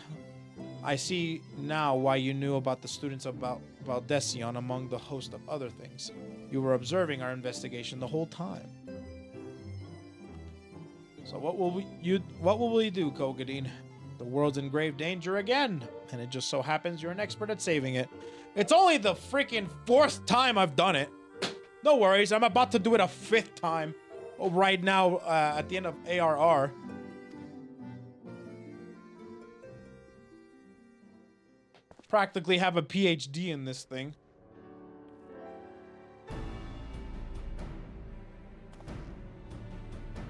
I see now why you knew about the students of Valdecion among the host of other things. You were observing our investigation the whole time. So what will we do, Kogadin? The world's in grave danger again, and it just so happens you're an expert at saving it. It's only the freaking 4th time I've done it. No worries, I'm about to do it a 5th time. Right now, at the end of ARR. Practically have a PhD in this thing.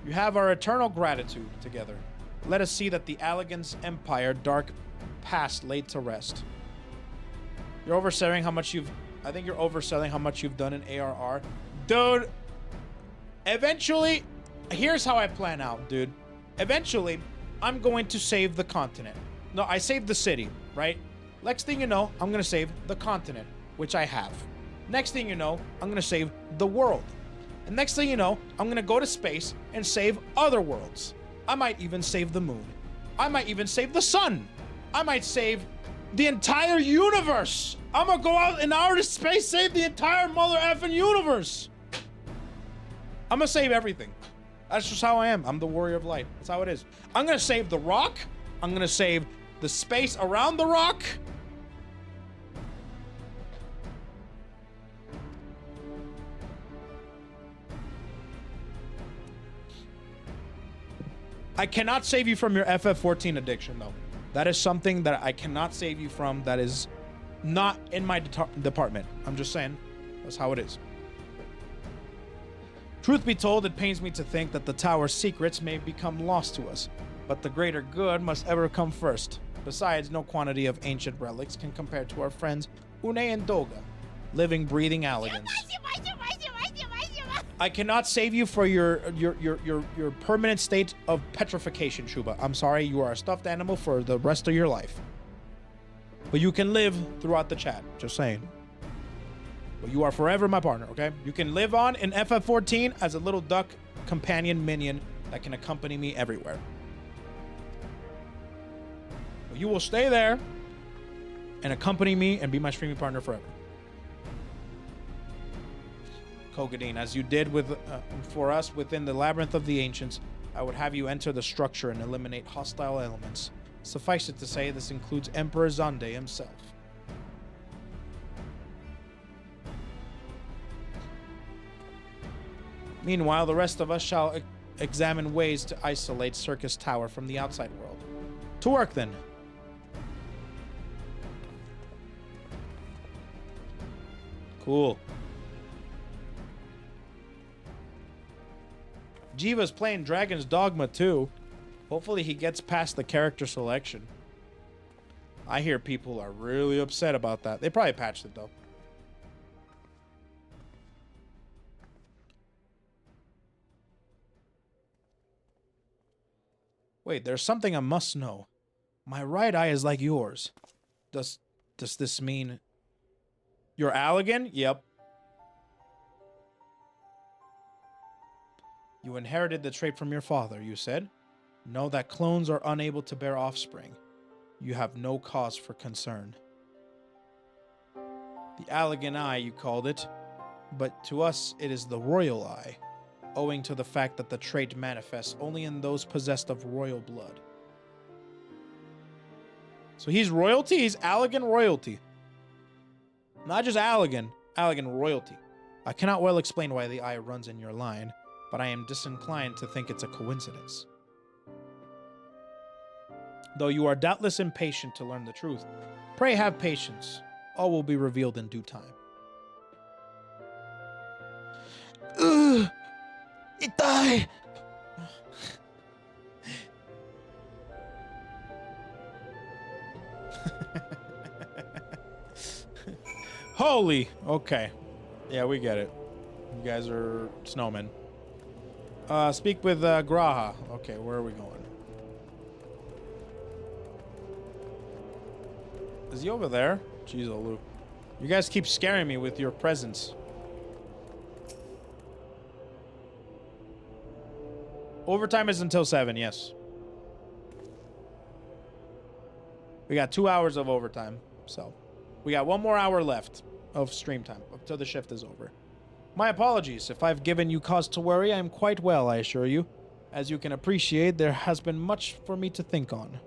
You have our eternal gratitude together. Let us see that the Allegan's empire dark past laid to rest. You're overselling how much you've... I think you're overselling how much you've done in ARR. Dude, eventually, here's how I plan out, dude. Eventually, I'm going to save the continent. No, I saved the city, right? Next thing you know, I'm going to save the continent, which I have. Next thing you know, I'm going to save the world. And next thing you know, I'm going to go to space and save other worlds. I might even save the moon. I might even save the sun. I might save the entire universe. I'm gonna go out in outer space, save the entire mother effing universe. I'm gonna save everything. That's just how I am. I'm the warrior of light. That's how it is. I'm gonna save the rock. I'm gonna save the space around the rock. I cannot save you from your FF14 addiction, though. That is something that I cannot save you from. That is not in my department. I'm just saying. That's how it is. Truth be told, it pains me to think that the tower's secrets may become lost to us. But the greater good must ever come first. Besides, no quantity of ancient relics can compare to our friends Une and Doga, living, breathing Allegans. I cannot save you for your permanent state of petrification, Chuba. I'm sorry, you are a stuffed animal for the rest of your life. But you can live throughout the chat, just saying. But you are forever my partner, okay? You can live on in FF14 as a little duck companion minion that can accompany me everywhere. You will stay there and accompany me and be my streaming partner forever. Kogadin, as you did with for us within the Labyrinth of the Ancients, I would have you enter the structure and eliminate hostile elements. Suffice it to say, this includes Emperor Zande himself. Meanwhile, the rest of us shall examine ways to isolate Syrcus Tower from the outside world. To work, then. Cool. Jiva's playing Dragon's Dogma too. Hopefully he gets past the character selection. I hear people are really upset about that. They probably patched it though. Wait, there's something I must know. My right eye is like yours. Does this mean you're Allagan? Yep. You inherited the trait from your father, you said. Know that clones are unable to bear offspring. You have no cause for concern. The Allagan Eye, you called it, but to us it is the Royal Eye, owing to the fact that the trait manifests only in those possessed of royal blood. So he's royalty? He's Allagan royalty. Not just Allagan royalty. I cannot well explain why the eye runs in your line, but I am disinclined to think it's a coincidence. Though you are doubtless impatient to learn the truth, pray have patience. All will be revealed in due time. Ugh! Itai! Holy! Okay. Yeah, we get it. You guys are snowmen. Speak with Graha. Okay, where are we going? Is he over there? Jeez, oh Luke. You guys keep scaring me with your presence. Overtime is until 7, yes. We got 2 hours of overtime, so we got 1 more hour left of stream time until the shift is over. My apologies if I've given you cause to worry. I am quite well, I assure you. As you can appreciate, there has been much for me to think on.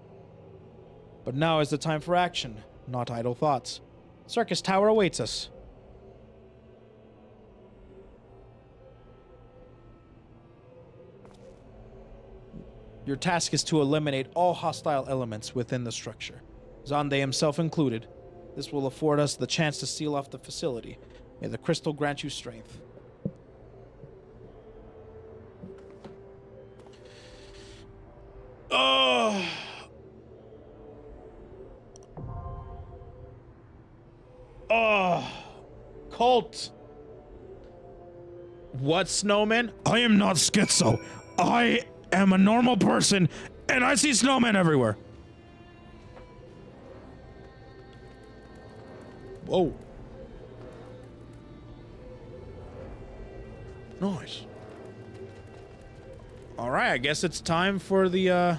But now is the time for action, not idle thoughts. Syrcus Tower awaits us. Your task is to eliminate all hostile elements within the structure, Zande himself included. This will afford us the chance to seal off the facility. May the crystal grant you strength. Oh! Oh! Colt! What, snowman? I am not schizo. I am a normal person, and I see snowmen everywhere. Whoa. Nice. All right, I guess it's time for the,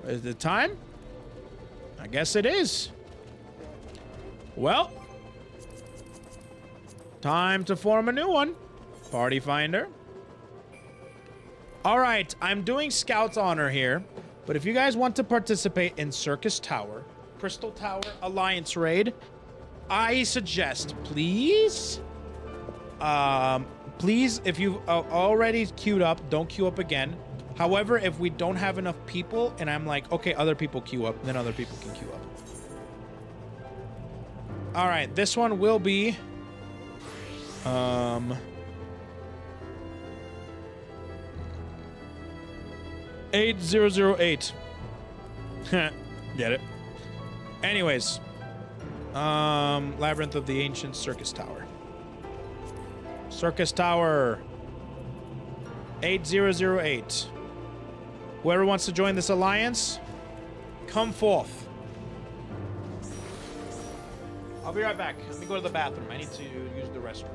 Is it time? I guess it is. Well, time to form a new one. Party Finder. All right, I'm doing Scout's Honor here, but if you guys want to participate in Syrcus Tower, Crystal Tower Alliance Raid, I suggest, please, if you've already queued up, don't queue up again. However, if we don't have enough people and I'm like, okay, other people queue up, then other people can queue up. All right, this one will be, 8008. Get it? Anyways. Labyrinth of the Ancient Syrcus Tower. Syrcus Tower. 8008. Whoever wants to join this alliance, come forth. I'll be right back. Let me go to the bathroom. I need to use the restroom.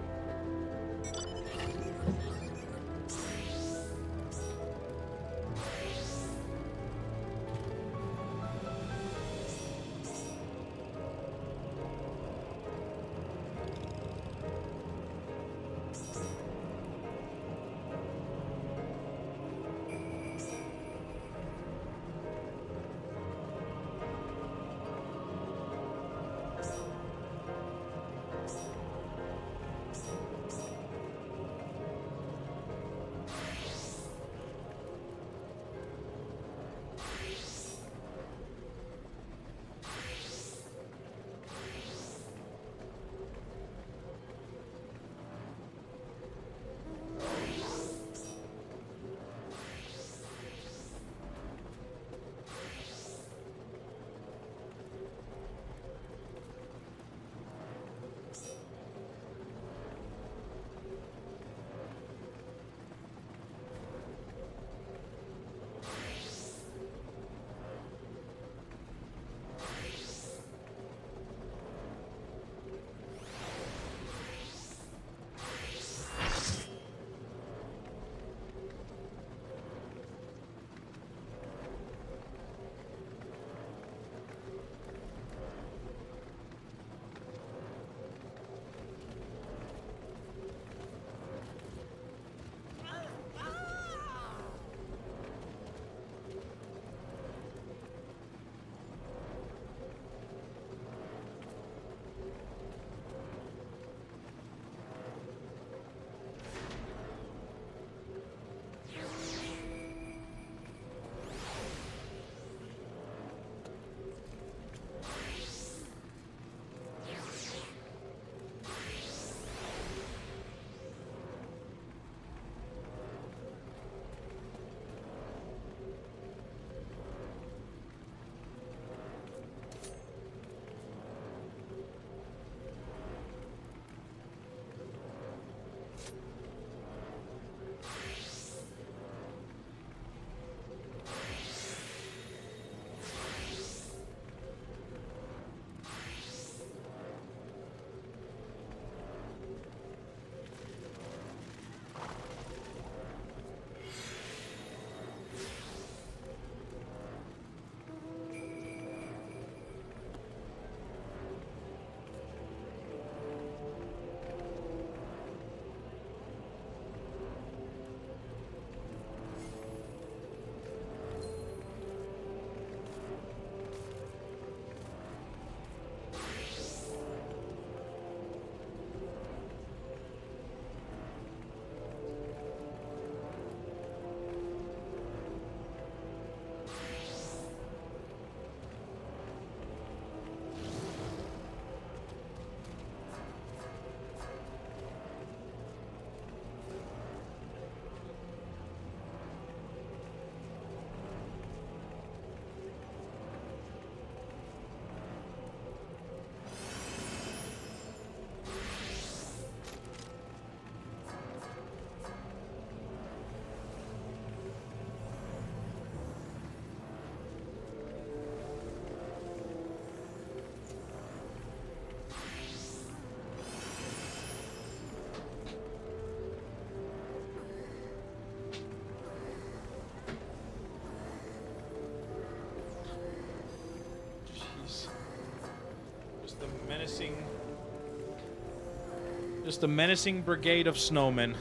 Just a menacing brigade of snowmen.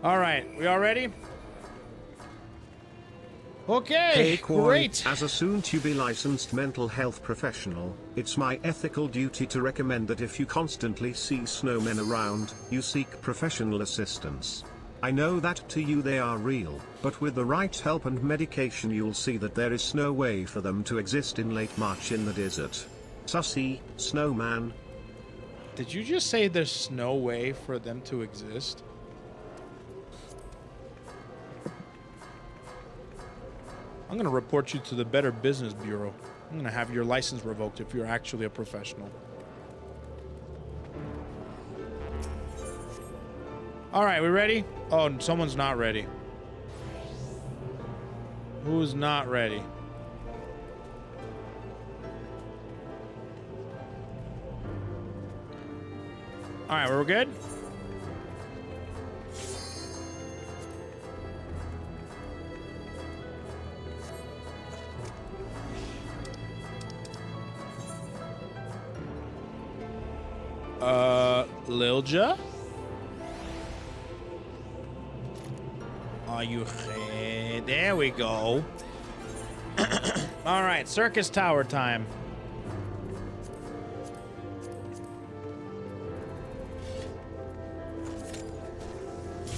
All right, we all ready? Okay, Hey, Quarry, great. as a soon-to-be licensed mental health professional, it's my ethical duty to recommend that if you constantly see snowmen around, you seek professional assistance. I know that to you they are real, but with the right help and medication you'll see that there is no way for them to exist in late March in the desert. Sussy, snowman. Did you just say there's no way for them to exist? I'm gonna report you to the Better Business Bureau. I'm gonna have your license revoked if you're actually a professional. All right, we ready? Oh, someone's not ready. Who's not ready? All right, we're good? Lilja? Are you ready? There we go. All right, Syrcus Tower time.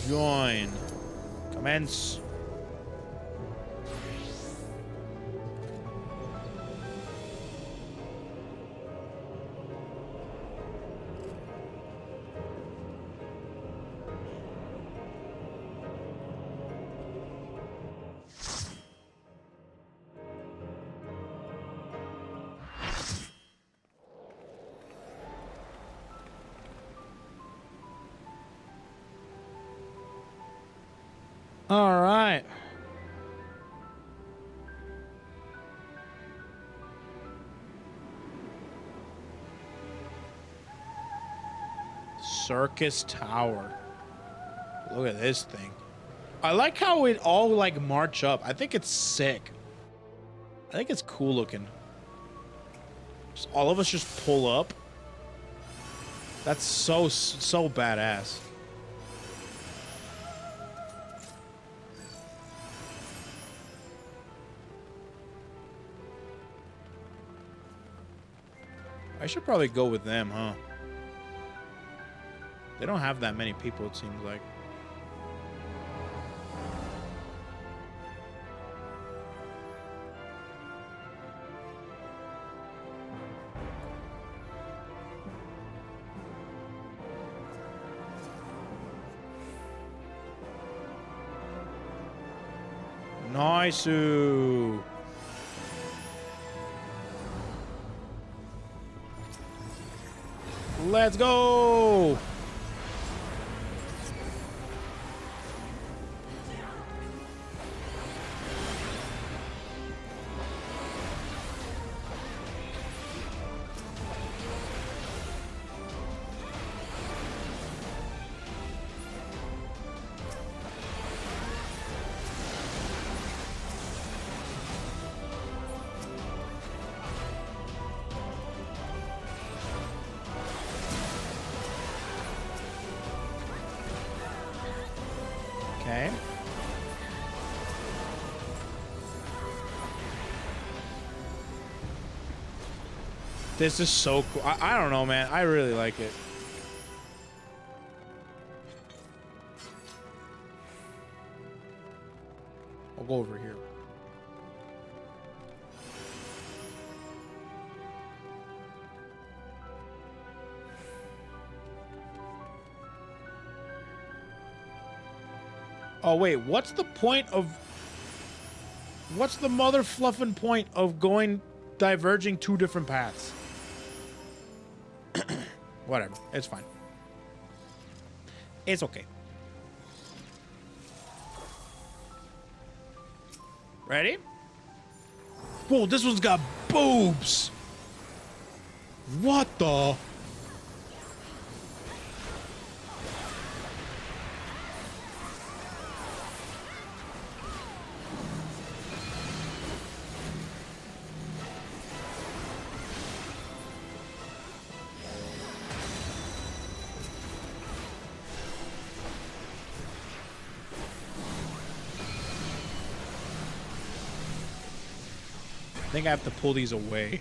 Join. Commence. All right. Syrcus Tower. Look at this thing. I like how it all like march up. I think it's sick. I think it's cool looking. Just all of us just pull up. That's so badass. I should probably go with them, huh? They don't have that many people, it seems like. Nice-oo. Let's go! Okay. This is so cool. I don't know, man. I really like it. I'll go over here. Oh, wait, what's the point of... What's the mother fluffin' point of going... diverging two different paths? Whatever, it's fine. It's okay. Ready? Whoa, this one's got boobs! What the... I think I have to pull these away.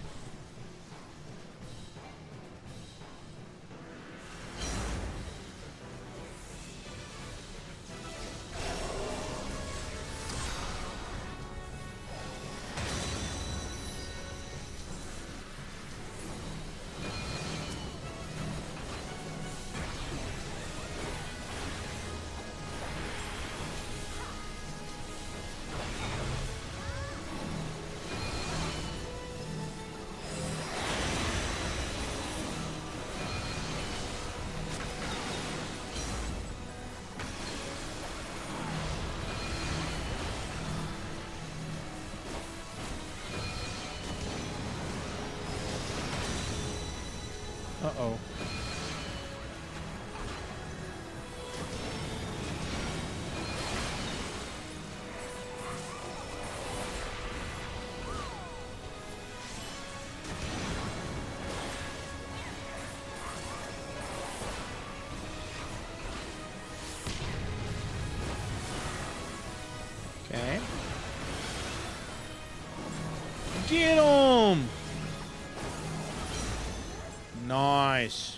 Uh-oh. Okay. Get him! Nice.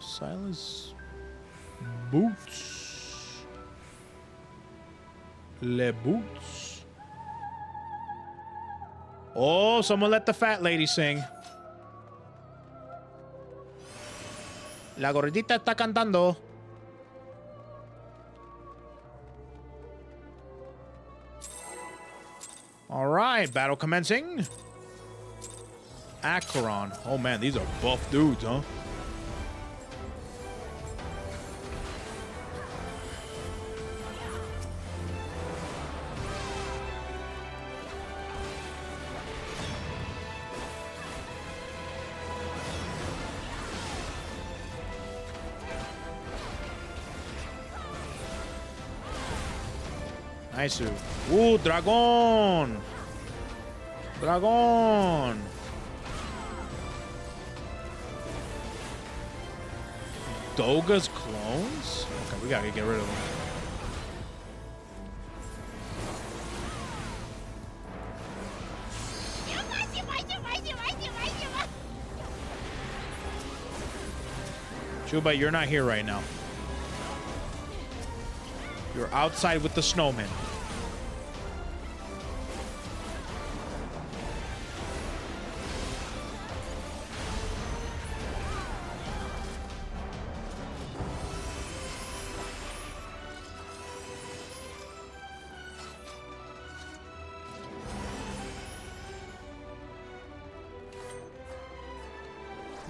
Silas Boots. Le Boots. Oh, someone let the fat lady sing. La gordita está cantando. All right, battle commencing. Acheron. Oh man, these are buff dudes, huh? Nice. Ooh, dragon. Dragon. Doga's clones? Okay, we gotta get rid of them. Chuba, you're not here right now. You're outside with the snowman.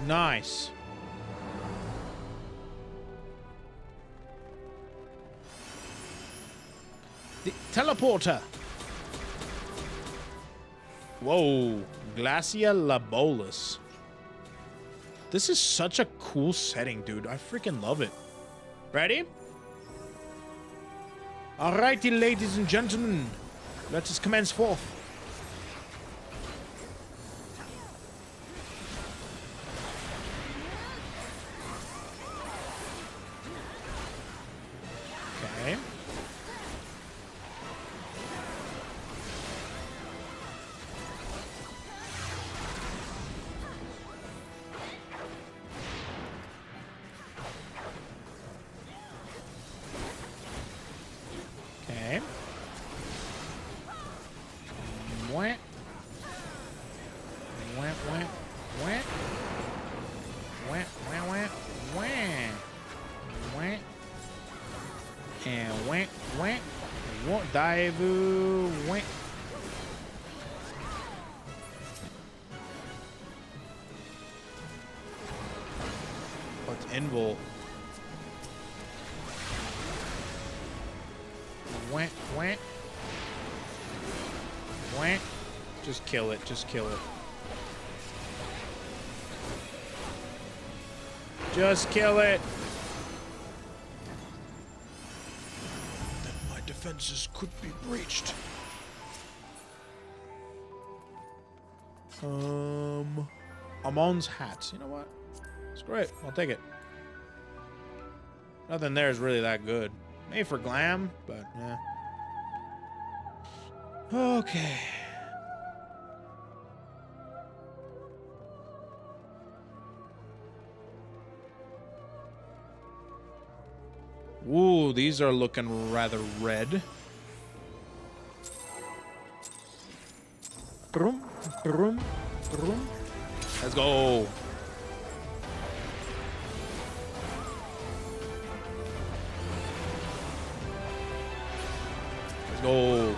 Nice. The teleporter. Whoa. Glacia Labolus. This is such a cool setting, dude. I freaking love it. Ready? Alrighty, ladies and gentlemen. Let us commence forth. Okay. Okay. Wah. Wah, wah, wah. Wah, wah, wah, wah. Wah. And went, won't dive, went. What's Envoy? Went. Just kill it, just kill it. Just kill it. Defenses could be breached. Amon's hat. You know what? It's great. I'll take it. Nothing there is really that good. Maybe for glam, but yeah. Okay. Ooh, these are looking rather red. Brum, brum, brum. Let's go. Let's go.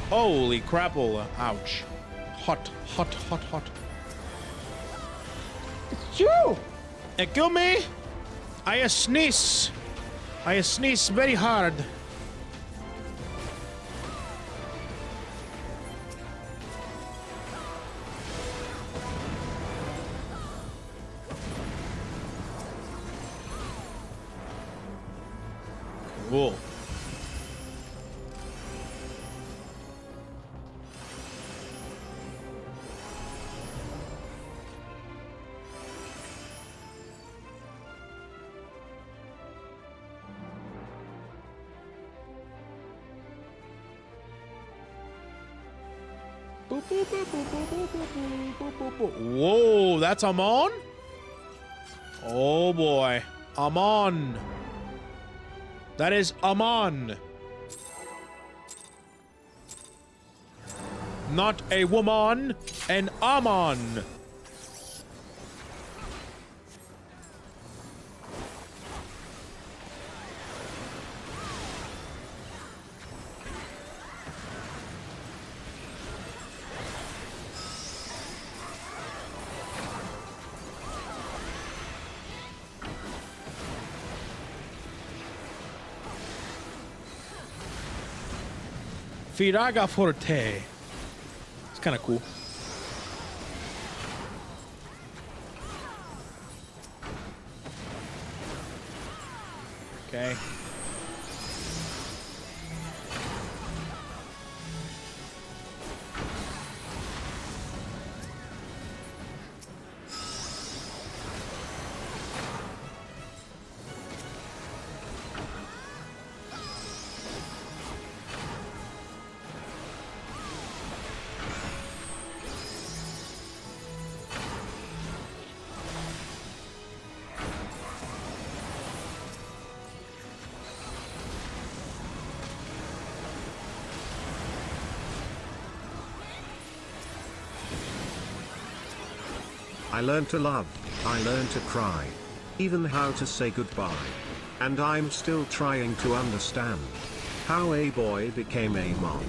Holy crapola. Ouch. Hot, hot, hot, hot. It's you! It killed me! I sneeze. I sneeze very hard. Cool. Whoa, that's Amon? Oh boy. Amon. That is Amon. Not a woman, an Amon. Firaga Forte. It's kind of cool. Okay. I learned to love, I learned to cry, even how to say goodbye. And I'm still trying to understand how a boy became a monk.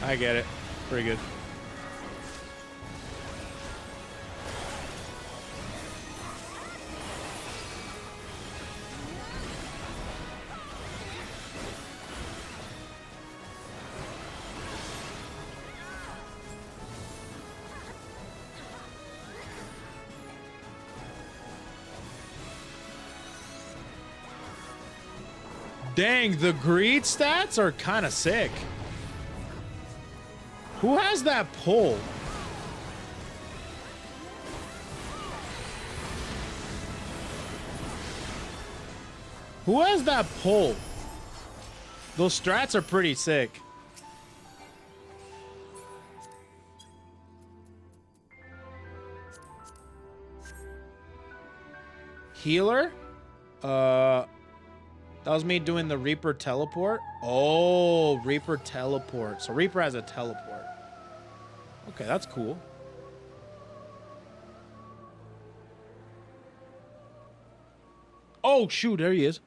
I get it. Pretty good. Dang, the greed stats are kind of sick. Who has that pull? Who has that pull? Those strats are pretty sick. Healer? That was me doing the Reaper teleport. Oh, Reaper teleport. So Reaper has a teleport. Okay, that's cool. Oh, shoot, there he is.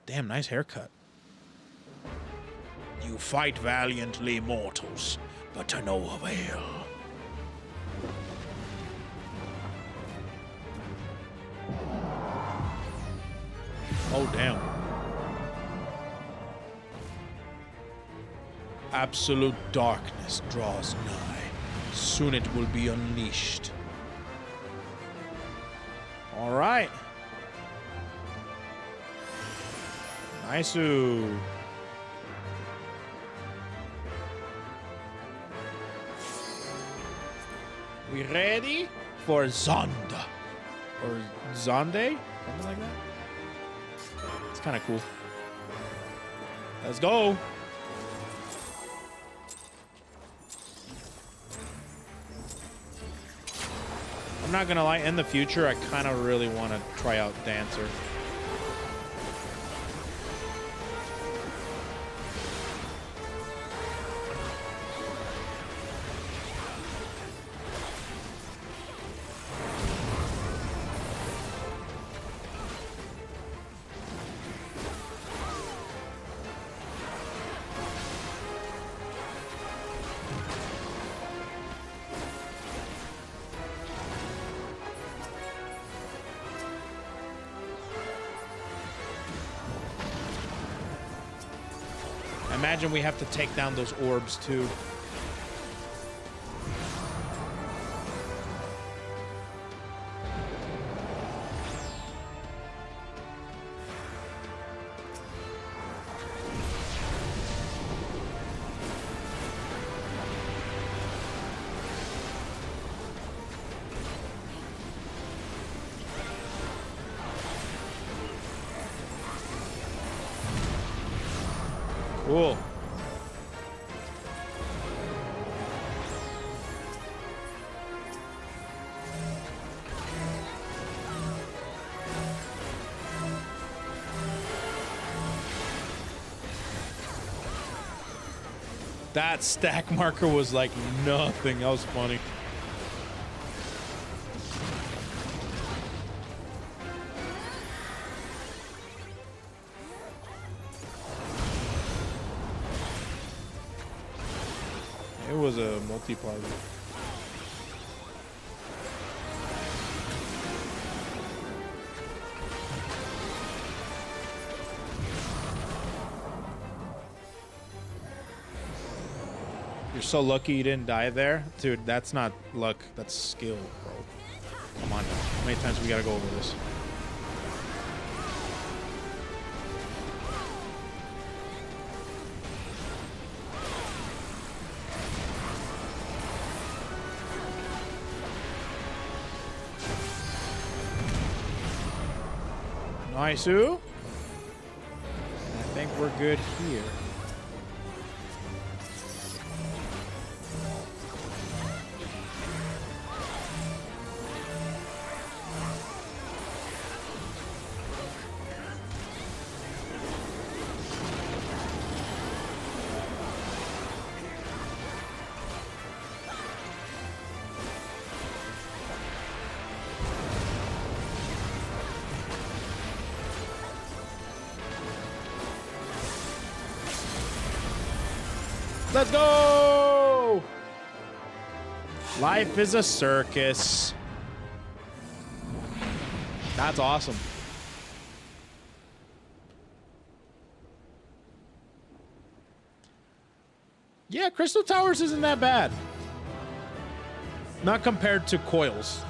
Damn, nice haircut. You fight valiantly, mortals, but to no avail. Oh, damn. Absolute darkness draws nigh. Soon it will be unleashed. All right. Nice-oo. We ready for Zonda. Or Zonde? Something like that. It's kind of cool. Let's go. I'm not gonna lie, in the future, I kind of really want to try out Dancer. Imagine we have to take down those orbs too. Cool. That stack marker was like nothing. That was funny. It was a multi-party. You're so lucky you didn't die there. Dude, that's not luck. That's skill, bro. Come on now. How many times we gotta go over this? Nice-oo. I think we're good here. Let's go! Life is a circus. That's awesome. Yeah, Crystal Towers isn't that bad. Not compared to Coils.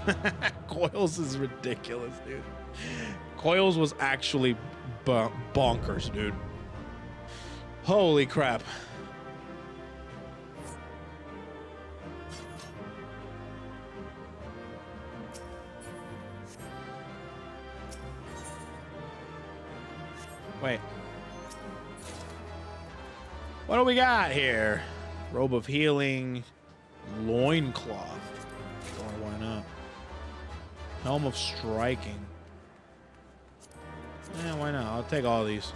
Coils is ridiculous, dude. Coils was actually bonkers, dude. Holy crap. Wait. What do we got here? Robe of Healing. Loincloth. Sure, why not? Helm of Striking. Yeah, why not? I'll take all these.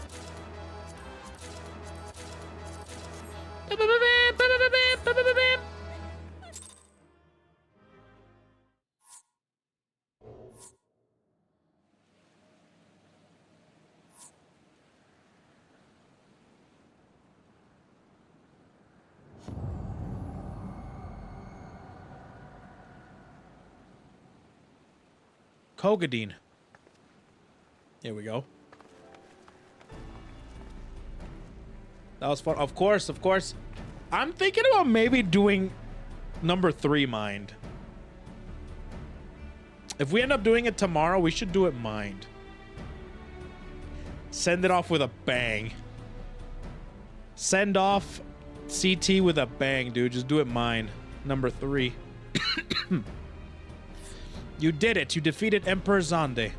Kogadine. Here we go. That was fun. Of course, of course. I'm thinking about maybe doing number 3 Mind. If we end up doing it tomorrow, we should do it Mind. Send it off with a bang. Send off CT with a bang, dude. Just do it Mind. Number 3. You did it. You defeated Emperor Zonde.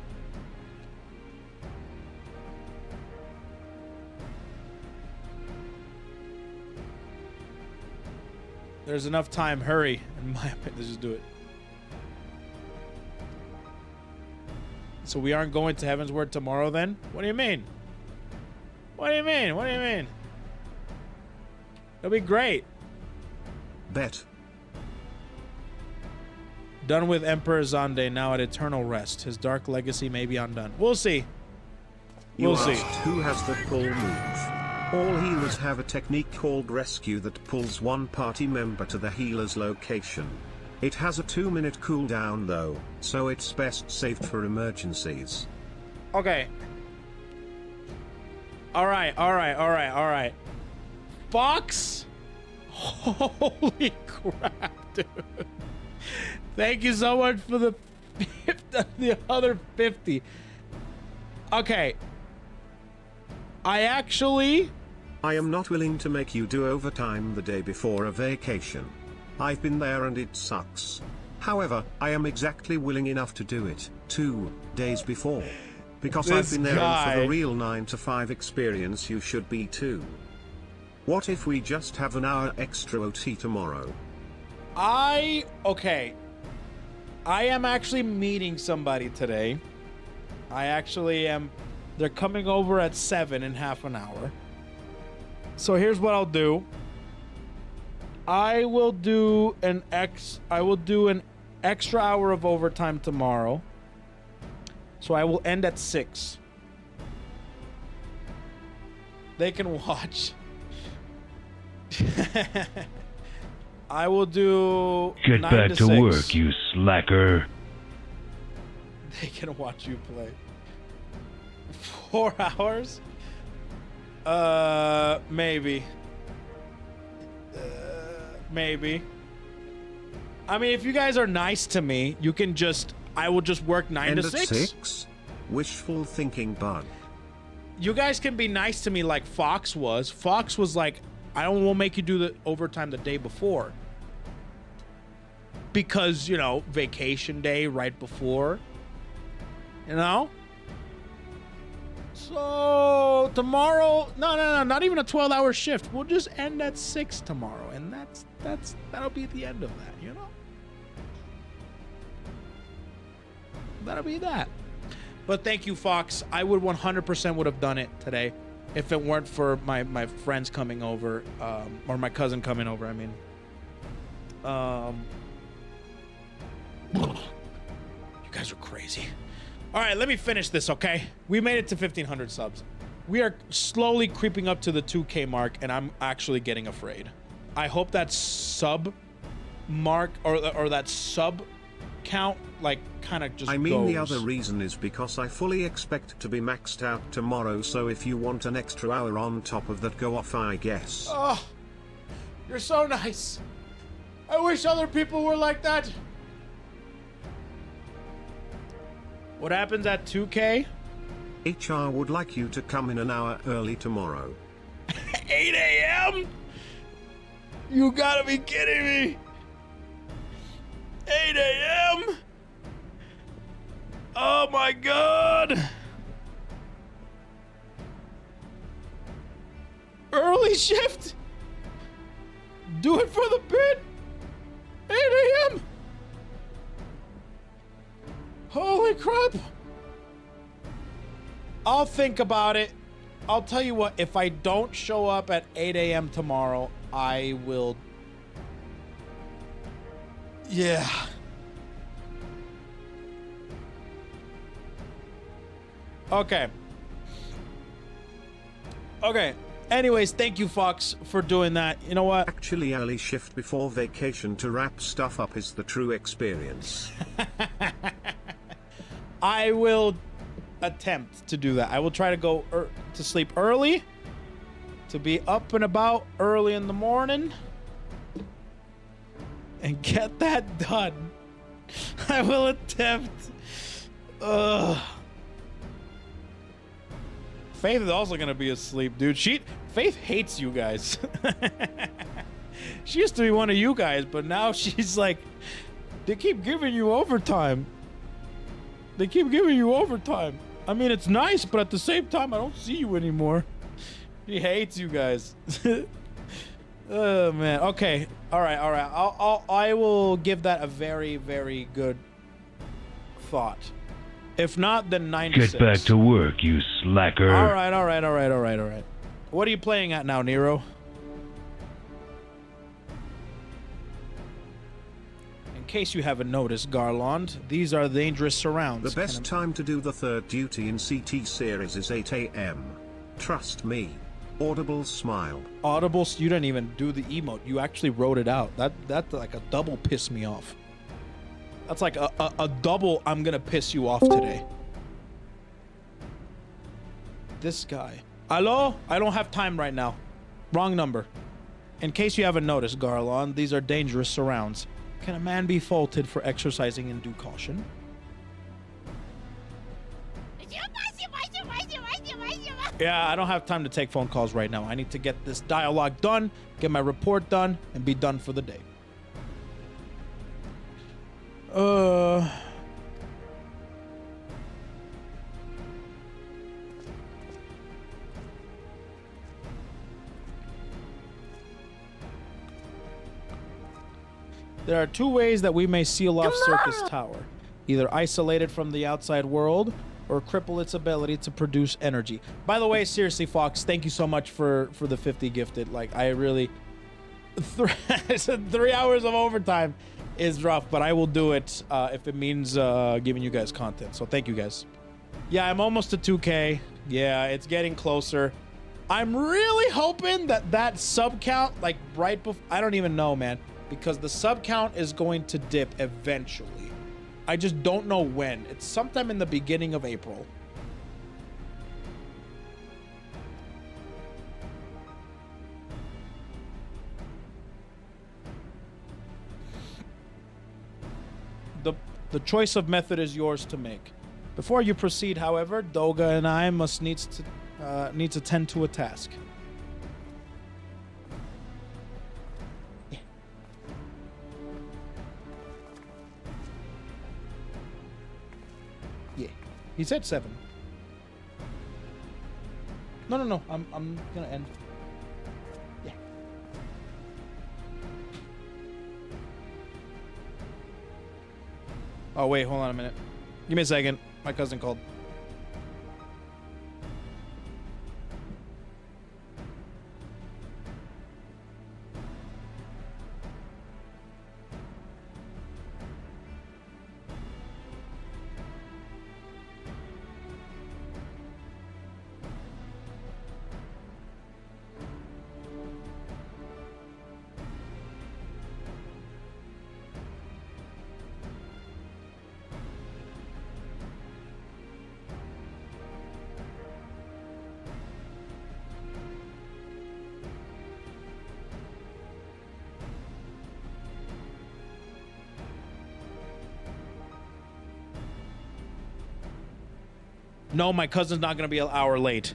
There's enough time. Hurry. In my opinion, let's just do it. So we aren't going to Heaven's Word tomorrow then? What do you mean? What do you mean? What do you mean? It'll be great. Bet. Done with Emperor Zonde, now at eternal rest. His dark legacy may be undone. We'll see. You We'll see. asked who has the pull move. All healers have a technique called rescue that pulls one party member to the healer's location. It has a 2-minute cooldown though, so it's best saved for emergencies. Okay. Alright. Fox? Holy crap, dude. Thank you so much for the other 50. Okay. I am not willing to make you do overtime the day before a vacation. I've been there and it sucks. However, I am exactly willing enough to do it 2 days before. Because I've been there and for the real 9 to 5 experience you should be too. What if we just have an hour extra OT tomorrow? Okay. I am actually meeting somebody today. They're coming over at 7 in half an hour. So here's what I'll do. I will do an extra hour of overtime tomorrow. So I will end at 6. They can watch. I will do Get 9 back to 6. work, you slacker. They can watch you play. 4 hours? Maybe. Maybe. I mean, if you guys are nice to me, you can just... I will just work 9 to 6. 6? Wishful thinking, bud. You guys can be nice to me like Fox was. Fox was like, I won't make you do the overtime the day before. Because, you know, vacation day right before. You know? So, tomorrow... No, not even a 12-hour shift. We'll just end at 6 tomorrow. And that'll be the end of that, you know? That'll be that. But thank you, Fox. I would 100% would have done it today if it weren't for my friends coming over, or my cousin coming over, I mean. You guys are crazy. All right, let me finish this, okay? We made it to 1,500 subs. We are slowly creeping up to the 2K mark, and I'm actually getting afraid. I hope that sub mark or that sub count like kind of just I mean, goes. the other reason is because I fully expect to be maxed out tomorrow, so if you want an extra hour on top of that, go off, I guess. Oh, you're so nice. I wish other people were like that. What happens at 2K? HR would like you to come in an hour early tomorrow. 8 a.m.? You gotta be kidding me. 8 a.m.? Oh my god. Early shift? Do it for the bit? 8 a.m.? Holy crap. I'll think about it. I'll tell you what, if I don't show up at 8 a.m. tomorrow, I will... Yeah. Okay. Okay. Anyways, thank you, Fox, for doing that. You know what? Actually, early shift before vacation to wrap stuff up is the true experience. I will attempt to do that. I will try to go to sleep early, to be up and about early in the morning, and get that done. I will attempt. Faith is also gonna be asleep, dude. Faith hates you guys. She used to be one of you guys, but now she's like, They keep giving you overtime. They keep giving you overtime. I mean, it's nice, but at the same time, I don't see you anymore. He hates you guys. Oh man. Okay. All right. All right. I will give that a very, very good thought. If not, then 96. Get back to work, you slacker. All right. All right. All right. All right. All right. What are you playing at now, Nero? In case you haven't noticed, Garland, these are dangerous surrounds. The best time to do the third duty in CT series is 8 AM. Trust me. Audible smile. Audible, you didn't even do the emote. You actually wrote it out. That's like a double piss me off. That's like a double I'm gonna piss you off today. This guy. Hello? I don't have time right now. Wrong number. In case you haven't noticed, Garland, these are dangerous surrounds. Can a man be faulted for exercising in due caution? Yeah, I don't have time to take phone calls right now. I need to get this dialogue done, get my report done, and be done for the day. There are two ways that we may seal off Syrcus Tower. Either isolate it from the outside world, or cripple its ability to produce energy. By the way, seriously, Fox, thank you so much for the 50 gifted. Like, I really... 3 hours of overtime is rough, but I will do it if it means giving you guys content. So thank you, guys. Yeah, I'm almost to 2K. Yeah, it's getting closer. I'm really hoping that sub count, like, right before... I don't even know, man. Because the sub count is going to dip eventually. I just don't know when. It's sometime in the beginning of April. The choice of method is yours to make. Before you proceed, however, Doga and I must needs to tend to a task. Yeah. He said 7. No. I'm gonna end. Yeah. Oh wait, hold on a minute. Give me a second. My cousin called. No, my cousin's not gonna be an hour late.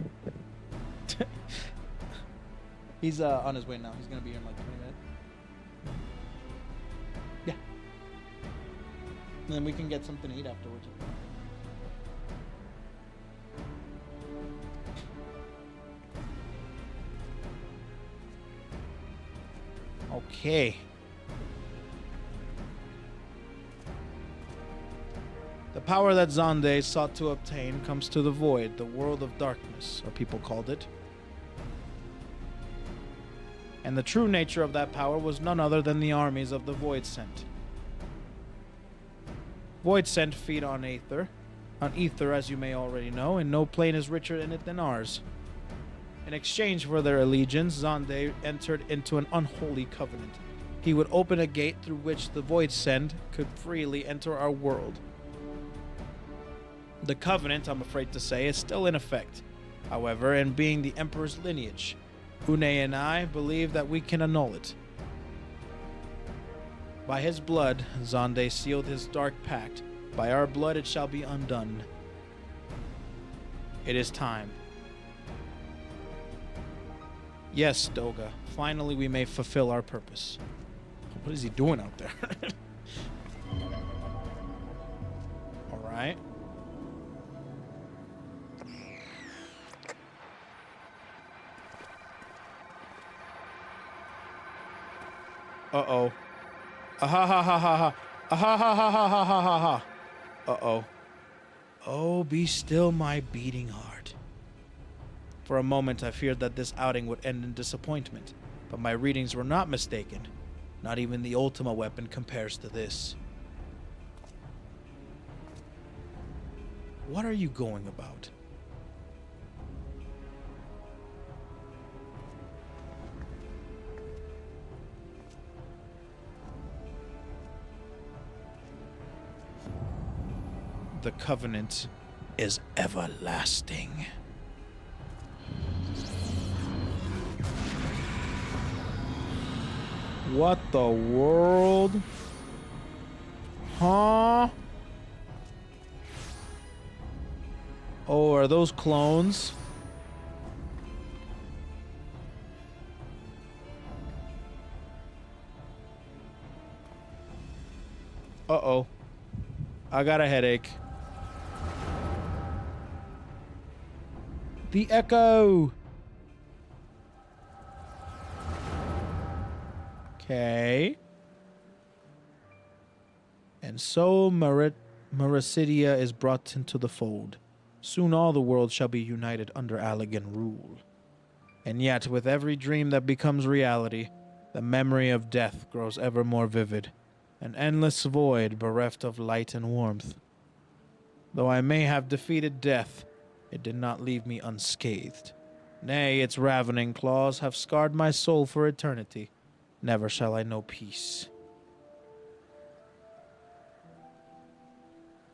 He's on his way now. He's gonna be here in like 20 minutes. Yeah. And then we can get something to eat afterwards. Okay. The power that Zonde sought to obtain comes to the void, the world of darkness, our people called it. And the true nature of that power was none other than the armies of the Void Sent. Void Sent feed on ether, as you may already know, and no plane is richer in it than ours. In exchange for their allegiance, Zonde entered into an unholy covenant. He would open a gate through which the Void Sent could freely enter our world. The covenant, I'm afraid to say, is still in effect. However, in being the Emperor's lineage, Une and I believe that we can annul it. By his blood, Zonde sealed his dark pact. By our blood it shall be undone. It is time. Yes, Doga, finally we may fulfill our purpose. What is he doing out there? right. Uh-oh. Ha ha ha ha ha. Ha ha ha ha ha ha ha. Uh-oh. Oh, be still my beating heart. For a moment, I feared that this outing would end in disappointment, but my readings were not mistaken. Not even the Ultima weapon compares to this. What are you going about? The covenant is everlasting. What the world? Huh? Oh, are those clones? Uh-oh. I got a headache. The echo. Okay. And so Marasidia is brought into the fold. Soon all the world shall be united under Allegan rule. And yet, with every dream that becomes reality, the memory of death grows ever more vivid, an endless void bereft of light and warmth. Though I may have defeated death, it did not leave me unscathed. Nay, its ravening claws have scarred my soul for eternity. Never shall I know peace.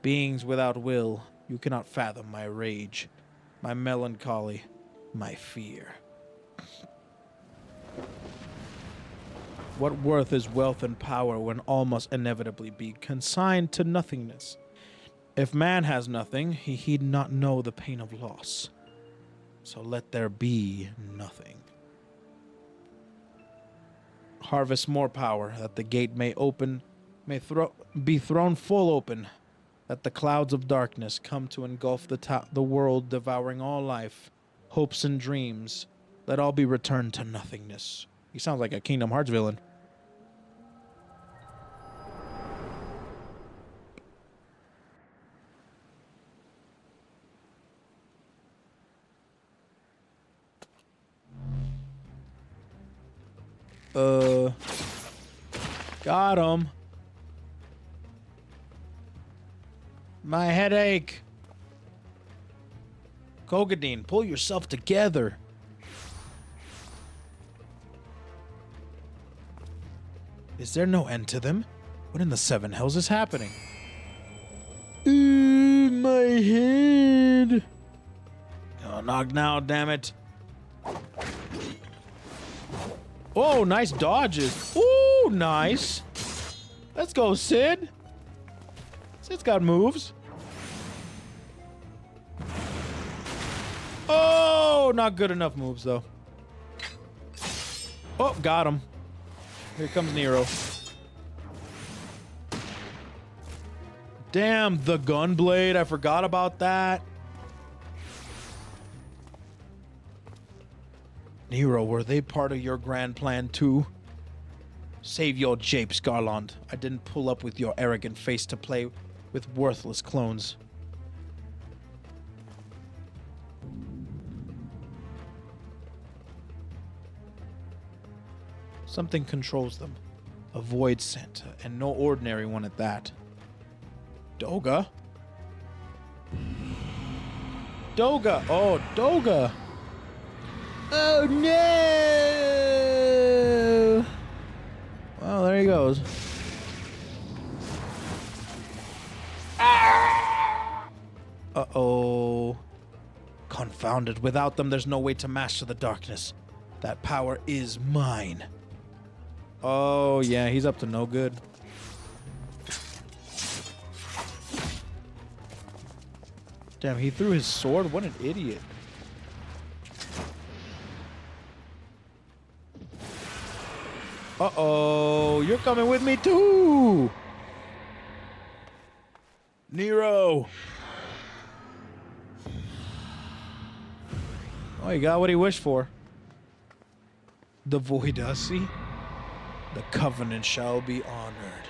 Beings without will, you cannot fathom my rage, my melancholy, my fear. What worth is wealth and power when all must inevitably be consigned to nothingness? If man has nothing, he heed not know the pain of loss. So let there be nothing. Harvest more power, that the gate may open, be thrown full open, that the clouds of darkness come to engulf the world, devouring all life, hopes and dreams. Let all be returned to nothingness. He sounds like a Kingdom Hearts villain. Got him. My headache. Kogadine, pull yourself together. Is there no end to them? What in the seven hells is happening? My head. Oh, knock now, damn it. Oh, nice dodges. Ooh, nice. Let's go, Sid. Sid's got moves. Oh, not good enough moves, though. Oh, got him. Here comes Nero. Damn, the gunblade. I forgot about that. Nero, were they part of your grand plan too? Save your japes, Garland. I didn't pull up with your arrogant face to play with worthless clones. Something controls them. A void center, and no ordinary one at that. Doga? Doga! Oh, Doga! Oh no! Well, there he goes. Uh-oh. Confounded. Without them, there's no way to master the darkness. That power is mine. Oh, yeah, he's up to no good. Damn, he threw his sword? What an idiot. Uh-oh, you're coming with me too! Nero! Oh, he got what he wished for. The void, see? The covenant shall be honored.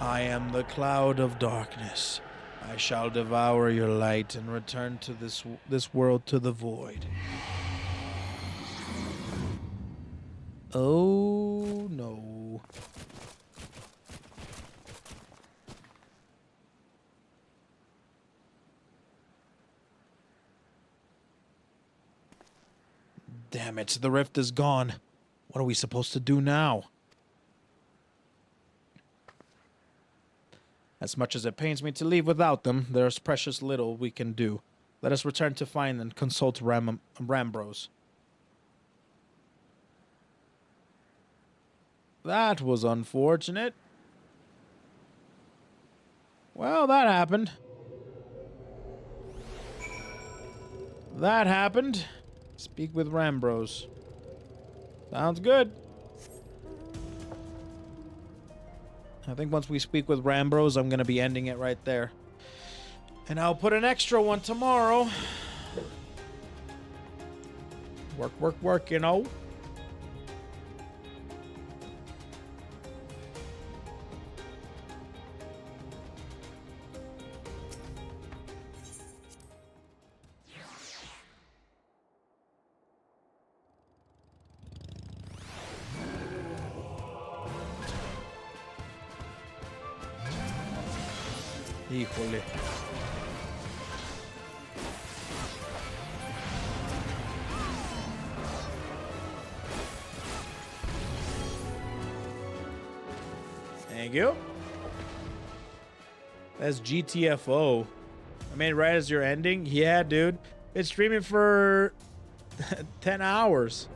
I am the cloud of darkness. I shall devour your light and return to this world to the void. Oh no. Damn it, the rift is gone. What are we supposed to do now? As much as it pains me to leave without them, there's precious little we can do. Let us return to find and consult Rambros. That was unfortunate. Well, that happened. That happened. Speak with Rambros. Sounds good. I think once we speak with Rambros, I'm going to be ending it right there. And I'll put an extra one tomorrow. Work, work, work, you know. Híjole. Thank you. That's GTFO. I mean, right as you're ending? Yeah, dude. It's streaming for 10 hours.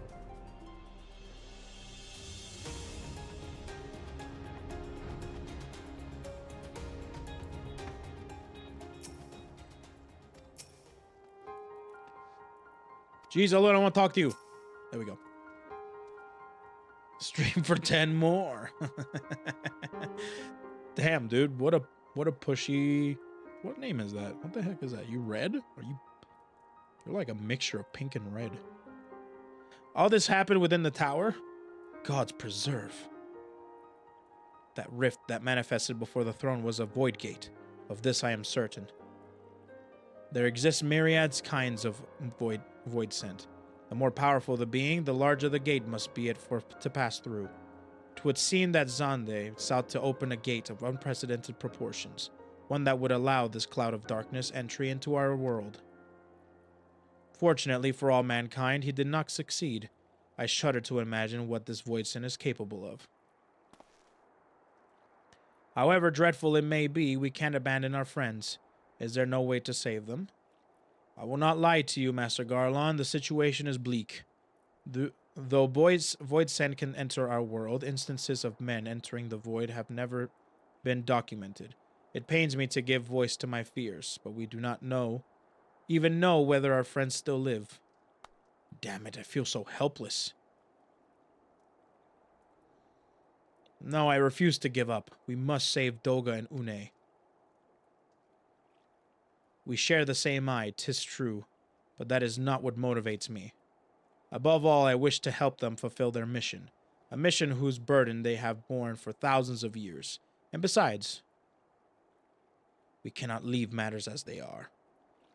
Jeez, Odin, I want to talk to you. There we go. Stream for 10 more. Damn, dude. What a pushy... What name is that? What the heck is that? You red? You're like a mixture of pink and red. All this happened within the tower? Gods preserve. That rift that manifested before the throne was a void gate. Of this I am certain. There exist myriads kinds of void sent. The more powerful the being, the larger the gate must be to pass through. 'Twould seem that Zande sought to open a gate of unprecedented proportions, one that would allow this cloud of darkness entry into our world. Fortunately for all mankind, he did not succeed. I shudder to imagine what this void sin is capable of. However dreadful it may be, we can't abandon our friends. Is there no way to save them? I will not lie to you, Master Garlon. The situation is bleak. Though void send can enter our world, instances of men entering the void have never been documented. It pains me to give voice to my fears, but we do not even know whether our friends still live. Damn it, I feel so helpless. No, I refuse to give up. We must save Doga and Une. We share the same eye, 'tis true, but that is not what motivates me. Above all, I wish to help them fulfill their mission, a mission whose burden they have borne for thousands of years. And besides, we cannot leave matters as they are.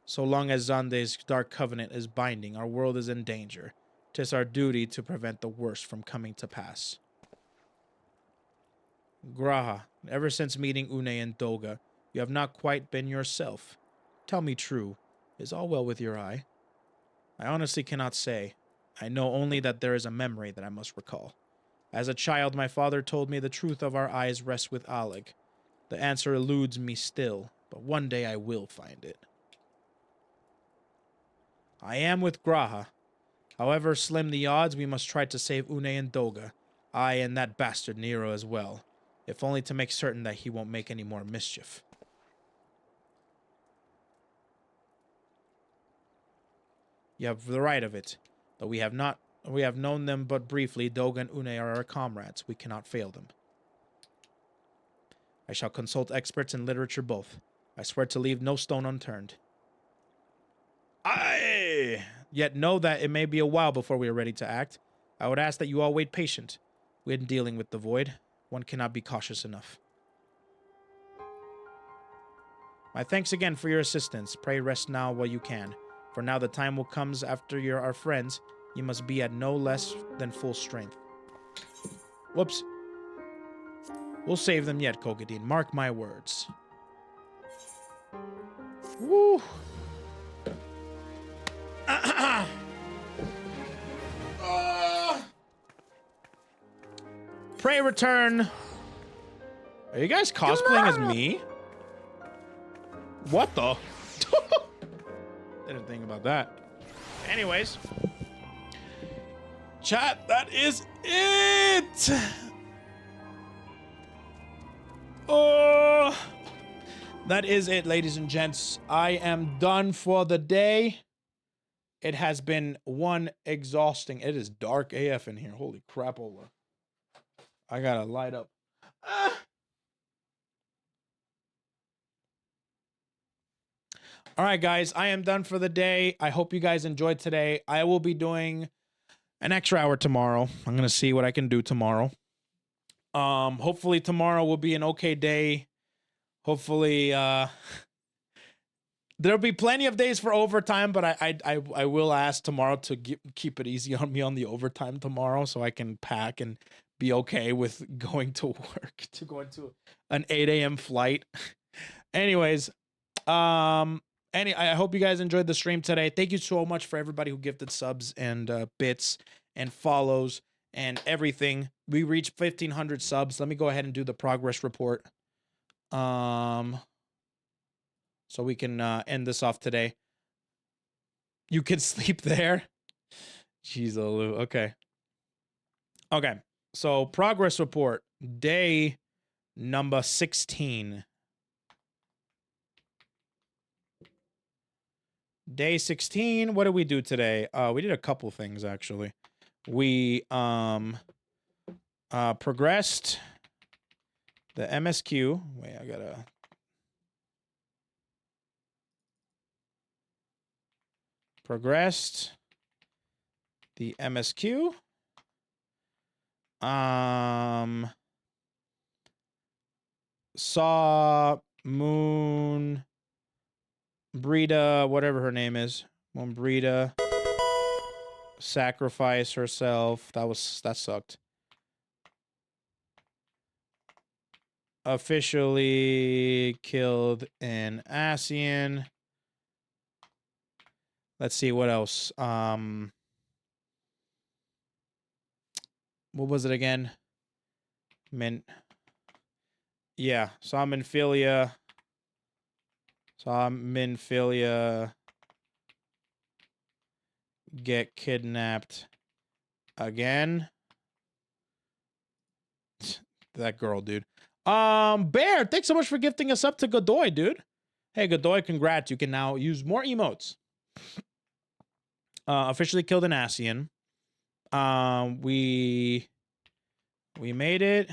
So long as Zande's dark covenant is binding, our world is in danger. 'Tis our duty to prevent the worst from coming to pass. Graha, ever since meeting Une and Doga, you have not quite been yourself. Tell me true, is all well with your eye? I honestly cannot say. I know only that there is a memory that I must recall. As a child, my father told me the truth of our eyes rests with Alig. The answer eludes me still, but one day I will find it. I am with Graha. However slim the odds, we must try to save Une and Doga. I and that bastard Nero as well, if only to make certain that he won't make any more mischief. You have the right of it. Though we have known them but briefly, Doga and Une are our comrades. We cannot fail them. I shall consult experts in literature both. I swear to leave no stone unturned. Yet know that it may be a while before we are ready to act. I would ask that you all wait patient. When dealing with the void, one cannot be cautious enough. My thanks again for your assistance. Pray rest now while you can. For now the time will come after you're our friends. You must be at no less than full strength. Whoops. We'll save them yet, Kogadin. Mark my words. Woo. Pray return. Are you guys cosplaying as me? What the? Didn't think about that. Anyways. Chat, that is it. Oh. That is it, ladies and gents. I am done for the day. It has been one exhausting. It is dark AF in here. Holy crapola. I gotta light up. All right, guys, I am done for the day. I hope you guys enjoyed today. I will be doing an extra hour tomorrow. I'm gonna see what I can do tomorrow. Hopefully tomorrow will be an okay day. Hopefully, there'll be plenty of days for overtime, but I will ask tomorrow to keep it easy on me on the overtime tomorrow, so I can pack and be okay with going to work, to go into an 8 a.m. flight. Anyways, I hope you guys enjoyed the stream today. Thank you so much for everybody who gifted subs and bits and follows and everything. We reached 1,500 subs. Let me go ahead and do the progress report. So we can end this off today. You can sleep there. Jeez, Olu. Okay. Okay. So progress report. Day number 16. Day 16. What did we do today? We did a couple things actually. We progressed the MSQ. Wait, I gotta progressed the MSQ. Saw Moenbryda, whatever her name is, Moenbryda, sacrifice herself. That sucked. Officially killed an Ascian. Let's see what else. What was it again? Yeah, saw Minfilia. Get kidnapped again. That girl, dude. Bear, thanks so much for gifting us up to Godoy, dude. Hey, Godoy, congrats. You can now use more emotes. Officially killed an Ascian. We made it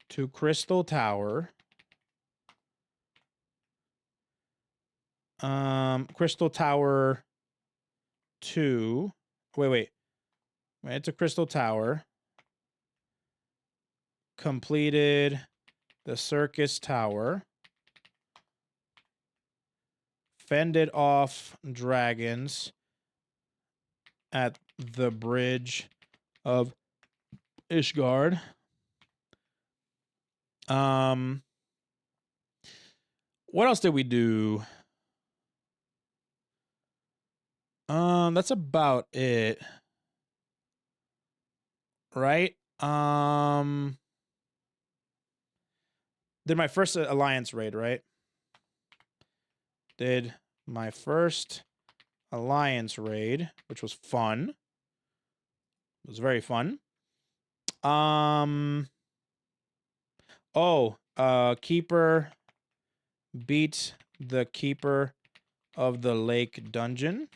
to Crystal Tower. Crystal Tower 2. Wait. Made it to Crystal Tower. Completed the Syrcus Tower. Fended off dragons at the bridge of Ishgard. What else did we do? That's about it. Right? Did my first alliance raid, right? Did my first alliance raid, which was fun. It was very fun. Keeper beat the Keeper of the Lake dungeon.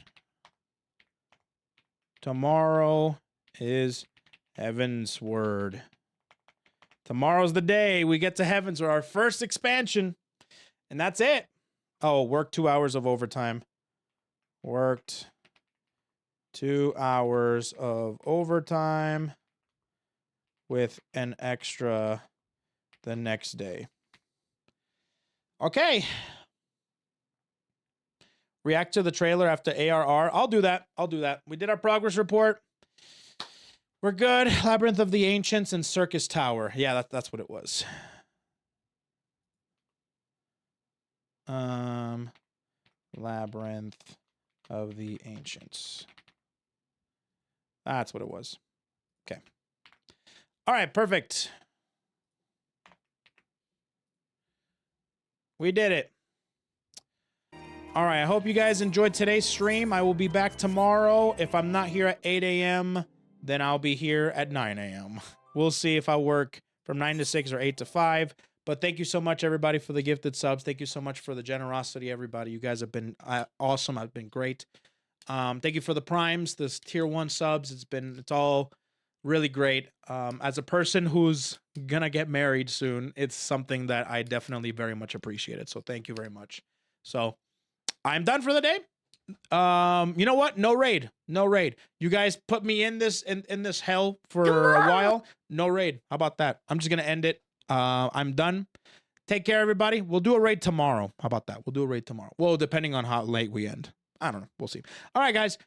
Tomorrow is Heaven's Word. Tomorrow's the day we get to Heavens or our first expansion. And that's it. Oh, worked 2 hours of overtime. Worked 2 hours of overtime with an extra the next day. Okay. React to the trailer after ARR. I'll do that. I'll do that. We did our progress report. We're good. Labyrinth of the Ancients and Syrcus Tower. Yeah, that's what it was. Labyrinth of the Ancients. That's what it was. Okay. All right, perfect. We did it. All right, I hope you guys enjoyed today's stream. I will be back tomorrow. If I'm not here at 8 a.m., then I'll be here at 9 a.m. We'll see if I work from 9 to 6 or 8 to 5. But thank you so much, everybody, for the gifted subs. Thank you so much for the generosity, everybody. You guys have been awesome. I've been great. Thank you for the primes, this tier 1 subs. It's all really great. As a person who's gonna get married soon, it's something that I definitely very much appreciate it. So thank you very much. So I'm done for the day. You know what? No raid. No raid. You guys put me in this this hell for a while. No raid. How about that? I'm just gonna end it. I'm done. Take care, everybody. We'll do a raid tomorrow. How about that? We'll do a raid tomorrow. Well, depending on how late we end. I don't know. We'll see. All right, guys.